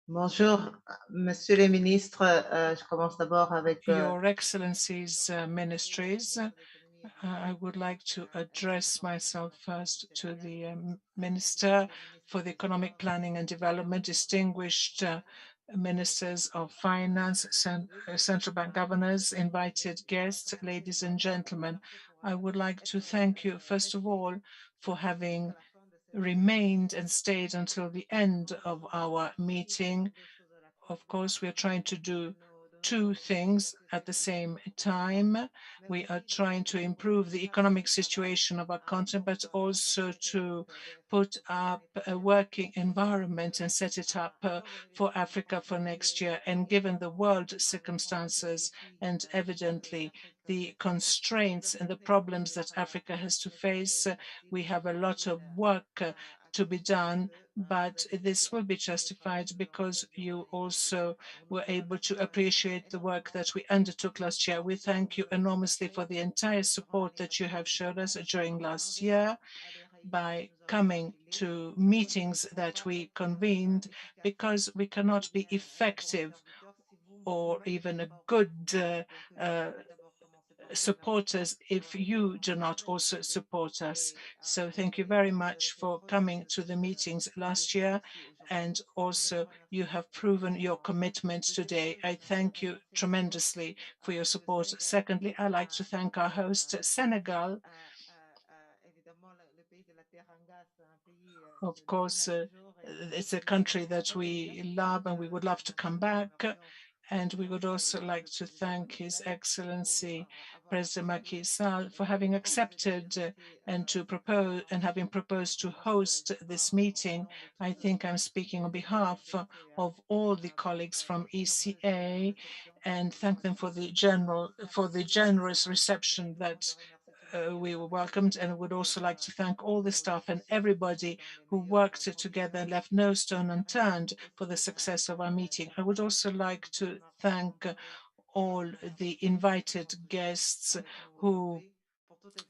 Bonjour, Monsieur les ministres. Je commence d'abord avec. Your Excellencies, Ministries. I would like to address myself first to the Minister for the Economic Planning and Development, distinguished Ministers of Finance, Central Bank Governors, invited guests, ladies and gentlemen. I would like to thank you, first of all, for having remained and stayed until the end of our meeting. Of course, we are trying to do two things at the same time. We are trying to improve the economic situation of our continent, but also to put up a working environment and set it up for Africa for next year. And given the world circumstances and evidently the constraints and the problems that Africa has to face, we have a lot of work to be done, but this will be justified because you also were able to appreciate the work that we undertook last year. We thank you enormously for the entire support that you have showed us during last year. by coming to meetings that we convened, because we cannot be effective or even a good supporters if you do not also support us. So thank you very much for coming to the meetings last year, and also you have proven your commitment today. I thank you tremendously for your support. Secondly, I'd like to thank our host, Senegal. Of course, it's a country that we love and we would love to come back. And we would also like to thank His Excellency President Macky Sall for having accepted and to propose and having proposed to host this meeting. I think I'm speaking on behalf of all the colleagues from ECA, and thank them for the generous reception that we were welcomed. And I would also like to thank all the staff and everybody who worked together and left no stone unturned for the success of our meeting. I would also like to thank all the invited guests who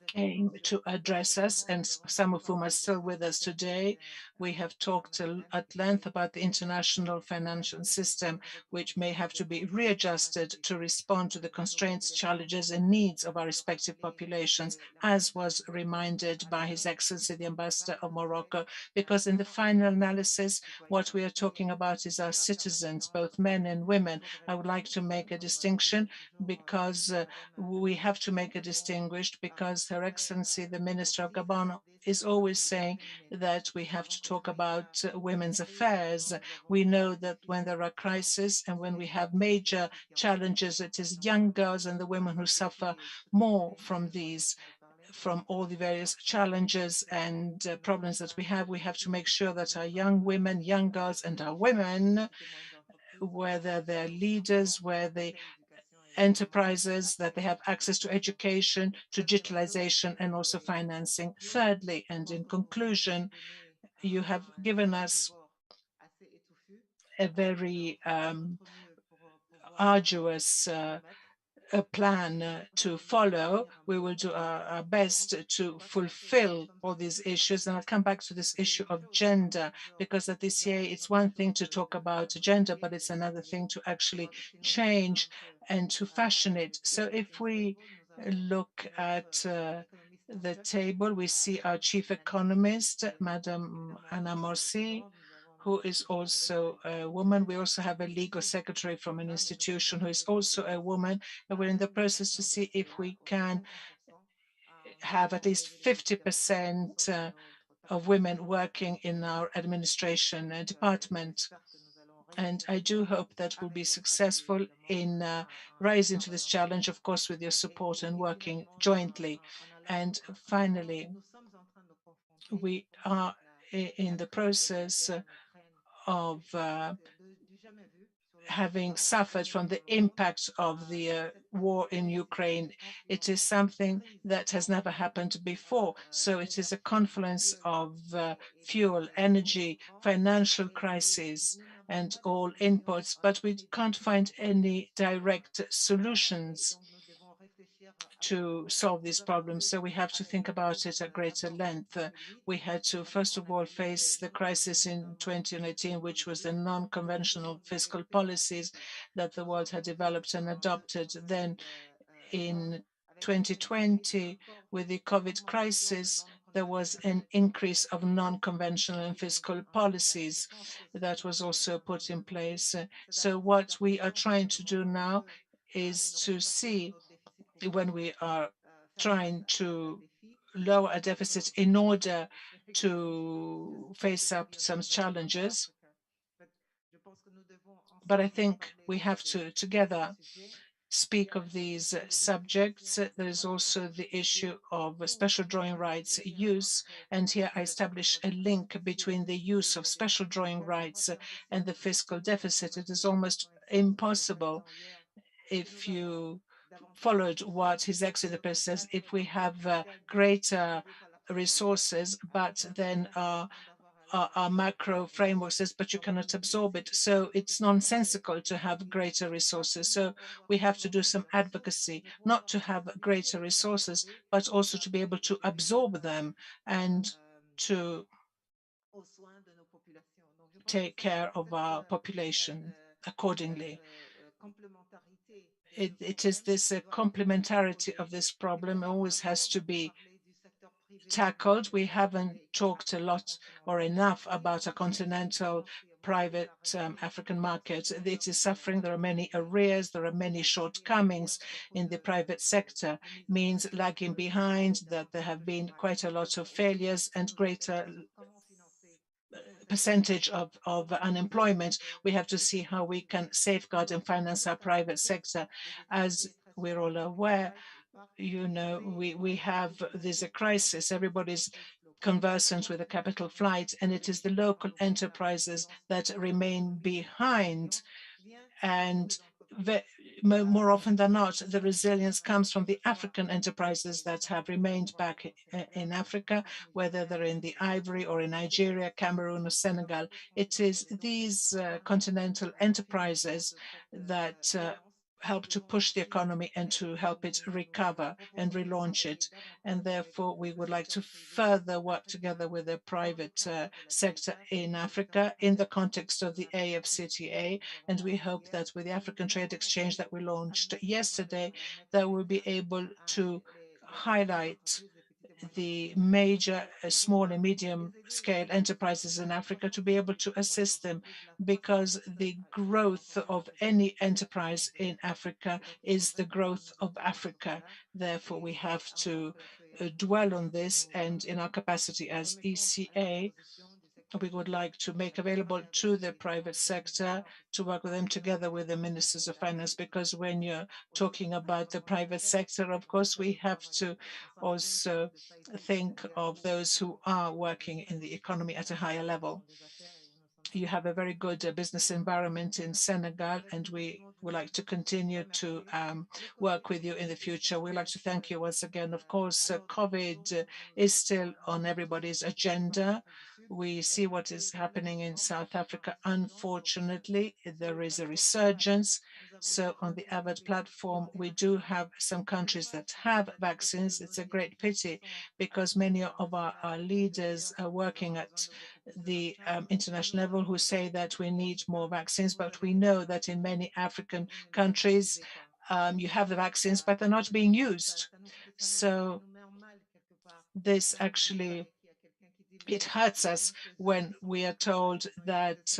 came to address us, and some of whom are still with us today. We have talked at length about the international financial system, which may have to be readjusted to respond to the constraints, challenges, and needs of our respective populations, as was reminded by His Excellency the Ambassador of Morocco, because in the final analysis, what we are talking about is our citizens, both men and women. I would like to make a distinction because we have to make a distinguished because Her Excellency, the Minister of Gabon, is always saying that we have to talk about women's affairs. We know that when there are crises and when we have major challenges, it is young girls and the women who suffer more from these, from all the various challenges and problems that we have to make sure that our young women, young girls, and our women, whether they're leaders, where they enterprises, that they have access to education, to digitalization, and also financing. Thirdly, and in conclusion, you have given us a very arduous a plan to follow. We will do our best to fulfill all these issues. And I'll come back to this issue of gender, because at this year, it's one thing to talk about gender, but it's another thing to actually change and to fashion it. So if we look at the table, we see our chief economist, Madam Anna Morsi, who is also a woman. We also have a legal secretary from an institution who is also a woman. And we're in the process to see if we can have at least 50% of women working in our administration department. And I do hope that we'll be successful in rising to this challenge, of course, with your support and working jointly. And finally, we are in the process of having suffered from the impact of the war in Ukraine. It is something that has never happened before. So it is a confluence of fuel, energy, financial crisis, and all inputs, but we can't find any direct solutions to solve these problems. So we have to think about it at greater length. We had to, first of all, face the crisis in 2018, which was the non-conventional fiscal policies that the world had developed and adopted. Then in 2020, with the COVID crisis, there was an increase of non-conventional and fiscal policies that was also put in place. So what we are trying to do now is to see, when we are trying to lower a deficit in order to face up some challenges. But I think we have to together speak of these subjects. There is also the issue of special drawing rights use. And here I establish a link between the use of special drawing rights and the fiscal deficit. It is almost impossible, if you followed what His Excellency the President says, if we have greater resources, but then our macro framework says, but you cannot absorb it. So it's nonsensical to have greater resources. So we have to do some advocacy, not to have greater resources, but also to be able to absorb them. And to take care of our population accordingly. It is this complementarity of this problem always has to be tackled. We haven't talked a lot or enough about a continental private African market. It is suffering. There are many arrears. There are many shortcomings in the private sector, means lagging behind, that there have been quite a lot of failures and greater percentage of unemployment. We have to see how we can safeguard and finance our private sector. As we're all aware, we have there's a crisis. Everybody's conversant with the capital flight, and it is the local enterprises that remain behind. And more often than not, the resilience comes from the African enterprises that have remained back in Africa, whether they're in the Ivory or in Nigeria, Cameroon or Senegal. It is these continental enterprises that help to push the economy and to help it recover and relaunch it. And therefore, we would like to further work together with the private sector in Africa in the context of the AFCTA. And we hope that with the African Trade Exchange that we launched yesterday, that we'll be able to highlight the major small and medium scale enterprises in Africa to be able to assist them, because the growth of any enterprise in Africa is the growth of Africa. Therefore, we have to dwell on this, and in our capacity as ECA, we would like to make available to the private sector to work with them together with the ministers of finance, because when you're talking about the private sector, of course, we have to also think of those who are working in the economy at a higher level. You have a very good business environment in Senegal, and we would like to continue to work with you in the future. We'd like to thank you once again. Of course, COVID is still on everybody's agenda. We see what is happening in South Africa. Unfortunately, there is a resurgence. So on the AVAD platform, we do have some countries that have vaccines. It's a great pity, because many of our leaders are working at the international level who say that we need more vaccines, but we know that in many African countries, you have the vaccines, but they're not being used. So this actually, it hurts us when we are told that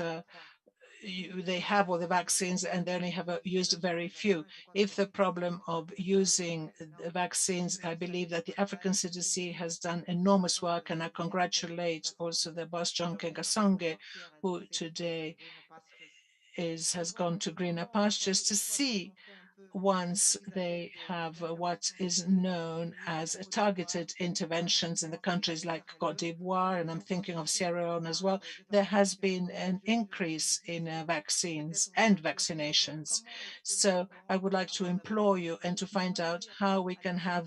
they have all the vaccines and they only have used very few. If the problem of using the vaccines, I believe that the African CDC has done enormous work, and I congratulate also the boss, John Kengasonge, who today has gone to greener pastures to see, once they have what is known as targeted interventions in the countries like Cote d'Ivoire, and I'm thinking of Sierra Leone as well, there has been an increase in vaccines and vaccinations. So I would like to implore you and to find out how we can have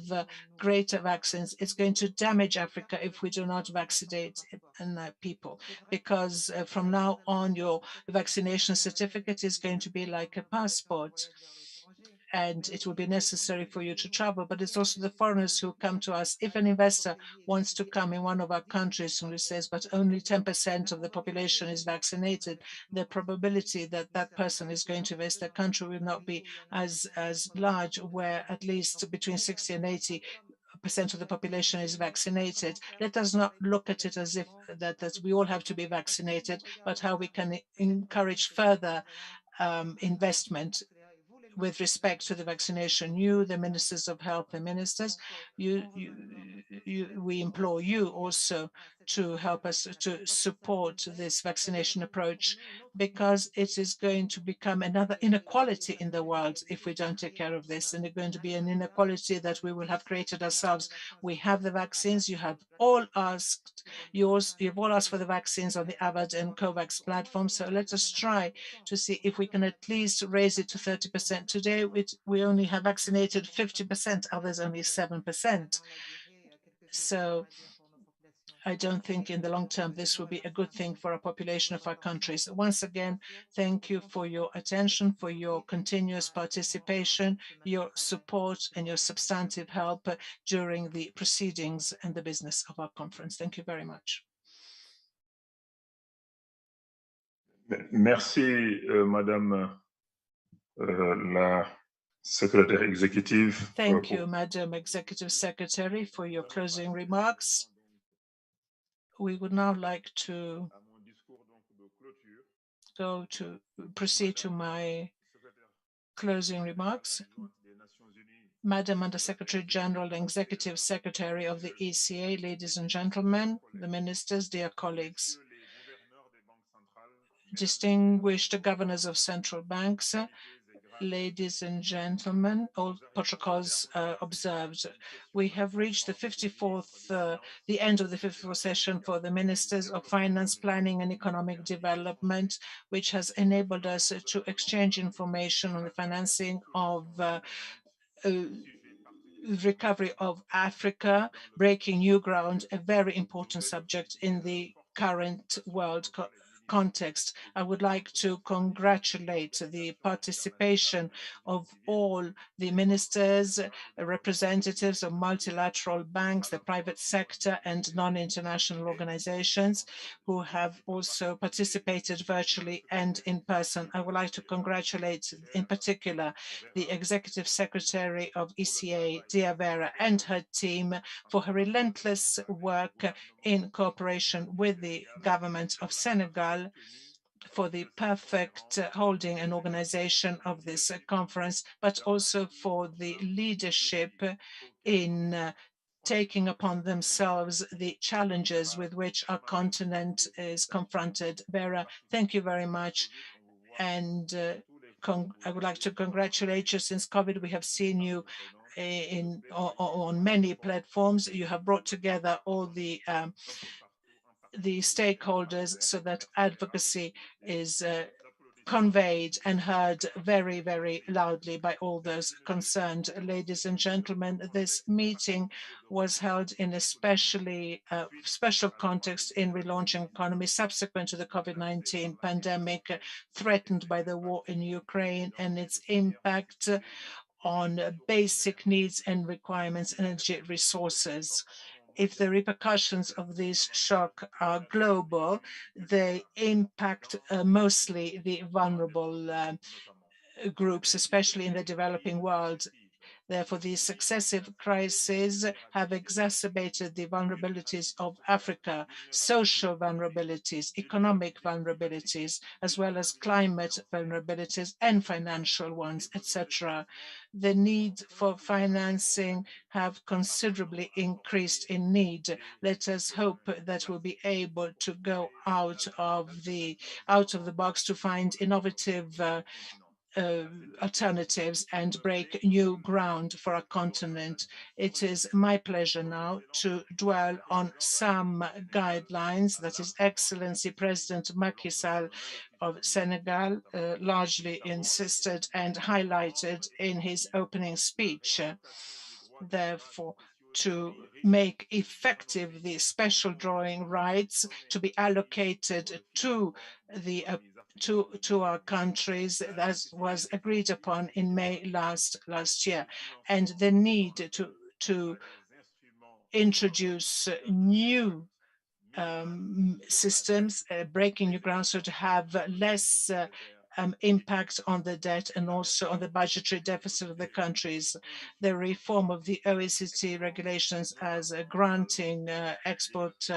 greater vaccines. It's going to damage Africa if we do not vaccinate people, because from now on, your vaccination certificate is going to be like a passport, and it will be necessary for you to travel. But it's also the foreigners who come to us. If an investor wants to come in one of our countries and he says, but only 10% of the population is vaccinated, the probability that that person is going to invest their country will not be as large, where at least between 60 and 80% of the population is vaccinated. Let us not look at it as if that we all have to be vaccinated, but how we can encourage further investment with respect to the vaccination. You, the ministers of health and ministers, we implore you also to help us to support this vaccination approach, because it is going to become another inequality in the world if we don't take care of this. And it's going to be an inequality that we will have created ourselves. We have the vaccines. You have all asked, you've all asked for the vaccines on the AVAD and COVAX platform. So let us try to see if we can at least raise it to 30%. Today, we only have vaccinated 50%, others only 7%. So I don't think in the long term this will be a good thing for our population of our countries. Once again, thank you for your attention, for your continuous participation, your support and your substantive help during the proceedings and the business of our conference. Thank you very much. Merci, Madame la Secrétaire Exécutive. Thank you, Madam Executive Secretary, for your closing remarks. We would now like to proceed to my closing remarks. Madam Under Secretary General and Executive Secretary of the ECA, ladies and gentlemen, the ministers, dear colleagues, distinguished governors of central banks, ladies and gentlemen, all protocols observed. We have reached the end of the 54th session for the Ministers of Finance, Planning and Economic Development, which has enabled us to exchange information on the financing of recovery of Africa, breaking new ground, a very important subject in the current world context. I would like to congratulate the participation of all the ministers, representatives of multilateral banks, the private sector and non-international organizations who have also participated virtually and in person. I would like to congratulate in particular the Executive Secretary of ECA, Dia Vera, and her team for her relentless work in cooperation with the government of Senegal for the perfect holding and organization of this conference, but also for the leadership in taking upon themselves the challenges with which our continent is confronted. Vera, thank you very much. And I would like to congratulate you. Since COVID, we have seen you on many platforms. You have brought together all the stakeholders so that advocacy is conveyed and heard very, very loudly by all those concerned. Ladies and gentlemen, this meeting was held in a special context in relaunching economy subsequent to the COVID-19 pandemic, threatened by the war in Ukraine and its impact on basic needs and requirements, energy resources. If the repercussions of this shock are global, they impact mostly the vulnerable groups, especially in the developing world. Therefore, these successive crises have exacerbated the vulnerabilities of Africa, social vulnerabilities, economic vulnerabilities, as well as climate vulnerabilities and financial ones, etc. The need for financing have considerably increased in need. Let us hope that we'll be able to go out of the box to find innovative alternatives and break new ground for our continent. It is my pleasure now to dwell on some guidelines that His Excellency President Macky Sall of Senegal largely insisted and highlighted in his opening speech. Therefore, to make effective the special drawing rights to be allocated to the to our countries that was agreed upon in May last year, and the need to introduce new systems, breaking new ground, so to have less impact on the debt and also on the budgetary deficit of the countries. The reform of the OECD regulations as granting exports,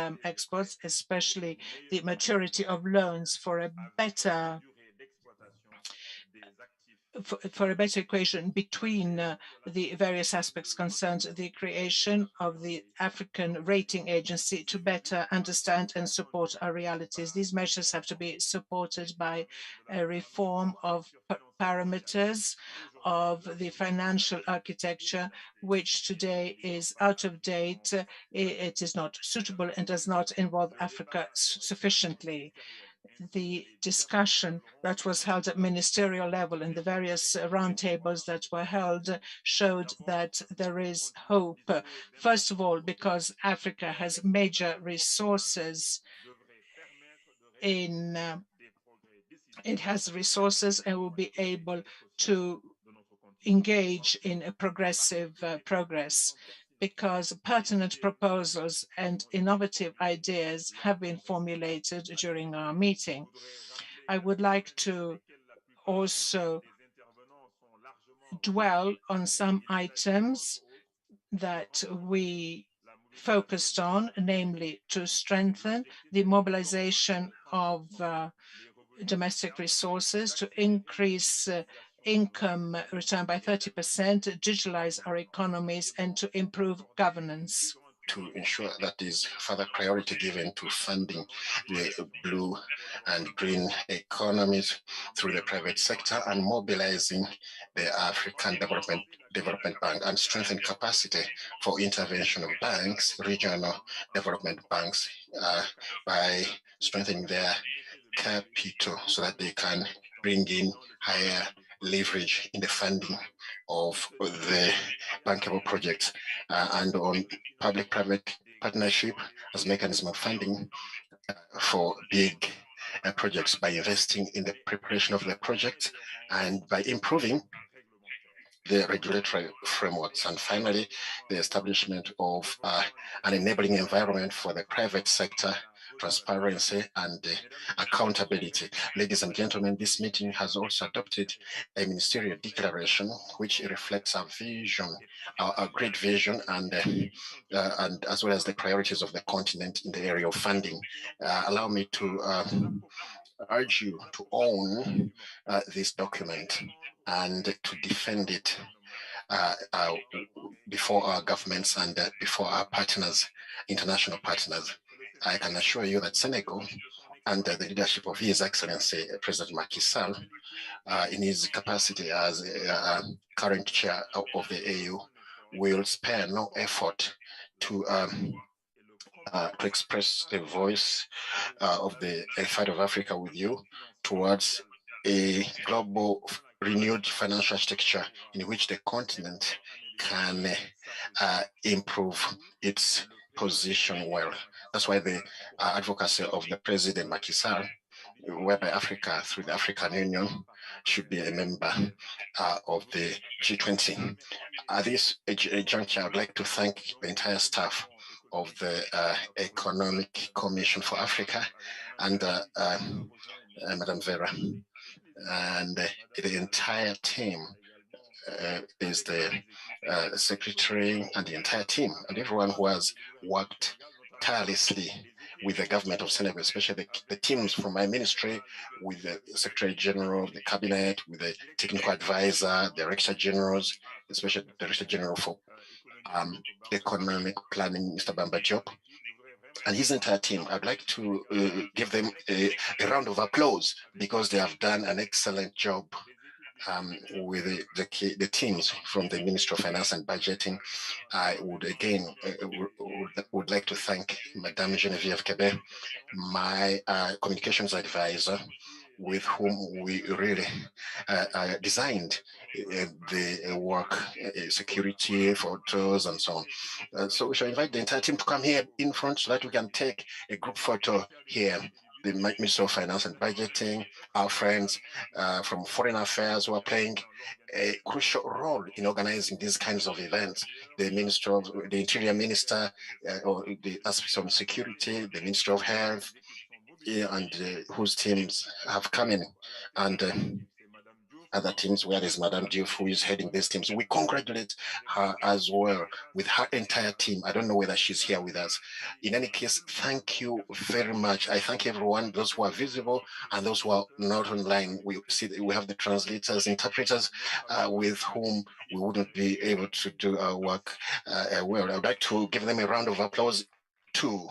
especially the maturity of loans for a better equation between the various aspects concerned, the creation of the African Rating Agency to better understand and support our realities. These measures have to be supported by a reform of parameters of the financial architecture, which today is out of date. It is not suitable and does not involve Africa sufficiently. the discussion that was held at ministerial level and the various roundtables that were held showed that there is hope. First of all, because Africa has major resources in it has resources and will be able to engage in a progressive progress, because pertinent proposals and innovative ideas have been formulated during our meeting. I would like to also dwell on some items that we focused on, namely to strengthen the mobilization of domestic resources, to increase income return by 30%, digitalize our economies, and to improve governance. To ensure that is further priority given to funding the blue and green economies through the private sector and mobilizing the African Development Bank and strengthen capacity for intervention of banks, regional development banks, by strengthening their capital so that they can bring in higher leverage in the funding of the bankable projects, and on public-private partnership as mechanism of funding for big projects by investing in the preparation of the project and by improving the regulatory frameworks. And finally, the establishment of an enabling environment for the private sector, transparency and accountability. Ladies and gentlemen, this meeting has also adopted a ministerial declaration which reflects our vision, our great vision, and as well as the priorities of the continent in the area of funding. Allow me to urge you to own this document and to defend it before our governments and before our partners, international partners. I can assure you that Senegal, under the leadership of His Excellency President Macky Sall, in his capacity as current chair of the AU, will spare no effort to express the voice of the fight of Africa with you towards a global renewed financial architecture in which the continent can improve its position well. That's why the advocacy of the President Macky Sall, whereby Africa, through the African Union, should be a member of the G20. At this juncture, I'd like to thank the entire staff of the Economic Commission for Africa and Madam Vera and the entire team. Is the secretary and the entire team and everyone who has worked tirelessly with the government of Senegal, especially the teams from my ministry, with the Secretary General of the Cabinet, with the technical advisor, Director Generals, especially Director General for Economic Planning, Mr. Bamba Diop, and his entire team. I'd like to give them a round of applause because they have done an excellent job with the teams from the Ministry of Finance and Budgeting. I would again would like to thank Madame Geneviève Kebe, my communications advisor, with whom we really designed the work, security, photos, and so on. So we shall invite the entire team to come here in front so that we can take a group photo here. The Minister of Finance and Budgeting, our friends from Foreign Affairs who are playing a crucial role in organizing these kinds of events. The Minister of the Interior Minister, or the aspects of security, the Minister of Health, and whose teams have come in, and other teams where there's Madame Diouf who is heading these teams. We congratulate her as well with her entire team. I don't know whether she's here with us. In any case, thank you very much. I thank everyone, those who are visible and those who are not online. We see that we have the translators, interpreters, with whom we wouldn't be able to do our work well. I'd like to give them a round of applause too.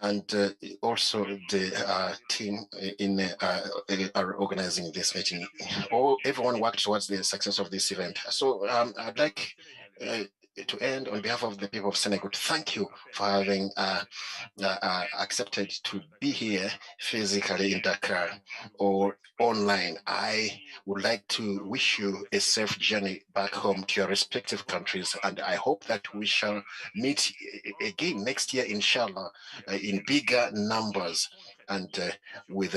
And also the team are organizing this meeting. Everyone worked towards the success of this event. So I'd like to end, on behalf of the people of Senegal, thank you for having accepted to be here physically in Dakar or online. I would like to wish you a safe journey back home to your respective countries, and I hope that we shall meet again next year, inshallah, in bigger numbers and with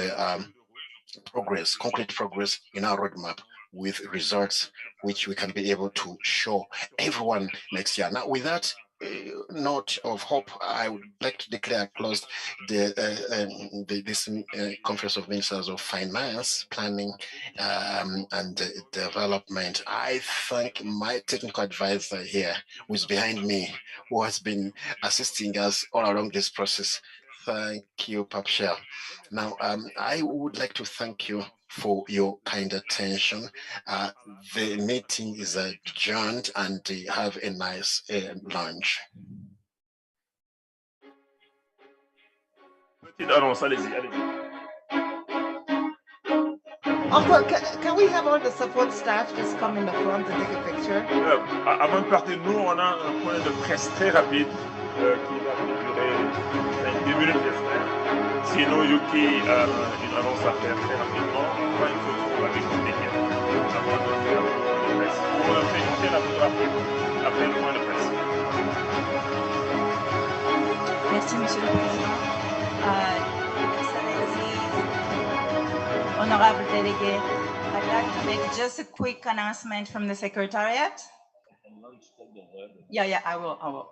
concrete progress in our roadmap, with results which we can be able to show everyone next year. Now, with that note of hope, I would like to declare closed this Conference of Ministers of Finance, Planning and Development. I thank my technical advisor here, who is behind me, who has been assisting us all along this process. Thank you, Papshel. Now, I would like to thank you for your kind attention. The meeting is adjourned, and have a nice lunch. Uncle, can we have all the support staff just come in the front to take a picture? Avant de partir, nous, on a un point de presse très rapide qui va durer 10 minutes, j'espère. Sinon, Yuki a une annonce à faire très rapidement. On va une photo avec une équipe avant de faire le point de presse. On fait la photo après le point de presse. Merci, Monsieur le Président. Excellencies, honorable delegate, I'd like to make just a quick announcement from the Secretariat. Yeah, I will.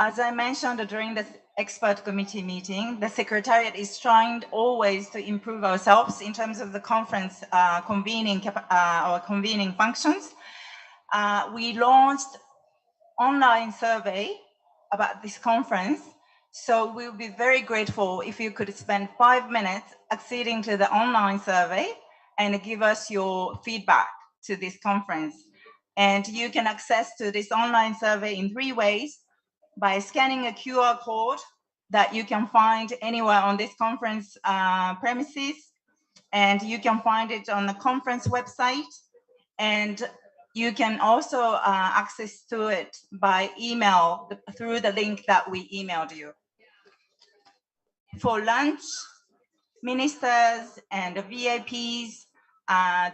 As I mentioned during the expert committee meeting, the Secretariat is trying always to improve ourselves in terms of the conference convening functions. We launched online survey about this conference, so we'll be very grateful if you could spend 5 minutes acceding to the online survey and give us your feedback to this conference. And you can access to this online survey in 3 ways: by scanning a QR code that you can find anywhere on this conference premises, and you can find it on the conference website, and you can also access to it by email through the link that we emailed you. For lunch, ministers and VIPs,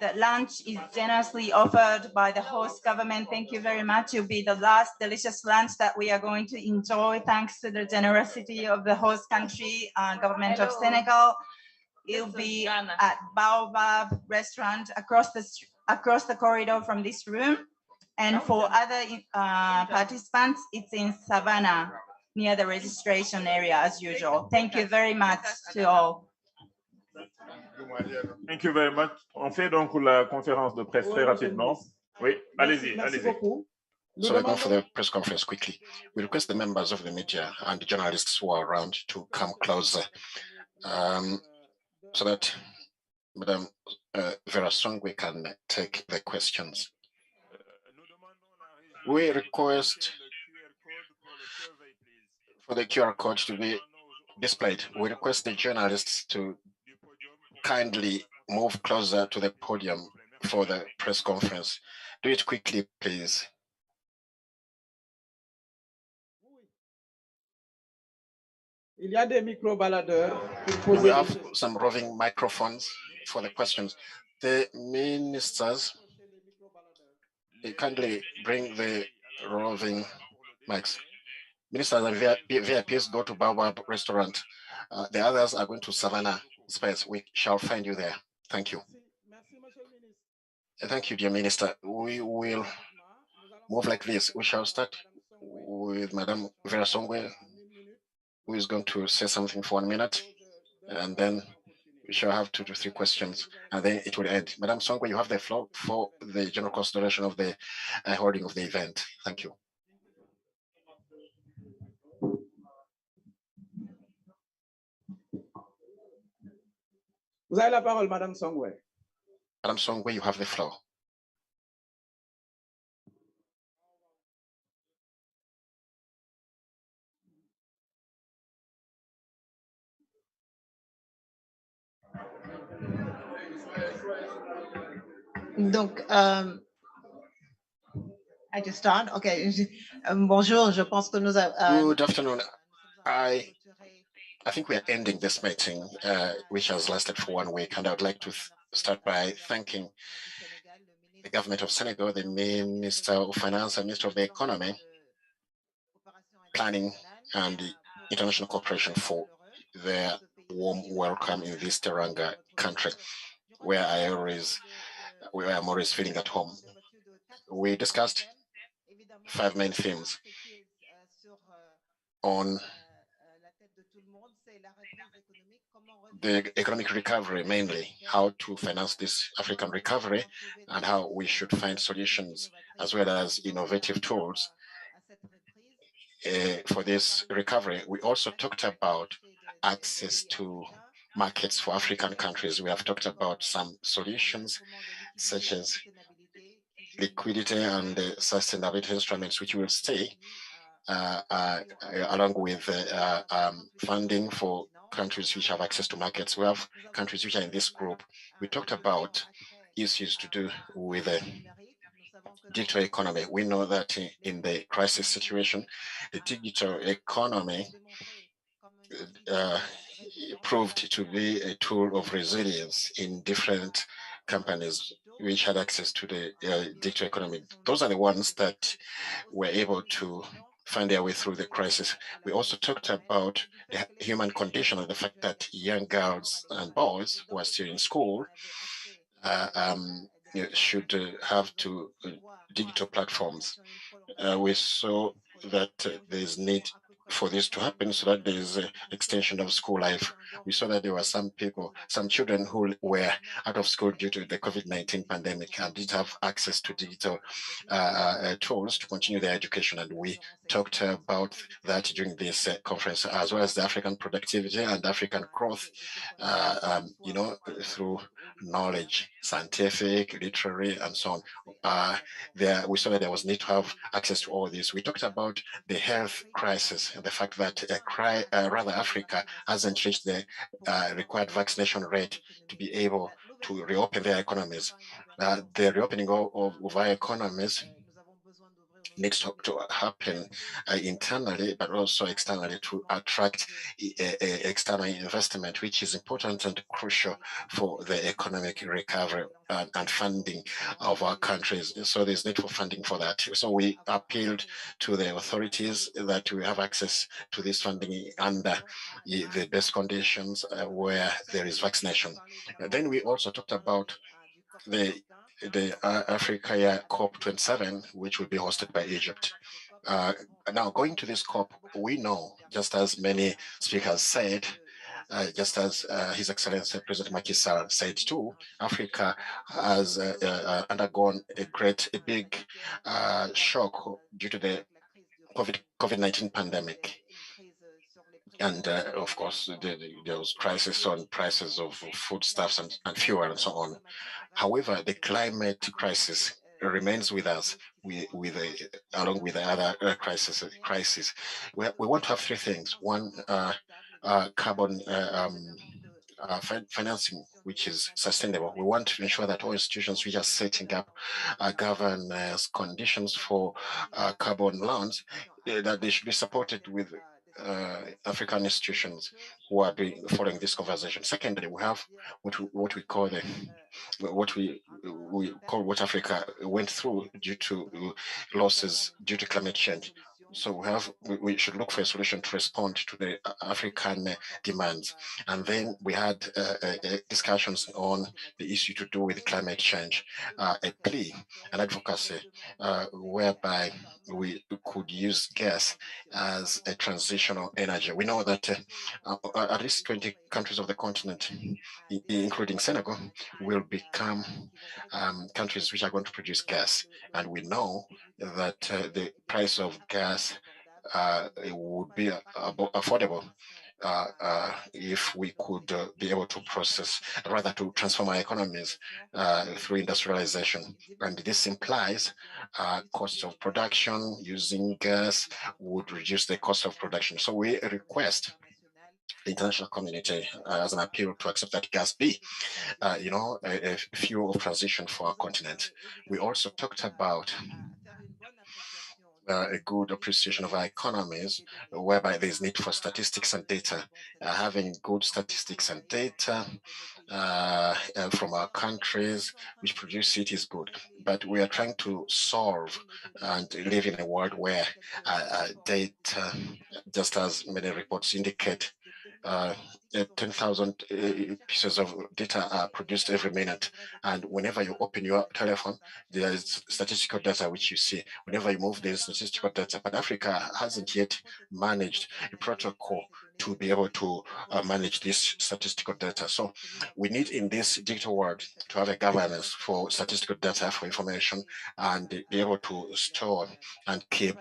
the lunch is generously offered by the host government. Thank you very much. It'll be the last delicious lunch that we are going to enjoy, thanks to the generosity of the host country, government of Senegal. It'll be at Baobab restaurant across the corridor from this room. And for other participants, it's in Savannah, near the registration area as usual. Thank you very much to all. Thank you very much. On fait donc la conférence de presse très rapidement. Oui, allez-y. So we're going for the press conference quickly. We request the members of the media and the journalists who are around to come closer so that Madam Vera Songwe can take the questions. We request for the QR code to be displayed. We request the journalists to kindly move closer to the podium for the press conference. Do it quickly, please. We have some roving microphones for the questions. The ministers, kindly bring the roving mics. Ministers and VIPs go to Baobab restaurant. The others are going to Savannah space. We shall find you there. Thank you. Thank you, dear Minister. We will move like this. We shall start with Madam Vera Songwe, who is going to say something for 1 minute, and then we shall have 2 to 3 questions, and then it will end. Madam Songwe, you have the floor for the general consideration of the holding of the event. Thank you. Vous avez la parole, Madame Songwe. Madam Songwe, you have the floor. Donc, I just start? Okay. Bonjour, je pense que nous Good afternoon. I think we are ending this meeting, which has lasted for 1 week, and I would like to start by thanking the government of Senegal, the Minister of Finance and Minister of the Economy, Planning and International Cooperation for their warm welcome in this Teranga country, where I'm always feeling at home. We discussed 5 main themes on the economic recovery, mainly how to finance this African recovery and how we should find solutions as well as innovative tools for this recovery. We also talked about access to markets for African countries. We have talked about some solutions such as liquidity and sustainability instruments, which will stay along with funding for countries which have access to markets. We have countries which are in this group. We talked about issues to do with the digital economy. We know that in the crisis situation, the digital economy proved to be a tool of resilience in different companies which had access to the digital economy. Those are the ones that were able to find their way through the crisis. We also talked about the human condition and the fact that young girls and boys who are still in school should have to digital platforms. We saw that there's need for this to happen so that there is an extension of school life. We saw that there were some children who were out of school due to the COVID-19 pandemic and didn't have access to digital tools to continue their education. And we talked about that during this conference, as well as the African productivity and African growth, through knowledge, scientific, literary, and so on. We saw that there was need to have access to all this. We talked about the health crisis and the fact that Africa hasn't reached the required vaccination rate to be able to reopen their economies. The reopening of our economies needs to happen internally, but also externally to attract external investment, which is important and crucial for the economic recovery and funding of our countries. So there's need for funding for that. So we appealed to the authorities that we have access to this funding under the best conditions where there is vaccination. Then we also talked about the Africa COP27, which will be hosted by Egypt. Now, going to this COP, we know, just as many speakers said, just as His Excellency President Macky Sall said too, Africa has undergone a big shock due to the COVID-19 pandemic. And of course, there was crisis on prices of foodstuffs and fuel and so on. However, the climate crisis remains with us, along with the other crises. We want to have 3 things. One, carbon financing, which is sustainable. We want to ensure that all institutions which are setting up governance conditions for carbon loans, that they should be supported with African institutions who are following this conversation. Secondly, we have what we call what Africa went through due to losses due to climate change. So we should look for a solution to respond to the African demands. And then we had discussions on the issue to do with climate change, a plea, an advocacy, whereby we could use gas as a transitional energy. We know that at least 20 countries of the continent, including Senegal, will become countries which are going to produce gas. And we know that the price of gas would be affordable if we could be able to process, rather to transform our economies through industrialization. And this implies costs of production using gas would reduce the cost of production. So we request the international community as an appeal to accept that gas be, a fuel of transition for our continent. We also talked about a good appreciation of our economies, whereby there's need for statistics and data. Having good statistics and data from our countries which produce it is good, but we are trying to solve and live in a world where data, just as many reports indicate, 10,000 pieces of data are produced every minute. And whenever you open your telephone, there is statistical data which you see. Whenever you move, there's statistical data. But Africa hasn't yet managed a protocol to be able to manage this statistical data. So we need in this digital world to have a governance for statistical data, for information, and be able to store and keep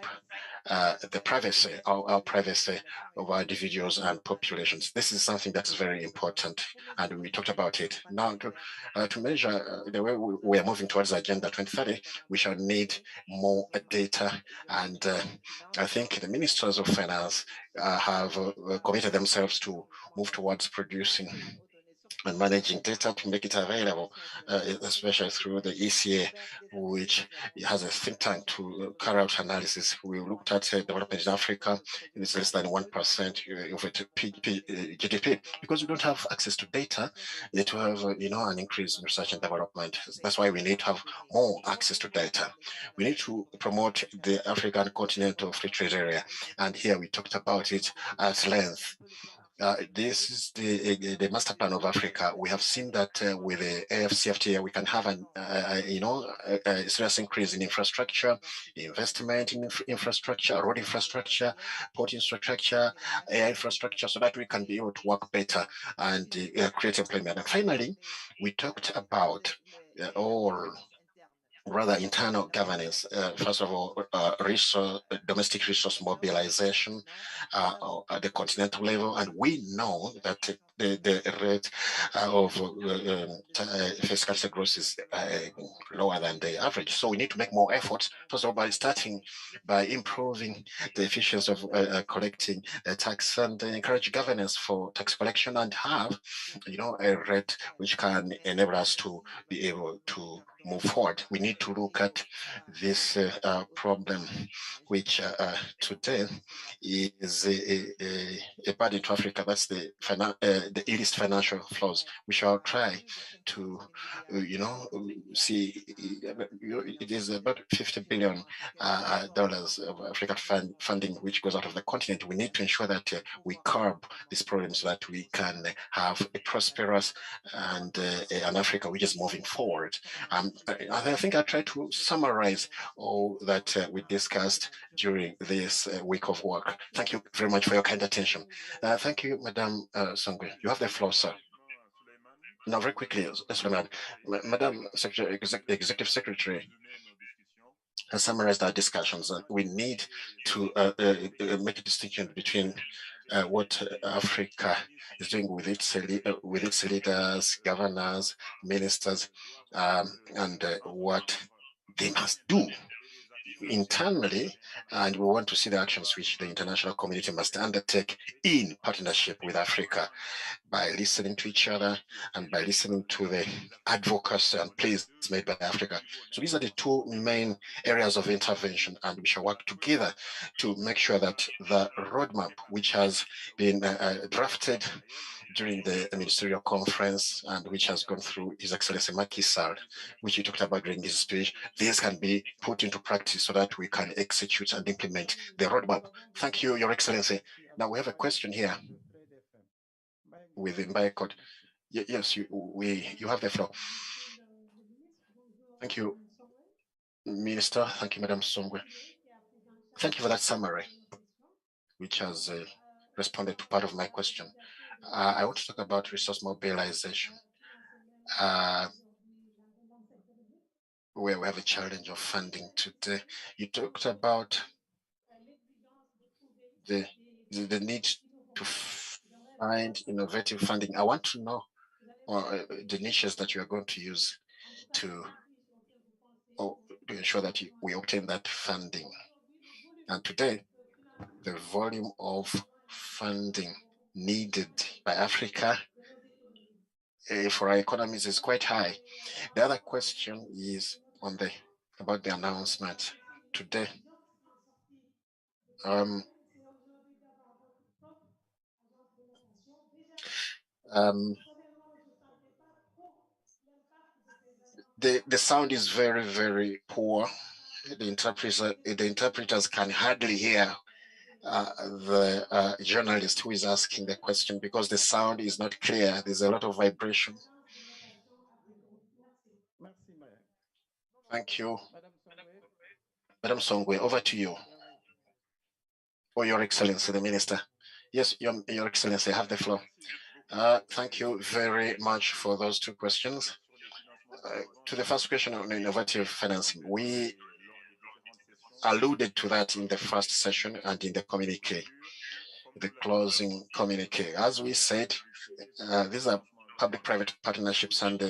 the privacy, our privacy of our individuals and populations. This is something that's very important, and we talked about it. Now, to measure the way we are moving towards Agenda 2030, we shall need more data, and I think the ministers of finance have committed themselves to move towards producing and managing data to make it available, especially through the ECA, which has a think tank to carry out analysis. We looked at development in Africa, and it's less than 1% of it GDP, because we don't have access to data. Yet to have an increase in research and development. That's why we need to have more access to data. We need to promote the African continental free trade area, and here we talked about it at length. This is the master plan of Africa. We have seen that with the AFCFTA, we can have a serious increase in infrastructure, investment in infrastructure, road infrastructure, port infrastructure, air infrastructure, so that we can be able to work better and create employment. And finally, we talked about all rather internal governance. First of all, domestic resource mobilization at the continental level, and we know that the rate of fiscal growth is lower than the average. So we need to make more efforts. First of all, by starting by improving the efficiency of collecting tax and encourage governance for tax collection, and have a rate which can enable us to be able to move forward. We need to look at this problem, which today is a burden to Africa. That's the illicit financial flows. We shall try to, see it is about $50 billion of African funding which goes out of the continent. We need to ensure that we curb this problem so that we can have a prosperous and an Africa which is moving forward. I think I tried to summarize all that we discussed during this week of work. Thank you very much for your kind attention. Thank you, Madam Songwe. You have the floor, sir. Now, very quickly, Suleiman, Madam Executive Secretary has summarized our discussions. We need to make a distinction between what Africa is doing with its leaders, governors, ministers, and what they must do internally, and we want to see the actions which the international community must undertake in partnership with Africa, by listening to each other and by listening to the advocacy and pleas made by Africa. So these are the two main areas of intervention, and we shall work together to make sure that the roadmap, which has been drafted during the ministerial conference and which has gone through His Excellency Macky Sall, which he talked about during his speech, this can be put into practice so that we can execute and implement the roadmap. Thank you, Your Excellency. Now we have a question here with Mbaye. Yes, you have the floor. Thank you, Minister. Thank you, Madam Songwe. Thank you for that summary, which has responded to part of my question. I want to talk about resource mobilization, where we have a challenge of funding today. You talked about the need to find innovative funding. I want to know the niches that you are going to use to ensure that we obtain that funding. And today, the volume of funding needed by Africa for our economies is quite high. The other question is about the announcement today. The sound is very, very poor. The interpreters can hardly hear the journalist who is asking the question because the sound is not clear. There's a lot of vibration. Thank you. Madam Songwe, over to you. Or Your Excellency, the Minister. Yes, Your Excellency, I have the floor. Thank you very much for those two questions. To the first question on innovative financing, we alluded to that in the first session and in the communique, the closing communique. As we said, these are public-private partnerships and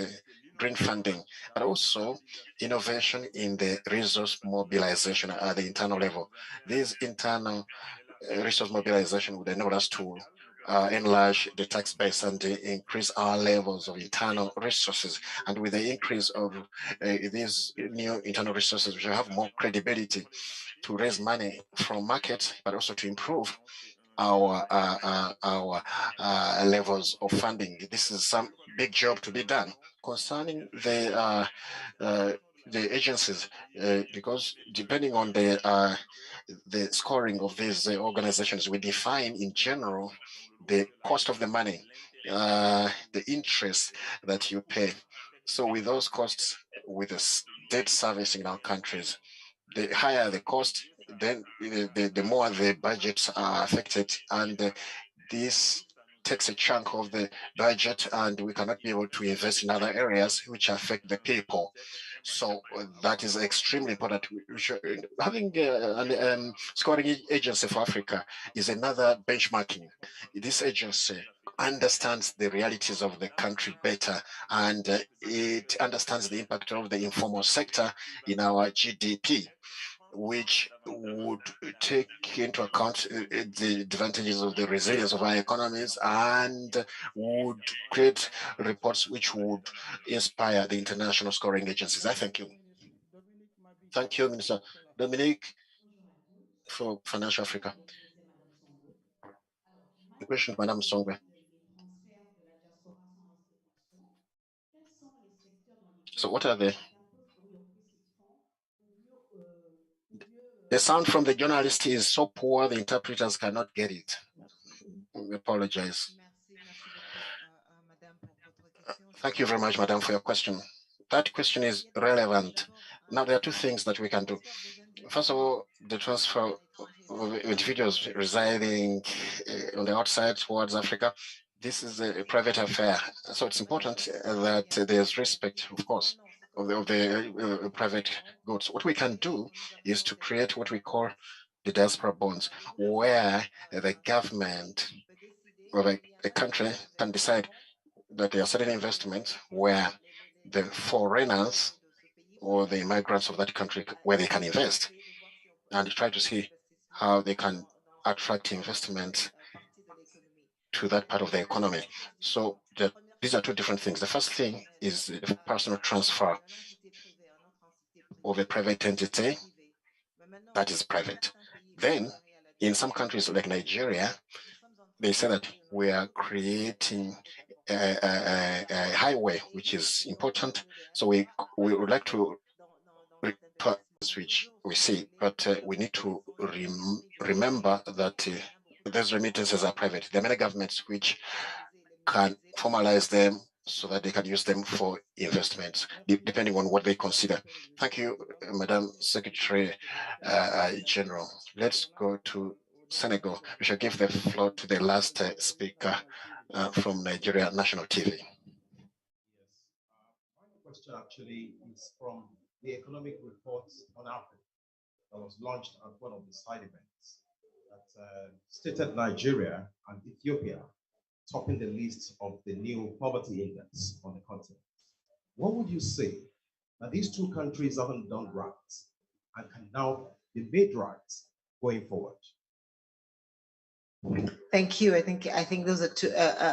green funding, but also innovation in the resource mobilization at the internal level. This internal resource mobilization would enable us to enlarge the tax base and increase our levels of internal resources. And with the increase of these new internal resources, we shall have more credibility to raise money from markets, but also to improve our levels of funding. This is some big job to be done concerning the agencies, because depending on the scoring of these organizations, we define in general the cost of the money, the interest that you pay. So with those costs, with the debt service in our countries, the higher the cost, then the more the budgets are affected, and this takes a chunk of the budget, and we cannot be able to invest in other areas which affect the people. So that is extremely important. Having a scoring agency for Africa is another benchmarking. This agency understands the realities of the country better, and it understands the impact of the informal sector in our GDP, which would take into account the advantages of the resilience of our economies and would create reports which would inspire the international scoring agencies. I thank you. Thank you, Minister. Dominique, for Financial Africa. The question, Madame Songwe. So what are the sound from the journalist is so poor the interpreters cannot get it. We apologize. Thank you very much, Madam, for your question. That question is relevant. Now, there are two things that we can do. First of all, the transfer of individuals residing on the outside towards Africa. This is a private affair. So it's important that there's respect, of course, of the private goods. What we can do is to create what we call the diaspora bonds, where the government of a country can decide that there are certain investments where the foreigners or the migrants of that country, where they can invest, and try to see how they can attract investment to that part of the economy. So these are two different things. The first thing is the personal transfer of a private entity that is private. Then, in some countries like Nigeria, they say that we are creating a highway, which is important. So we would like to which we see, but we need to remember that those remittances are private. There are many governments which can formalize them so that they can use them for investments, depending on what they consider. Thank you, Madam Secretary General. Let's go to Senegal. We shall give the floor to the last speaker from Nigeria National TV. My question actually is from the economic reports on Africa that was launched at one of the side events that stated Nigeria and Ethiopia topping the list of the new poverty index on the continent. What would you say that these two countries haven't done right and can now be made right going forward? Thank you. I think those are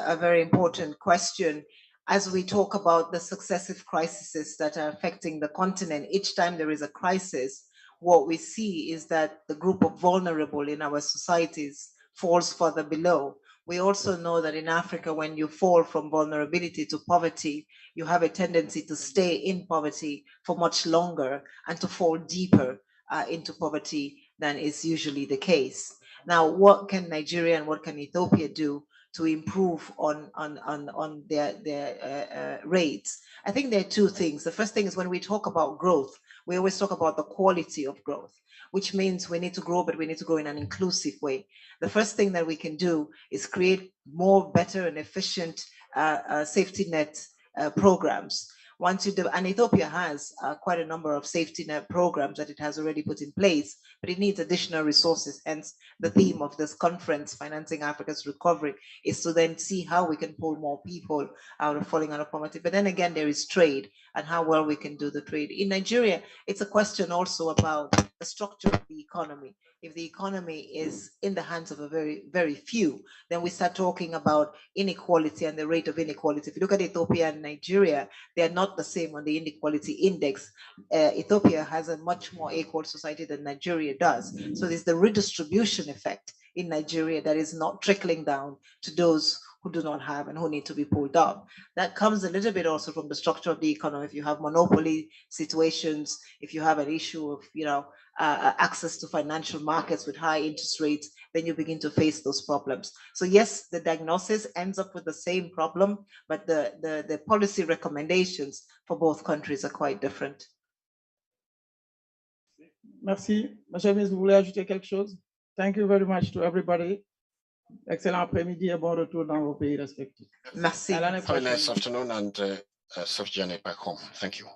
a very important question. As we talk about the successive crises that are affecting the continent, each time there is a crisis, what we see is that the group of vulnerable in our societies falls further below. We also know that in Africa, when you fall from vulnerability to poverty, you have a tendency to stay in poverty for much longer and to fall deeper into poverty than is usually the case. Now, what can Nigeria and what can Ethiopia do to improve on their rates? I think there are two things. The first thing is, when we talk about growth, we always talk about the quality of growth, which means we need to grow, but we need to grow in an inclusive way. The first thing that we can do is create more, better, and efficient safety net programs. Once you do, and Ethiopia has quite a number of safety net programs that it has already put in place, but it needs additional resources. Hence, the theme of this conference, Financing Africa's Recovery, is to then see how we can pull more people out of falling out of poverty. But then again, there is trade and how well we can do the trade. In Nigeria, it's a question also about the structure of the economy. If the economy is in the hands of a very, very few, then we start talking about inequality and the rate of inequality. If you look at Ethiopia and Nigeria, they are not the same on the inequality index. Ethiopia has a much more equal society than Nigeria does. So there's the redistribution effect in Nigeria that is not trickling down to those who do not have and who need to be pulled up. That comes a little bit also from the structure of the economy. If you have monopoly situations, if you have an issue of, access to financial markets with high interest rates, then you begin to face those problems. So yes, the diagnosis ends up with the same problem, but the policy recommendations for both countries are quite different. Merci. Monsieur le ministre, vous voulez ajouter quelque chose? Thank you very much to everybody. Excellent après-midi et bon retour dans vos pays respectifs. Merci. Have a nice afternoon and safe journey back home. Thank you.